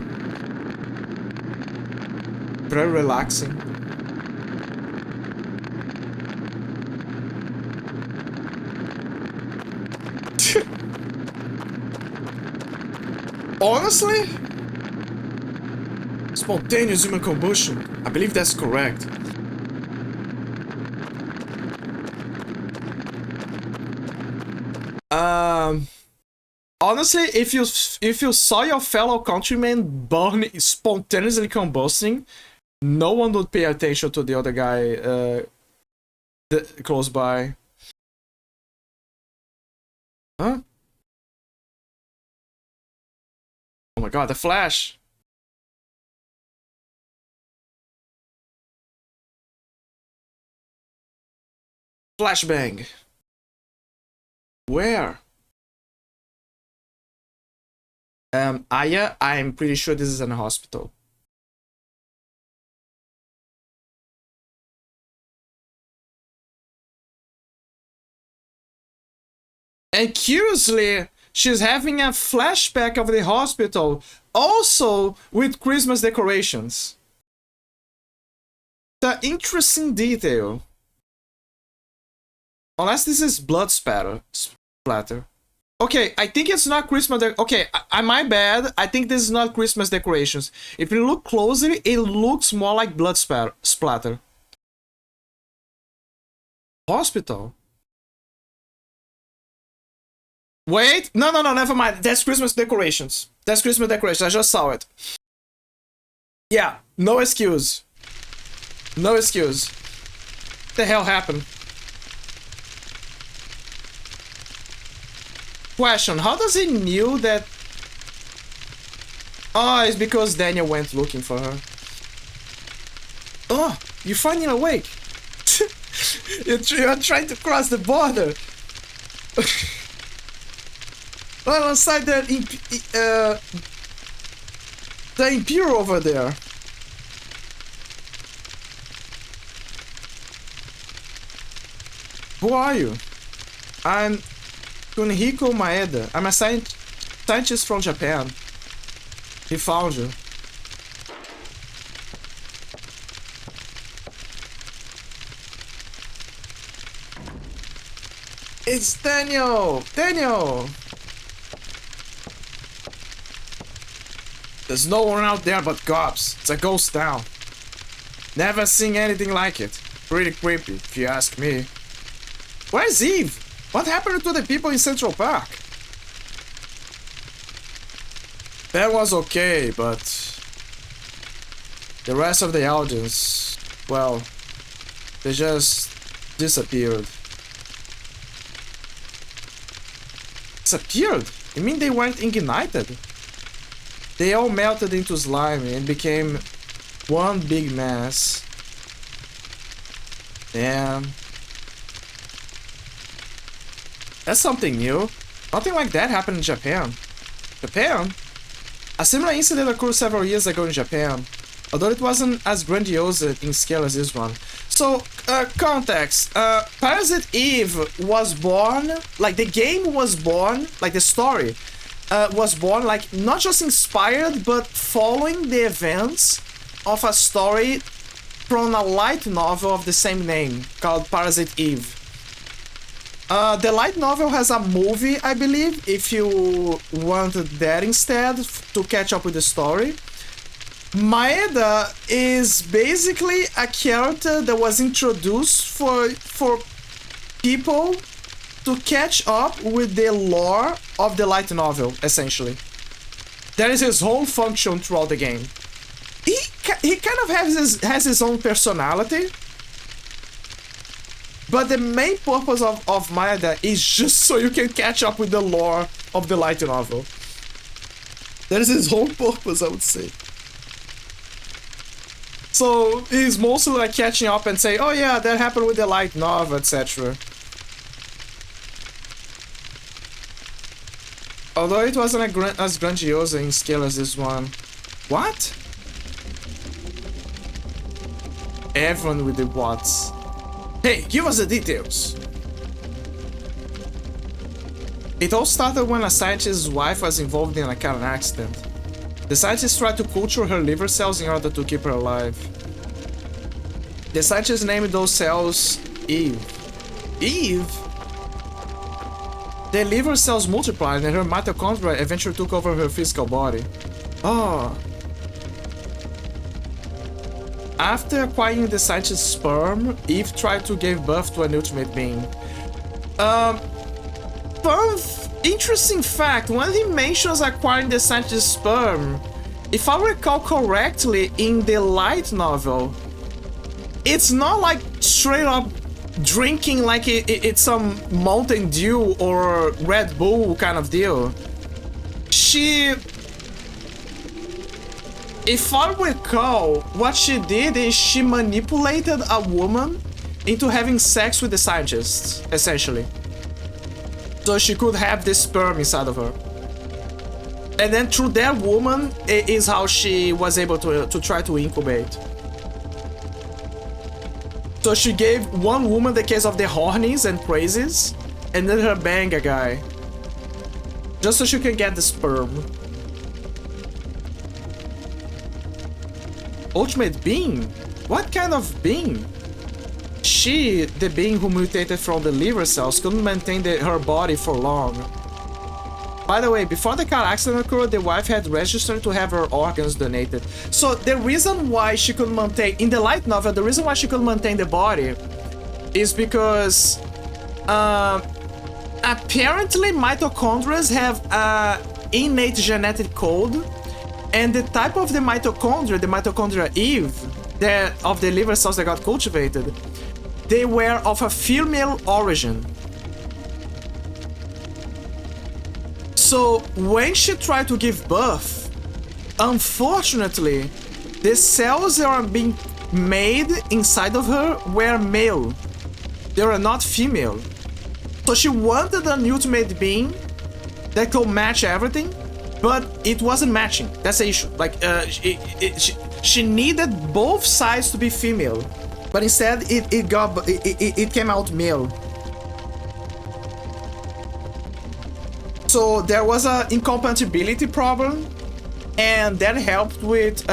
Very relaxing. Honestly? Spontaneous human combustion. I believe that's correct. Honestly, if you saw your fellow countrymen burn spontaneously combusting, no one would pay attention to the other guy close by. Huh? Oh my god, the flash! Flashbang. Where? Aya, I'm pretty sure this is in a hospital. And curiously, she's having a flashback of the hospital, also with Christmas decorations. The interesting detail. Unless this is blood splatter. Okay, I think it's not Christmas. Okay, my bad. I think this is not Christmas decorations. If you look closely, it looks more like blood splatter. Hospital. Wait, no, never mind. That's Christmas decorations. That's Christmas decorations. I just saw it. Yeah, no excuse. No excuse. What the hell happened? Question, how does he knew that? Oh, it's because Daniel went looking for her. Oh, you're finally awake. You're trying to cross the border. Well, inside the Imperial over there. Who are you? I'm Kunihiko Maeda. I'm a scientist from Japan. He found you. It's Daniel! Daniel! There's no one out there but cops. It's a ghost town. Never seen anything like it. Pretty creepy, if you ask me. Where's Eve? What happened to the people in Central Park? That was okay, but the rest of the audience, well, they just disappeared. Disappeared? You mean they weren't ignited? They all melted into slime and became one big mess. Damn. That's something new. Nothing like that happened in Japan. Japan? A similar incident occurred several years ago in Japan, although it wasn't as grandiose in scale as this one. So, context. Parasite Eve was born, like the game was born, like the story was born, like not just inspired, but following the events of a story from a light novel of the same name, called Parasite Eve. The light novel has a movie, I believe, if you want that instead to catch up with the story. Maeda is basically a character that was introduced for people to catch up with the lore of the light novel, essentially. That is his whole function throughout the game. He kind of has his own personality. But the main purpose of Maeda is just so you can catch up with the lore of the light novel. That is his whole purpose, I would say. So he's mostly like catching up and say, oh yeah, that happened with the light novel, etc. Although it wasn't as grandiose in scale as this one. What? Everyone with the what's. Hey, give us the details! It all started when a scientist's wife was involved in a car accident. The scientist tried to culture her liver cells in order to keep her alive. The scientist named those cells Eve. Eve? The liver cells multiplied and her mitochondria eventually took over her physical body. Oh. After acquiring the scientist's sperm, Eve tried to give birth to an ultimate being. Fun, interesting fact, when he mentions acquiring the scientist's sperm, if I recall correctly, in the light novel, it's not like straight up drinking like it's some Mountain Dew or Red Bull kind of deal. If I recall, what she did is she manipulated a woman into having sex with the scientist, essentially. So she could have the sperm inside of her. And then through that woman is how she was able to try to incubate. So she gave one woman the case of the hornies and crazies, and then her bang a guy. Just so she can get the sperm. Ultimate being? What kind of being? She, the being who mutated from the liver cells, couldn't maintain her body for long. By the way, before the car accident occurred, the wife had registered to have her organs donated. So the reason why she could maintain, in the light novel, the reason why she could maintain the body is because apparently mitochondria have an innate genetic code, and the type of the mitochondria Eve, of the liver cells that got cultivated, they were of a female origin. So when she tried to give birth, unfortunately, the cells that are being made inside of her were male. They were not female. So she wanted an ultimate being that could match everything, but it wasn't matching. That's the issue. Like, she needed both sides to be female, but instead it came out male. So there was an incompatibility problem, and that helped with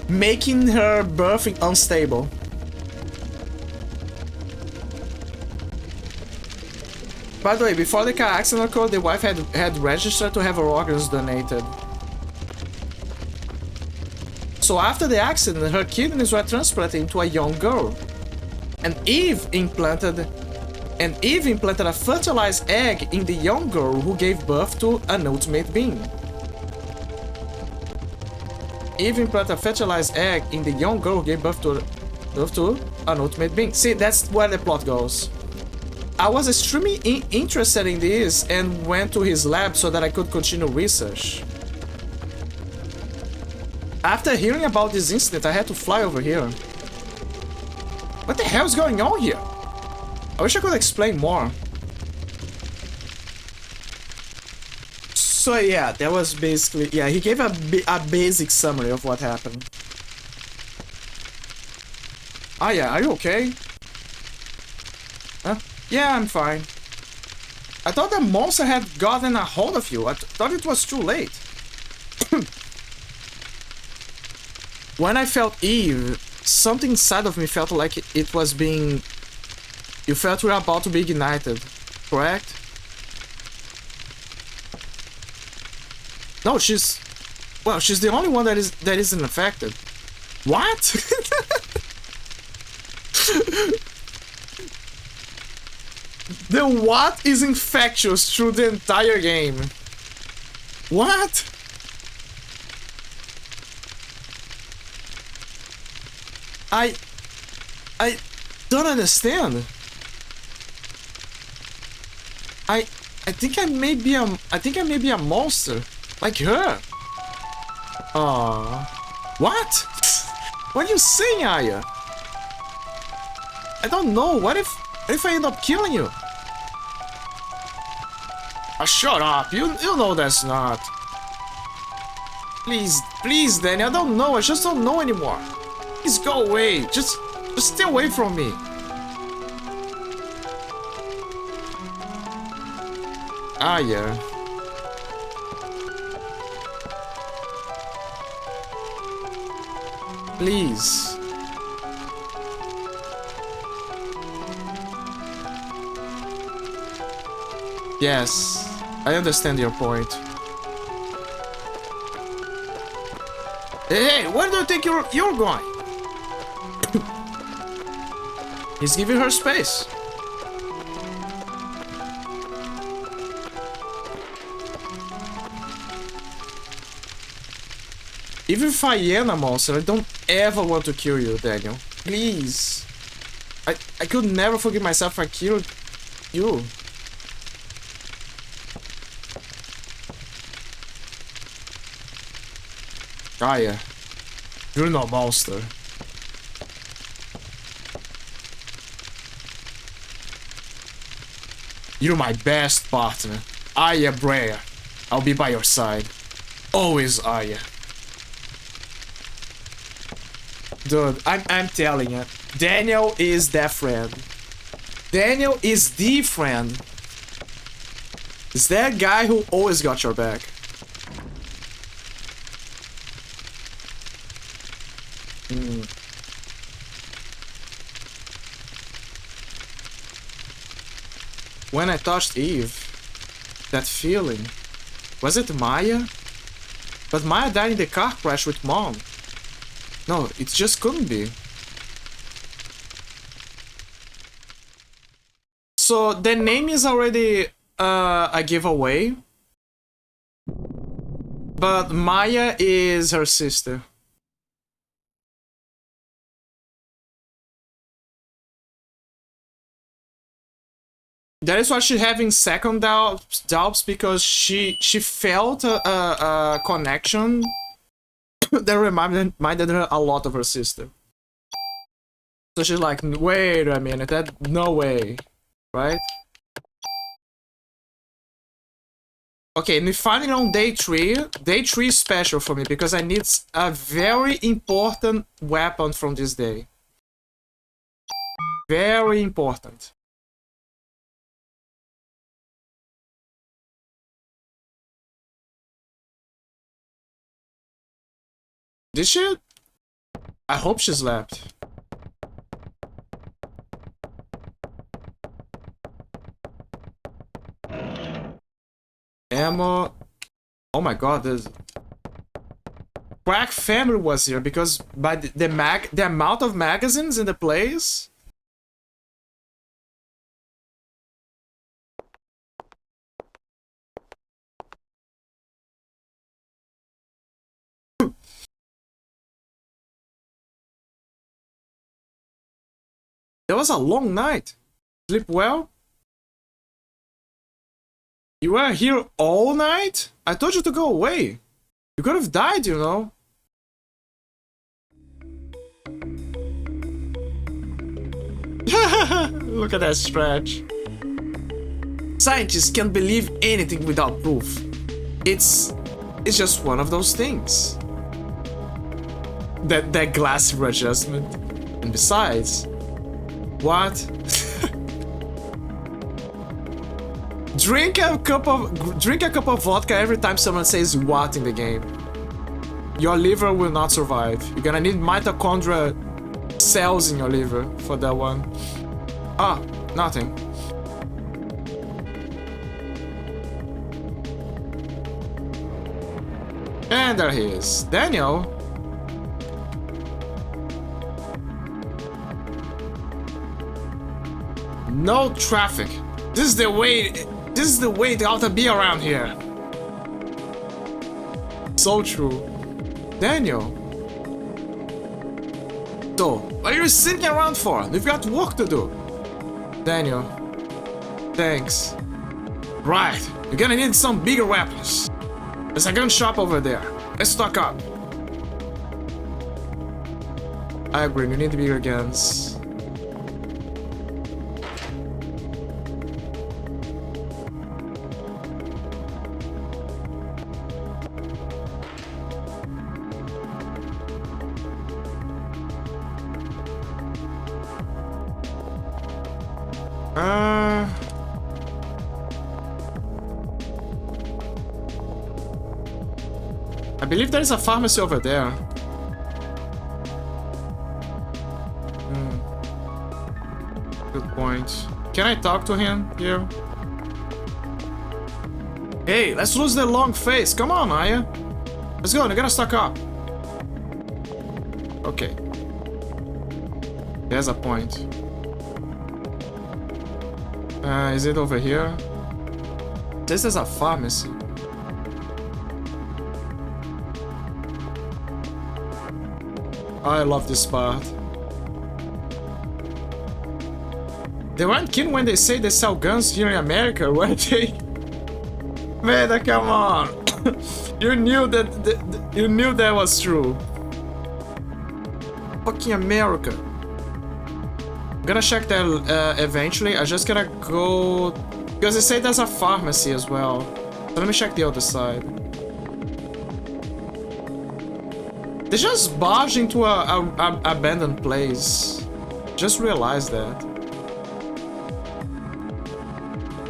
making her birthing unstable. By the way, before the car accident occurred, the wife had registered to have her organs donated. So after the accident, her kidneys were transplanted into a young girl. And Eve implanted a fertilized egg in the young girl who gave birth to an ultimate being. Eve implanted a fertilized egg in the young girl who gave birth to an ultimate being. See, that's where the plot goes. I was extremely interested in this and went to his lab so that I could continue research. After hearing about this incident, I had to fly over here. What the hell is going on here? I wish I could explain more. So yeah, that was basically... Yeah, he gave a basic summary of what happened. Ah yeah, are you okay? Huh? Yeah, I'm fine. I thought the monster had gotten a hold of you. I thought it was too late. When I felt Eve, something inside of me felt like it was being... You felt we were about to be ignited, correct? No, she's... Well, she's the only one that isn't affected. What? The what is infectious through the entire game? What? I don't understand. I think I may be a monster, like her. What? What are you saying, Aya? I don't know. What if I end up killing you? Shut up. You know that's not. Please, Danny. I don't know. I just don't know anymore. Please go away. Just stay away from me. Ah, yeah. Please. Yes, I understand your point. Hey, where do you think you're going? He's giving her space. Even if I am a monster, I don't ever want to kill you, Daniel. Please. I could never forgive myself if I killed you. Aya, you're no monster. You're my best partner. Aya Brea. I'll be by your side. Always, Aya. Dude, I'm telling you. Daniel is that friend. Daniel is the friend. Is that guy who always got your back. When I touched Eve, that feeling, was it Maya? But Maya died in the car crash with Mom. No, it just couldn't be. So the name is already a giveaway, but Maya is her sister. That is why she's having second doubts because she felt a connection that reminded her a lot of her sister. So she's like, wait a minute, that no way, right? Okay, and we finally on day 3. Day 3 is special for me because I need a very important weapon from this day. Very important. Did she? I hope she slept. Ammo. Oh my god, the Crack family was here because by the amount of magazines in the place. It was a long night. Sleep well? You were here all night? I told you to go away. You could have died, you know. Look at that stretch. Scientists can't believe anything without proof. It's just one of those things. That glass readjustment. And besides, what? Drink a cup of vodka every time someone says what in the game. Your liver will not survive. You're gonna need mitochondria cells in your liver for that one. Ah, nothing. And there he is. Daniel. No traffic. This is the way it ought to be around here. So true. Daniel. So, what are you sitting around for? We've got work to do. Daniel. Thanks. Right. You're gonna need some bigger weapons. There's a gun shop over there. Let's stock up. I agree, you need bigger guns. I believe there is a pharmacy over there. Good point. Can I talk to him here? Hey, let's lose the long face. Come on, Aya. Let's go. I gotta stock up. Okay. There's a point. Is it over here? This is a pharmacy. I love this part. They weren't kidding when they say they sell guns here in America, were they? Man, come on! You knew that was true. Fucking America. I'm gonna check that eventually. I just gotta go because they say there's a pharmacy as well. So let me check the other side. They just barged into a abandoned place. Just realized that.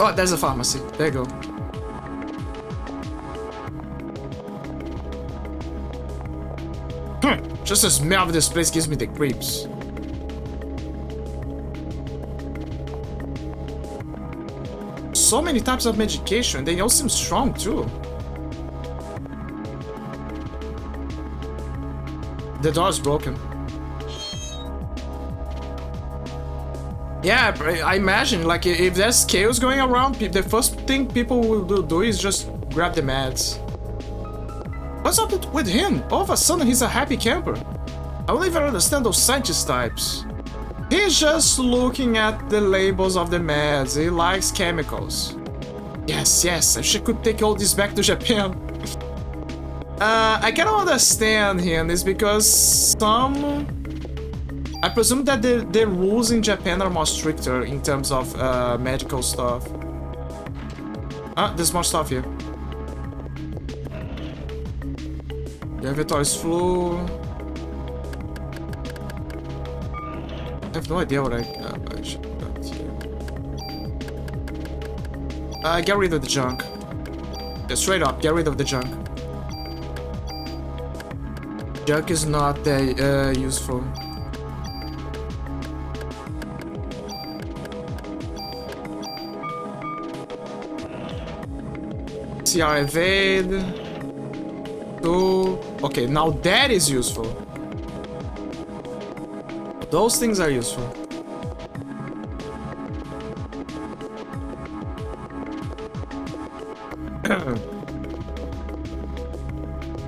Oh, there's a pharmacy. There you go. Just the smell of this place gives me the creeps. So many types of medication. They all seem strong too. The door's broken. Yeah, I imagine, like, if there's chaos going around, the first thing people will do is just grab the meds. What's up with him? All of a sudden, he's a happy camper. I don't even understand those scientist types. He's just looking at the labels of the meds. He likes chemicals. Yes, I wish I could take all this back to Japan. I cannot understand him. It's because I presume that the rules in Japan are more stricter in terms of medical stuff. There's more stuff here. The inventory is full. I have no idea what I should got here. Get rid of the junk. Yeah, straight up, get rid of the junk. Junk is not that useful. CR evade. 2. Okay, now that is useful. Those things are useful.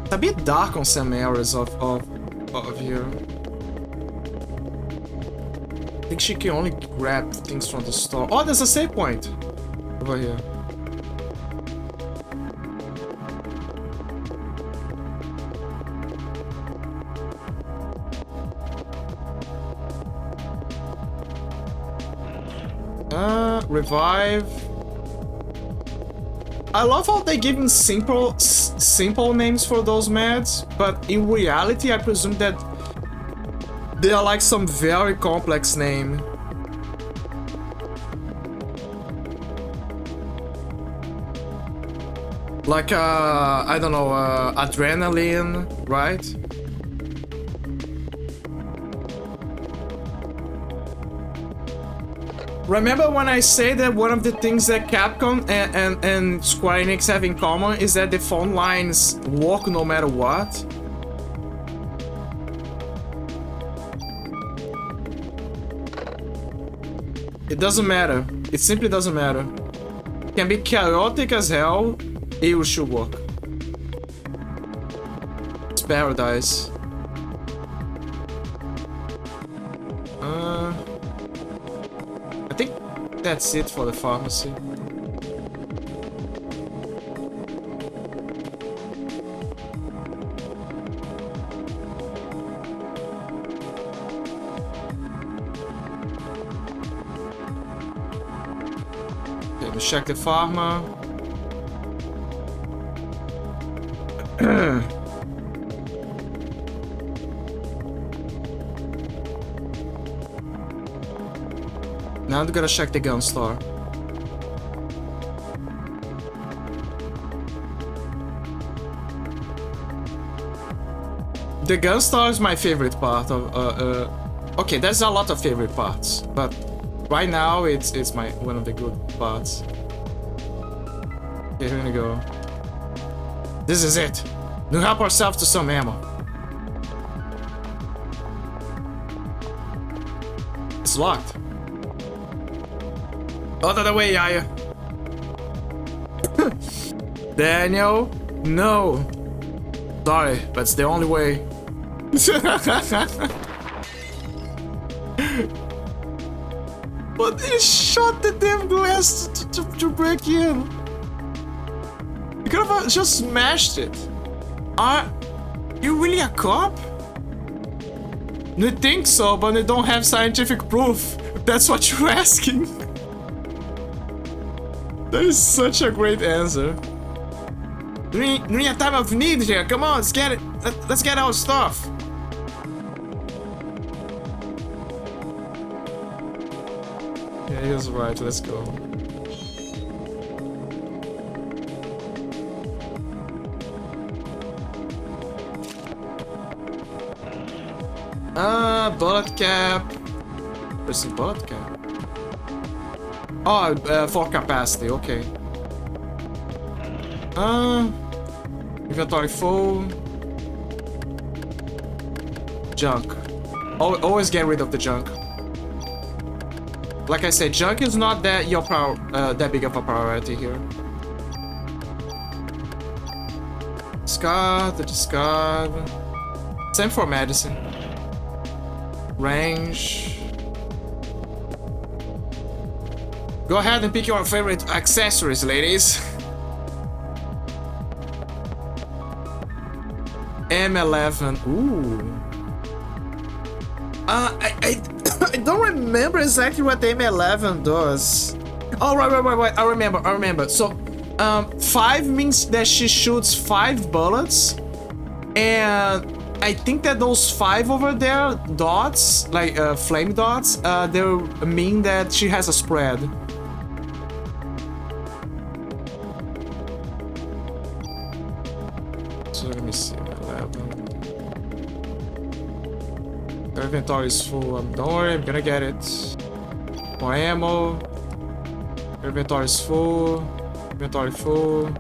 It's a bit dark on some areas of here. I think she can only grab things from the store. Oh, there's a save point over here. Revive. I love how they give simple names for those meds, but in reality I presume that they are like some very complex name. Like I don't know, adrenaline, right? Remember when I say that one of the things that Capcom and Square Enix have in common is that the phone lines work no matter what? It doesn't matter. It simply doesn't matter. It can be chaotic as hell, it will still work. It's paradise. I think that's it for the pharmacy. Okay, let's check the pharma. Now I'm gonna check the gun store. The gun store is my favorite part of. Okay, there's a lot of favorite parts, but right now it's one of the good parts. Okay, here we go. This is it. We'll help ourselves to some ammo. It's locked. Out of the way, Yaya. Daniel, no. Sorry, but it's the only way. But he shot the damn glass to break in. You could have just smashed it. Are you really a cop? They think so, but they don't have scientific proof. That's what you're asking. That is such a great answer. During a time of need here, come on, let's get it. Let's get our stuff. Yeah, he was right. Let's go. Bullet cap. Where's the bullet cap? Oh, for capacity, okay. Inventory full. Junk. Always get rid of the junk. Like I said, junk is not that that big of a priority here. Discard. Same for medicine. Range. Go ahead and pick your favorite accessories, ladies. M11. Ooh. I don't remember exactly what the M11 does. Oh, right. I remember. So, 5 means that she shoots 5 bullets. And I think that those 5 over there, dots, like flame dots, they mean that she has a spread. So let me see, 11. Her inventory is full. Don't worry, I'm gonna get it. More ammo. Her inventory is full. Inventory full.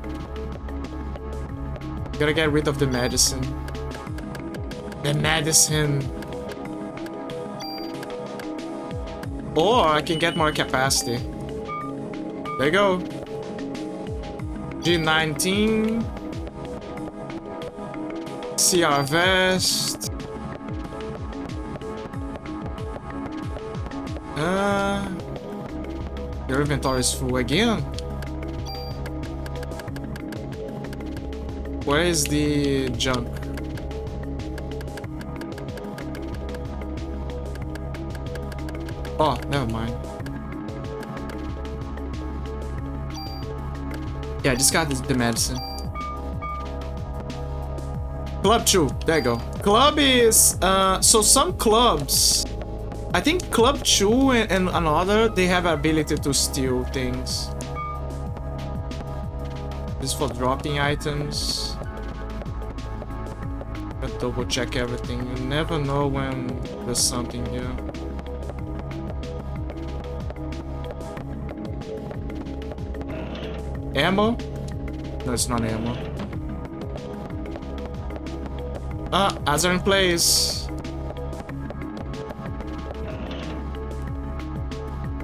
Gotta get rid of the medicine. The medicine. Or I can get more capacity. There you go. G19. CR vest. Your inventory is full again. Where is the junk? Oh, never mind. Yeah, I just got the medicine. Club 2, there you go. Club is, so some clubs, I think Club 2 and another, they have ability to steal things. This is for dropping items. But double check everything. You never know when there's something here. Ammo? No, it's not ammo. As are in place.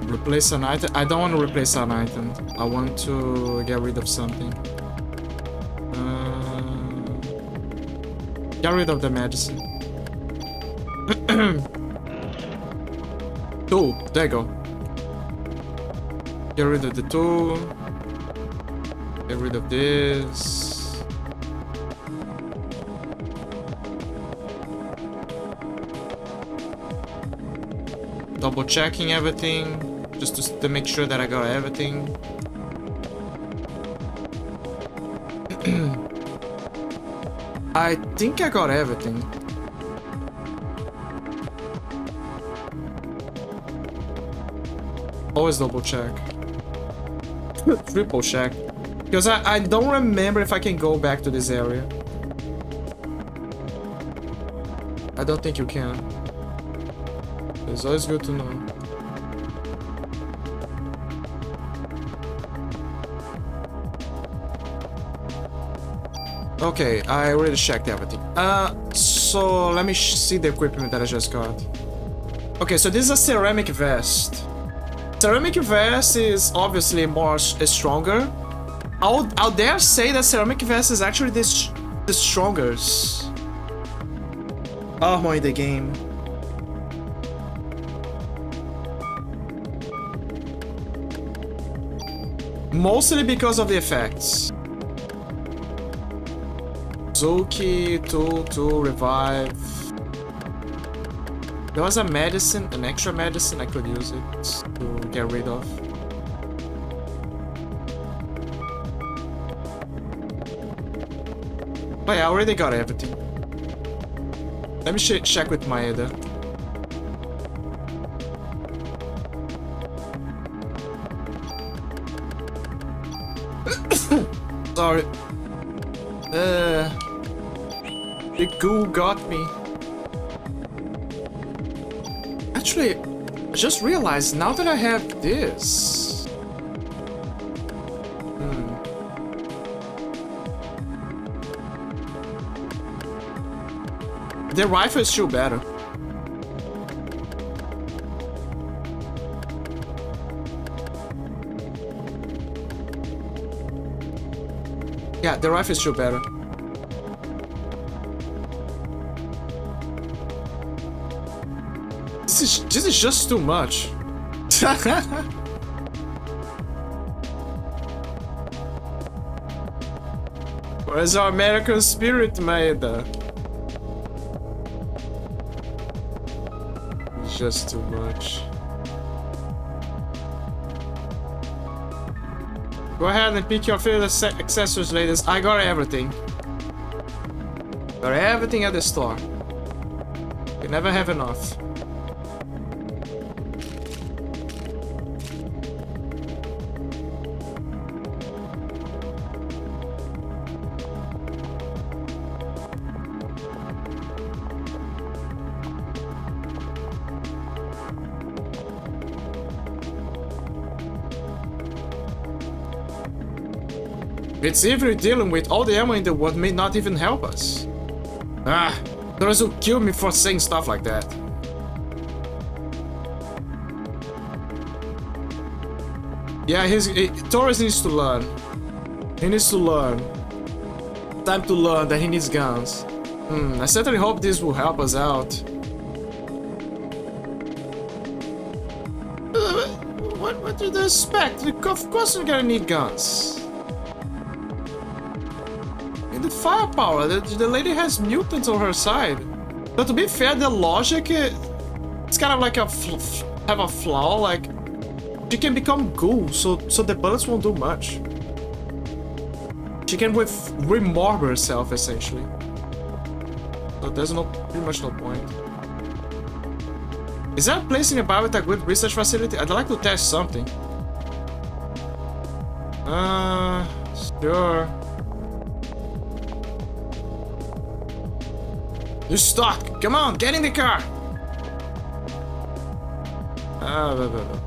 Replace an item. I don't want to replace an item. I want to get rid of something. Get rid of the medicine. Tool. There you go. Get rid of the tool. Get rid of this. Double checking everything, just to make sure that I got everything. I think I got everything. Always double check. Triple check. Because I don't remember if I can go back to this area. I don't think you can. It's always good to know. Okay, I already checked everything. So let me see the equipment that I just got. Okay, so this is a ceramic vest. Ceramic vest is obviously more stronger. I'll dare say that ceramic vest is actually the strongest armor in the game. Mostly because of the effects. Zuki, to revive. There was a medicine, an extra medicine, I could use it to get rid of. But yeah, I already got everything. Let me check with Maeda. Sorry. The goo got me. Actually, I just realized now that I have this. The rifle is still better. Yeah, the rifle is still better. This is just too much. Where's our American spirit, Maeda? It's just too much. Go ahead and pick your favorite accessories, ladies. I got everything. Got everything at the store. You never have enough. It's even dealing with all the ammo in the world may not even help us. Ah, Torres will kill me for saying stuff like that. Yeah, Torres needs to learn. He needs to learn. Time to learn that he needs guns. I certainly hope this will help us out. What do you expect? Of course we're gonna need guns. The firepower, the lady has mutants on her side. But to be fair, the logic, it's kind of like have a flaw, like she can become ghoul, so the bullets won't do much. She can remorph herself essentially. So there's pretty much no point. Is there a place nearby with a good research facility? I'd like to test something. Sure. You're stuck! Come on, get in the car!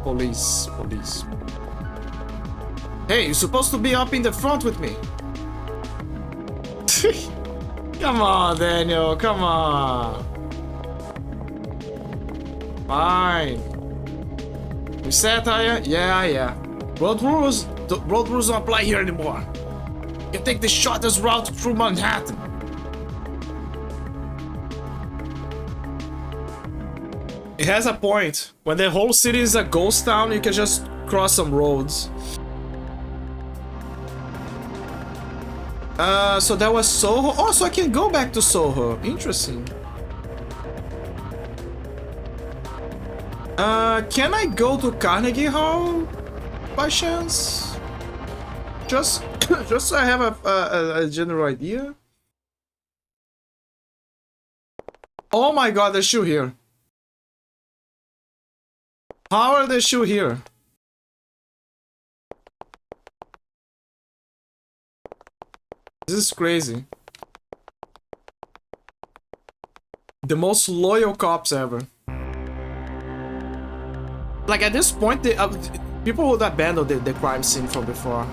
Police. Hey, you're supposed to be up in the front with me. Come on, Daniel, come on. Fine. You set, are you? Yeah. Road rules don't apply here anymore. You can take the shortest route through Manhattan. It has a point. When the whole city is a ghost town, you can just cross some roads. So that was Soho. Oh, so I can go back to Soho. Interesting. Can I go to Carnegie Hall by chance? Just so I have a general idea. Oh my god, they're still here. How are they still here? This is crazy. The most loyal cops ever. Like at this point, people would abandon the crime scene from before.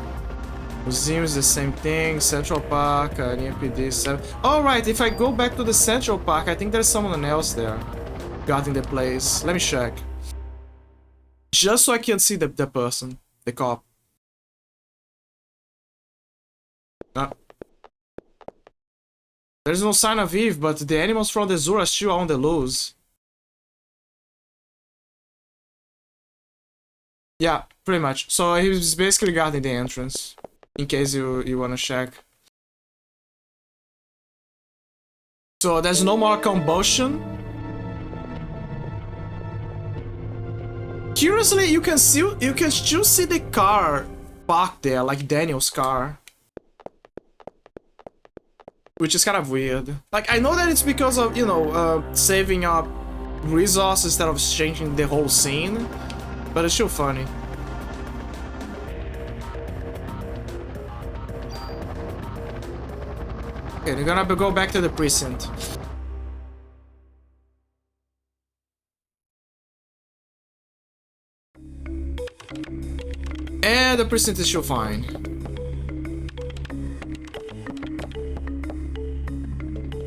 Museum is the same thing. Central Park, NPD 7. Alright, if I go back to the Central Park, I think there's someone else there guarding the place. Let me check. Just so I can see the person, the cop. There's no sign of Eve, but the animals from the zoo are still on the loose. Yeah, pretty much. So he's basically guarding the entrance, in case you wanna check. So there's no more combustion. Curiously, you can still see the car parked there, like Daniel's car. Which is kind of weird. Like, I know that it's because of, you know, saving up resources instead of changing the whole scene, but it's still funny. Okay, they're gonna go back to the precinct. And the precinct is still fine.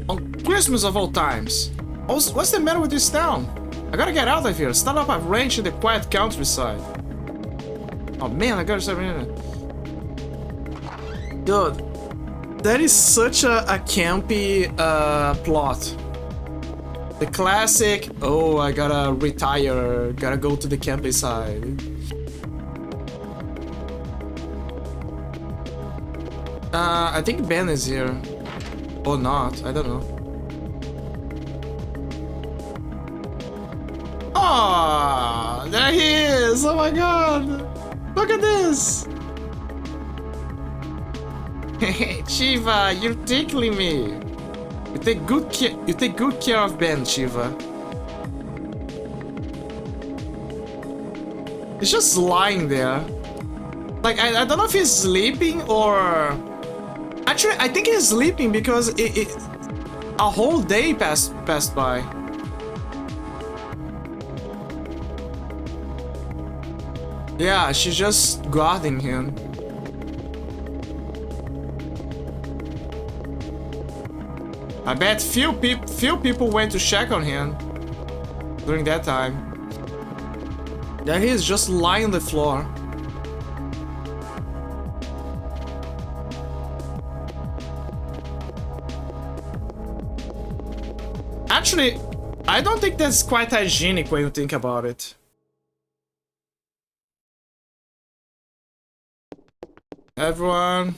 On Christmas of all times. What's the matter with this town? I gotta get out of here. Start up a ranch in the quiet countryside. Oh man, I gotta start in. Dude, that is such a campy plot. The classic, oh, I gotta retire, gotta go to the countryside. I think Ben is here. Or not, I don't know. Oh, there he is! Oh my god! Look at this! Hey, Shiva, you're tickling me. You take good care of Ben, Shiva. He's just lying there. Like, I don't know if he's sleeping or... Actually, I think he's sleeping because a whole day passed by. Yeah, she's just guarding him. I bet few people went to check on him during that time. There he is, just lying on the floor. Actually, I don't think that's quite hygienic when you think about it. Everyone.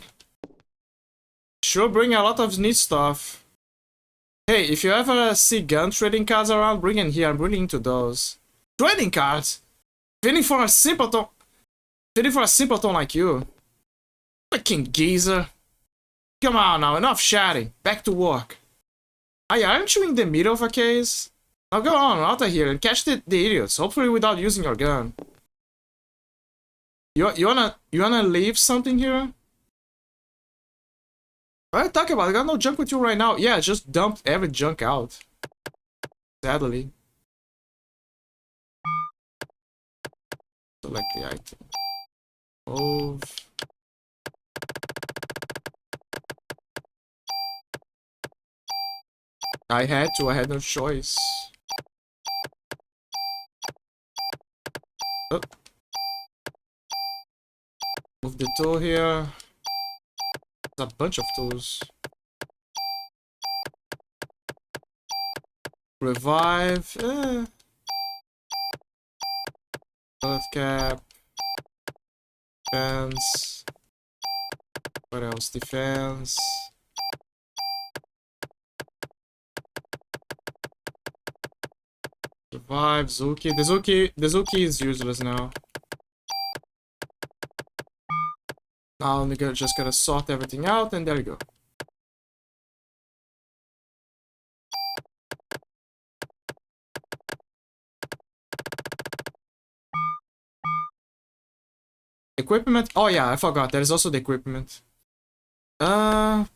Sure bring a lot of neat stuff. Hey, if you ever see gun trading cards around, bring in here. I'm really into those. Trading cards? Fitting for a simpleton like you. Fucking geezer. Come on now, enough chatting. Back to work. Hey, aren't you in the middle of a case? Now go on, out of here and catch the idiots, hopefully without using your gun. You wanna leave something here? What are you talking about? I got no junk with you right now. Yeah, just dumped every junk out. Sadly. Select the item. Move. I had no choice. Oh. Move the tool here. There's a bunch of tools. Revive. Earth cap. Defense. What else? Defense. Revive, Zuki. The Zuki is useless now. Now I'm just gonna sort everything out, and there you go. Equipment. Oh yeah, I forgot. There is also the equipment. Select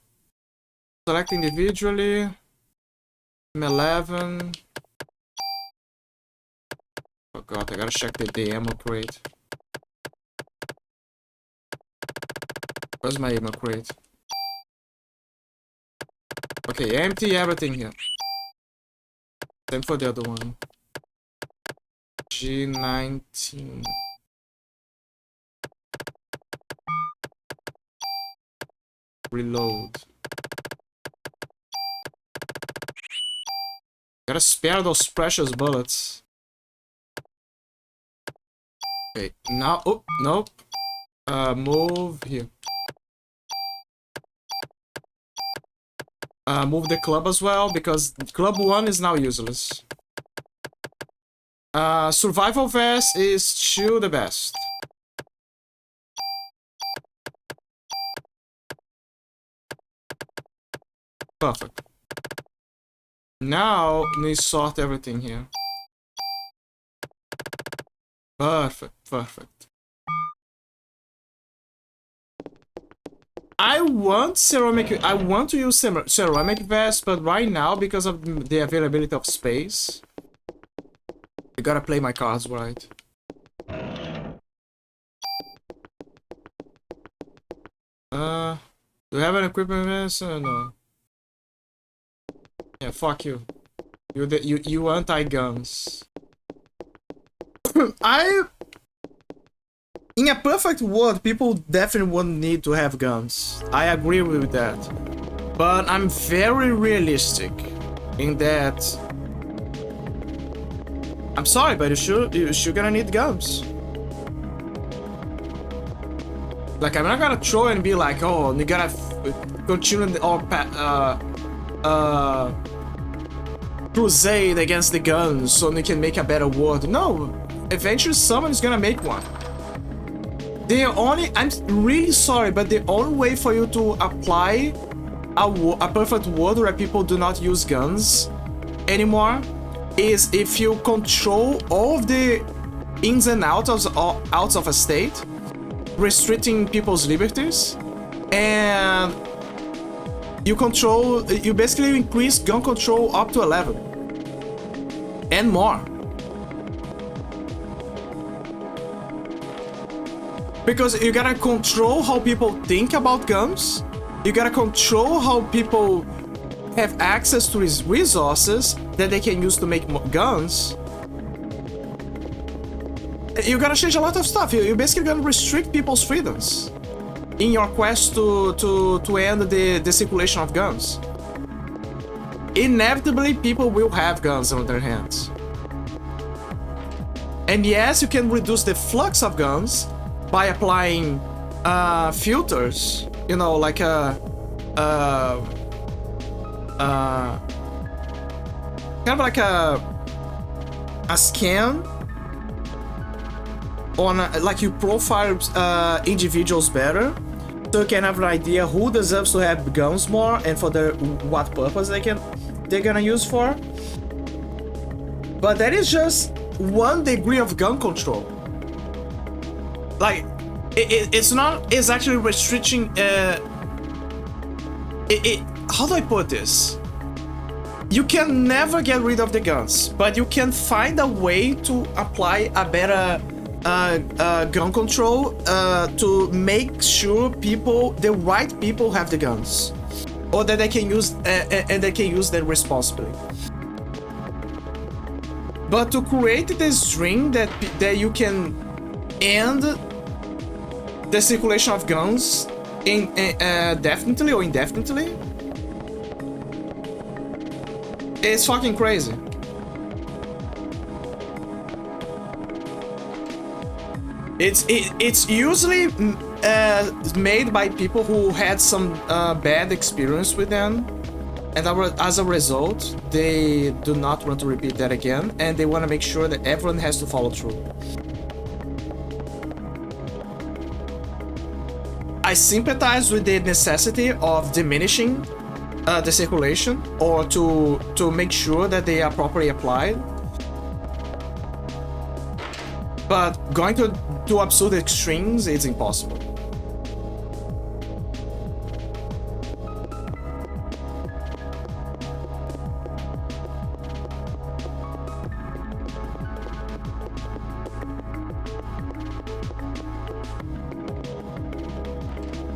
individually. M11. Oh god, I gotta check the ammo crate. Where's my ammo crate? Okay, empty everything here. Same for the other one. G19. Reload. Gotta spare those precious bullets. Okay, now, oh, nope. Move here. Move the club as well, because club 1 is now useless. Survival vest is still the best. Perfect. Now, we sort everything here. Perfect, perfect. I want to use ceramic vest, but right now, because of the availability of space, I gotta play my cards right. Do you have an equipment vest? No. Yeah, fuck you. You anti-guns. In a perfect world, people definitely wouldn't need to have guns. I agree with that. But I'm very realistic in that. I'm sorry, but you're gonna need guns. Like, I'm not gonna throw and be like, oh, you gotta continue crusade against the guns so they can make a better world. No, eventually someone is gonna make one. I'm really sorry, but the only way for you to apply a perfect world where people do not use guns anymore is if you control all of the ins and outs of a state, restricting people's liberties, and you basically increase gun control up to 11 and more. Because you gotta control how people think about guns, you gotta control how people have access to these resources that they can use to make guns. You gotta change a lot of stuff. You're basically gonna restrict people's freedoms in your quest to end the circulation of guns. Inevitably, people will have guns on their hands. And yes, you can reduce the flux of guns by applying filters, you know, like kind of like a scan on like you profile individuals better, so you can have an idea who deserves to have guns more and for what purpose they're gonna use for. But that is just one degree of gun control. Like, it's actually restricting. How do I put this? You can never get rid of the guns, but you can find a way to apply a better gun control to make sure the right people have the guns, or that they can use and they can use them responsibly. But to create this string that you can end the circulation of guns definitely or indefinitely, it's fucking crazy. It's usually made by people who had some bad experience with them, and as a result, they do not want to repeat that again, and they want to make sure that everyone has to follow through. I sympathize with the necessity of diminishing the circulation, or to make sure that they are properly applied. But going to absurd extremes is impossible.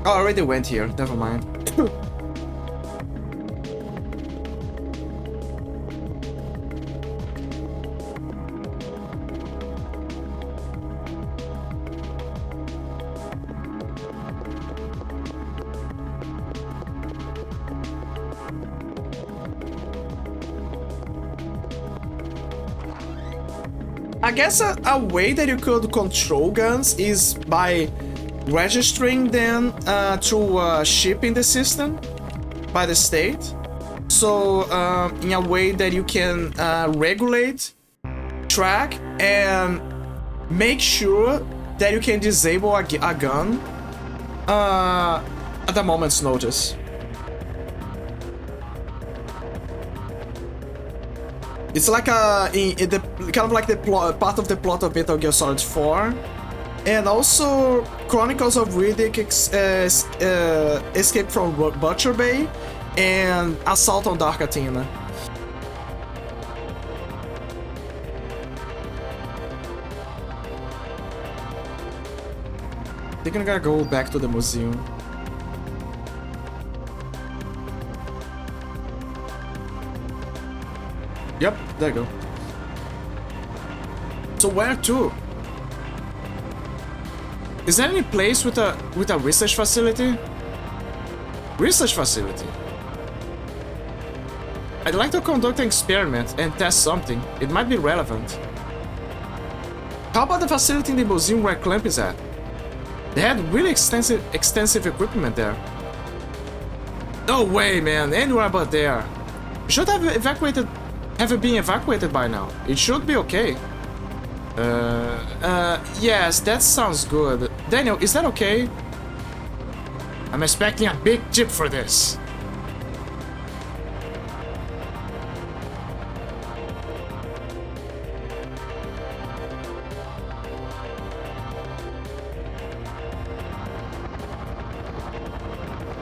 Oh, I already went here. Never mind. I guess a way that you could control guns is by registering them through a chip in the system by the state. So in a way that you can regulate, track, and make sure that you can disable a gun at a moment's notice. It's like kind of like the part of the plot of Metal Gear Solid 4, and also Chronicles of Riddick, Escape from Butcher Bay, and Assault on Dark Athena. I think I'm gonna go back to the museum. Yep, there you go. So where to? Is there any place with a research facility? Research facility. I'd like to conduct an experiment and test something. It might be relevant. How about the facility in the museum where Clamp is at? They had really extensive equipment there. No way, man. Anywhere but there. We should have it been evacuated by now. It should be okay. Yes, that sounds good. Daniel, is that okay? I'm expecting a big tip for this.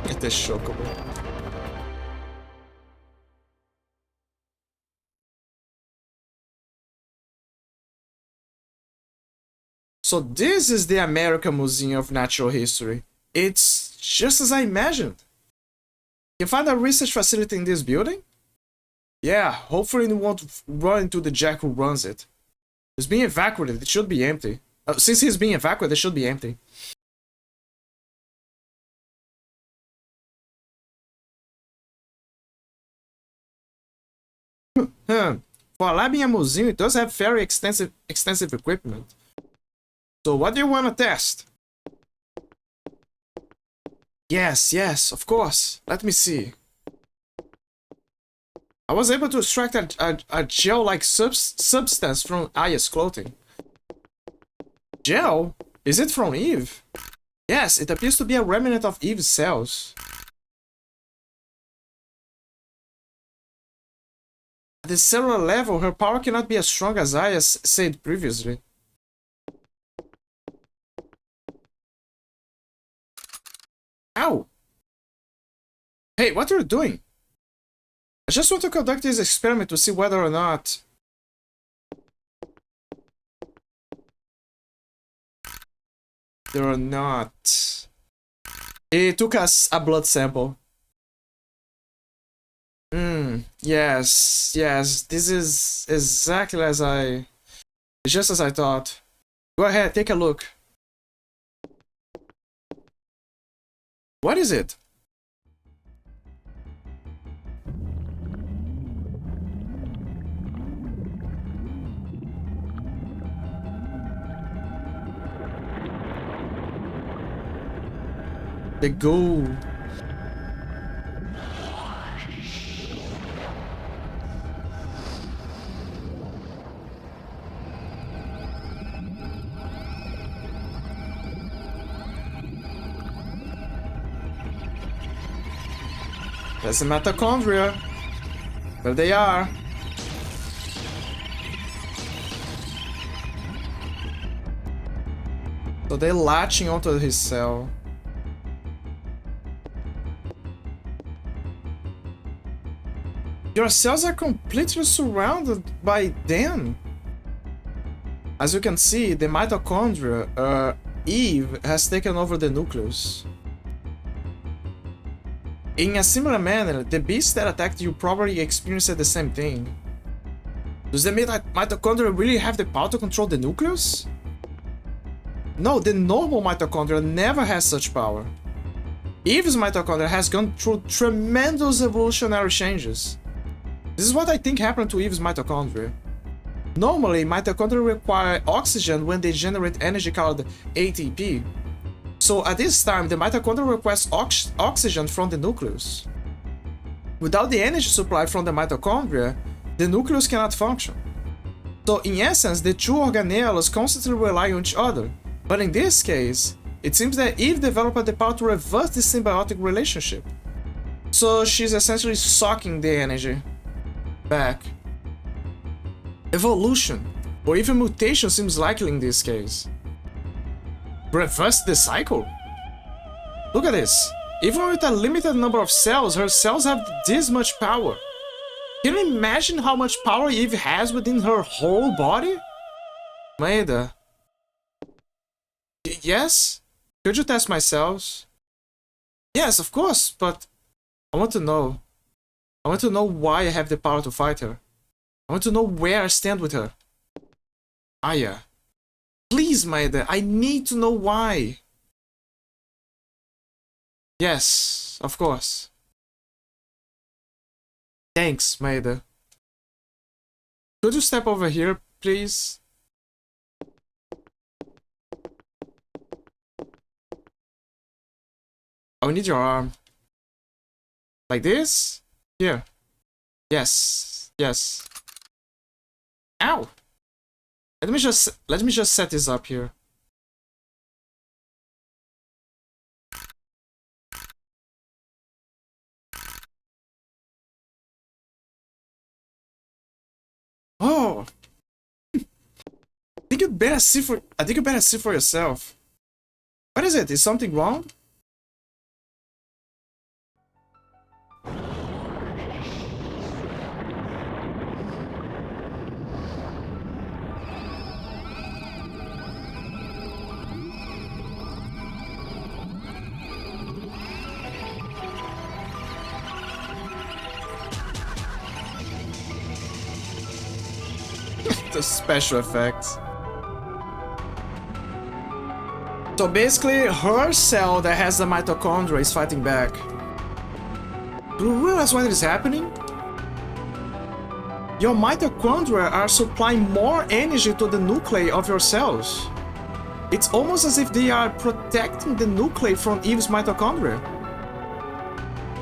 Get this shockable. So this is the American Museum of Natural History. It's just as I imagined. You find a research facility in this building? Yeah, hopefully you won't run into the jack who runs it. It's being evacuated, it should be empty. Since he's being evacuated, it should be empty. For a lab in a museum, it does have very extensive equipment. So what do you want to test? Yes, of course. Let me see. I was able to extract a gel-like substance from Aya's clothing. Gel? Is it from Eve? Yes, it appears to be a remnant of Eve's cells. At the cellular level, her power cannot be as strong as Aya said previously. Ow! Hey, what are you doing? I just want to conduct this experiment to see whether or not... There are not... It took us a blood sample. Yes, this is exactly just as I thought. Go ahead, take a look. What is it? The gold. That's the mitochondria. There they are. So they're latching onto his cell. Your cells are completely surrounded by them. As you can see, the mitochondria, Eve has taken over the nucleus. In a similar manner, the beasts that attacked you probably experienced the same thing. Does the mitochondria really have the power to control the nucleus? No, the normal mitochondria never has such power. Eve's mitochondria has gone through tremendous evolutionary changes. This is what I think happened to Eve's mitochondria. Normally, mitochondria require oxygen when they generate energy called ATP. So at this time, the mitochondria requests oxygen from the nucleus. Without the energy supply from the mitochondria, the nucleus cannot function. So in essence, the two organelles constantly rely on each other. But in this case, it seems that Eve developed the power to reverse this symbiotic relationship. So she's essentially sucking the energy back. Evolution, or even mutation, seems likely in this case. Reverse the cycle? Look at this. Even with a limited number of cells, her cells have this much power. Can you imagine how much power Eve has within her whole body? Maeda. Yes? Could you test my cells? Yes, of course, but I want to know. I want to know why I have the power to fight her. I want to know where I stand with her. Aya. Please, Maeda, I need to know why. Yes, of course. Thanks, Maeda. Could you step over here, please? I need your arm. Like this? Here. Yes. Yes. Ow! Let me just set this up here. Oh! I think you better see for yourself. What is it? Is something wrong? The special effects. So basically, her cell that has the mitochondria is fighting back. Do you realize what is happening? Your mitochondria are supplying more energy to the nuclei of your cells. It's almost as if they are protecting the nuclei from Eve's mitochondria.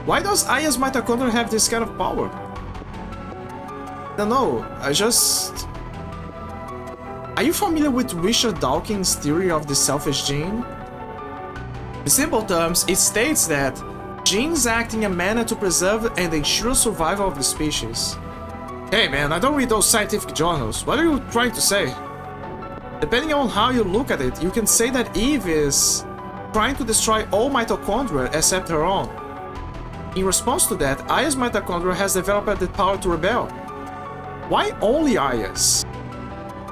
Why does Aya's mitochondria have this kind of power? I don't know, Are you familiar with Richard Dawkins' theory of the selfish gene? In simple terms, it states that genes act in a manner to preserve and ensure survival of the species. Hey man, I don't read those scientific journals. What are you trying to say? Depending on how you look at it, you can say that Eve is trying to destroy all mitochondria except her own. In response to that, Aya's mitochondria has developed the power to rebel. Why only Aya's?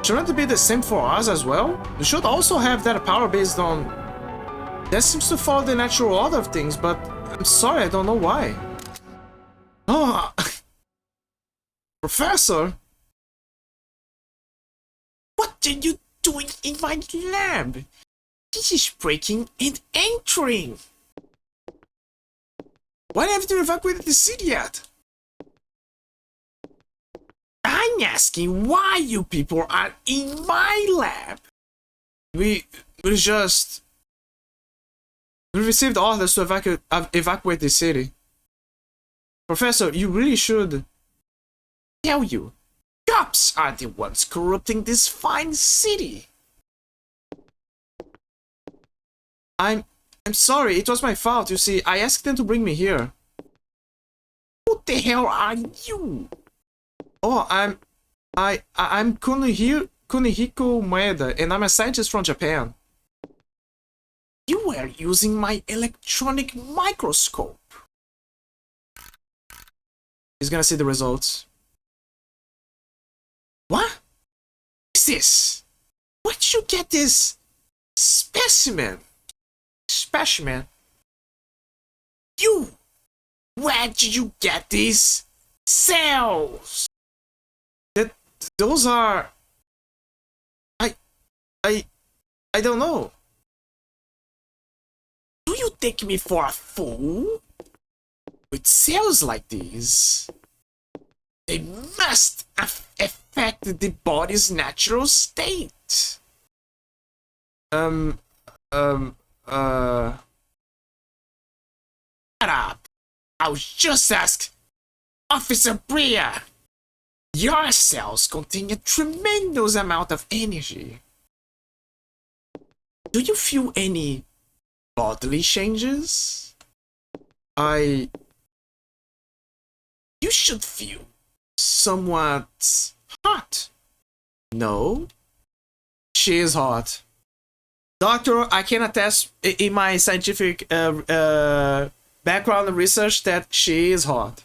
Shouldn't it be the same for us as well? We should also have that power based on... That seems to follow the natural order of things, but I'm sorry, I don't know why. Oh... Professor? What are you doing in my lab? This is breaking and entering! Why haven't you evacuated the city yet? I'm asking why you people are in my lab. We received orders to evacuate the city. Professor, you really should tell you. Cops are the ones corrupting this fine city. I'm sorry, it was my fault. You see, I asked them to bring me here. Who the hell are you? Oh, I'm Kunihiko Maeda, and I'm a scientist from Japan. You were using my electronic microscope. He's gonna see the results. What is this? Where'd you get this specimen? Specimen? You Where did you get these cells? Those are... I... I don't know. Do you take me for a fool? With cells like these, they must affect the body's natural state. Shut up. I'll just ask Officer Bria. Your cells contain a tremendous amount of energy. Do you feel any bodily changes? You should feel somewhat hot. No? She is hot. Doctor, I can attest in my scientific background research that she is hot.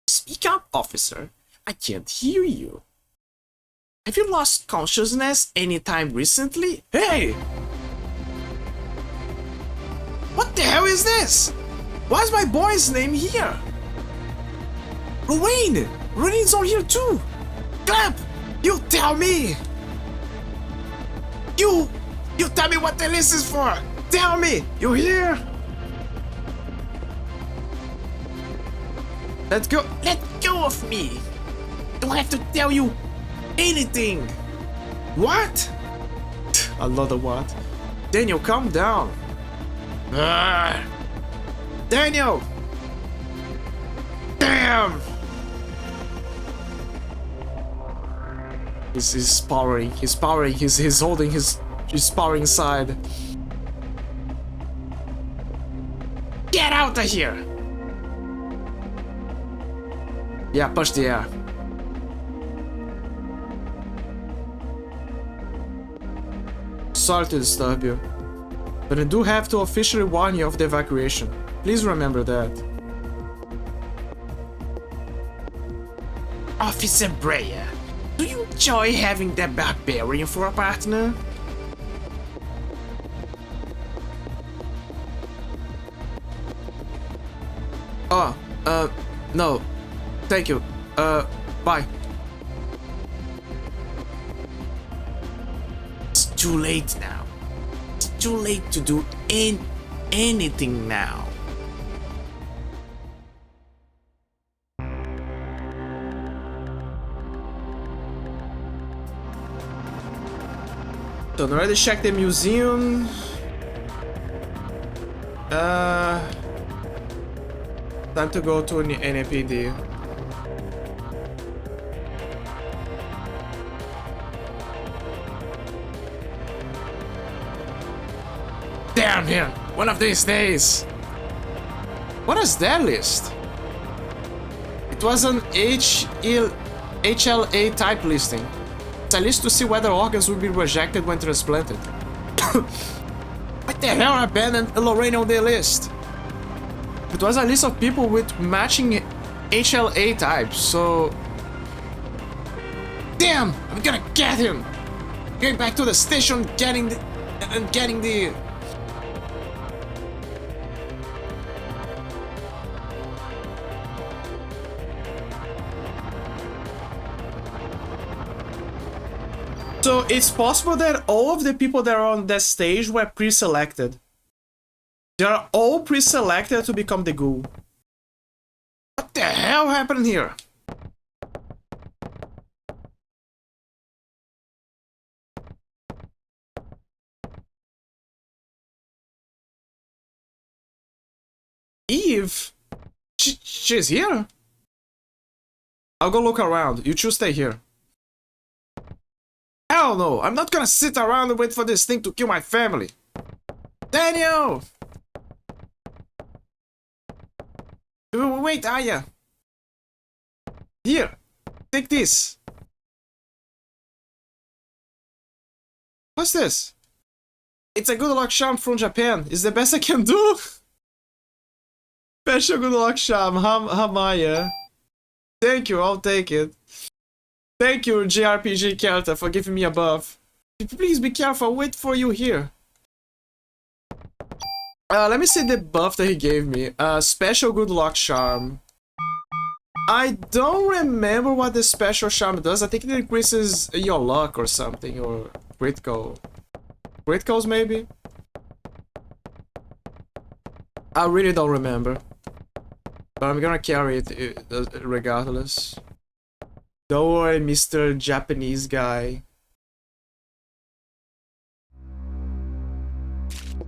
Speak up, officer. I can't hear you. Have you lost consciousness anytime recently? Hey! What the hell is this? Why is my boy's name here? Lorraine! Lorraine's on here too! Clamp! You tell me! You tell me what the list is for! Tell me! You hear? Let go of me! Don't have to tell you anything! What? Another what? Daniel, calm down! Daniel! Damn! He's powering, he's holding his powering side. Get out of here! Yeah, push the air. Sorry to disturb you, but I do have to officially warn you of the evacuation. Please remember that. Officer Brea, do you enjoy having that barbarian for a partner? Oh, no. Thank you. Bye. It's too late now. It's too late to do anything now. So, I already checked the museum. Time to go to an NAPD. Damn him! One of these days! What is that list? It was an HLA type listing. It's a list to see whether organs will be rejected when transplanted. What the hell abandoned Lorraine on the list? It was a list of people with matching HLA types, so... Damn! I'm gonna get him! Going back to the station, getting the... So it's possible that all of the people that are on that stage were pre-selected. They are all pre-selected to become the ghoul. What the hell happened here? Eve? She's here? I'll go look around. You two stay here. Hell no! I'm not gonna sit around and wait for this thing to kill my family! Daniel! Wait, Aya! Here! Take this! What's this? It's a good luck charm from Japan. It's the best I can do! Special good luck charm, Hamaya. Thank you, I'll take it. Thank you, JRPG character, for giving me a buff. Please be careful, I'll wait for you here. Let me see the buff that he gave me. Special good luck charm. I don't remember what the special charm does. I think it increases your luck or something, or critical. Criticals maybe? I really don't remember. But I'm gonna carry it regardless. Don't worry, Mr. Japanese guy.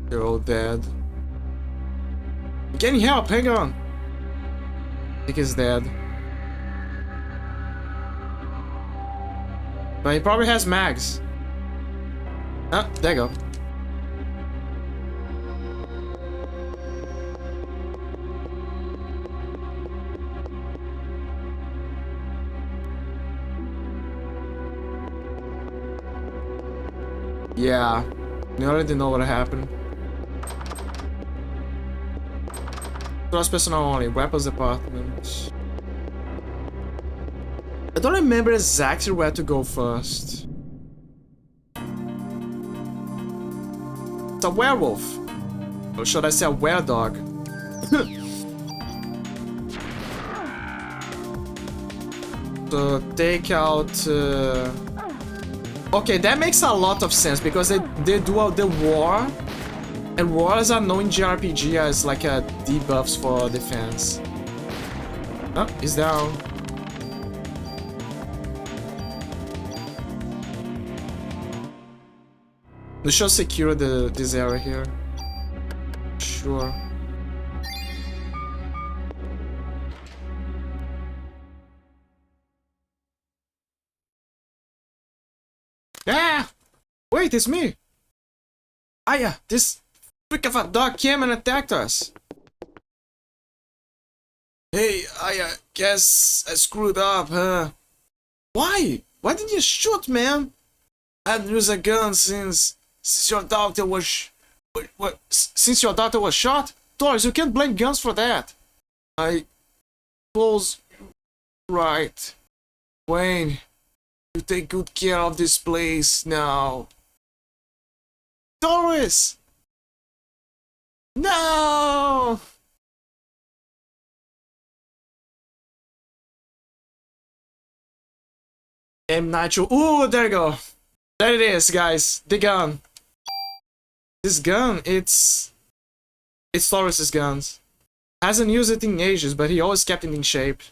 They're all dead. Getting help, hang on. I think he's dead. But he probably has mags. Ah, there you go. Yeah, you already know what happened. Trust personnel only, weapons department. I don't remember exactly where to go first. It's a werewolf. Or should I say a were-dog? So take out... Okay, that makes a lot of sense because they do the war, and wars are known in JRPG as like a debuffs for defense. Oh, he's down. We should secure this area here. Sure. Ah! Wait, it's me! Ah yeah, this freak of a dog came and attacked us. Hey, I guess I screwed up, huh? Why? Why did you shoot, man? I haven't used a gun since your doctor was... Since your doctor was shot? Taurus, you can't blame guns for that. I suppose right. Wayne, you take good care of this place now. Taurus! No! M. Nitro. Ooh, there you go. There it is, guys. The gun. This gun, it's Taurus's guns. Hasn't used it in ages, but he always kept it in shape.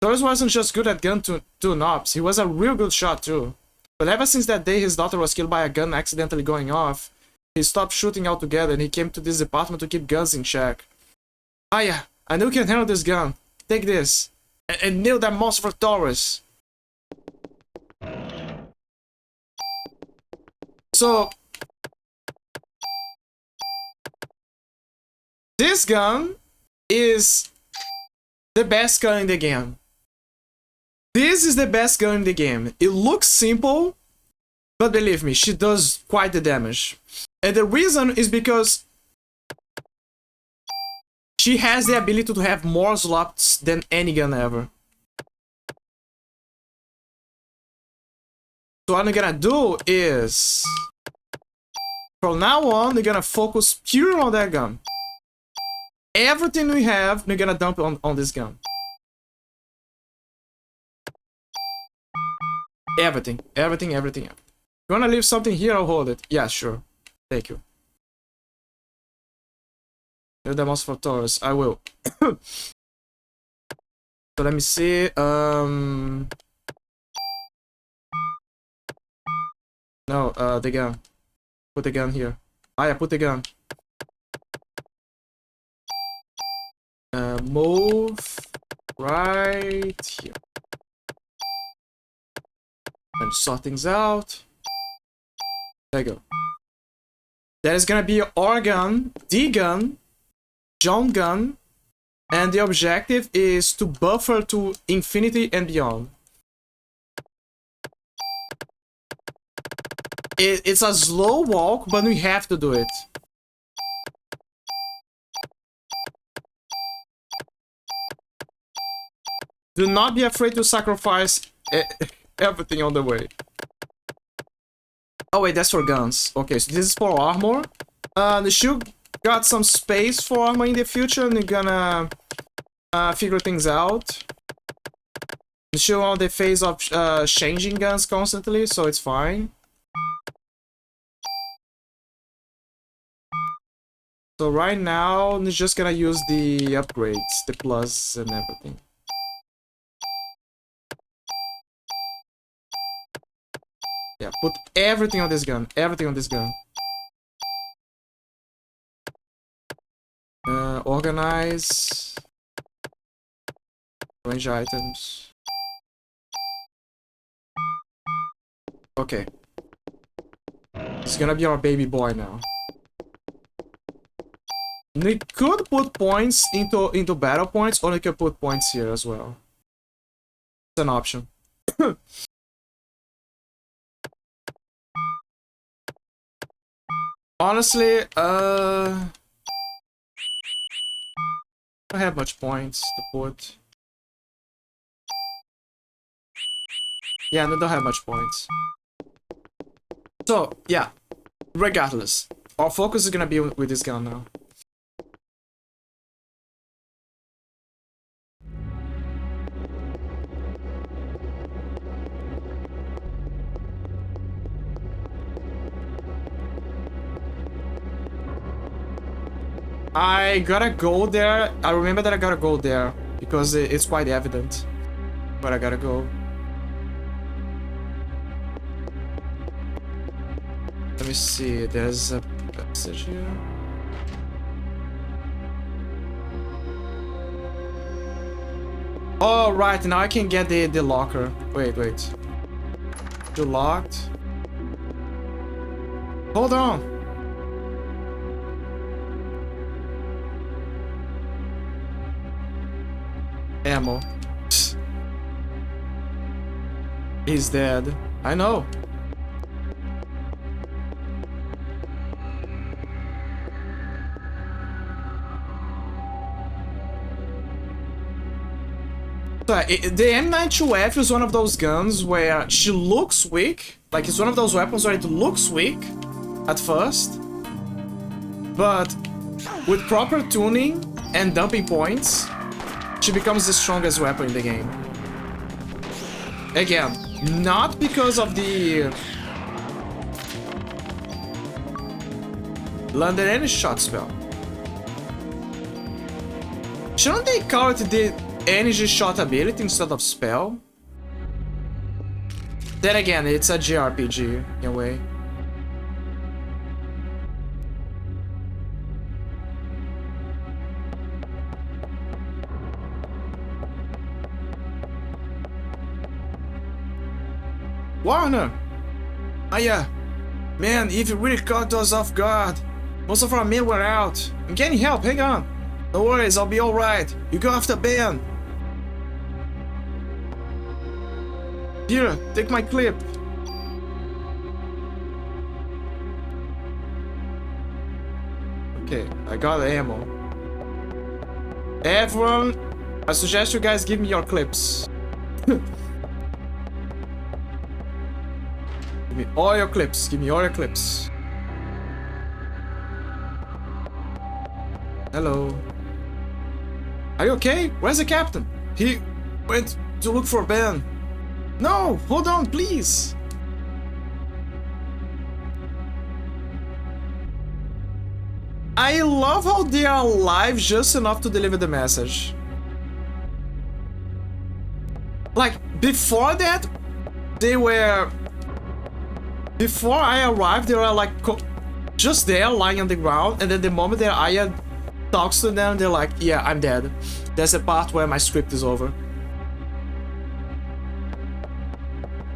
Taurus wasn't just good at gun tune-ups, he was a real good shot too. But ever since that day his daughter was killed by a gun accidentally going off, he stopped shooting altogether and he came to this department to keep guns in check. Ah yeah, I know you can handle this gun. Take this. And nail that monster for Taurus. So... this gun is the best gun in the game. This is the best gun in the game. It looks simple, but believe me, she does quite the damage. And the reason is because she has the ability to have more slots than any gun ever. So what I'm gonna do is, from now on, we're gonna focus pure on that gun. Everything we have, we're gonna dump on this gun. Everything. You wanna leave something here, I'll hold it. Yeah, sure. Thank you. Leave the mouse for Taurus. I will. So let me see. No, the gun. Put the gun here. Ah, yeah, put the gun. Move right here. And sort things out. There you go. That is gonna be our gun, the gun, John gun, and the objective is to buffer to infinity and beyond. It's a slow walk, but we have to do it. Do not be afraid to sacrifice everything on the way. Oh wait, that's for guns. Okay, so this is for armor. The shield got some space for armor in the future, and we're gonna figure things out. Still on the phase of changing guns constantly, so it's fine. So right now, we're just gonna use the upgrades, the plus and everything. Yeah, put everything on this gun, everything on this gun. Organize. Range items. Okay. It's gonna be our baby boy now. We could put points into battle points, or we could put points here as well. It's an option. Honestly, I don't have much points to put. Yeah, I don't have much points. So, yeah. Regardless, our focus is gonna be with this gun now. I gotta go there. I remember that I gotta go there because it's quite evident where I gotta go. Let me see, there's a passage here. Oh, right, now I can get the locker. Wait. You locked? Hold on. Ammo. He's dead. I know. The M92F is one of those guns where she looks weak. Like, it's one of those weapons where it looks weak at first, but with proper tuning and dumping points, she becomes the strongest weapon in the game. Again, not because of the landed any shot spell. Shouldn't they call it the energy shot ability instead of spell? Then again, it's a JRPG in a way. Warner! Yeah. Man, if you really caught us off guard. Most of our men were out. I'm getting help, hang on. No worries, I'll be alright. You go after Ben. Here, take my clip. Okay, I got ammo. Everyone, I suggest you guys give me your clips. Give me all your clips. Give me all your clips. Hello. Are you okay? Where's the captain? He went to look for Ben. No, hold on, please. I love how they are alive just enough to deliver the message. Like, before that, they were... Before I arrived, they were like just there, lying on the ground, and then the moment that Aya talks to them, they're like, yeah, I'm dead. That's the part where my script is over.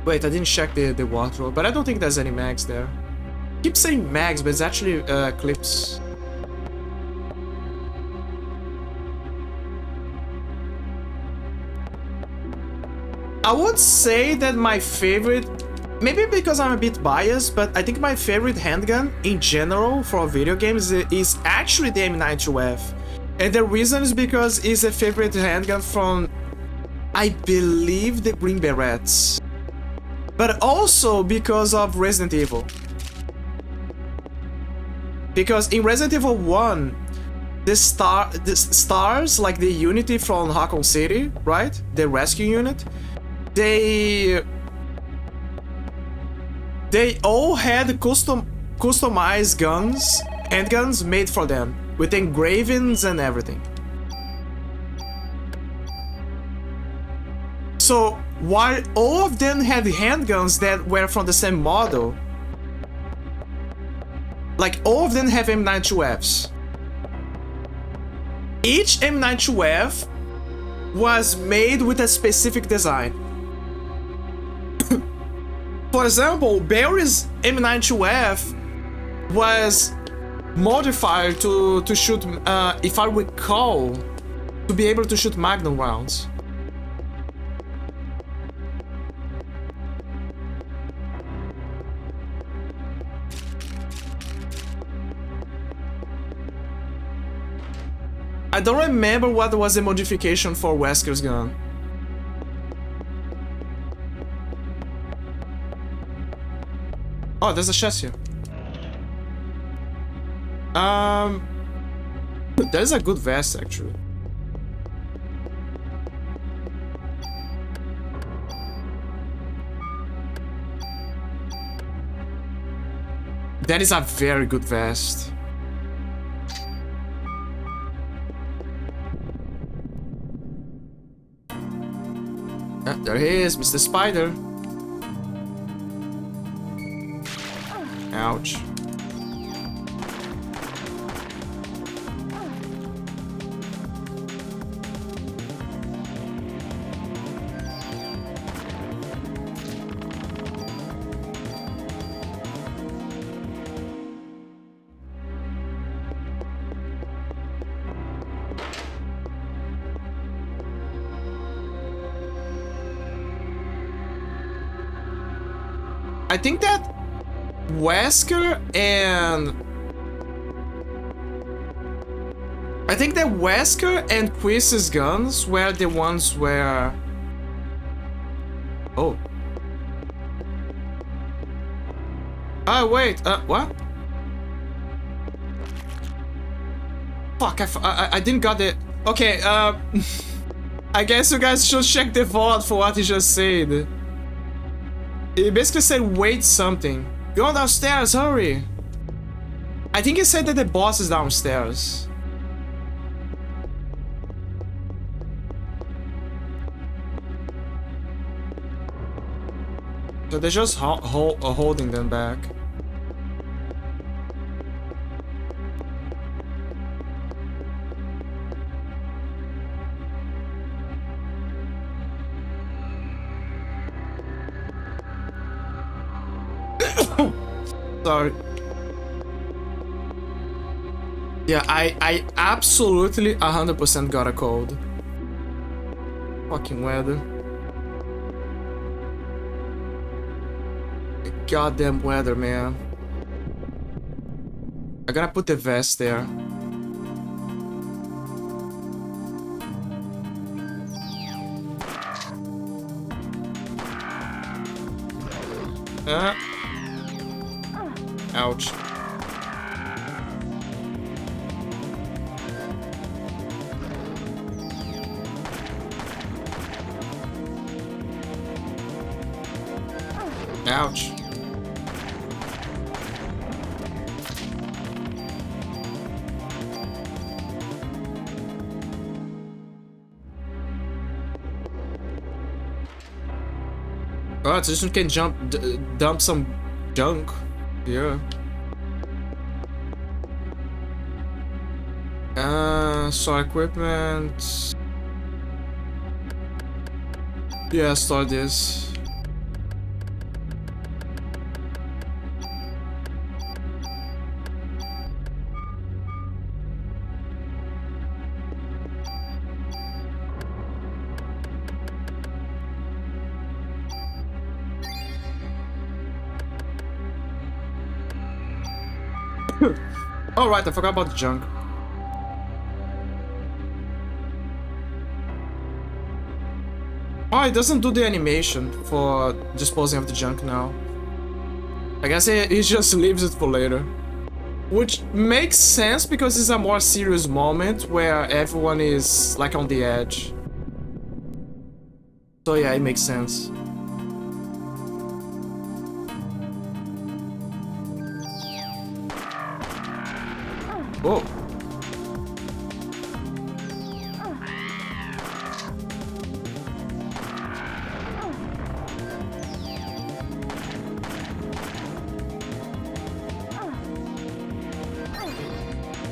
Wait, I didn't check the wardrobe, but I don't think there's any mags there. I keep saying mags, but it's actually clips. I would say that my favorite, maybe because I'm a bit biased, but I think my favorite handgun in general for video games is actually the M92F. And the reason is because it's a favorite handgun from, I believe, the Green Berets. But also because of Resident Evil. Because in Resident Evil 1, the stars, like the Unity from Raccoon City, right? The rescue unit, they all had customized guns, handguns made for them, with engravings and everything. So while all of them had handguns that were from the same model, like all of them have M92Fs. Each M92F was made with a specific design. For example, Barry's M92F was modified to shoot, if I recall, to be able to shoot Magnum rounds. I don't remember what was the modification for Wesker's gun. Oh, there's a chest here. There's a good vest actually. That is a very good vest. There he is, Mr. Spider. Ouch. I think that Wesker and Chris's guns were the ones where... Oh. Oh, wait, what? Fuck, I didn't got it. Okay, I guess you guys should check the VOD for what he just said. He basically said, wait something. Go downstairs, hurry. I think he said that the boss is downstairs. So they're just holding them back. Sorry. Yeah, I absolutely 100% got a cold. Fucking weather. Goddamn weather, man. I gotta put the vest there. Ouch. Ouch. Oh, so this one can dump some junk. Yeah. So equipment. Yeah, store this. Oh right, I forgot about the junk. Oh, it doesn't do the animation for disposing of the junk now. I guess he just leaves it for later. Which makes sense because it's a more serious moment where everyone is like on the edge. So yeah, it makes sense. Oh.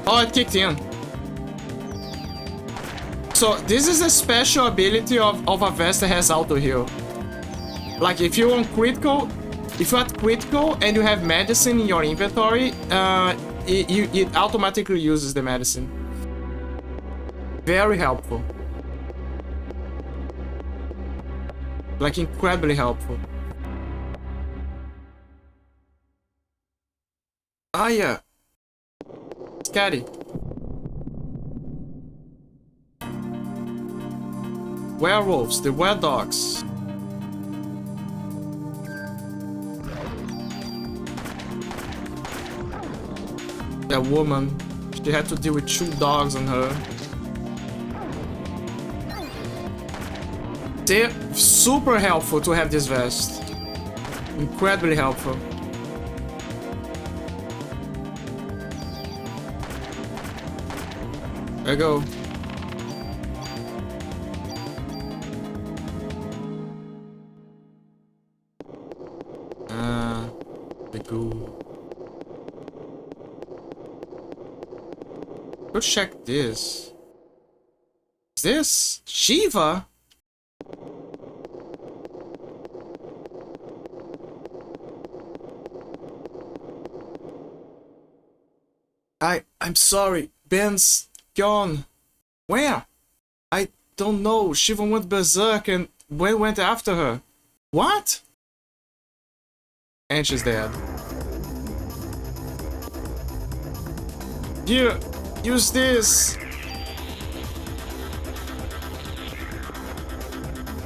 Oh, it kicked in. So this is a special ability of a vest that has auto heal. Like if you're on critical, if you're at critical and you have medicine in your inventory, it automatically uses the medicine. Very helpful. Like incredibly helpful. Ah yeah. Scatty. Werewolves, the were dogs. That woman, she had to deal with 2 dogs on her. They're super helpful to have this vest. Incredibly helpful. There you go. The goo. Go check this. Is this Shiva? I'm sorry, Ben's gone. Where? I don't know. Shiva went berserk and Ben went after her. What? And she's dead. Here, use this.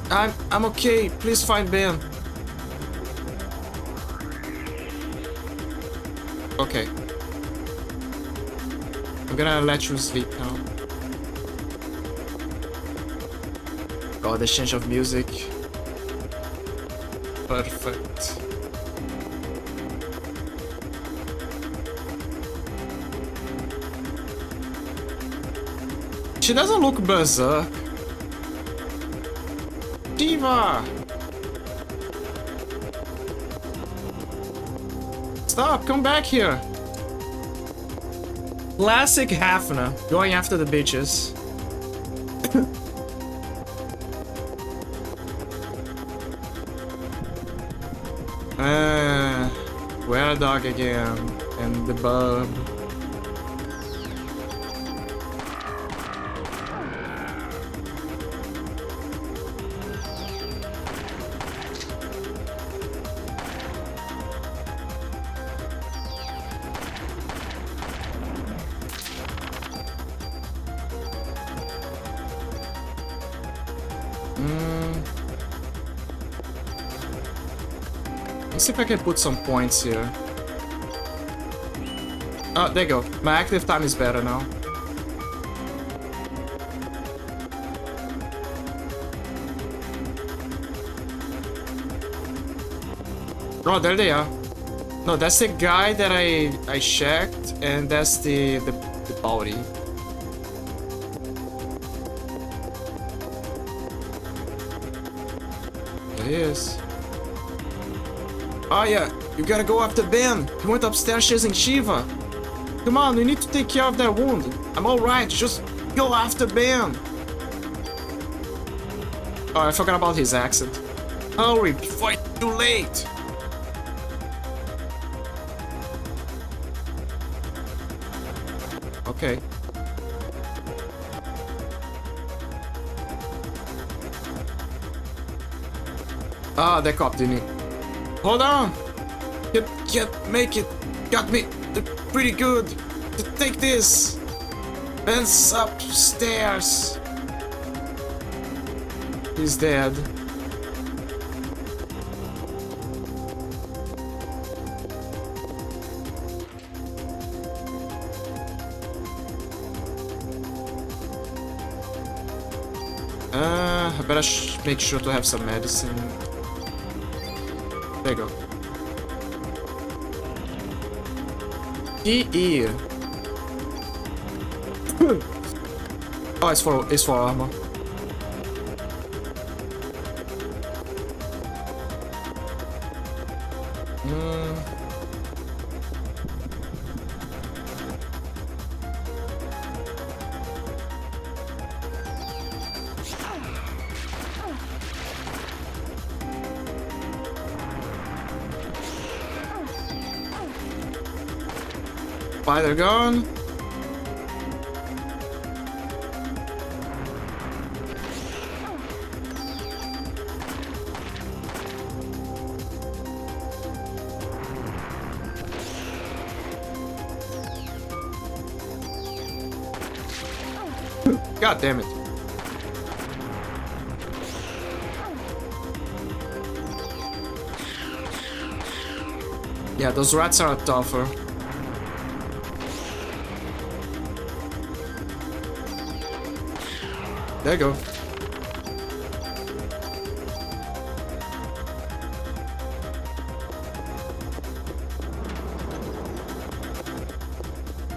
I'm okay. Please find Ben. Okay. I'm gonna let you sleep now. God, the change of music. Perfect. She doesn't look berserk. Diva! Stop, come back here. Classic Hafner, going after the bitches. Where dog again, and the bub. Let's see if I can put some points here. Oh, there you go. My active time is better now. Oh, there they are. No, that's the guy that I checked, and that's the body. There he is. Oh yeah, you gotta go after Ben. He went upstairs chasing Shiva. Come on, we need to take care of that wound. I'm alright, just go after Ben. Oh, I forgot about his accent. Hurry, before it's too late. Okay. Ah, that cop didn't. Hold on! Can't make it. Got me pretty good. Take this. Ben's upstairs. He's dead. I better make sure to have some medicine. There you go. PE. Oh, it's for armor. Spider gun. God damn it. Yeah, those rats are tougher. There you go.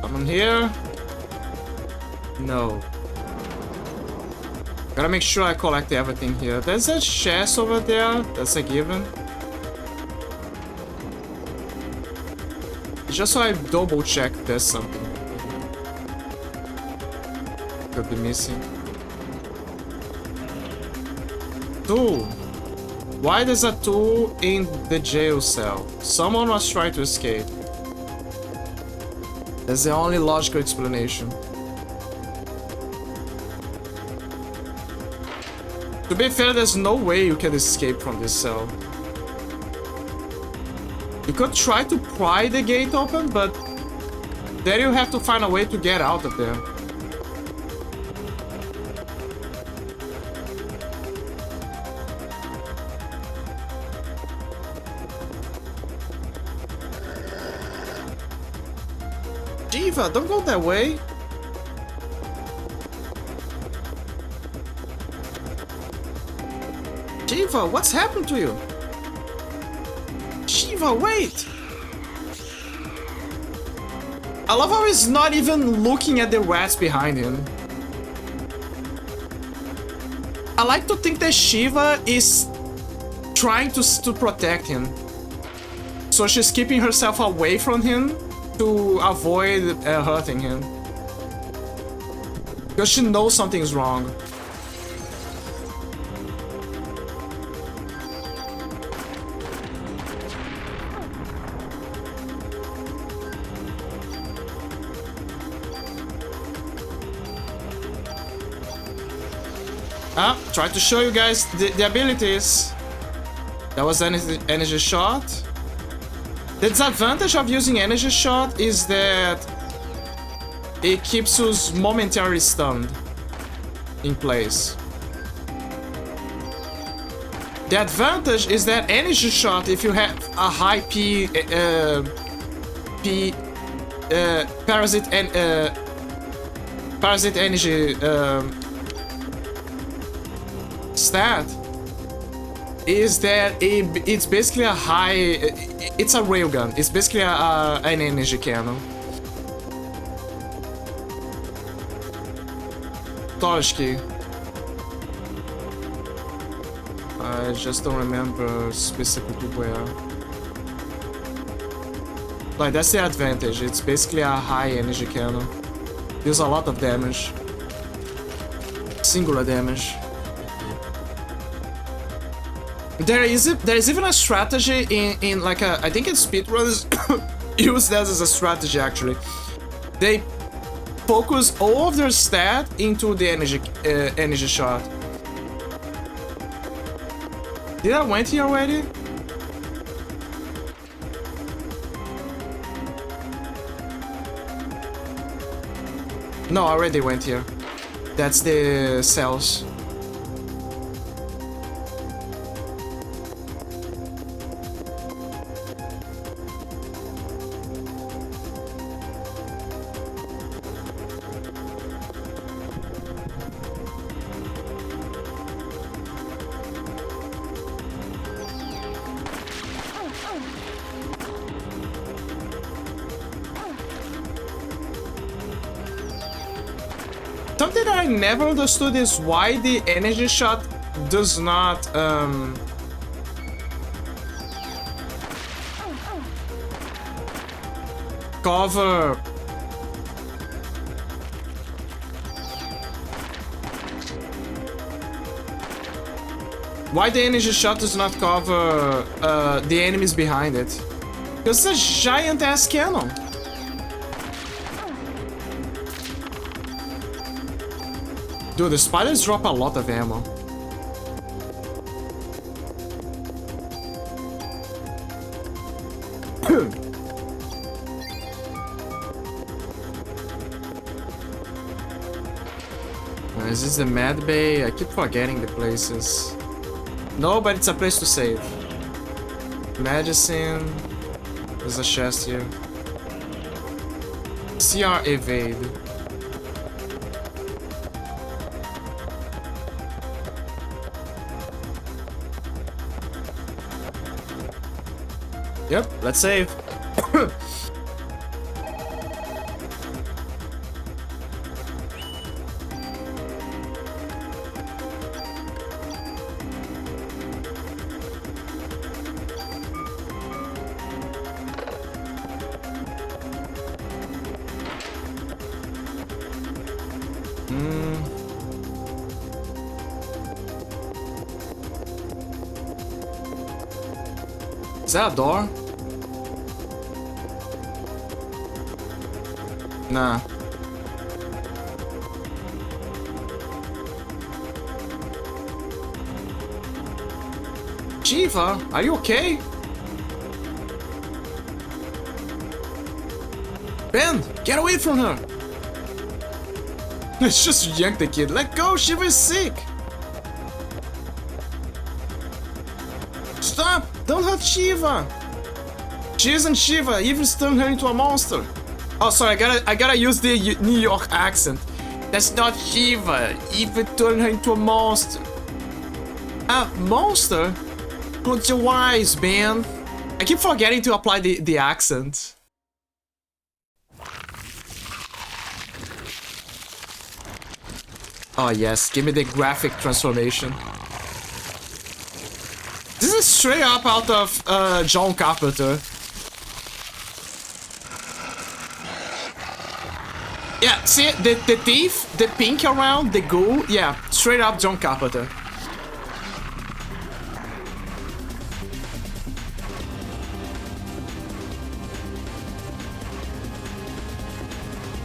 Come on here. No. Gotta make sure I collect everything here. There's a chest over there. That's a given. Just so I double check there's something. Could be missing. Tool. Why there's a tool in the jail cell? Someone was trying to escape. That's the only logical explanation. To be fair, there's no way you can escape from this cell. You could try to pry the gate open, but then you have to find a way to get out of there. Diva, don't go that way. Shiva, what's happened to you? Shiva, wait! I love how he's not even looking at the rats behind him. I like to think that Shiva is trying to protect him. So she's keeping herself away from him to avoid hurting him. Because she knows something's wrong. Try to show you guys the abilities. That was energy shot. The disadvantage of using energy shot is that it keeps us momentarily stunned in place. The advantage is that energy shot, if you have a high parasite energy stat, is that it's basically a high. It's a railgun. It's basically an energy cannon. Toshki. I just don't remember specifically where. Like, that's the advantage. It's basically a high energy cannon. Deals a lot of damage. Singular damage. There is even a strategy in like I think in speedrunners use that as a strategy actually. They focus all of their stat into the energy shot. Did I went here already? No, I already went here. That's the cells. Something that I never understood is why the energy shot does not cover. Why the energy shot does not cover the enemies behind it? Because it's a giant ass cannon. Dude, the spiders drop a lot of ammo. Is this the Mad Bay? I keep forgetting the places. No, but it's a place to save. Medicine. There's a chest here. CR evade. Yep, let's save. Is that a door? Nah. Shiva, are you okay? Ben, get away from her! Let's just yank the kid. Let go, Shiva is sick! Stop! Don't hurt Shiva! She isn't Shiva, Evil's turned her into a monster. Oh, sorry, I gotta use the New York accent. That's not Shiva. Evil turned her into a monster. Monster? Close your eyes, man. I keep forgetting to apply the accent. Oh yes, give me the graphic transformation. This is straight up out of John Carpenter. Yeah, see the thief, the pink around, the ghoul, yeah, straight up John Carpenter.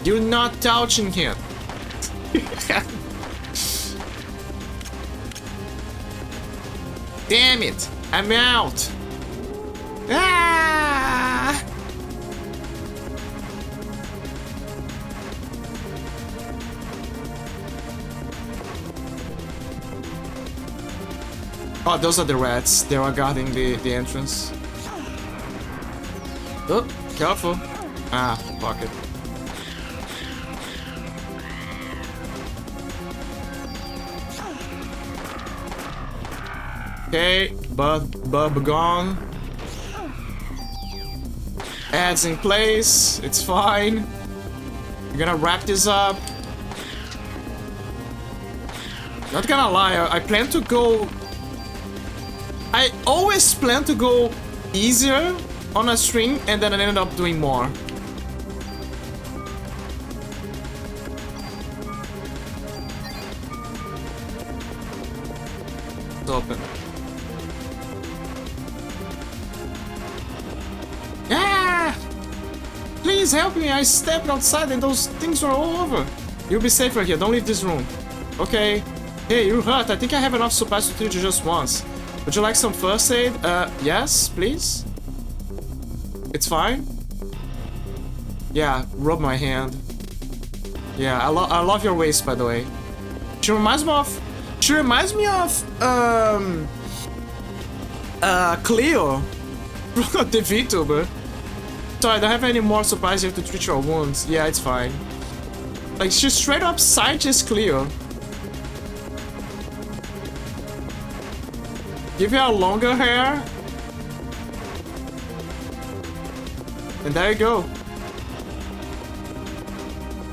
You're not touching him. Damn it, I'm out. Ah! Oh, those are the rats. They are guarding the entrance. Oh, careful. Ah, fuck it. Okay, bub gone. Ads in place. It's fine. We're gonna wrap this up. Not gonna lie, I plan to go... I always plan to go easier on a stream and then I ended up doing more. It's open. Ah! Please help me, I stepped outside and those things were all over. You'll be safer here, don't leave this room. Okay. Hey, you're hurt. I think I have enough supplies to treat you just once. Would you like some first aid? Yes, please. It's fine. Yeah, rub my hand. Yeah, I love your waist, by the way. She reminds me of Cleo, the VTuber. Sorry, I don't have any more supplies here to treat your wounds. Yeah, it's fine. Like, she's straight up scientist Cleo. Give her longer hair. And there you go.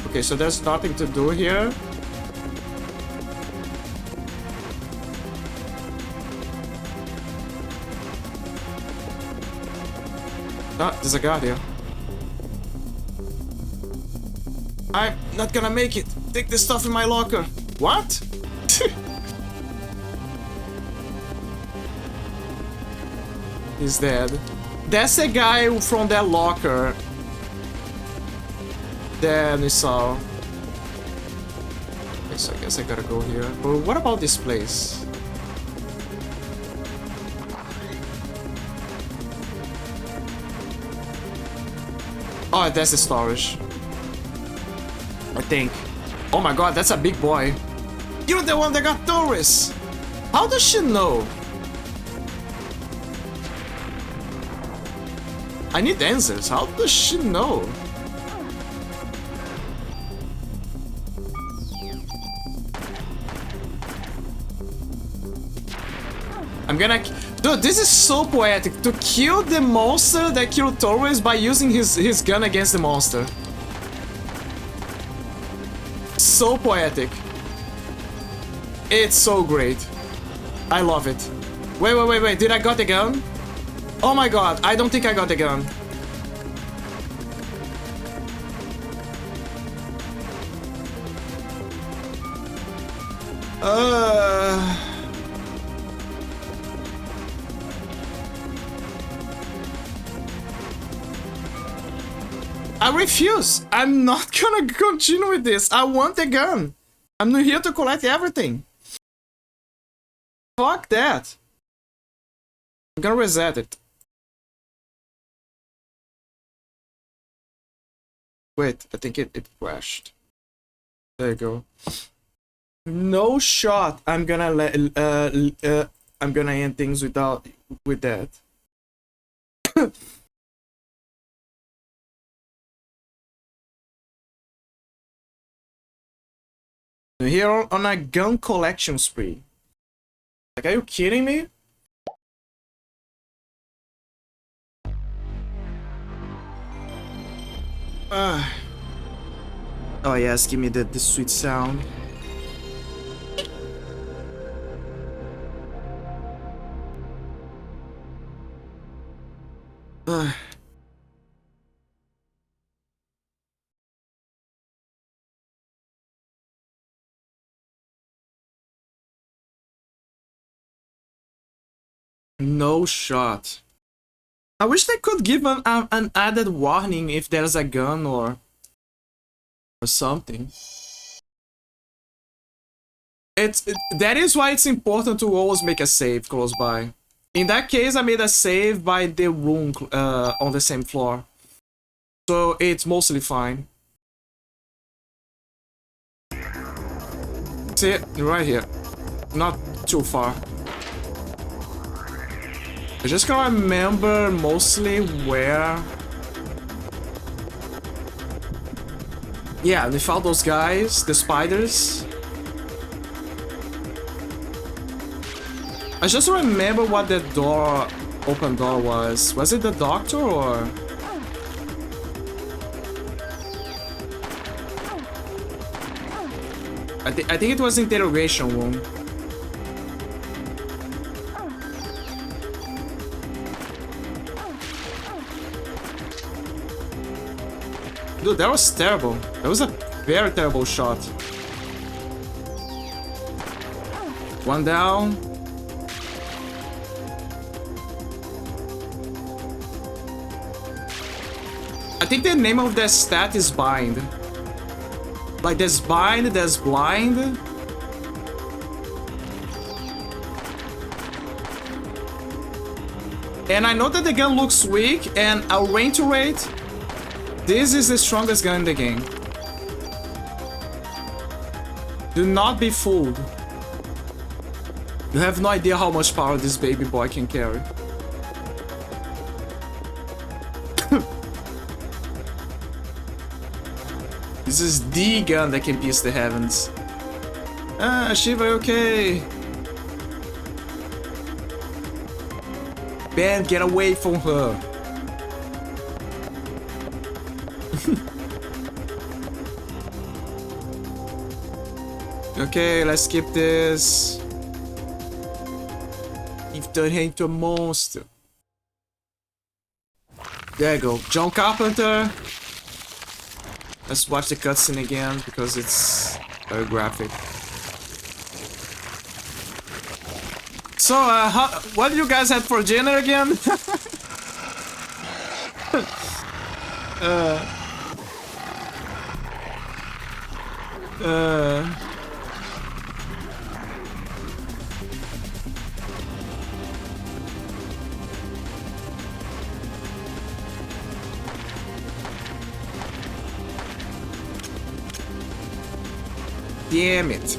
Okay, so there's nothing to do here. Ah, there's a guard here. I'm not gonna make it. Take the stuff in my locker. What? He's dead. That's the guy from that locker that we saw. Okay, so I guess I gotta go here. But what about this place? Oh, that's the storage. I think. Oh my god, that's a big boy. You're the one that got tourists. How does she know? I need answers. How does she know? I'm gonna... Dude, this is so poetic. To kill the monster that killed Torres by using his gun against the monster. So poetic. It's so great. I love it. Wait. Did I got the gun? Oh my god, I don't think I got the gun. I refuse. I'm not gonna continue with this. I want the gun. I'm not here to collect everything. Fuck that. I'm gonna reset it. Wait, I think it crashed. There you go. No shot. I'm gonna I'm gonna end things with that. Here on a gun collection spree. Like, are you kidding me? Oh yes, give me the sweet sound. No shot. I wish they could give an added warning if there's a gun or something. That is why it's important to always make a save close by. In that case, I made a save by the room on the same floor, so it's mostly fine. See, right here, not too far. I just can't remember mostly where. Yeah, we found those guys, the spiders. I just remember what the open door was. Was it the doctor or? I think it was the interrogation room. Dude, that was terrible. That was a very terrible shot. One down. I think the name of that stat is bind. Like there's bind, there's blind. And I know that the gun looks weak, and our range to rate, this is the strongest gun in the game. Do not be fooled. You have no idea how much power this baby boy can carry. This is the gun that can pierce the heavens. Ah, Shiva, okay. Ben, get away from her. Okay, let's skip this. You've turned her into a monster. There you go. John Carpenter. Let's watch the cutscene again because it's very graphic. So, what did you guys have for dinner again? Damn it.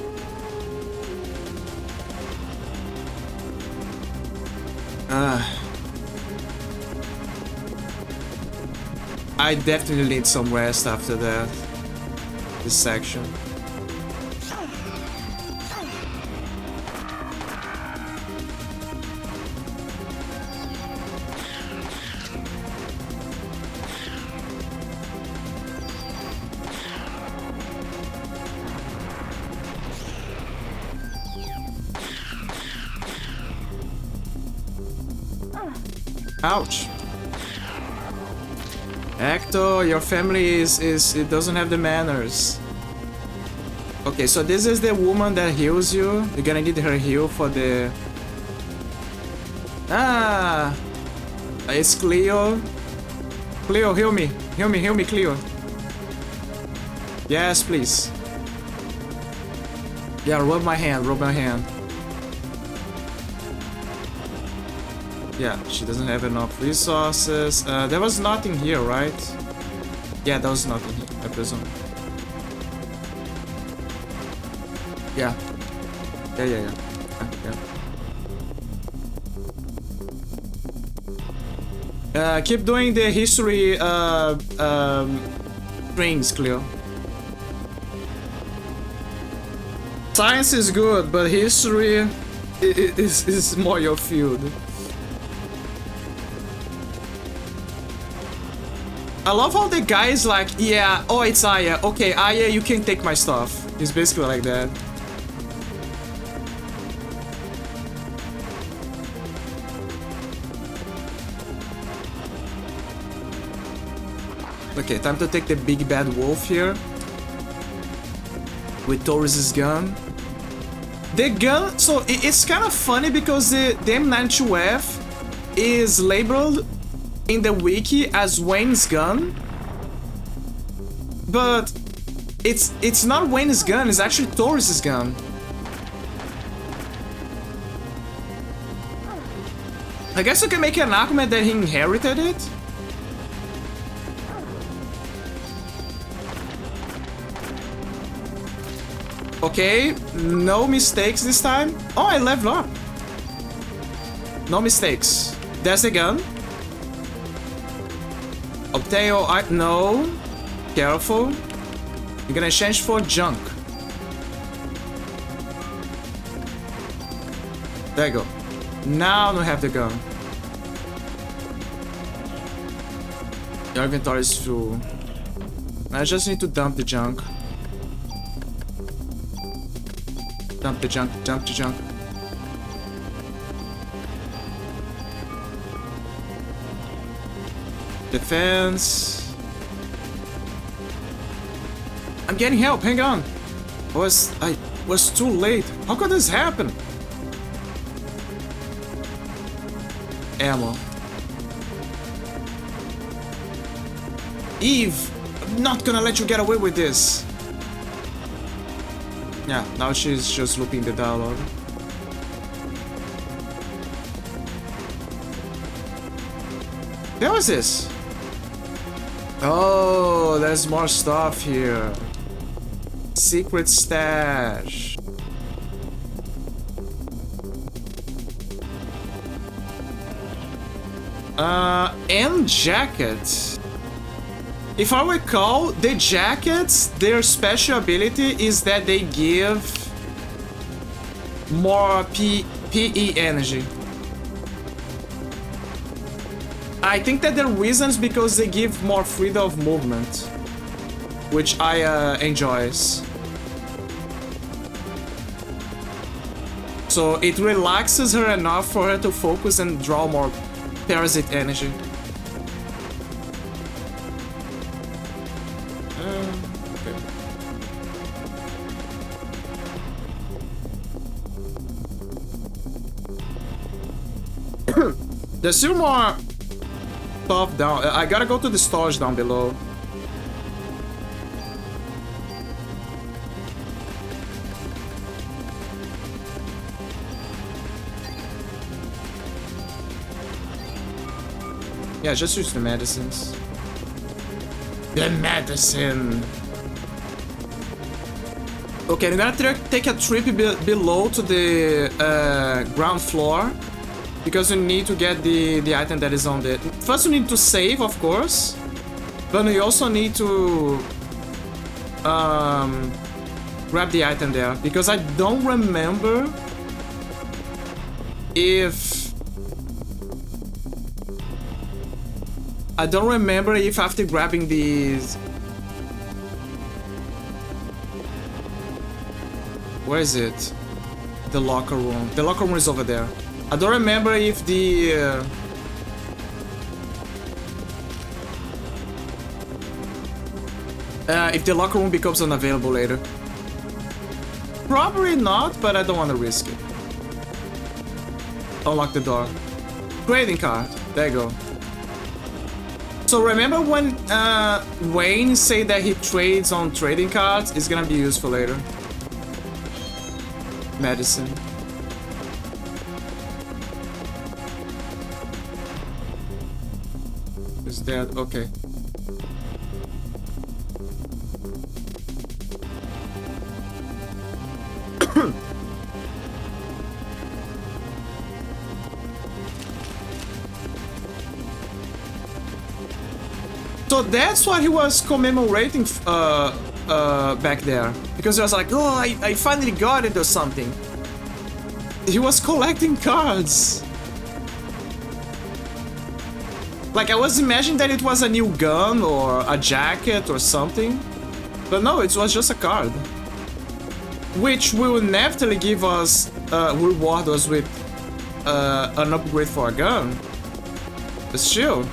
I definitely need some rest after that. This section. Ouch. Hector, your family it doesn't have the manners. Okay, so this is the woman that heals you. You're gonna need her heal for the... Ah! It's Cleo. Cleo, heal me. Heal me, Cleo. Yes, please. Yeah, rub my hand. Yeah, she doesn't have enough resources. There was nothing here, right? Yeah, there was nothing here, I presume. Yeah. Yeah. Keep doing the history strings, Cleo. Science is good, but history is more your field. I love how the guy is like, yeah, oh, it's Aya. Okay, Aya, you can take my stuff. He's basically like that. Okay, time to take the big bad wolf here. With Taurus's gun. The gun, so it's kind of funny because the M92F is labeled in the wiki as Wayne's gun, but it's not Wayne's gun, it's actually Taurus's gun. I guess you can make an argument that he inherited it. Okay, no mistakes this time. Oh, I leveled up. No mistakes. There's the gun. Obtain, no. Careful. You're gonna change for junk. There you go. Now we have the gun. Your inventory is full. I just need to dump the junk. Dump the junk, dump the junk. Defense. I'm getting help, hang on. I was too late. How could this happen? Ammo. Eve, I'm not gonna let you get away with this. Yeah, now she's just looping the dialogue. What was this? Oh, there's more stuff here. Secret stash. And jacket. If I recall, the jackets, their special ability is that they give more PE energy. I think that the reason is because they give more freedom of movement, which I enjoys. So it relaxes her enough for her to focus and draw more parasite energy. There's still more stuff down. I gotta go to the storage down below. Yeah, just use the medicines. The medicine. Okay, I'm gonna take a trip below to the ground floor because we need to get the item that is on the. First, we need to save, of course, but we also need to grab the item there because I don't remember if. I don't remember if after grabbing these... Where is it? The locker room. The locker room is over there. I don't remember if the... if the locker room becomes unavailable later. Probably not, but I don't want to risk it. Unlock the door. Trading card. There you go. So remember when Wayne said that he trades on trading cards? It's gonna be useful later. Medicine. Is that okay? So that's what he was commemorating back there. Because he was like, oh, I finally got it or something. He was collecting cards. Like, I was imagining that it was a new gun or a jacket or something. But no, it was just a card. Which will inevitably give us, reward us with an upgrade for a gun. But still.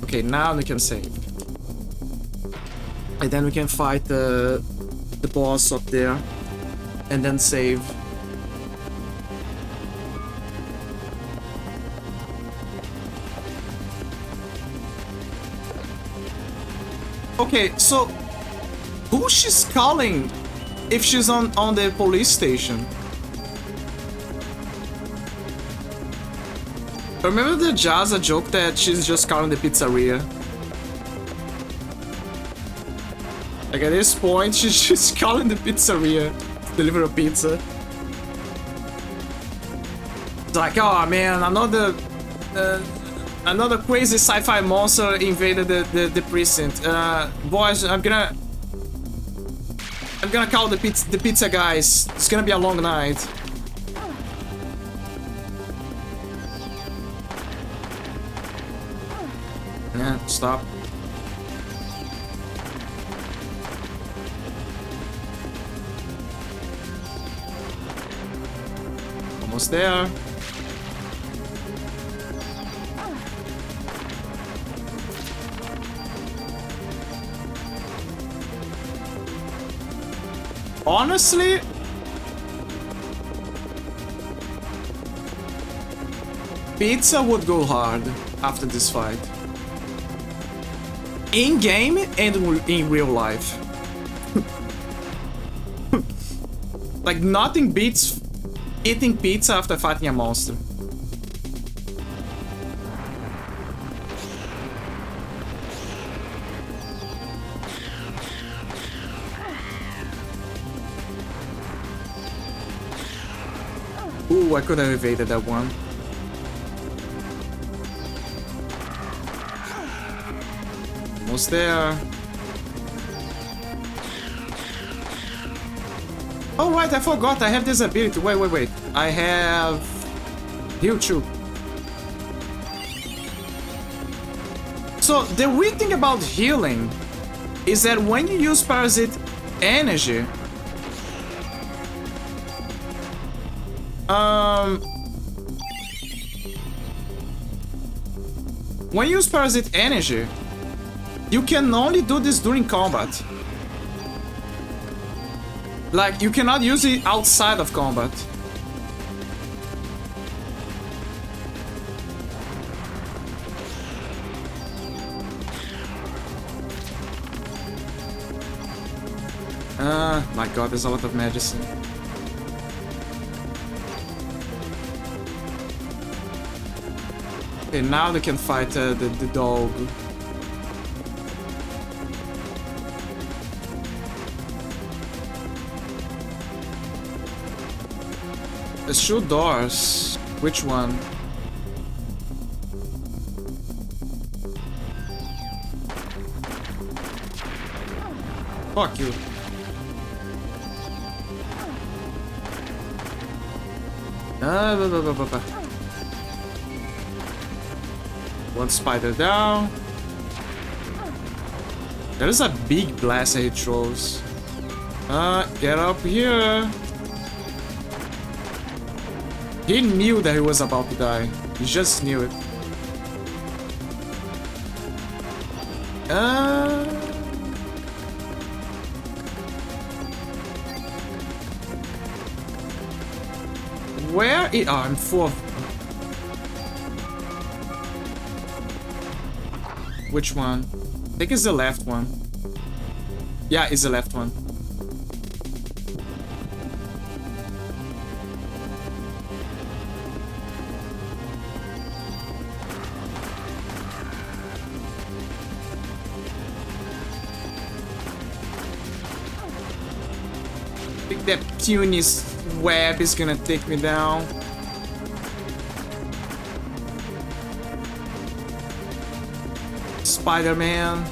Okay, now we can save. And then we can fight the boss up there. And then save. Okay, so who she's calling if she's on the police station? Remember the Jazza joke that she's just calling the pizzeria? Like at this point, she's just calling the pizzeria to deliver a pizza. It's like, oh man, another crazy sci-fi monster invaded the precinct. Boys, I'm gonna call the pizza guys. It's gonna be a long night. Yeah, stop. Almost there. Honestly, pizza would go hard after this fight. In game and in real life. Like nothing beats eating pizza after fighting a monster. Ooh, I could have evaded that one. Almost there. Oh right, I forgot. I have this ability. Wait. I have heal too. So the weird thing about healing is that when you use parasite energy, when you use parasite energy, you can only do this during combat. Like, you cannot use it outside of combat. My god, there's a lot of medicine. Okay, now they can fight the dog. There's 2 doors. Which one? Fuck you. One spider down. There is a big blast that he throws. Get up here. He knew that he was about to die. He just knew it. Where is... Oh, I'm full of... Which one? I think it's the left one. Yeah, it's the left one. I think that puny's web is gonna take me down. Spider-Man.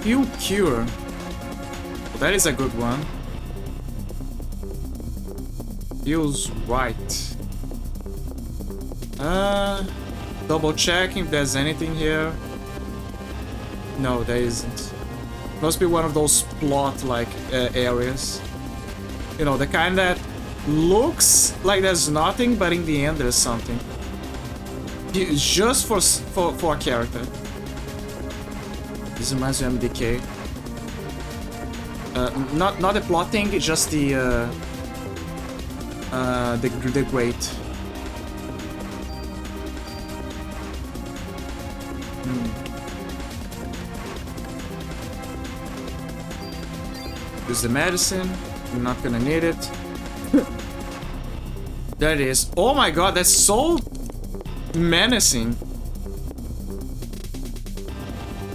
You cure. Well, that is a good one. Feels right. Double checking if there's anything here. No, there isn't. Must be one of those plot-like areas. You know, the kind that looks like there's nothing, but in the end there's something. Just for a character. This reminds me of MDK. Not the plotting, just the grate. Use the medicine. I'm not gonna need it. There it is. Oh my god, that's so menacing.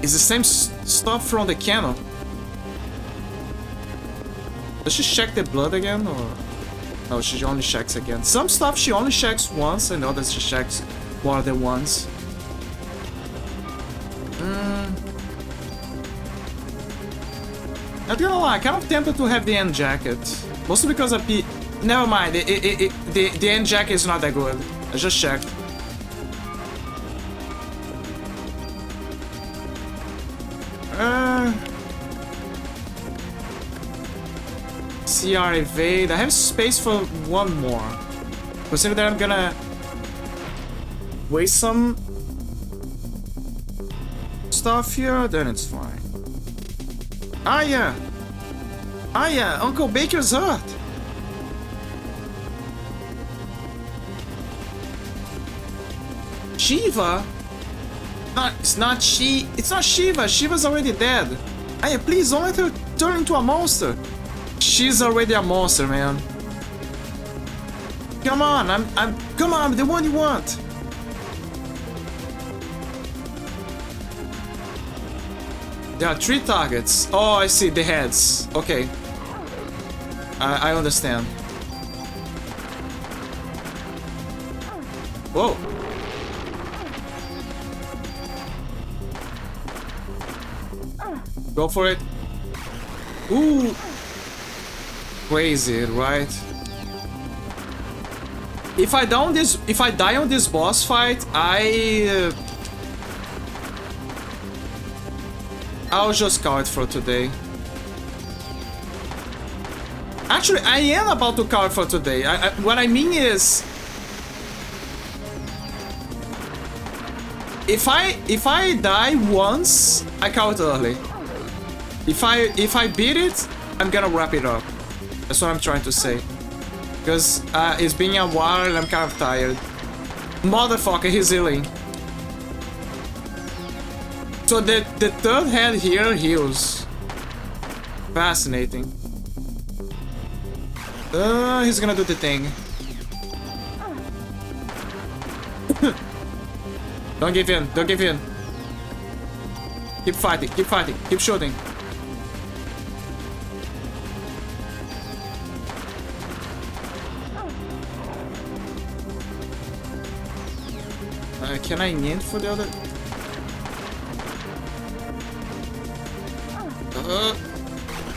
It's the same stuff from the cannon. Does she check the blood again, or... No, she only checks again. Some stuff she only checks once, and others she checks more than once. I'm gonna lie, kind of tempted to have the end jacket. Mostly because of the... Never mind, the end jacket is not that good. I just checked. CR evade. I have space for one more. Considering that I'm gonna waste some stuff here, then it's fine. Ah yeah, Uncle Baker's hut. Shiva? No, it's not Shiva. Shiva's already dead. Ah yeah, please don't let her turn into a monster. She's already a monster, man. Come on, come on, I'm the one you want. There are 3 targets. Oh, I see, the heads. Okay. I understand. Whoa. Go for it. Ooh. Crazy, right? If I die on this boss fight, I'll just call it for today. Actually, I am about to call it for today. What I mean is, if I die once, I call it early. If I beat it, I'm gonna wrap it up. That's what I'm trying to say. Because it's been a while and I'm kind of tired. Motherfucker, he's healing. So the third head here heals. Fascinating. He's gonna do the thing. Don't give in, don't give in. Keep fighting, keep shooting. Can I end for the other?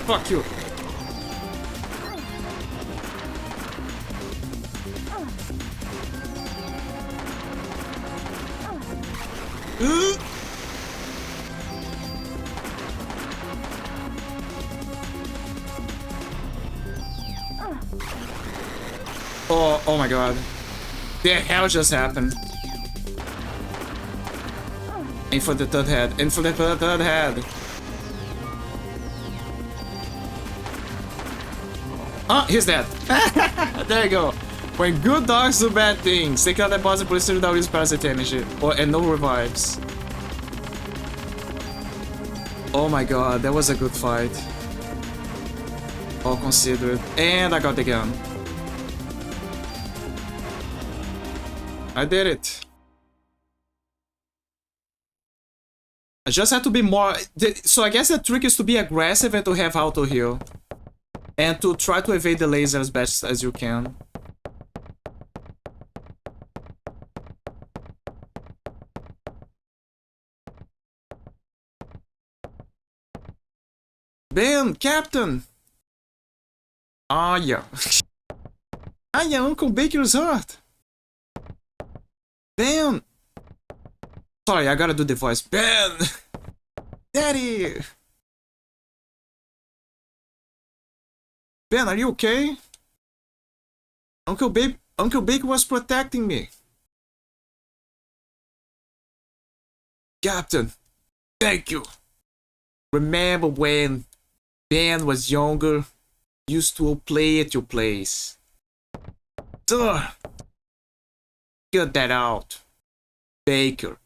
Fuck you. Oh my god. The hell just happened? Aim for the third head. Aim for the third head. Oh, he's dead. There you go. When good dogs do bad things, take out the positive police without use parasite energy. And no revives. Oh my god, that was a good fight. All considered. And I got the gun. I did it. I just have to be more... So I guess the trick is to be aggressive and to have auto heal. And to try to evade the laser as best as you can. Ben, Captain! Ah, yeah. Ah, yeah, Uncle Baker's hurt. Ben! Sorry, I gotta do the voice. Ben! Daddy! Ben, are you okay? Uncle Baker was protecting me. Captain, thank you. Remember when Ben was younger, used to play at your place? Duh. Cut that out. Baker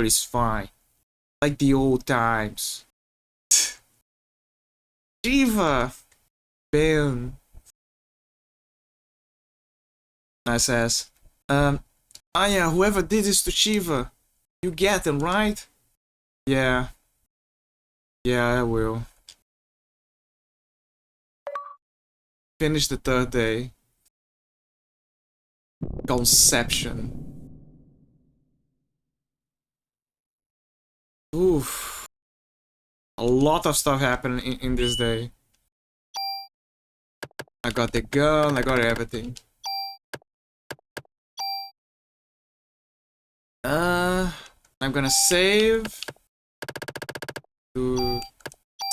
is fine. Like the old times. Shiva. Ben. Nice ass. Yeah, whoever did this to Shiva, you get him, right? Yeah. Yeah, I will. Finish the third day. Conception. Oof. A lot of stuff happened in this day. I got the gun, I got everything. I'm gonna save. Do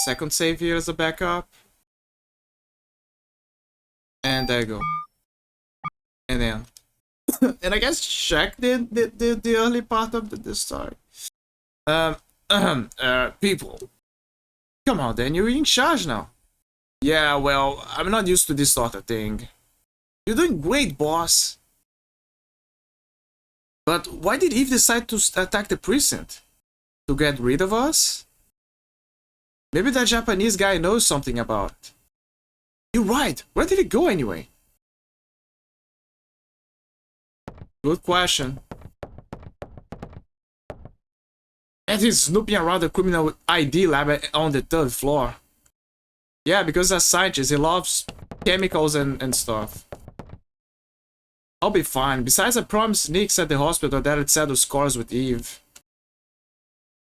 second save here as a backup. And there you go. And then and I guess check the early part of the story. People. Come on then, you're in charge now. Yeah, well, I'm not used to this sort of thing. You're doing great, boss. But why did Eve decide to attack the precinct? To get rid of us? Maybe that Japanese guy knows something about it. You're right. Where did he go anyway? Good question. And he's snooping around the criminal ID lab on the third floor. Yeah, because as a scientist, he loves chemicals and stuff. I'll be fine. Besides, I promised Nix at the hospital that I'd settle scores with Eve.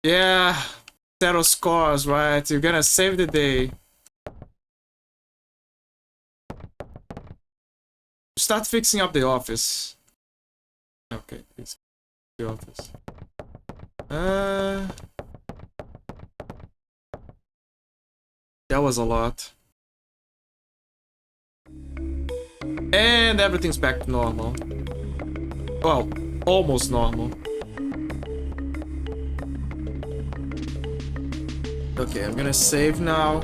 Yeah, settle scores, right? You're gonna save the day. Start fixing up the office. Okay, fix the office. That was a lot. And everything's back to normal. Well, almost normal. Okay, I'm gonna save now.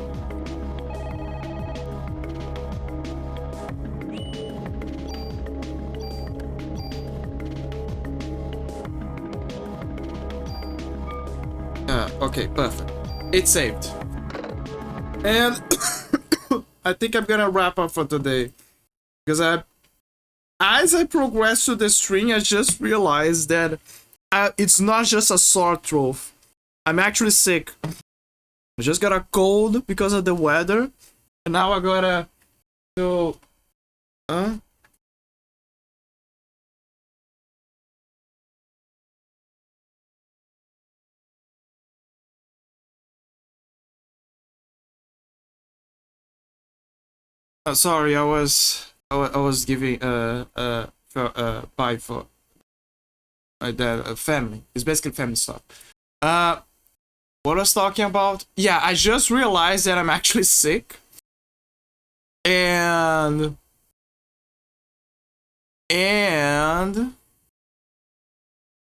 Okay, perfect. It's saved. And I think I'm gonna wrap up for today. Because as I progress through the stream, I just realized that it's not just a sore throat. I'm actually sick. I just got a cold because of the weather. And now I gotta go... sorry, I was giving bye for my dad, family. It's basically family stuff. What I was talking about? Yeah, I just realized that I'm actually sick, and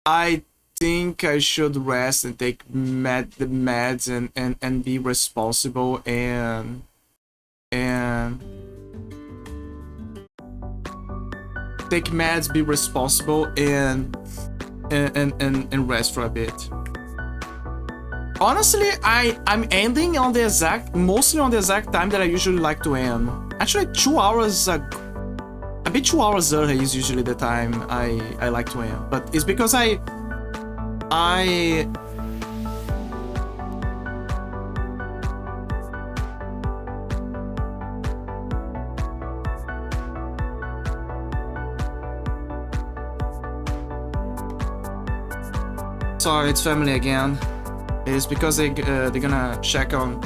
I think I should rest and take the meds and be responsible and take meds, be responsible, and rest for a bit. Honestly, I'm ending on mostly on the exact time that I usually like to end. Actually, 2 hours, a bit 2 hours early is usually the time I like to end. But it's because I sorry, it's family again. It's because they're gonna check on.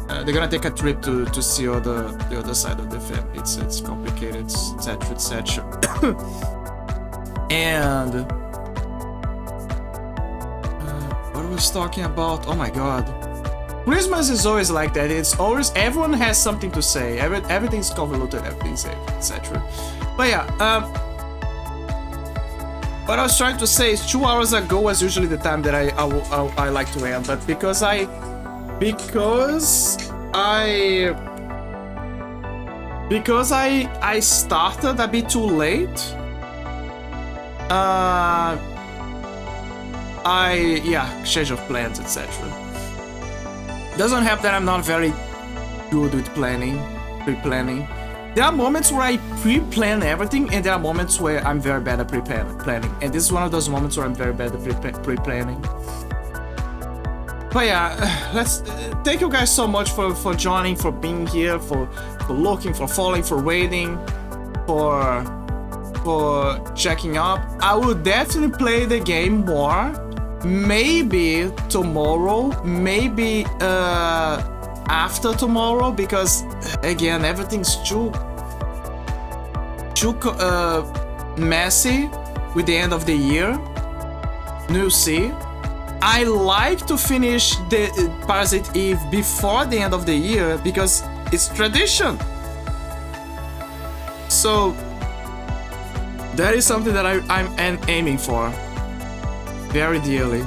They're gonna take a trip to see the other side of the family. It's complicated, etc., etc. And what I was talking about? Oh my god, Christmas is always like that. It's always everyone has something to say. Everything's convoluted, everything's etc. But yeah, what I was trying to say is 2 hours ago was usually the time that I like to end, but because I started a bit too late. Change of plans, etc. Doesn't help that I'm not very good with pre-planning. There are moments where I pre-plan everything, and there are moments where I'm very bad at pre-planning. And this is one of those moments where I'm very bad at pre-planning. But yeah, thank you guys so much for joining, for being here, for looking, for following, for waiting, for checking up. I will definitely play the game more. Maybe tomorrow, maybe after tomorrow, because again, everything's too messy with the end of the year. You see, I like to finish the Parasite Eve before the end of the year because it's tradition. So that is something that I'm aiming for very dearly.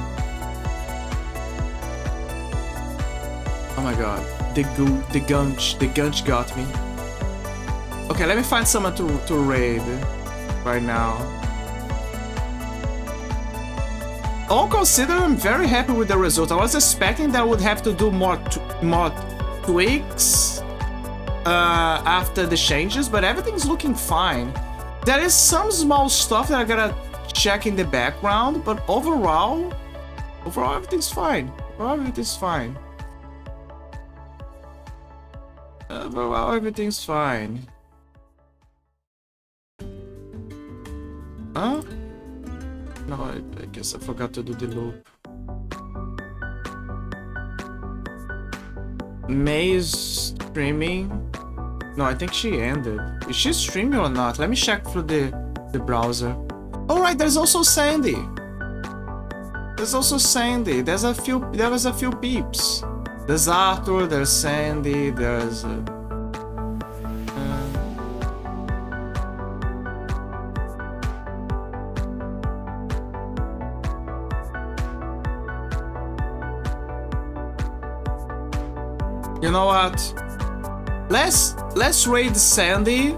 Oh my god, the gunch got me. Okay, let me find someone to raid right now. All considered, I'm very happy with the result. I was expecting that I would have to do more tweaks after the changes, but everything's looking fine. There is some small stuff that I gotta check in the background, but overall everything's fine. Overall, everything's fine. Huh? No, I guess I forgot to do the loop. May is streaming. No, I think she ended. Is she streaming or not? Let me check through the browser. Alright, there's also Sandy. There was a few peeps. There's Arthur, there's Sandy, there's you know what? Let's raid Sandy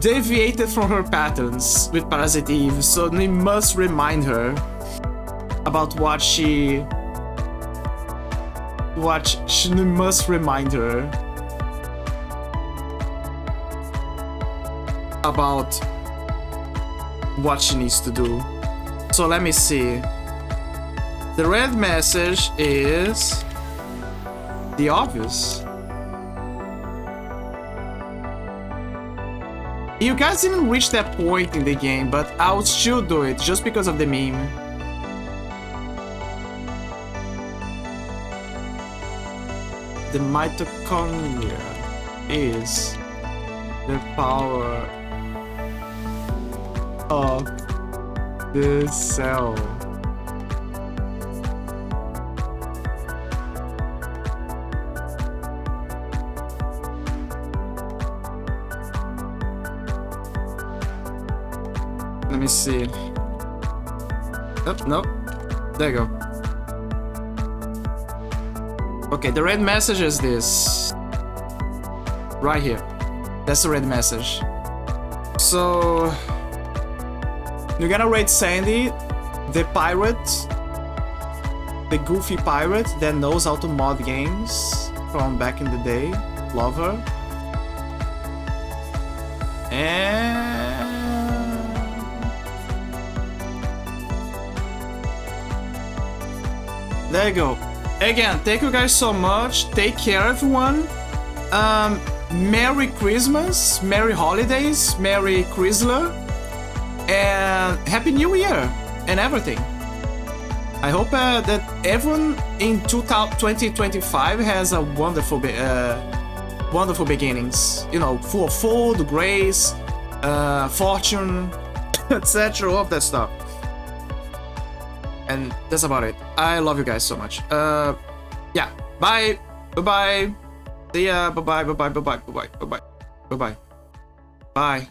deviated from her patterns with Parasite Eve, so we must remind her about what she must remind her about what she needs to do. So let me see. The red message is the obvious. You guys didn't reach that point in the game, but I'll still do it just because of the meme. The mitochondria is the power of the cell. Let me see. Oh, no. There you go. Okay, the red message is this. Right here. That's the red message. So you're gonna rate Sandy, the pirate, the goofy pirate that knows how to mod games from back in the day. Love her. And there you go. Again, thank you guys so much. Take care, everyone. Merry Christmas, Merry Holidays, Merry Chrysler, and Happy New Year and everything. I hope that everyone in 2025 has a wonderful beginnings. You know, full of food, grace, fortune, etc. All of that stuff. And that's about it. I love you guys so much. Yeah. Bye. Bye-bye. See ya. Bye-bye. Bye-bye. Bye-bye. Bye-bye. Bye-bye. Bye. Bye.